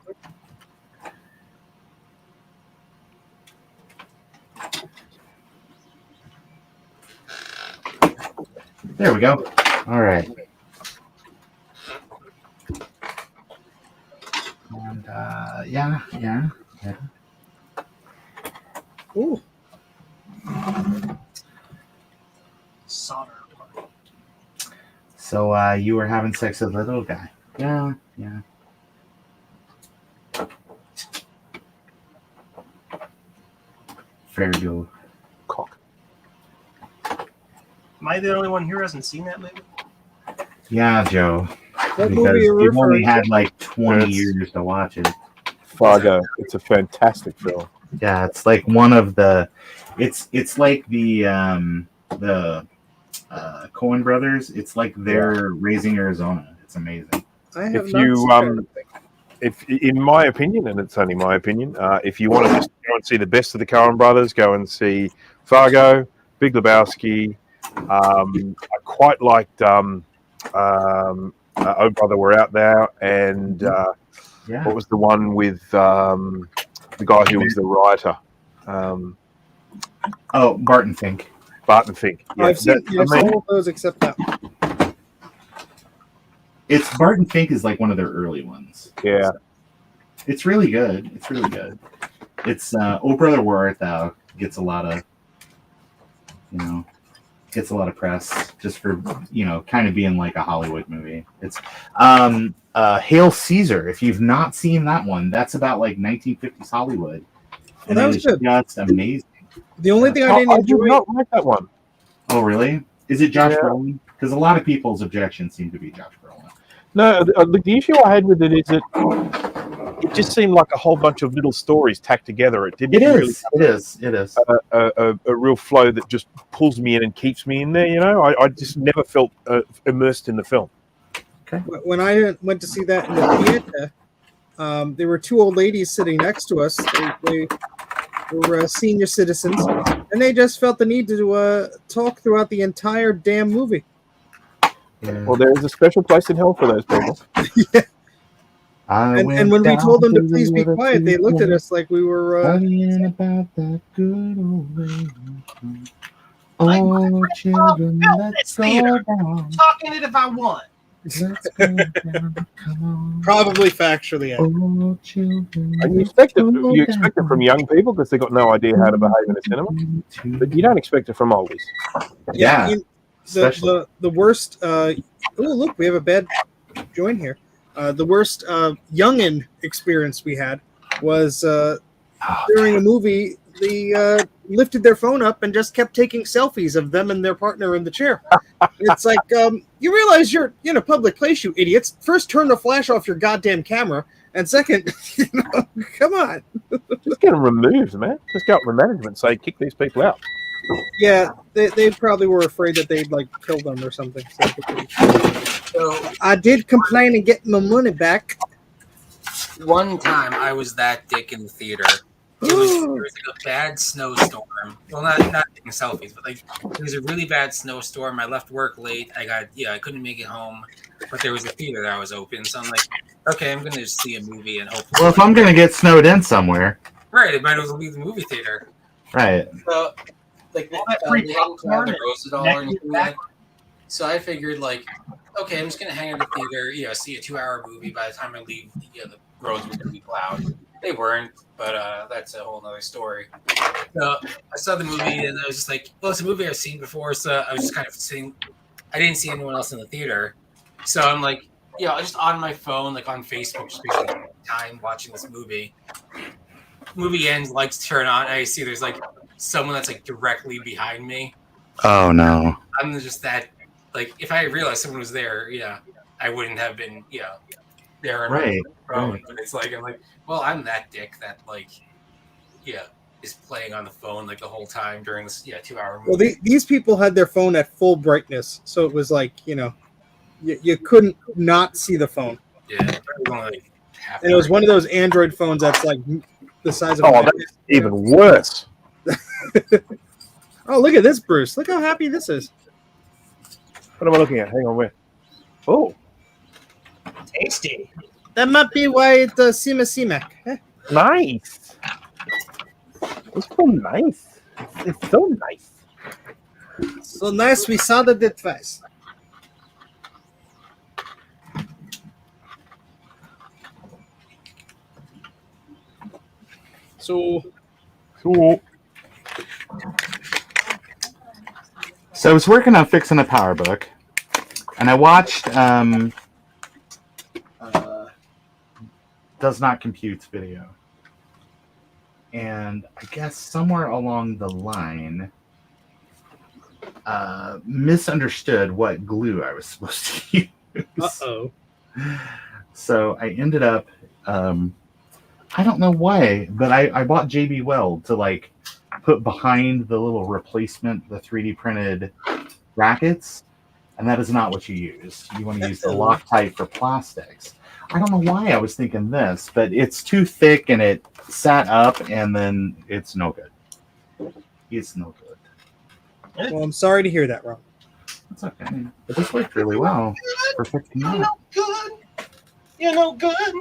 There we go. All right. And yeah. Ooh. Solder. So you were having sex with a little guy. Yeah. Fair go. Cock. Am I the only one here who hasn't seen that movie? Yeah, Joe. What Because movie are you you've only referring to? had like 20 That's- years to watch it. Fargo. It's a fantastic film. Yeah, it's like one of the. It's like the Coen brothers. It's like they're raising Arizona. It's amazing. I have If not you seen that, I think. if in my opinion, and it's only my opinion, if you want to just go and see the best of the Coen brothers, go and see Fargo, Big Lebowski. I quite liked Oh Brother, We're Out There, and Yeah. what was the one with the guy who was the writer? Oh, Barton Fink. Barton Fink. Yeah, I've seen I mean, all of those except that one. It's Barton Fink is like one of their early ones. yeah. It's really good. It's Oh Brother, Where Art Thou gets a lot of press just for kind of being like a Hollywood movie. It's Hail Caesar. If you've not seen that one, that's about like 1950s Hollywood. And that was it's good. just amazing. The only thing I didn't I did enjoy. not like that one. Oh, really? Is it Josh Yeah. Brolin? Because a lot of people's objections seem to be Josh Brolin. No, the issue I had with it is that it just seemed like a whole bunch of little stories tacked together. It didn't really It is. a real flow that just pulls me in and keeps me in there. You know, I just never felt immersed in the film. When I went to see that in the theater, there were two old ladies sitting next to us. They were senior citizens, and they just felt the need to talk throughout the entire damn movie. Well, there is a special place in hell for those people. Yeah. And when we told them to please be quiet, they looked at us like we were. About that good old way. Oh, children, let's go down. Talking it if I want. Let's go down. Come on. Probably factually. Yeah. Oh, children. And you expect it from young people because they've got no idea how to behave in a cinema, but you don't expect it from oldies. Yeah. The worst. Oh, look, we have a bad joint here. The worst youngin' experience we had was during a movie. They lifted their phone up and just kept taking selfies of them and their partner in the chair. It's like, you realize you're in a public place, you idiots. First, turn the flash off your goddamn camera, and second, come on. Just get them removed, man. Just go up with management and say, kick these people out. Yeah, they probably were afraid that they'd like kill them or something. So I did complain and get my money back. One time I was that dick in the theater. There was like a bad snowstorm. Well, not taking selfies, but like it was a really bad snowstorm. I left work late. I couldn't make it home, but there was a theater that was open. So I'm like, okay, I'm gonna just see a movie and hopefully. Well, if I'm gonna get snowed in somewhere, right, it might as well be the movie theater. right? So, like, they hadn't had the roast at all or anything like that. So I figured, like, okay, I'm just gonna hang out at the theater, see a 2-hour movie. By the time I leave, the roads were gonna be plowed. They weren't, but that's a whole nother story. So I saw the movie, and I was just like, well, it's a movie I've seen before, so I was just kind of sitting. I didn't see anyone else in the theater, so I'm like, just on my phone, like on Facebook, just basically time watching this movie. Movie ends, lights turn on, I see there's like someone that's like directly behind me. Oh no! I'm just that. Like, if I realized someone was there, I wouldn't have been, there in my phone. Right. But it's like, I'm like, well, I'm that dick that, like, is playing on the phone, like, the whole time during this, 2-hour movie. Well, these people had their phone at full brightness, so it was like, you couldn't not see the phone. Yeah. It was only, like, half and it was one of those Android phones that's, like, the size of Oh, that's even worse. Oh, look at this, Bruce. Look how happy this is. What am I looking at? Hang on, where? Oh, Tasty. That might be why it's Sima. nice. It's so nice. It's so nice. So nice, we saw that it twice. So I was working on fixing a PowerBook, and I watched Does Not Compute's video. And I guess somewhere along the line, misunderstood what glue I was supposed to use. Uh-oh. So I ended up, I don't know why, but I bought JB Weld to like put behind the little replacement, the 3D printed brackets, and that is not what you use. You want to use the Loctite for plastics. I don't know why I was thinking this, but it's too thick and it sat up, and then it's no good. It's no good. Well, I'm sorry to hear that, Rob. It's okay. But this worked really well for 15 You're minutes. no good. You're no good.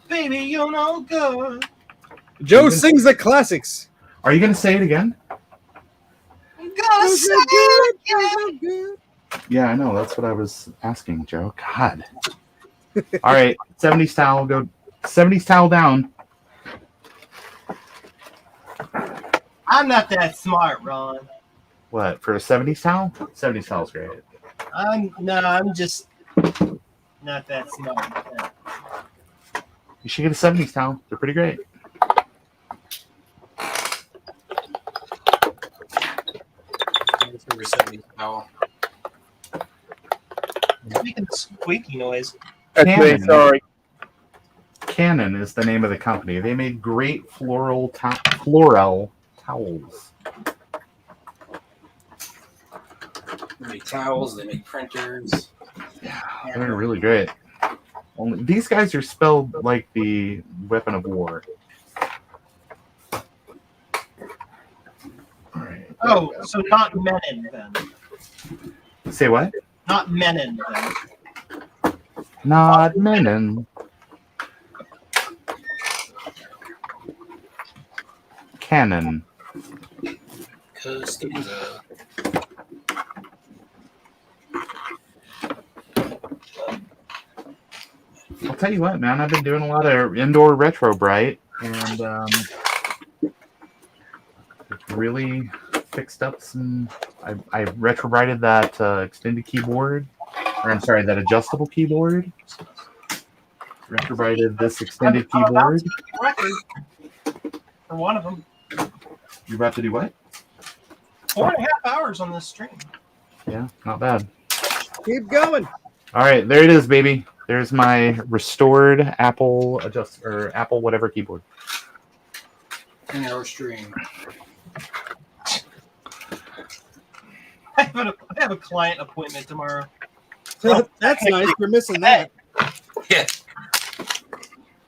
Baby, you're no good. Joe sings the classics. Are you going to say it again? I'm gonna say it again. Yeah, I know. That's what I was asking, Joe. God. All right, 70s towel, go 70s towel down. I'm not that smart, Ron. What, for a 70s towel? 70s towel's great. I'm just not that smart. You should get a 70s towel. They're pretty great. squeaky noise. That's me. Canon. Sorry. Canon is the name of the company. They made great floral towels. They make towels. They make printers. They're really great. Only these guys are spelled like the weapon of war. All right. Oh, so not Menin then. Say what? Not Menin then. Not Menon. Canon. Costanza. I'll tell you what, man. I've been doing a lot of indoor retro bright, and it's really fixed up some. I retro brighted that extended keyboard, or I'm sorry, that adjustable keyboard. Retro brighted this extended I'm about keyboard. to keep record for one of them. You're about to do what? 4.5 hours on this stream. Yeah, not bad. Keep going. All right, there it is, baby. There's my restored Apple Apple whatever keyboard. 10-hour stream. I have a client appointment tomorrow. That's nice. We're missing that. Yeah.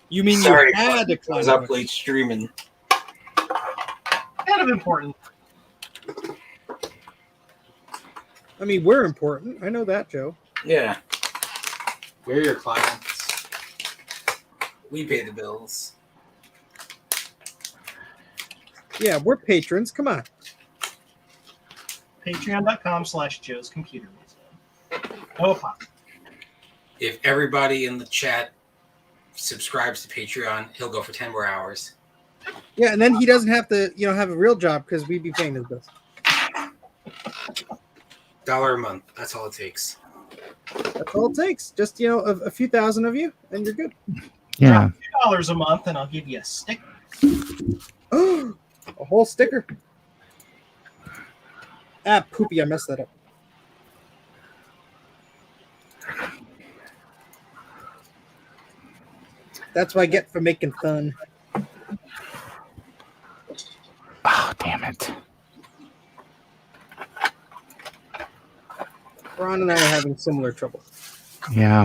You mean Sorry, you had a I was up late streaming. Kind of important. I mean, we're important. I know that, Joe. Yeah. We're your clients. We pay the bills. Yeah, we're patrons. Come on. Patreon.com/Joe's Computer Museum. Oh, pop. If everybody in the chat subscribes to Patreon, he'll go for 10 more hours. Yeah, and then he doesn't have to, have a real job because we'd be paying his bills. $1 a month. That's all it takes. That's all it takes. Just, a few thousand of you, and you're good. Yeah. $2 a month, and I'll give you a sticker. A whole sticker. Ah, poopy, I messed that up. That's what I get for making fun. Oh, damn it. Ron and I are having similar trouble. Yeah.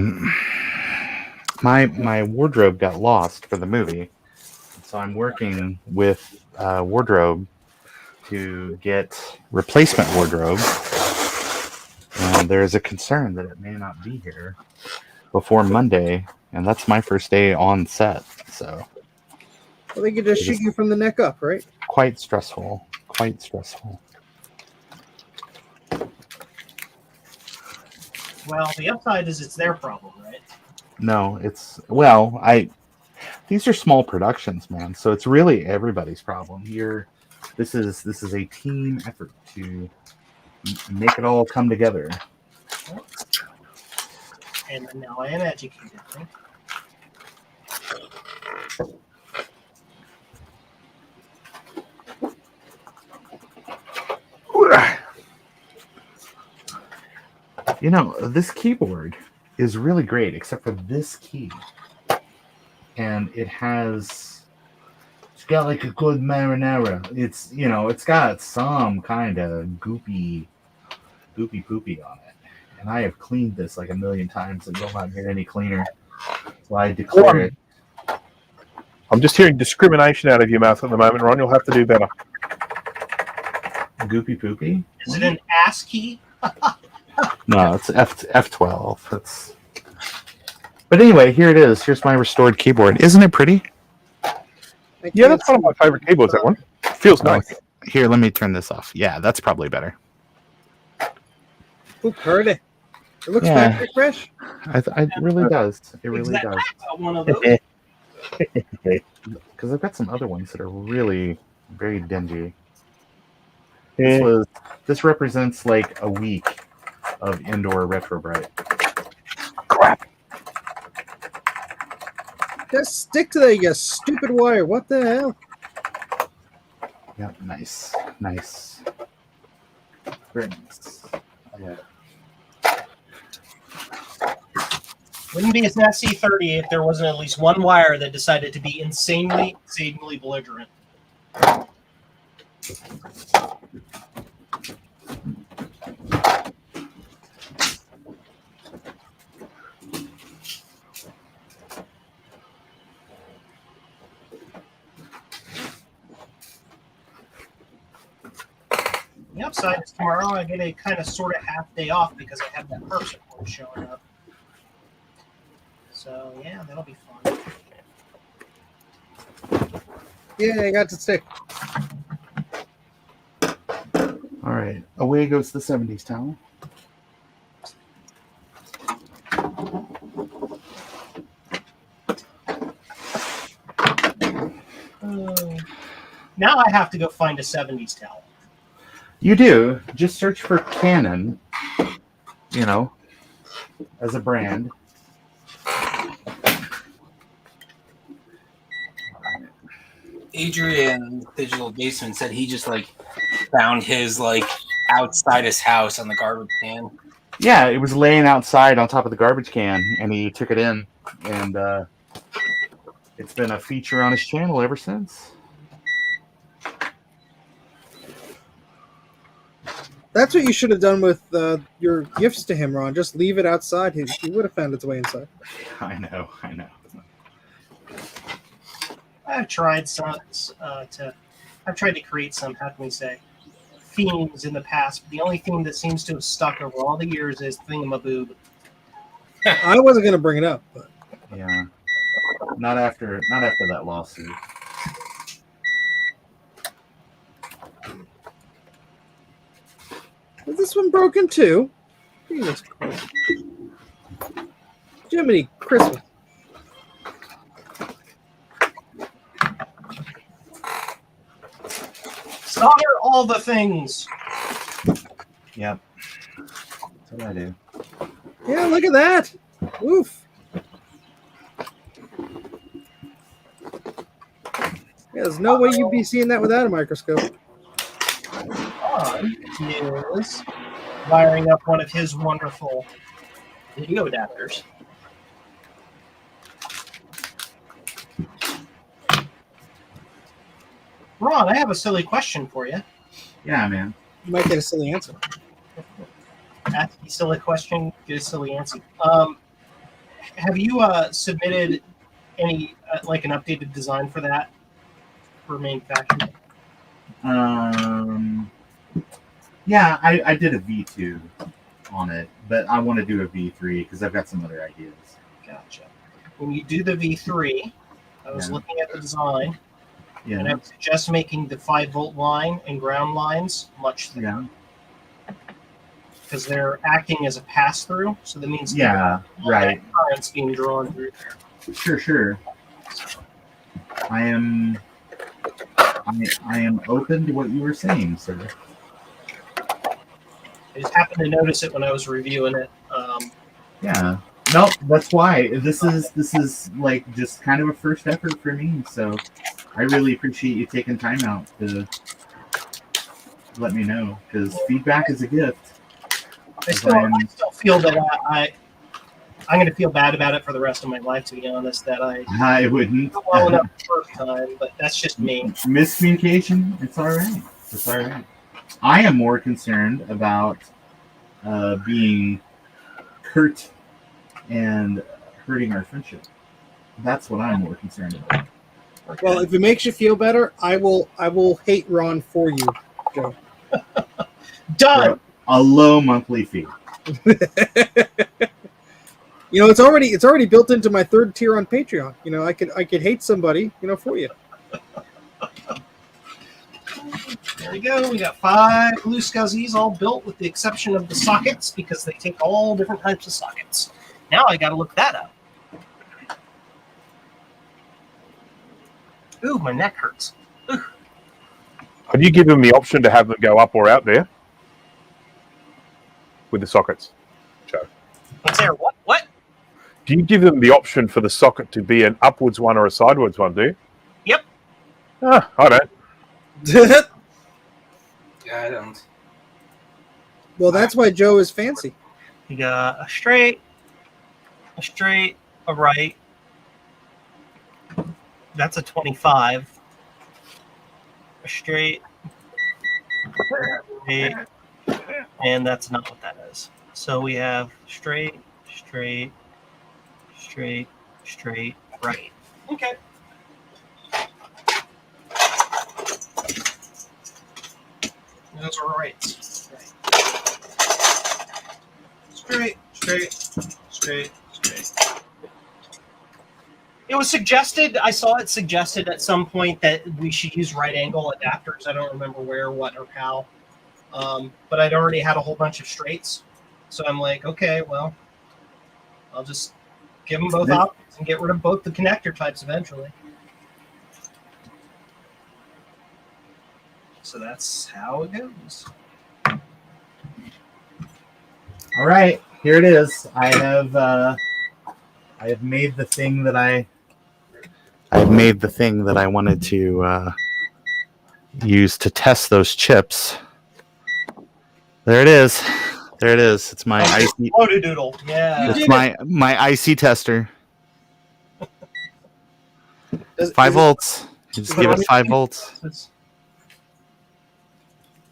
My wardrobe got lost for the movie. So I'm working with wardrobe to get replacement wardrobe. And there's a concern that it may not be here before Monday. And that's my first day on set. So Well, they could just shoot you from the neck up, right? quite stressful. Quite stressful. Well, the upside is it's their problem, right? No, these are small productions, man. So it's really everybody's problem. This is a team effort to make it all come together. And now I am educated. Right? This keyboard is really great, except for this key. And it's got like a good marinara. It's got some kind of goopy poopy on it. And I have cleaned this like a million times and will not get any cleaner. So I declare it. I'm just hearing discrimination out of your mouth at the moment, Ron. You'll have to do better. Goopy poopy? Is it an ASCII? No, it's F12. But anyway, here it is. Here's my restored keyboard. Isn't it pretty? Yeah, that's one of my favorite keyboards, that one. Feels nice. Here, let me turn this off. Yeah, that's probably better. Ooh, heard it. It looks Yeah. factory fresh. It really does. It really does. One of those. Because I've got some other ones that are really very dingy. Yeah. This represents like a week of indoor retro bright. Crap. Just stick to that, you stupid wire. What the hell? Yep, nice. Very nice. Yeah. Wouldn't be a C30 if there wasn't at least one wire that decided to be insanely belligerent. The upside is tomorrow I get a kind of sort of half day off because I have that perks report showing up. So yeah, that'll be fun. Yeah, I got to stick. All right, away goes the 70s towel. Now I have to go find a 70s towel. You do. Just search for Canon, as a brand. Adrian Digital Basement said he just found his outside his house on the garbage can. Yeah, it was laying outside on top of the garbage can, and he took it in, and it's been a feature on his channel ever since. That's what you should have done with your gifts to him, Ron. Just leave it outside. He would have found its way inside. I know. I've tried I've tried to create some, how can we say, themes in the past, but the only theme that seems to have stuck over all the years is Thingamaboob. I wasn't going to bring it up, but Yeah, not after that lawsuit. is this one broken too? Jesus Christ. Jiminy Christmas. Solder all the things. Yep. That's what I do. Yeah, look at that. Oof. Yeah, there's no way you'd be seeing that without a microscope. Ron is wiring up one of his wonderful video adapters. Ron, I have a silly question for you. Yeah, man. You might get a silly answer. Ask a silly question, get a silly answer. Have you submitted any an updated design for that for manufacturing? Yeah, I did a V2 on it, but I want to do a V3 because I've got some other ideas. Gotcha. When you do the V3, I was looking at the design, and I would suggest making the 5-volt line and ground lines much thinner. Because they're acting as a pass-through, so that means right. current's being drawn through there. Sure. I am open to what you were saying, sir. I just happened to notice it when I was reviewing it. No, that's why this is just kind of a first effort for me. So I really appreciate you taking time out to let me know, because feedback is a gift. I still feel that I'm going to feel bad about it for the rest of my life, to be honest, that I wouldn't. Well enough the first time, but that's just me. Miscommunication, it's all right. It's all right. I am more concerned about being hurt and hurting our friendship. That's what I'm more concerned about. Well, if it makes you feel better, I will hate Ron for you, Joe. Done. For a low monthly fee. It's already built into my 3rd tier on Patreon. I could hate somebody, for you. There we go. We got 5 BlueSCSIs all built with the exception of the sockets because they take all different types of sockets. Now I got to look that up. Ooh, my neck hurts. Ooh. Have you given them the option to have them go up or out there with the sockets, Joe? What's there? What? Do you give them the option for the socket to be an upwards one or a sideways one, do you? Yep. I don't. Yeah, I don't. Well, that's why Joe is fancy. You got a straight a straight, a right. That's a 25. A straight, and that's not what that is. So we have straight, straight, straight, straight, right. Okay. Those are rights. Right. Straight, straight, straight, straight. It was suggested, I saw it suggested at some point that we should use right angle adapters. I don't remember where, what, or how. But I'd already had a whole bunch of straights. So I'm like, okay, well, I'll just give them both options and get rid of both the connector types eventually. So that's how it goes. All right, here it is. I have made the thing that I've made the thing that I wanted to use to test those chips. There it is. There it is. It's my IC. Loaded doodle. Yeah. It's my IC tester. 5 volts. You just give it 5 volts.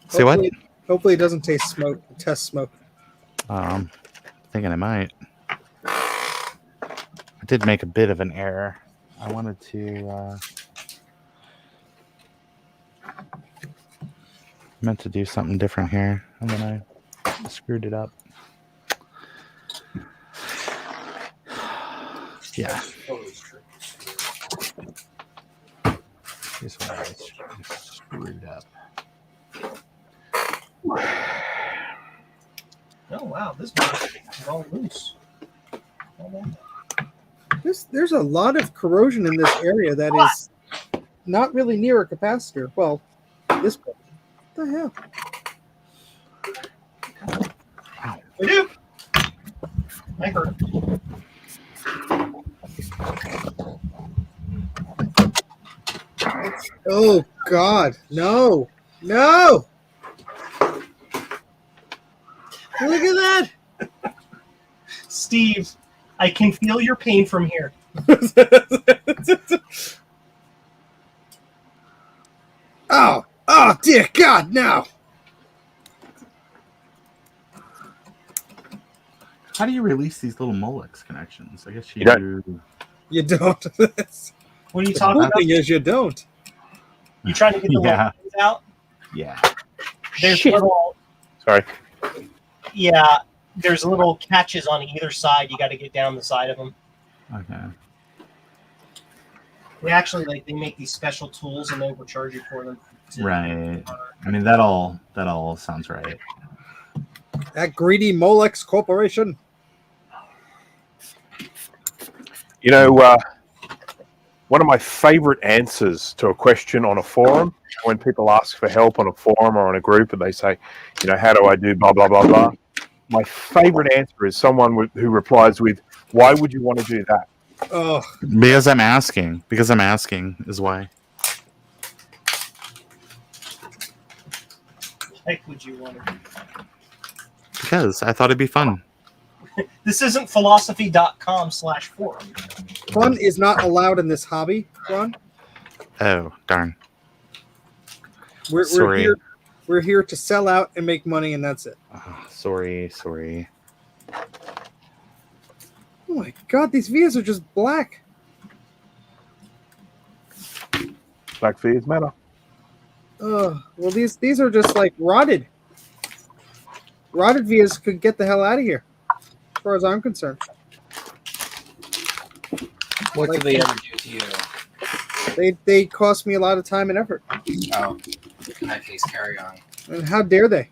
Say what? Hopefully it doesn't test smoke. Thinking I might. I did make a bit of an error. I wanted to meant to do something different here, and then I screwed it up. Yeah. Here's what I screwed up. Oh wow, this is all loose. There's a lot of corrosion in this area that is not really near a capacitor. Well, this part. What the hell? We do. I heard. Oh God, no, no! Look at that, Steve. I can feel your pain from here. Oh, dear God, no! How do you release these little Molex connections? I guess you don't. You don't. What are you talking about? The thing is, you don't. You trying to get the little things out? Yeah. There's little. Sorry. Yeah, there's little catches on either side. You got to get down the side of them. Okay. They actually they make these special tools and they overcharge you for them. Right. I mean that all sounds right. That greedy Molex Corporation. You know, one of my favorite answers to a question on a forum, when people ask for help on a forum or on a group and they say, you know, how do I do blah, blah, blah, blah. My favorite answer is someone who replies with, why would you want to do that? Oh, Because I'm asking. Because I'm asking is why. Heck, would you want to? Because I thought it'd be fun. This isn't philosophy.com/forum. Fun is not allowed in this hobby, Ron. Oh, darn. We're here to sell out and make money, and that's it. Oh, sorry. Oh my God, these vias are just black. Black fees matter. Well, these are just like rotted. Rotted vias could get the hell out of here, as far as I'm concerned. What do they ever do to you? They cost me a lot of time and effort. Oh, in that case, carry on. And how dare they?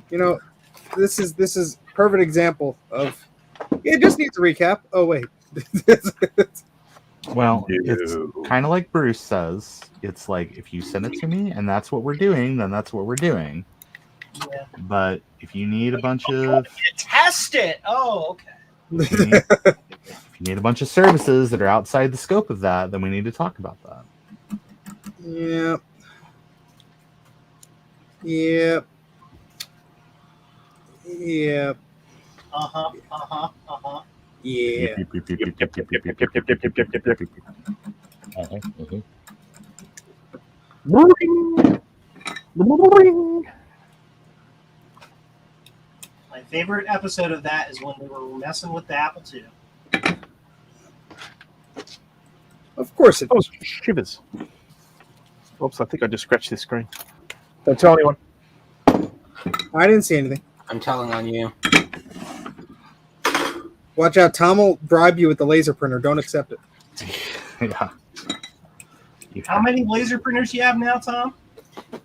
You know, this is perfect example of it just needs a recap. Oh wait. Well, it's kind of like Bruce says. It's like if you send it to me and that's what we're doing, then that's what we're doing. Yeah. But if you need a bunch of test it. Oh, okay. if you need a bunch of services that are outside the scope of that, then we need to talk about that. Yep. Yeah. My favorite episode of that is when we were messing with the Apple II. Of course it Oh, is. shivers. Oops, I think I just scratched this screen. Don't tell anyone. I didn't see anything. I'm telling on you. Watch out, Tom will bribe you with the laser printer. Don't accept it. Yeah. How many laser printers do you have now, Tom?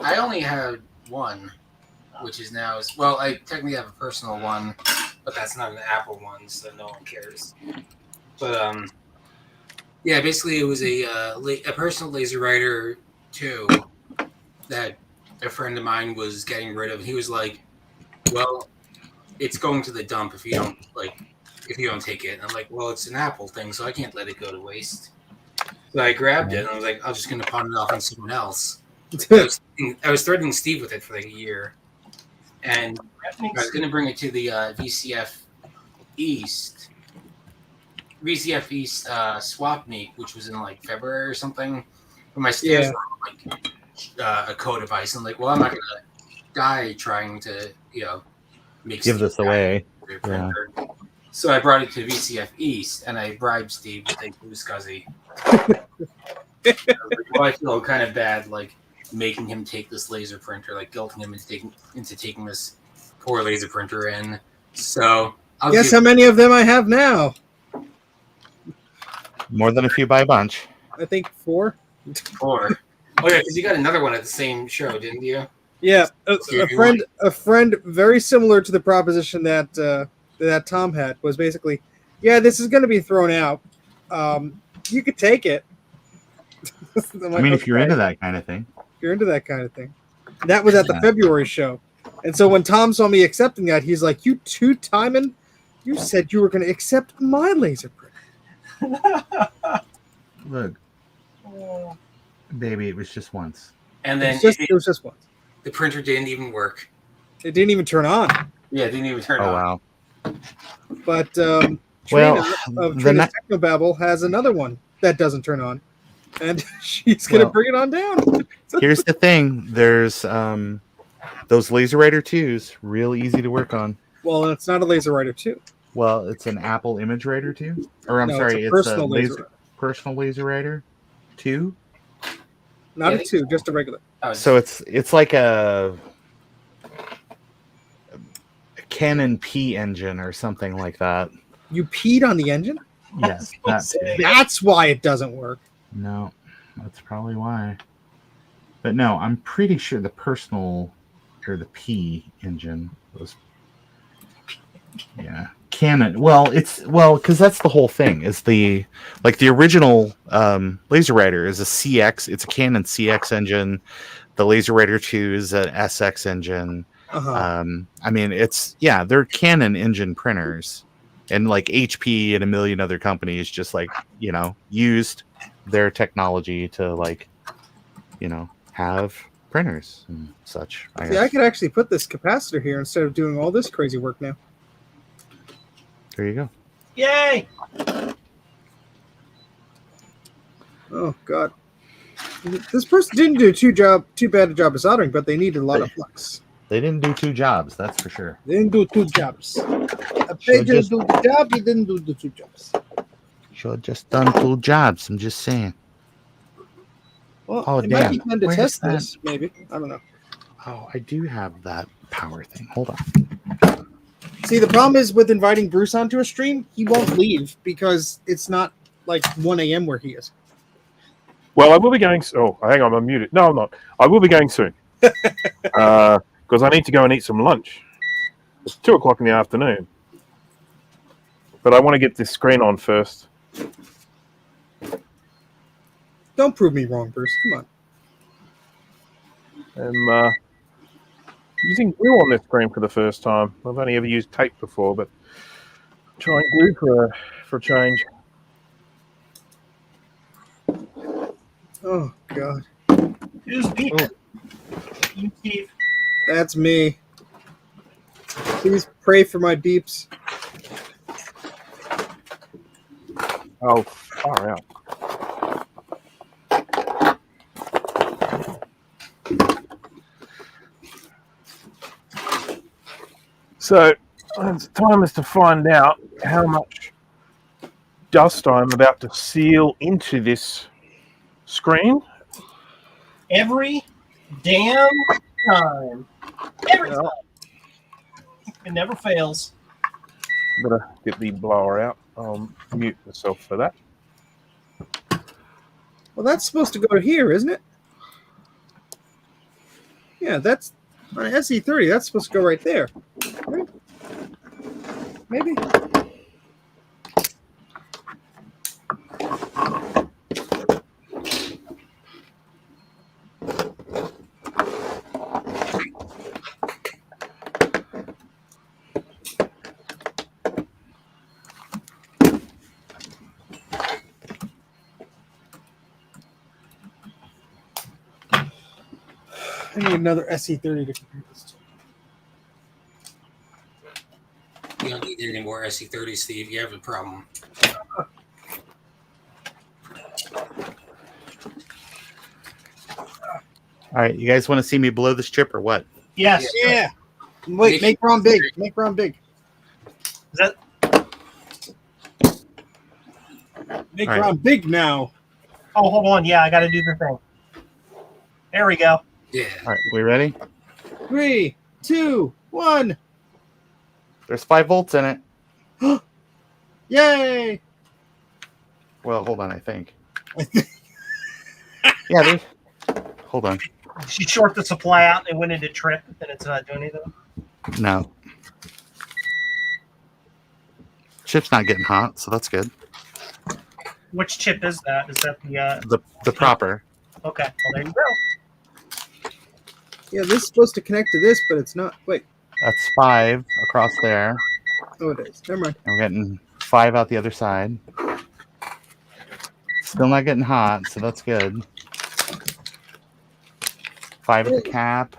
I only had one, which is now well. I technically have a personal one, but that's not an Apple one, so no one cares. But yeah, basically it was a personal laser writer 2 that a friend of mine was getting rid of. He was like, "Well, it's going to the dump if you don't take it." And I'm like, "Well, it's an Apple thing, so I can't let it go to waste." So I grabbed it and I was like, "I'm just going to pawn it off on someone else." I was threatening Steve with it for like a year, and I was going to bring it to the VCF East swap meet, which was in like February or something. But my stairs were like a code device. I'm like, well, I'm not going to die trying to make Give Steve this away. Yeah. So I brought it to VCF East, and I bribed Steve with a BlueSCSI. Well, I feel kind of bad, like making him take this laser printer, like guilting him into taking this poor laser printer in. So Guess how many of them I have now? More than a few by a bunch. I think 4. 4. Oh yeah, because you got another one at the same show, didn't you? Yeah, So a friend very similar to the proposition that that Tom had was basically, yeah, this is going to be thrown out. You could take it. I mean, if you're into that kind of thing. If you're into that kind of thing. That was at the February show. And so when Tom saw me accepting that, he's like, "You Timon, you said you were going to accept my laser print." Look, baby, it was just once. And then it was just once. The printer didn't even work. It didn't even turn on. Yeah, it didn't even turn on. Oh, wow. But Well, Trina of Trina's Technobabble has another one that doesn't turn on. And she's going to bring it on down. Here's the thing. There's those Laser Writer 2s, real easy to work on. Well, it's not a Laser Writer 2. Well, it's an Apple Image Writer 2. Or I'm No, sorry, it's a it's personal personal Laser Writer 2. Not a 2, just a regular. So it's like a Canon P engine or something like that. You peed on the engine? Yes, that's why it doesn't work. No, that's probably why. But no, I'm pretty sure the personal or the P engine was, yeah, Canon. Well, because that's the whole thing. Is the original Laser Writer is a CX. It's a Canon CX engine. The Laser Writer 2 is an SX engine. Uh-huh. I mean, they're Canon engine printers, and like HP and a million other companies just used their technology to have printers and such. I could actually put this capacitor here instead of doing all this crazy work now. There you go. Yay! Oh God, this person didn't do too bad a job of soldering, but they needed a lot of flux. They didn't do 2 jobs, that's for sure. They didn't do 2 jobs. If they didn't do the job, you didn't do the 2 jobs. Should just done 2 jobs. I'm just saying. Well, it might be fun to test this, maybe. I don't know. Oh, I do have that power thing. Hold on. See, the problem is with inviting Bruce onto a stream, he won't leave because it's not like 1 a.m. where he is. Well, I will be going. Oh, hang on, I'm muted. No, I'm not. I will be going soon. Because I need to go and eat some lunch. It's 2:00 in the afternoon. But I want to get this screen on first. Don't prove me wrong, Bruce. Come on. I'm using glue on this screen for the first time. I've only ever used tape before, but trying glue for a change. Oh God. Who's beat? You, Steve. That's me. Please pray for my beeps. Oh, far out. So it's time is to find out how much dust I'm about to seal into this screen. Every damn time. Every Yeah. time. It never fails. Better get the blower out. I'll mute myself for that. Well, that's supposed to go here, isn't it? Yeah, that's on SE30. That's supposed to go right there. Right? Maybe. I need another SE30 to compare this to. You don't need any more SE30, Steve. You have a problem. All right, you guys want to see me blow this chip or what? Yes. Yeah. Wait, make Ron big. Make Ron big. Is that Make All right. Ron big now. Oh, hold on. Yeah, I got to do the thing. There we go. Yeah. All right, we ready? 3, 2, 1. There's 5 volts in it. Yay! Well, hold on, I think. Yeah, there's... Hold on. She short the supply out and went into trip, and it's not doing anything. No. Chip's not getting hot, so that's good. Which chip is that? Is that the The proper. Okay, well, there you go. Yeah, this is supposed to connect to this, but it's not. Wait. That's 5 across there. Oh, it is. Never mind. And we're getting 5 out the other side. Still not getting hot, so that's good. 5 at the cap.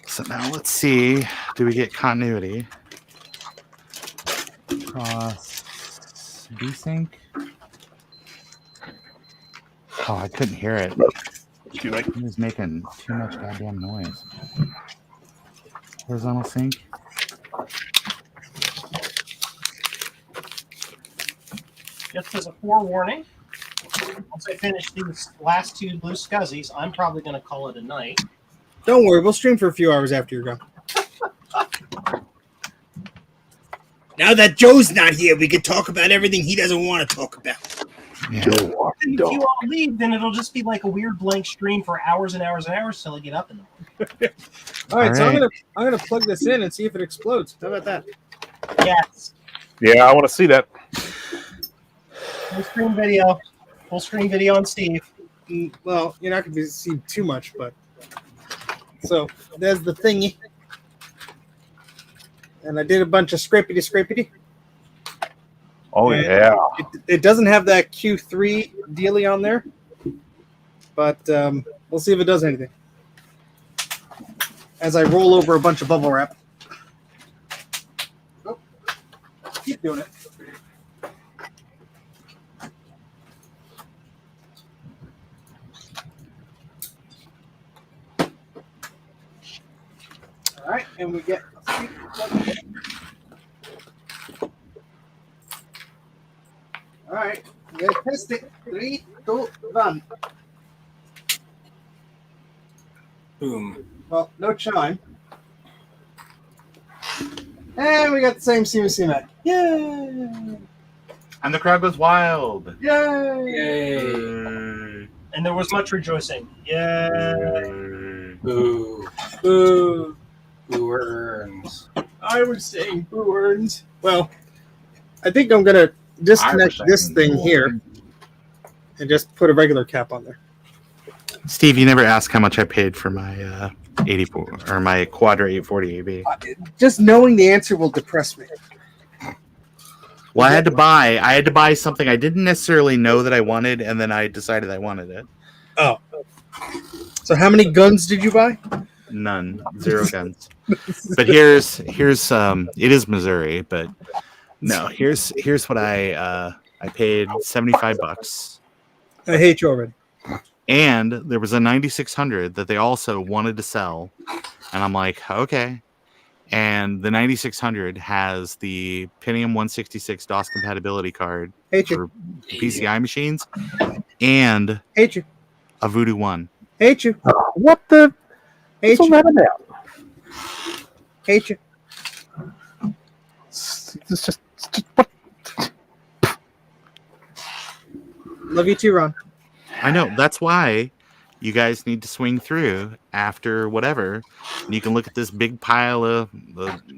So now let's see. Do we get continuity? Cross desync. Oh, I couldn't hear it. He was making too much goddamn noise. Horizontal sync. Just as a forewarning, once I finish these last 2 BlueSCSIs, I'm probably going to call it a night. Don't worry, we'll stream for a few hours after you're gone. Now that Joe's not here, we can talk about everything he doesn't want to talk about. Yeah. If you all leave, then it'll just be like a weird blank stream for hours and hours and hours till I get up in the morning. All right, so All right. I'm gonna plug this in and see if it explodes. How about that? Yes. Yeah, I want to see that. Full screen video. Full screen video on Steve. Well, you're not gonna see too much, but so there's the thingy. And I did a bunch of scrapity. Oh, And yeah. It doesn't have that Q3 dealie on there, but we'll see if it does anything. As I roll over a bunch of bubble wrap. Oh, keep doing it. All right, and we get. All right, let's test it. 3, 2, 1. Boom. Well, no chime. And we got the same CMC Mac. Yay! And the crowd goes wild. Yay! Yay. And there was much rejoicing. Yay! Boo. Boo! Boo earns. I was saying boo earns. Well, I think I'm gonna disconnect this thing here and just put a regular cap on there. Steve, you never asked how much I paid for my 84 or my Quadra 840 AB. Just knowing the answer will depress me. Well, I had to buy something I didn't necessarily know that I wanted, and then I decided I wanted it. Oh. So how many guns did you buy? None. 0 guns. But here's it is Missouri, but no, here's what I I paid $75. I hate you already. And there was a 9600 that they also wanted to sell. And I'm like, okay. And the 9600 has the Pentium 166 DOS compatibility card Hate for you. PCI machines and Hate you. a Voodoo 1. Hate you. What the? Hate What's all you. that about? Hate you. It's just what? Love you too, Ron. I know. That's why you guys need to swing through after whatever. And you can look at this big pile of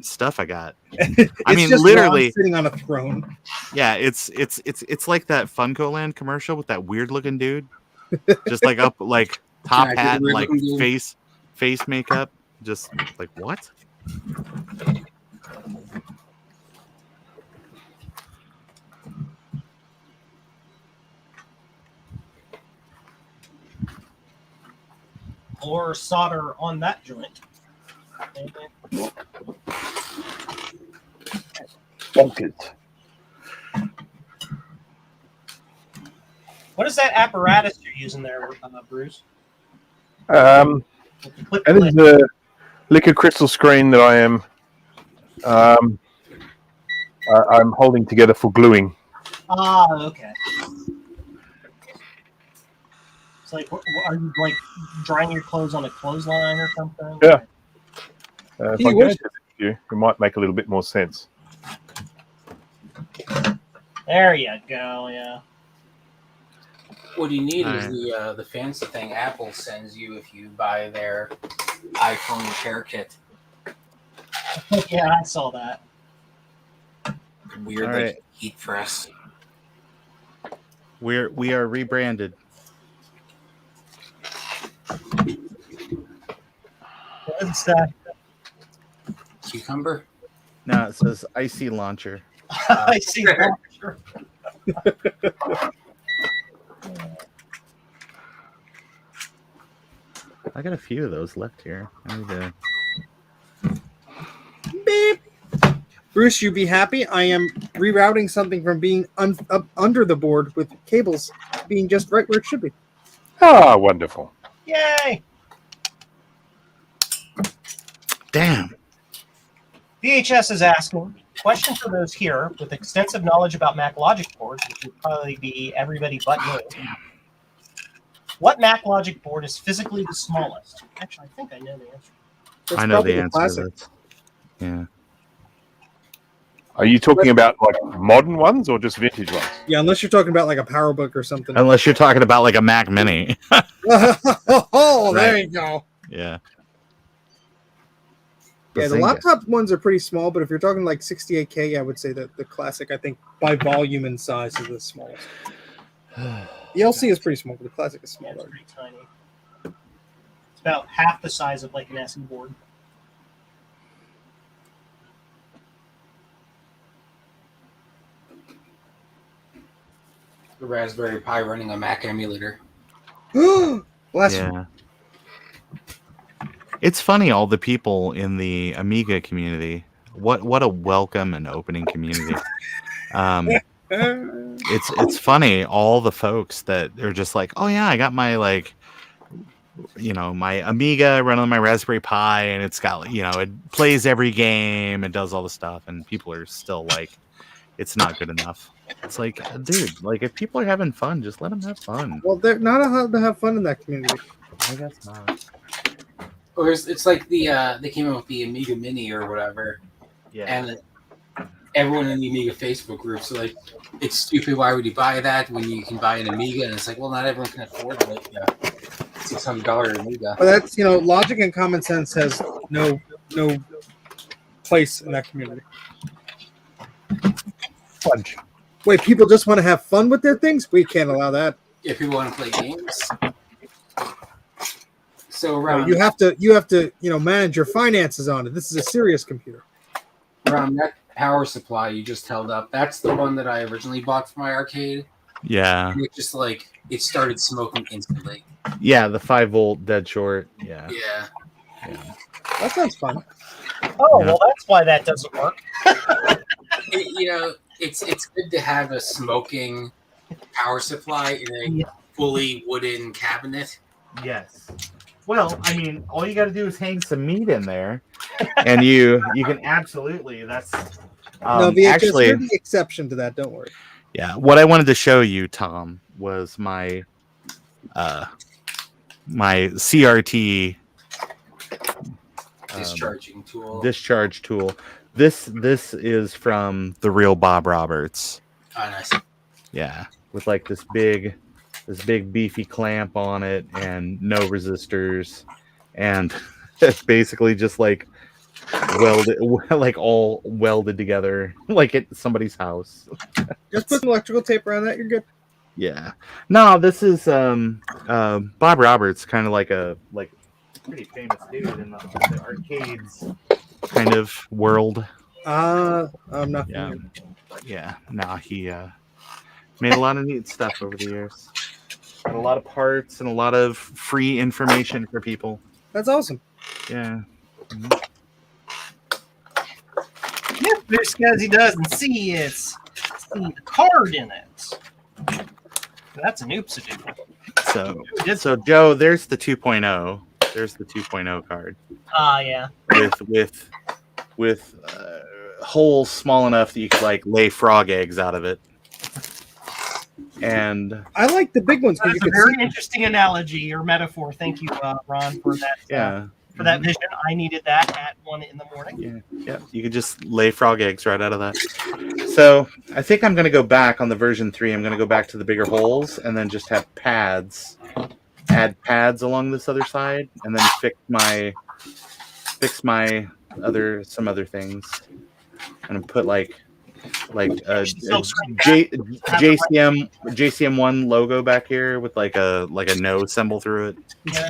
stuff I got. I mean, just literally Ron sitting on a throne. Yeah, it's like that Funko Land commercial with that weird looking dude. Just like up like top Yeah, hat, weird like looking dude. face makeup. Just like what? Or solder on that joint. Bonkers. What is that apparatus you're using there, Bruce? That is the liquid crystal screen that I am. I'm holding together for gluing. Ah, okay. It's like, are you like drying your clothes on a clothesline or something? Yeah. If Gee I go whiz. into this view, it might make a little bit more sense. There you go. Yeah. What you need Alright. is the fancy thing Apple sends you if you buy their iPhone repair kit. Yeah, I saw that. Weird, All like right. heat press. We are rebranded. What is that? Cucumber. No, it says Icy Launcher. I see. Sure. I got a few of those left here. I need to... Beep. Bruce, you be happy. I am rerouting something from being up under the board with cables being just right where it should be. Ah, wonderful. Yay! Damn. VHS is asking, question for those here with extensive knowledge about Mac Logic boards, which would probably be everybody but me. What Mac Logic board is physically the smallest? Actually, I think I know the answer. That's I know probably the answer classic. to that. Yeah. Are you talking about like modern ones or just vintage ones? Yeah, unless you're talking about like a PowerBook or something. Unless you're talking about like a Mac Mini. Oh, there Right. you go. Yeah. Yeah, the Bazinga. laptop ones are pretty small, but if you're talking like 68K, I would say that the classic, I think, by volume and size is the smallest. The LC is pretty small, but the classic is Yeah, it's smaller. pretty tiny. It's about half the size of like an SE board. The Raspberry Pi running a Mac emulator. Bless you. Yeah. It's funny, all the people in the Amiga community. What a welcome and opening community. It's funny, all the folks that are just like, oh yeah, I got my like, my Amiga running on my Raspberry Pi, and it's got, it plays every game and does all the stuff, and people are still like, it's not good enough. It's like, dude, like if people are having fun, just let them have fun. Well, they're not allowed to have fun in that community. I guess not. Or it's like they came up with the Amiga Mini or whatever, Yeah. and everyone in the Amiga Facebook groups are like, "It's stupid. Why would you buy that when you can buy an Amiga?" And it's like, well, not everyone can afford like $600 Amiga. But that's, logic and common sense has no place in that community. Fudge. Wait, people just want to have fun with their things? We can't allow that. If people want to play games. So around You have to manage your finances on it. This is a serious computer. that power supply you just held up, that's the one that I originally bought for my arcade. Yeah. And it just it started smoking instantly. Yeah, the 5-volt dead short. Yeah. Yeah. That sounds fun. Oh, Yeah. well, that's why that doesn't work. it's good to have a smoking power supply in a fully wooden cabinet. Yes. Well, I mean, all you got to do is hang some meat in there, and you can absolutely. That's No, VHS, actually you're the exception to that. Don't worry. yeah. What I wanted to show you, Tom, was my my CRT Discharging tool. discharge tool. This is from the real Bob Roberts. Oh, nice. Yeah, with like this big beefy clamp on it and no resistors, and it's basically just like welded, like all welded together, like at somebody's house. Just put some electrical tape around that. You're good. Yeah. No, this is Bob Roberts, kind of like a pretty famous dude in the arcades kind of world. I'm not. Yeah. Yeah. No, he made a lot of neat stuff over the years. Got a lot of parts and a lot of free information for people. That's awesome. Yeah. If BlueSCSI doesn't see the card in it. That's an oopsie-doodle. So Joe, there's the 2.0. There's the 2.0 card. Yeah. With holes small enough that you could like lay frog eggs out of it. And I like the big ones. That's a very interesting analogy or metaphor. Thank you, Ron, for that. For that vision, I needed that at 1 in the morning. Yeah, you could just lay frog eggs right out of that. So I think I'm going to go back on the version 3. I'm going to go back to the bigger holes and then just have pads, add pads along this other side, and then fix my some other things, and put like a JCM1 logo back here with like a no symbol through it. Yeah.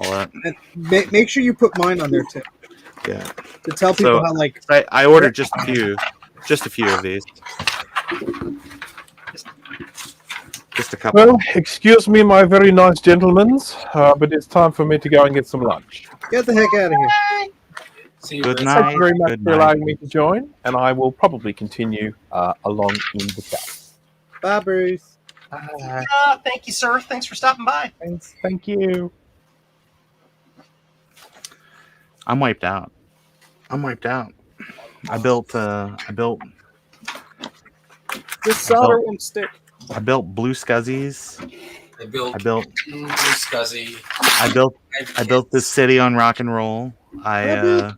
All that. And make sure you put mine on there too. Yeah. To tell people how like I ordered just a few of these. Just a couple. Well, excuse me, my very nice gentlemen, but it's time for me to go and get some lunch. Get the heck out of here. Good night. Thank you very much Good for night. allowing me to join, and I will probably continue along in the chat. Bye, Bruce. Thank you, sir. Thanks for stopping by. Thanks. Thank you. I'm wiped out. I built This solder won't stick. I built BlueSCSIs. I built BlueSCSI. I built this city on rock and roll.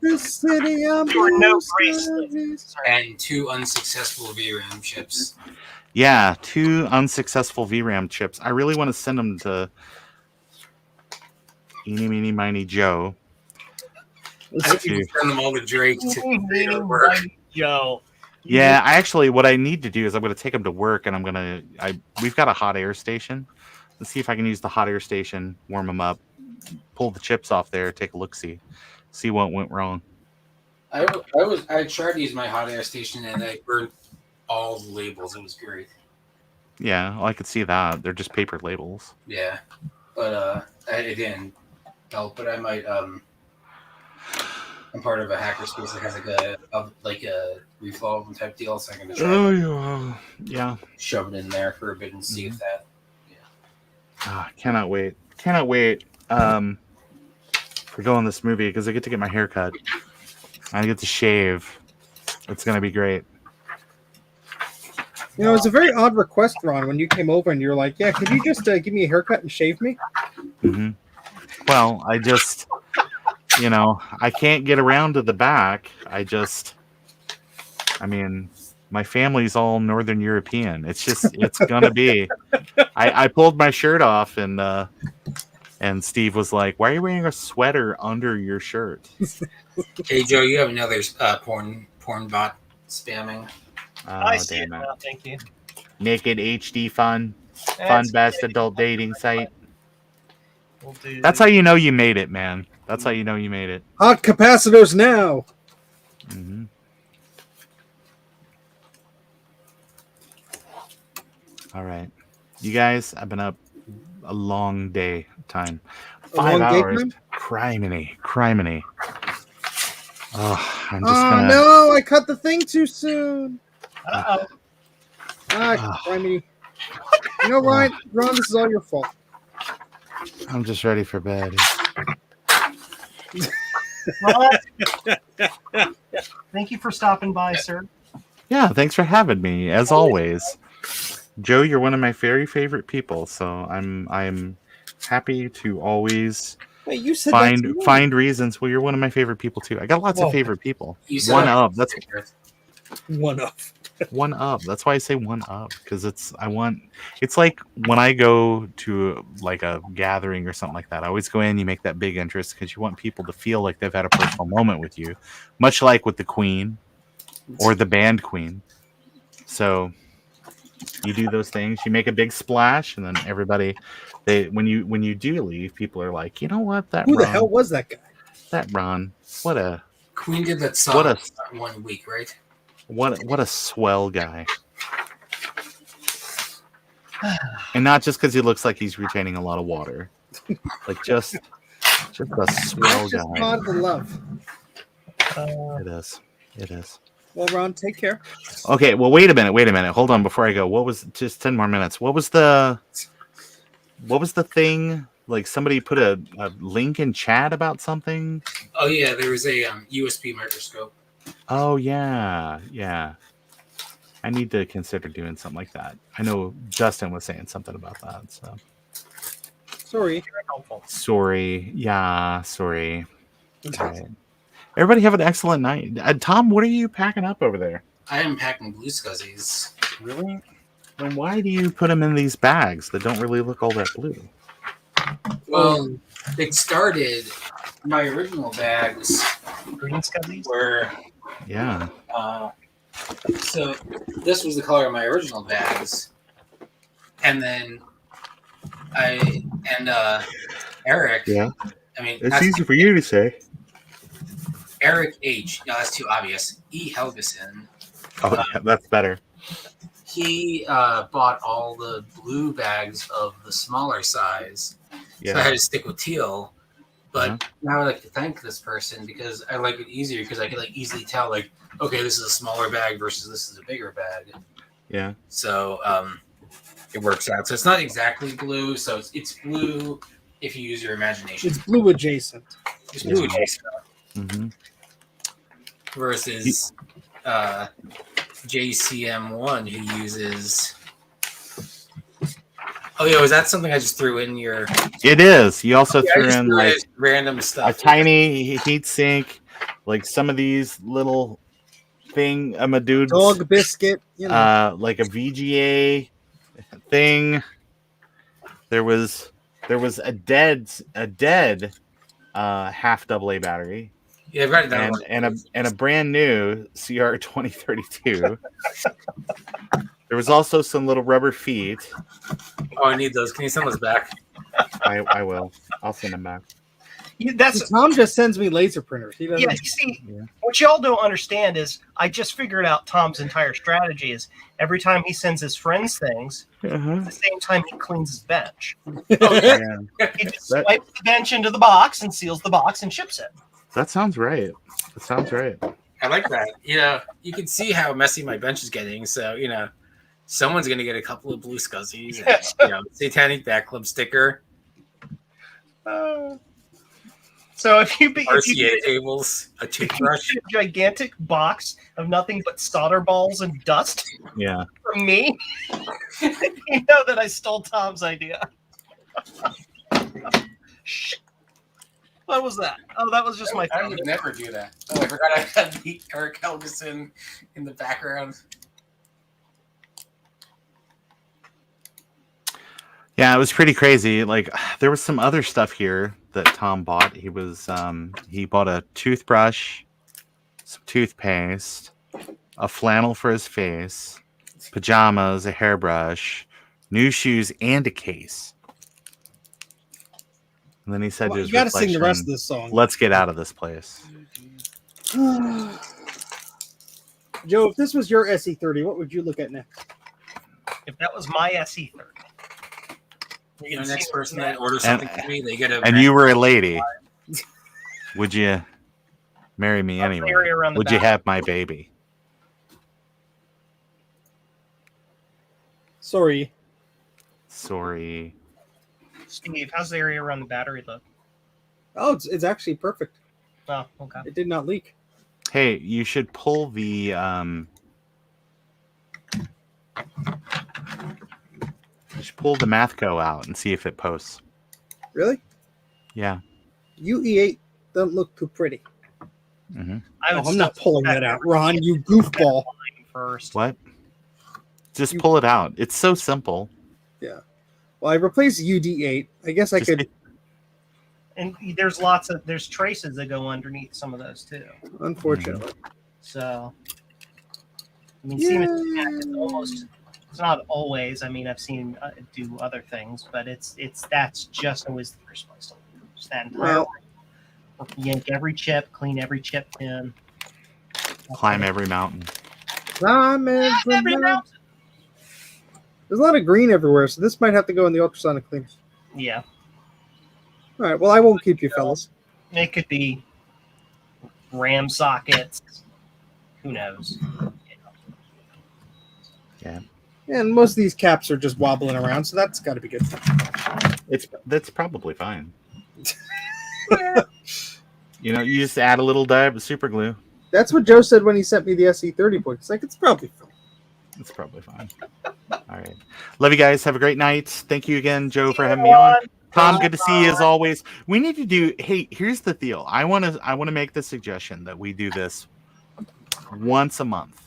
This city on And 2 unsuccessful VRAM chips. Yeah, 2 unsuccessful VRAM chips. I really want to send them to Eeny, Meeny, Miny, Joe. I think you can send them all to Drake to do their work. Joe. Yeah, what I need to do is I'm going to take them to work, and we've got a hot air station. Let's see if I can use the hot air station, warm them up, pull the chips off there, take a look-see, see what went wrong. I tried to use my hot air station and I burnt all the labels. It was great. Yeah, well, I could see that. They're just paper labels. Yeah, but it didn't help. But I might I'm part of a hackerspace that has like a reflow type deal, so I'm gonna try. Yeah. Shove it in there for a bit and see if that. Cannot wait for going this movie because I get to get my hair cut. I get to shave. It's gonna be great. You know, it's a very odd request, Ron, when you came over and you're like, "Yeah, could you just give me a haircut and shave me?" Mm-hmm. Well, I just, I can't get around to the back. My family's all Northern European. It's gonna be. I pulled my shirt off and Steve was like, "Why are you wearing a sweater under your shirt?" Hey Joe, you have another porn bot spamming. I see it damn now. Thank you. Naked HD fun That's best good. adult dating site. We'll do That's how you know you made it, man. That's how you know you made it. Hot capacitors now. Mm-hmm. All right, you guys. I've been up a long day time. 5 hours. Criminy. Oh, I'm just gonna. No, I cut the thing too soon. Uh-oh. I mean, you know, Ron, this is all your fault. I'm just ready for bed. Ron, thank you for stopping by, sir. Yeah, thanks for having me, as always. Joe, you're one of my very favorite people, so I'm happy to always Wait, you said find reasons. Well, you're one of my favorite people too. I got lots of favorite people. You said One that. up. That's one up. one up. That's why I say one up, because it's like when I go to like a gathering or something like that. I always go in. You make that big interest because you want people to feel like they've had a personal moment with you, much like with the Queen or the band Queen. So you do those things. You make a big splash, and then everybody, when you do leave, people are like, you know what? Who the hell was that guy? That Ron. What a Queen did that song 1 week, right? What a swell guy. And not just because he looks like he's retaining a lot of water. Like just a swell Just guy. mod the love. It is. Well, Ron, take care. Okay, well wait a minute. Hold on before I go. What was just 10 more minutes? What was the thing? Like somebody put a link in chat about something? Oh yeah, there was a USB microscope. Oh yeah. I need to consider doing something like that. I know Justin was saying something about that. So sorry. Yeah, sorry. Right. Everybody have an excellent night. Tom, what are you packing up over there? I am packing BlueSCSIs. Really? Then why do you put them in these bags that don't really look all that blue? Well, it started. My original bags were. Yeah. So this was the color of my original bags, and then Eric. Yeah. I mean, It's easy for you to say. Eric H. No, that's too obvious. E. Helgeson. Oh, yeah, that's better. He bought all the blue bags of the smaller size, so I had to stick with teal. But now I like to thank this person because I like it easier because I can like easily tell like, okay, this is a smaller bag versus this is a bigger bag. Yeah. So it works out. So it's not exactly blue. So it's blue if you use your imagination. It's blue adjacent. It's blue adjacent. Mm-hmm. Versus JCM1 who uses. Oh yeah, was that something I just threw in your? It is. You also threw in like random stuff. A tiny heat sink, like some of these little thing. I'm a dude. Dog biscuit. You know. Like a VGA thing. There was a dead half AA battery. Yeah, right down. And a brand new CR 2032. There was also some little rubber feet. Oh, I need those. Can you send those back? I will. I'll send them back. Tom just sends me laser printers. He doesn't. Yeah, you see, what y'all don't understand is I just figured out Tom's entire strategy is every time he sends his friends things, at the same time he cleans his bench. He just swipes the bench into the box and seals the box and ships it. That sounds right. I like that. You know, you can see how messy my bench is getting. So, you know, someone's going to get a couple of BlueSCSIs and, you know, Satanic Mac Club sticker. So if you RCA tables, a toothbrush, a gigantic box of nothing but solder balls and dust, from me, you know that I stole Tom's idea. What was that? Oh, that was just my. I would never do that. Oh, I forgot I had the Eric Helgeson in the background. Yeah, it was pretty crazy. Like there was some other stuff here that Tom bought. He bought a toothbrush, some toothpaste, a flannel for his face, pajamas, a hairbrush, new shoes, and a case. And then he said, "You got to sing the rest of this song." Let's get out of this place. Joe, if this was your SE30, what would you look at next? If that was my SE30. You know, next person that orders something to me, they get a. And you were a lady. Would you marry me anyway? Would you have my baby? Sorry. Sorry. Steve, how's the area around the battery look? Oh, it's actually perfect. Oh, okay. It did not leak. Hey, you should pull the Mathco out and see if it posts. Really? Yeah. UE8 doesn't look too pretty. Mm-hmm. I'm not pulling that out, Ron. You goofball. First. What? Just pull it out. It's so simple. Yeah. Well, I replaced UD8. I guess I could. And there's traces that go underneath some of those too. Unfortunately. So, I mean, Siemens is almost. It's not always. I mean, I've seen do other things, but that's just always the first place to use that entire. Yank every chip, clean every chip pin. Climb every mountain. Climb every mountain. There's a lot of green everywhere, so this might have to go in the ultrasonic cleaner. Yeah. All right. Well, I won't keep you, fellas. It could be RAM sockets. Who knows? Yeah. And most of these caps are just wobbling around, so that's got to be good. That's probably fine. You know, you just add a little dab of super glue. That's what Joe said when he sent me the SE30 book. It's like, it's probably fine. It's probably fine. All right. Love you guys. Have a great night. Thank you again, Joe, for having me on. Tom, good to see you as always. We need to do. Hey, here's the deal. I want to make the suggestion that we do this once a month.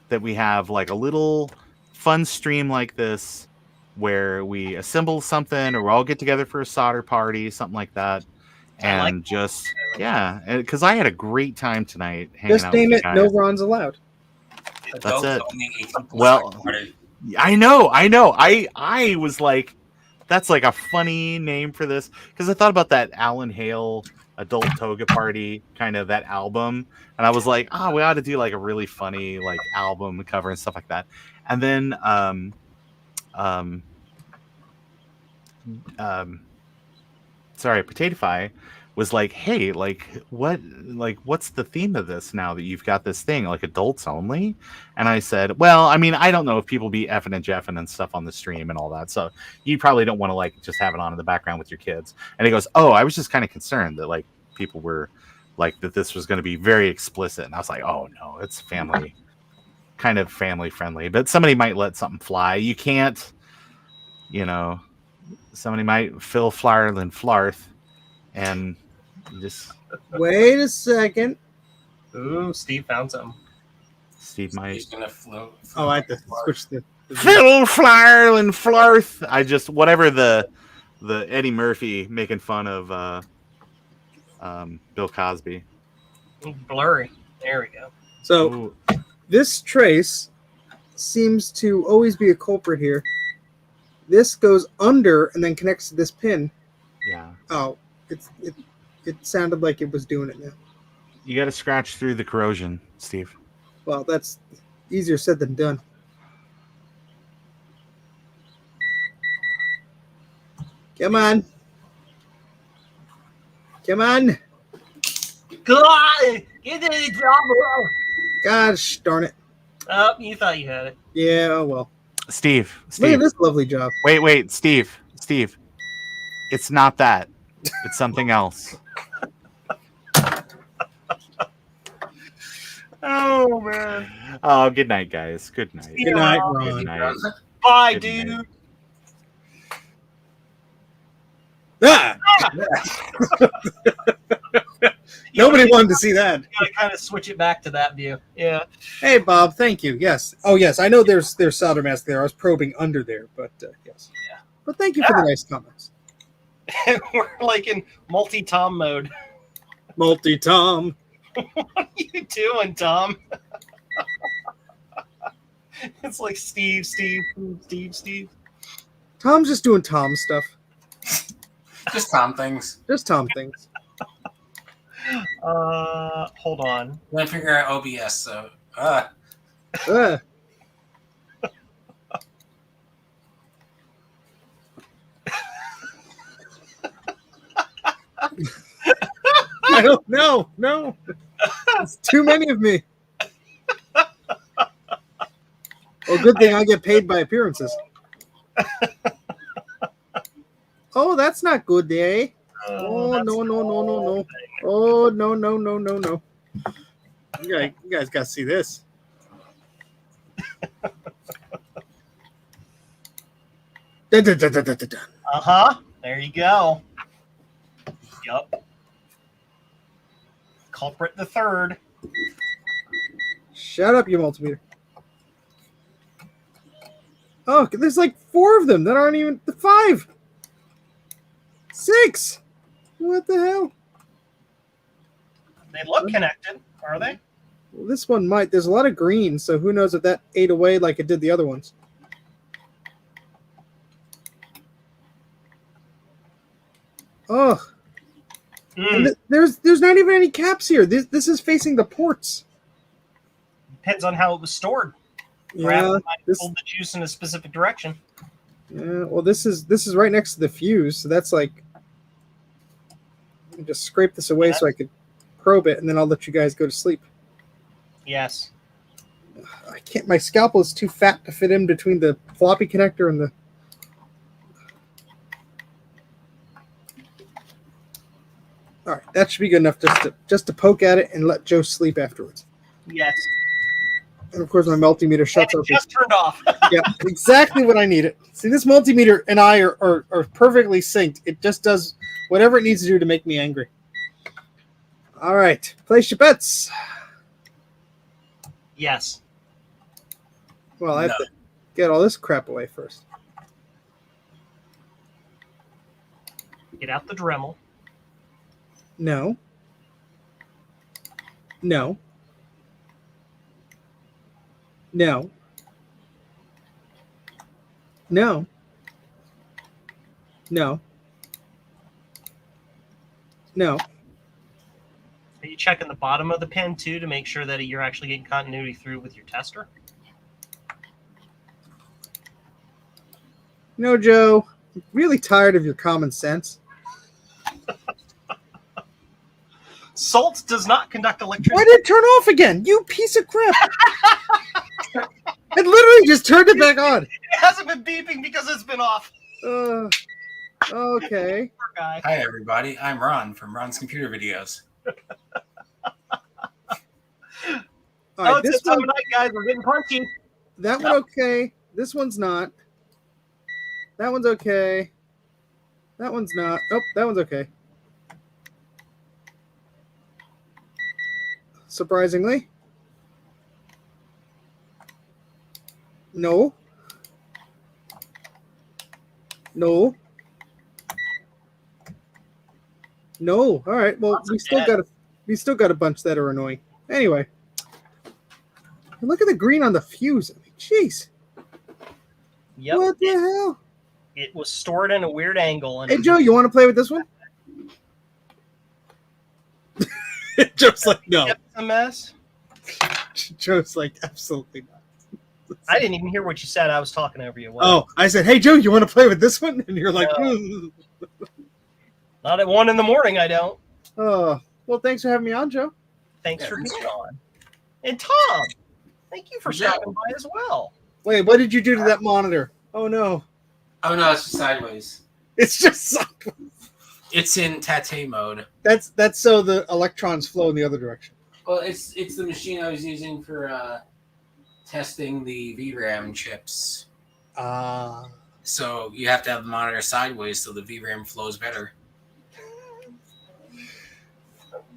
That we have like a little fun stream like this, where we assemble something, or we all get together for a solder party, something like that, and because I had a great time tonight hanging Just out with name you it. guys. No Ron's allowed. That's it. Well, I know. I was like, that's like a funny name for this, because I thought about that Alan Hale Adult Toga Party, kind of that album, and I was like, we ought to do like a really funny like album cover and stuff like that. And then Potatify was like, hey, what's the theme of this now that you've got this thing, like adults only? And I said, well, I mean, I don't know if people be effing and jeffing and stuff on the stream and all that, so you probably don't want to like just have it on in the background with your kids. And he goes, I was just kind of concerned that like people were like that this was going to be very explicit. And I was like, oh no, it's family, kind of family friendly, but somebody might let something fly. You can't, somebody might fill flyer than flarth. And just wait a second. Ooh, Steve found something. Steve might. He's gonna float. Oh, I have to switch the fill flyer and flarth. I just whatever the Eddie Murphy making fun of Bill Cosby. Blurry. There we go. So this trace seems to always be a culprit here. This goes under and then connects to this pin. Yeah. Oh. It sounded like it was doing it now. You got to scratch through the corrosion, Steve. Well, that's easier said than done. Come on. Come on. God, get the job. Gosh darn it. Oh, you thought you had it. Yeah, oh well. Steve. Look at this lovely job. Wait, Steve. It's not that. It's something else. Oh man. Oh, good night, guys. Good night. Good night, Ron. Good night. Bye, Good dude. night. Ah! Nobody wanted to see that. You gotta kind of switch it back to that view. Yeah. Hey, Bob. Thank you. Yes. Oh, yes. I know there's solder mask there. I was probing under there, but yes. Yeah. But thank you for the nice comments. We're like in multi-Tom mode. Multi-Tom. What are you doing, Tom? It's like Steve. Tom's just doing Tom stuff. Just Tom things. Just Tom things. Hold on. I'm gonna figure out OBS. So, I don't know. No. It's too many of me. Well, good thing I get paid by appearances. Oh, that's not good, eh? Oh, that's no, the no, no, no, whole no. thing. Oh, no, no, no, no, no. You guys got to see this. Dun, dun, dun, dun, dun, dun, dun. There you go. Yup. Culprit the third. Shut up, you multimeter. Oh, there's like 4 of them that aren't even 5. 6. What the hell? They look connected, are they? Well, this one might. There's a lot of green, so who knows if that ate away like it did the other ones. Oh. And there's not even any caps here. This is facing the ports. Depends on how it was stored. Yeah, Perhaps might pull the juice in a specific direction. Yeah, well, this is right next to the fuse, so that's like. Let me just scrape this away so I could probe it, and then I'll let you guys go to sleep. Yes. I can't. My scalpel is too fat to fit in between the floppy connector and the. All right, that should be good enough just to poke at it and let Joe sleep afterwards. Yes. And of course, my multimeter shuts off. Just turned off. Yeah, exactly what I needed. See, this multimeter and I are perfectly synced. It just does whatever it needs to do to make me angry. All right, place your bets. Yes. Well, I have to get all this crap away first. Get out the Dremel. No. No. No. No. No. No. Are you checking the bottom of the pin too to make sure that you're actually getting continuity through with your tester? No, Joe. I'm really tired of your common sense. Salt does not conduct electricity. Why did it turn off again? You piece of crap. It literally just turned it back on. It hasn't been beeping because it's been off. Okay. Poor guy. Hi, everybody. I'm Ron from Ron's Computer Videos. All right, It's this that time one, of night, guys. We're getting punchy. that one okay. This one's not. That one's okay. That one's not. Oh, that one's okay. Surprisingly. No. No. No. All right. Well, we still got a bunch that are annoying. Anyway. Look at the green on the fuse. I mean, jeez. Yep. What the hell? It was stored in a weird angle. And Hey, Joe, you want to play with this one? Joe's like, no. It's a mess. Joe's like, absolutely not. I didn't even hear what you said. I was talking over you. Oh, I said, hey, Joe, you want to play with this one? And you're like, Not at 1 a.m. I don't. Oh, well, thanks for having me on, Joe. Thanks for being on. And Tom, thank you for stopping by as well. Wait, what did you do to that monitor? Oh, no. Oh, no, it's just sideways. It's just sideways. It's in tate mode. That's so the electrons flow in the other direction. Well, it's the machine I was using for testing the VRAM chips. So you have to have the monitor sideways so the VRAM flows better.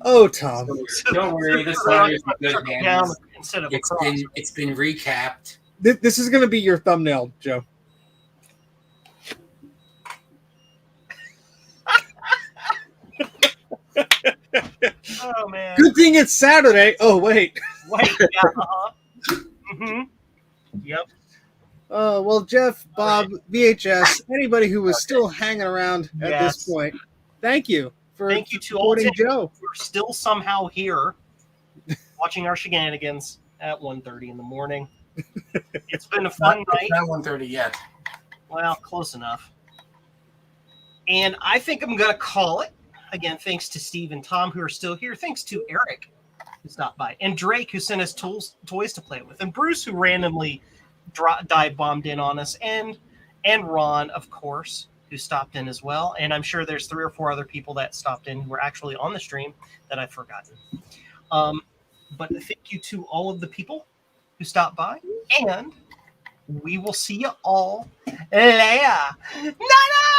Oh, Tom. Don't worry, this monitor is in good hands. It's been recapped. This is going to be your thumbnail, Joe. Oh, man. Good thing it's Saturday. Oh, wait. Wait, yeah, Yep. Well, Jeff, Bob, VHS, anybody who was still hanging around at this point, thank you for supporting Joe. We're still somehow here watching our shenanigans at 1:30 in the morning. It's been a fun night. Not 1:30 yet. Well, close enough. And I think I'm going to call it. Again, thanks to Steve and Tom, who are still here. Thanks to Eric, who stopped by. And Drake, who sent us toys to play with. And Bruce, who randomly dive-bombed in on us. And Ron, of course, who stopped in as well. And I'm sure there's 3 or 4 other people that stopped in who were actually on the stream that I've forgotten. But thank you to all of the people who stopped by. And we will see you all later. Night!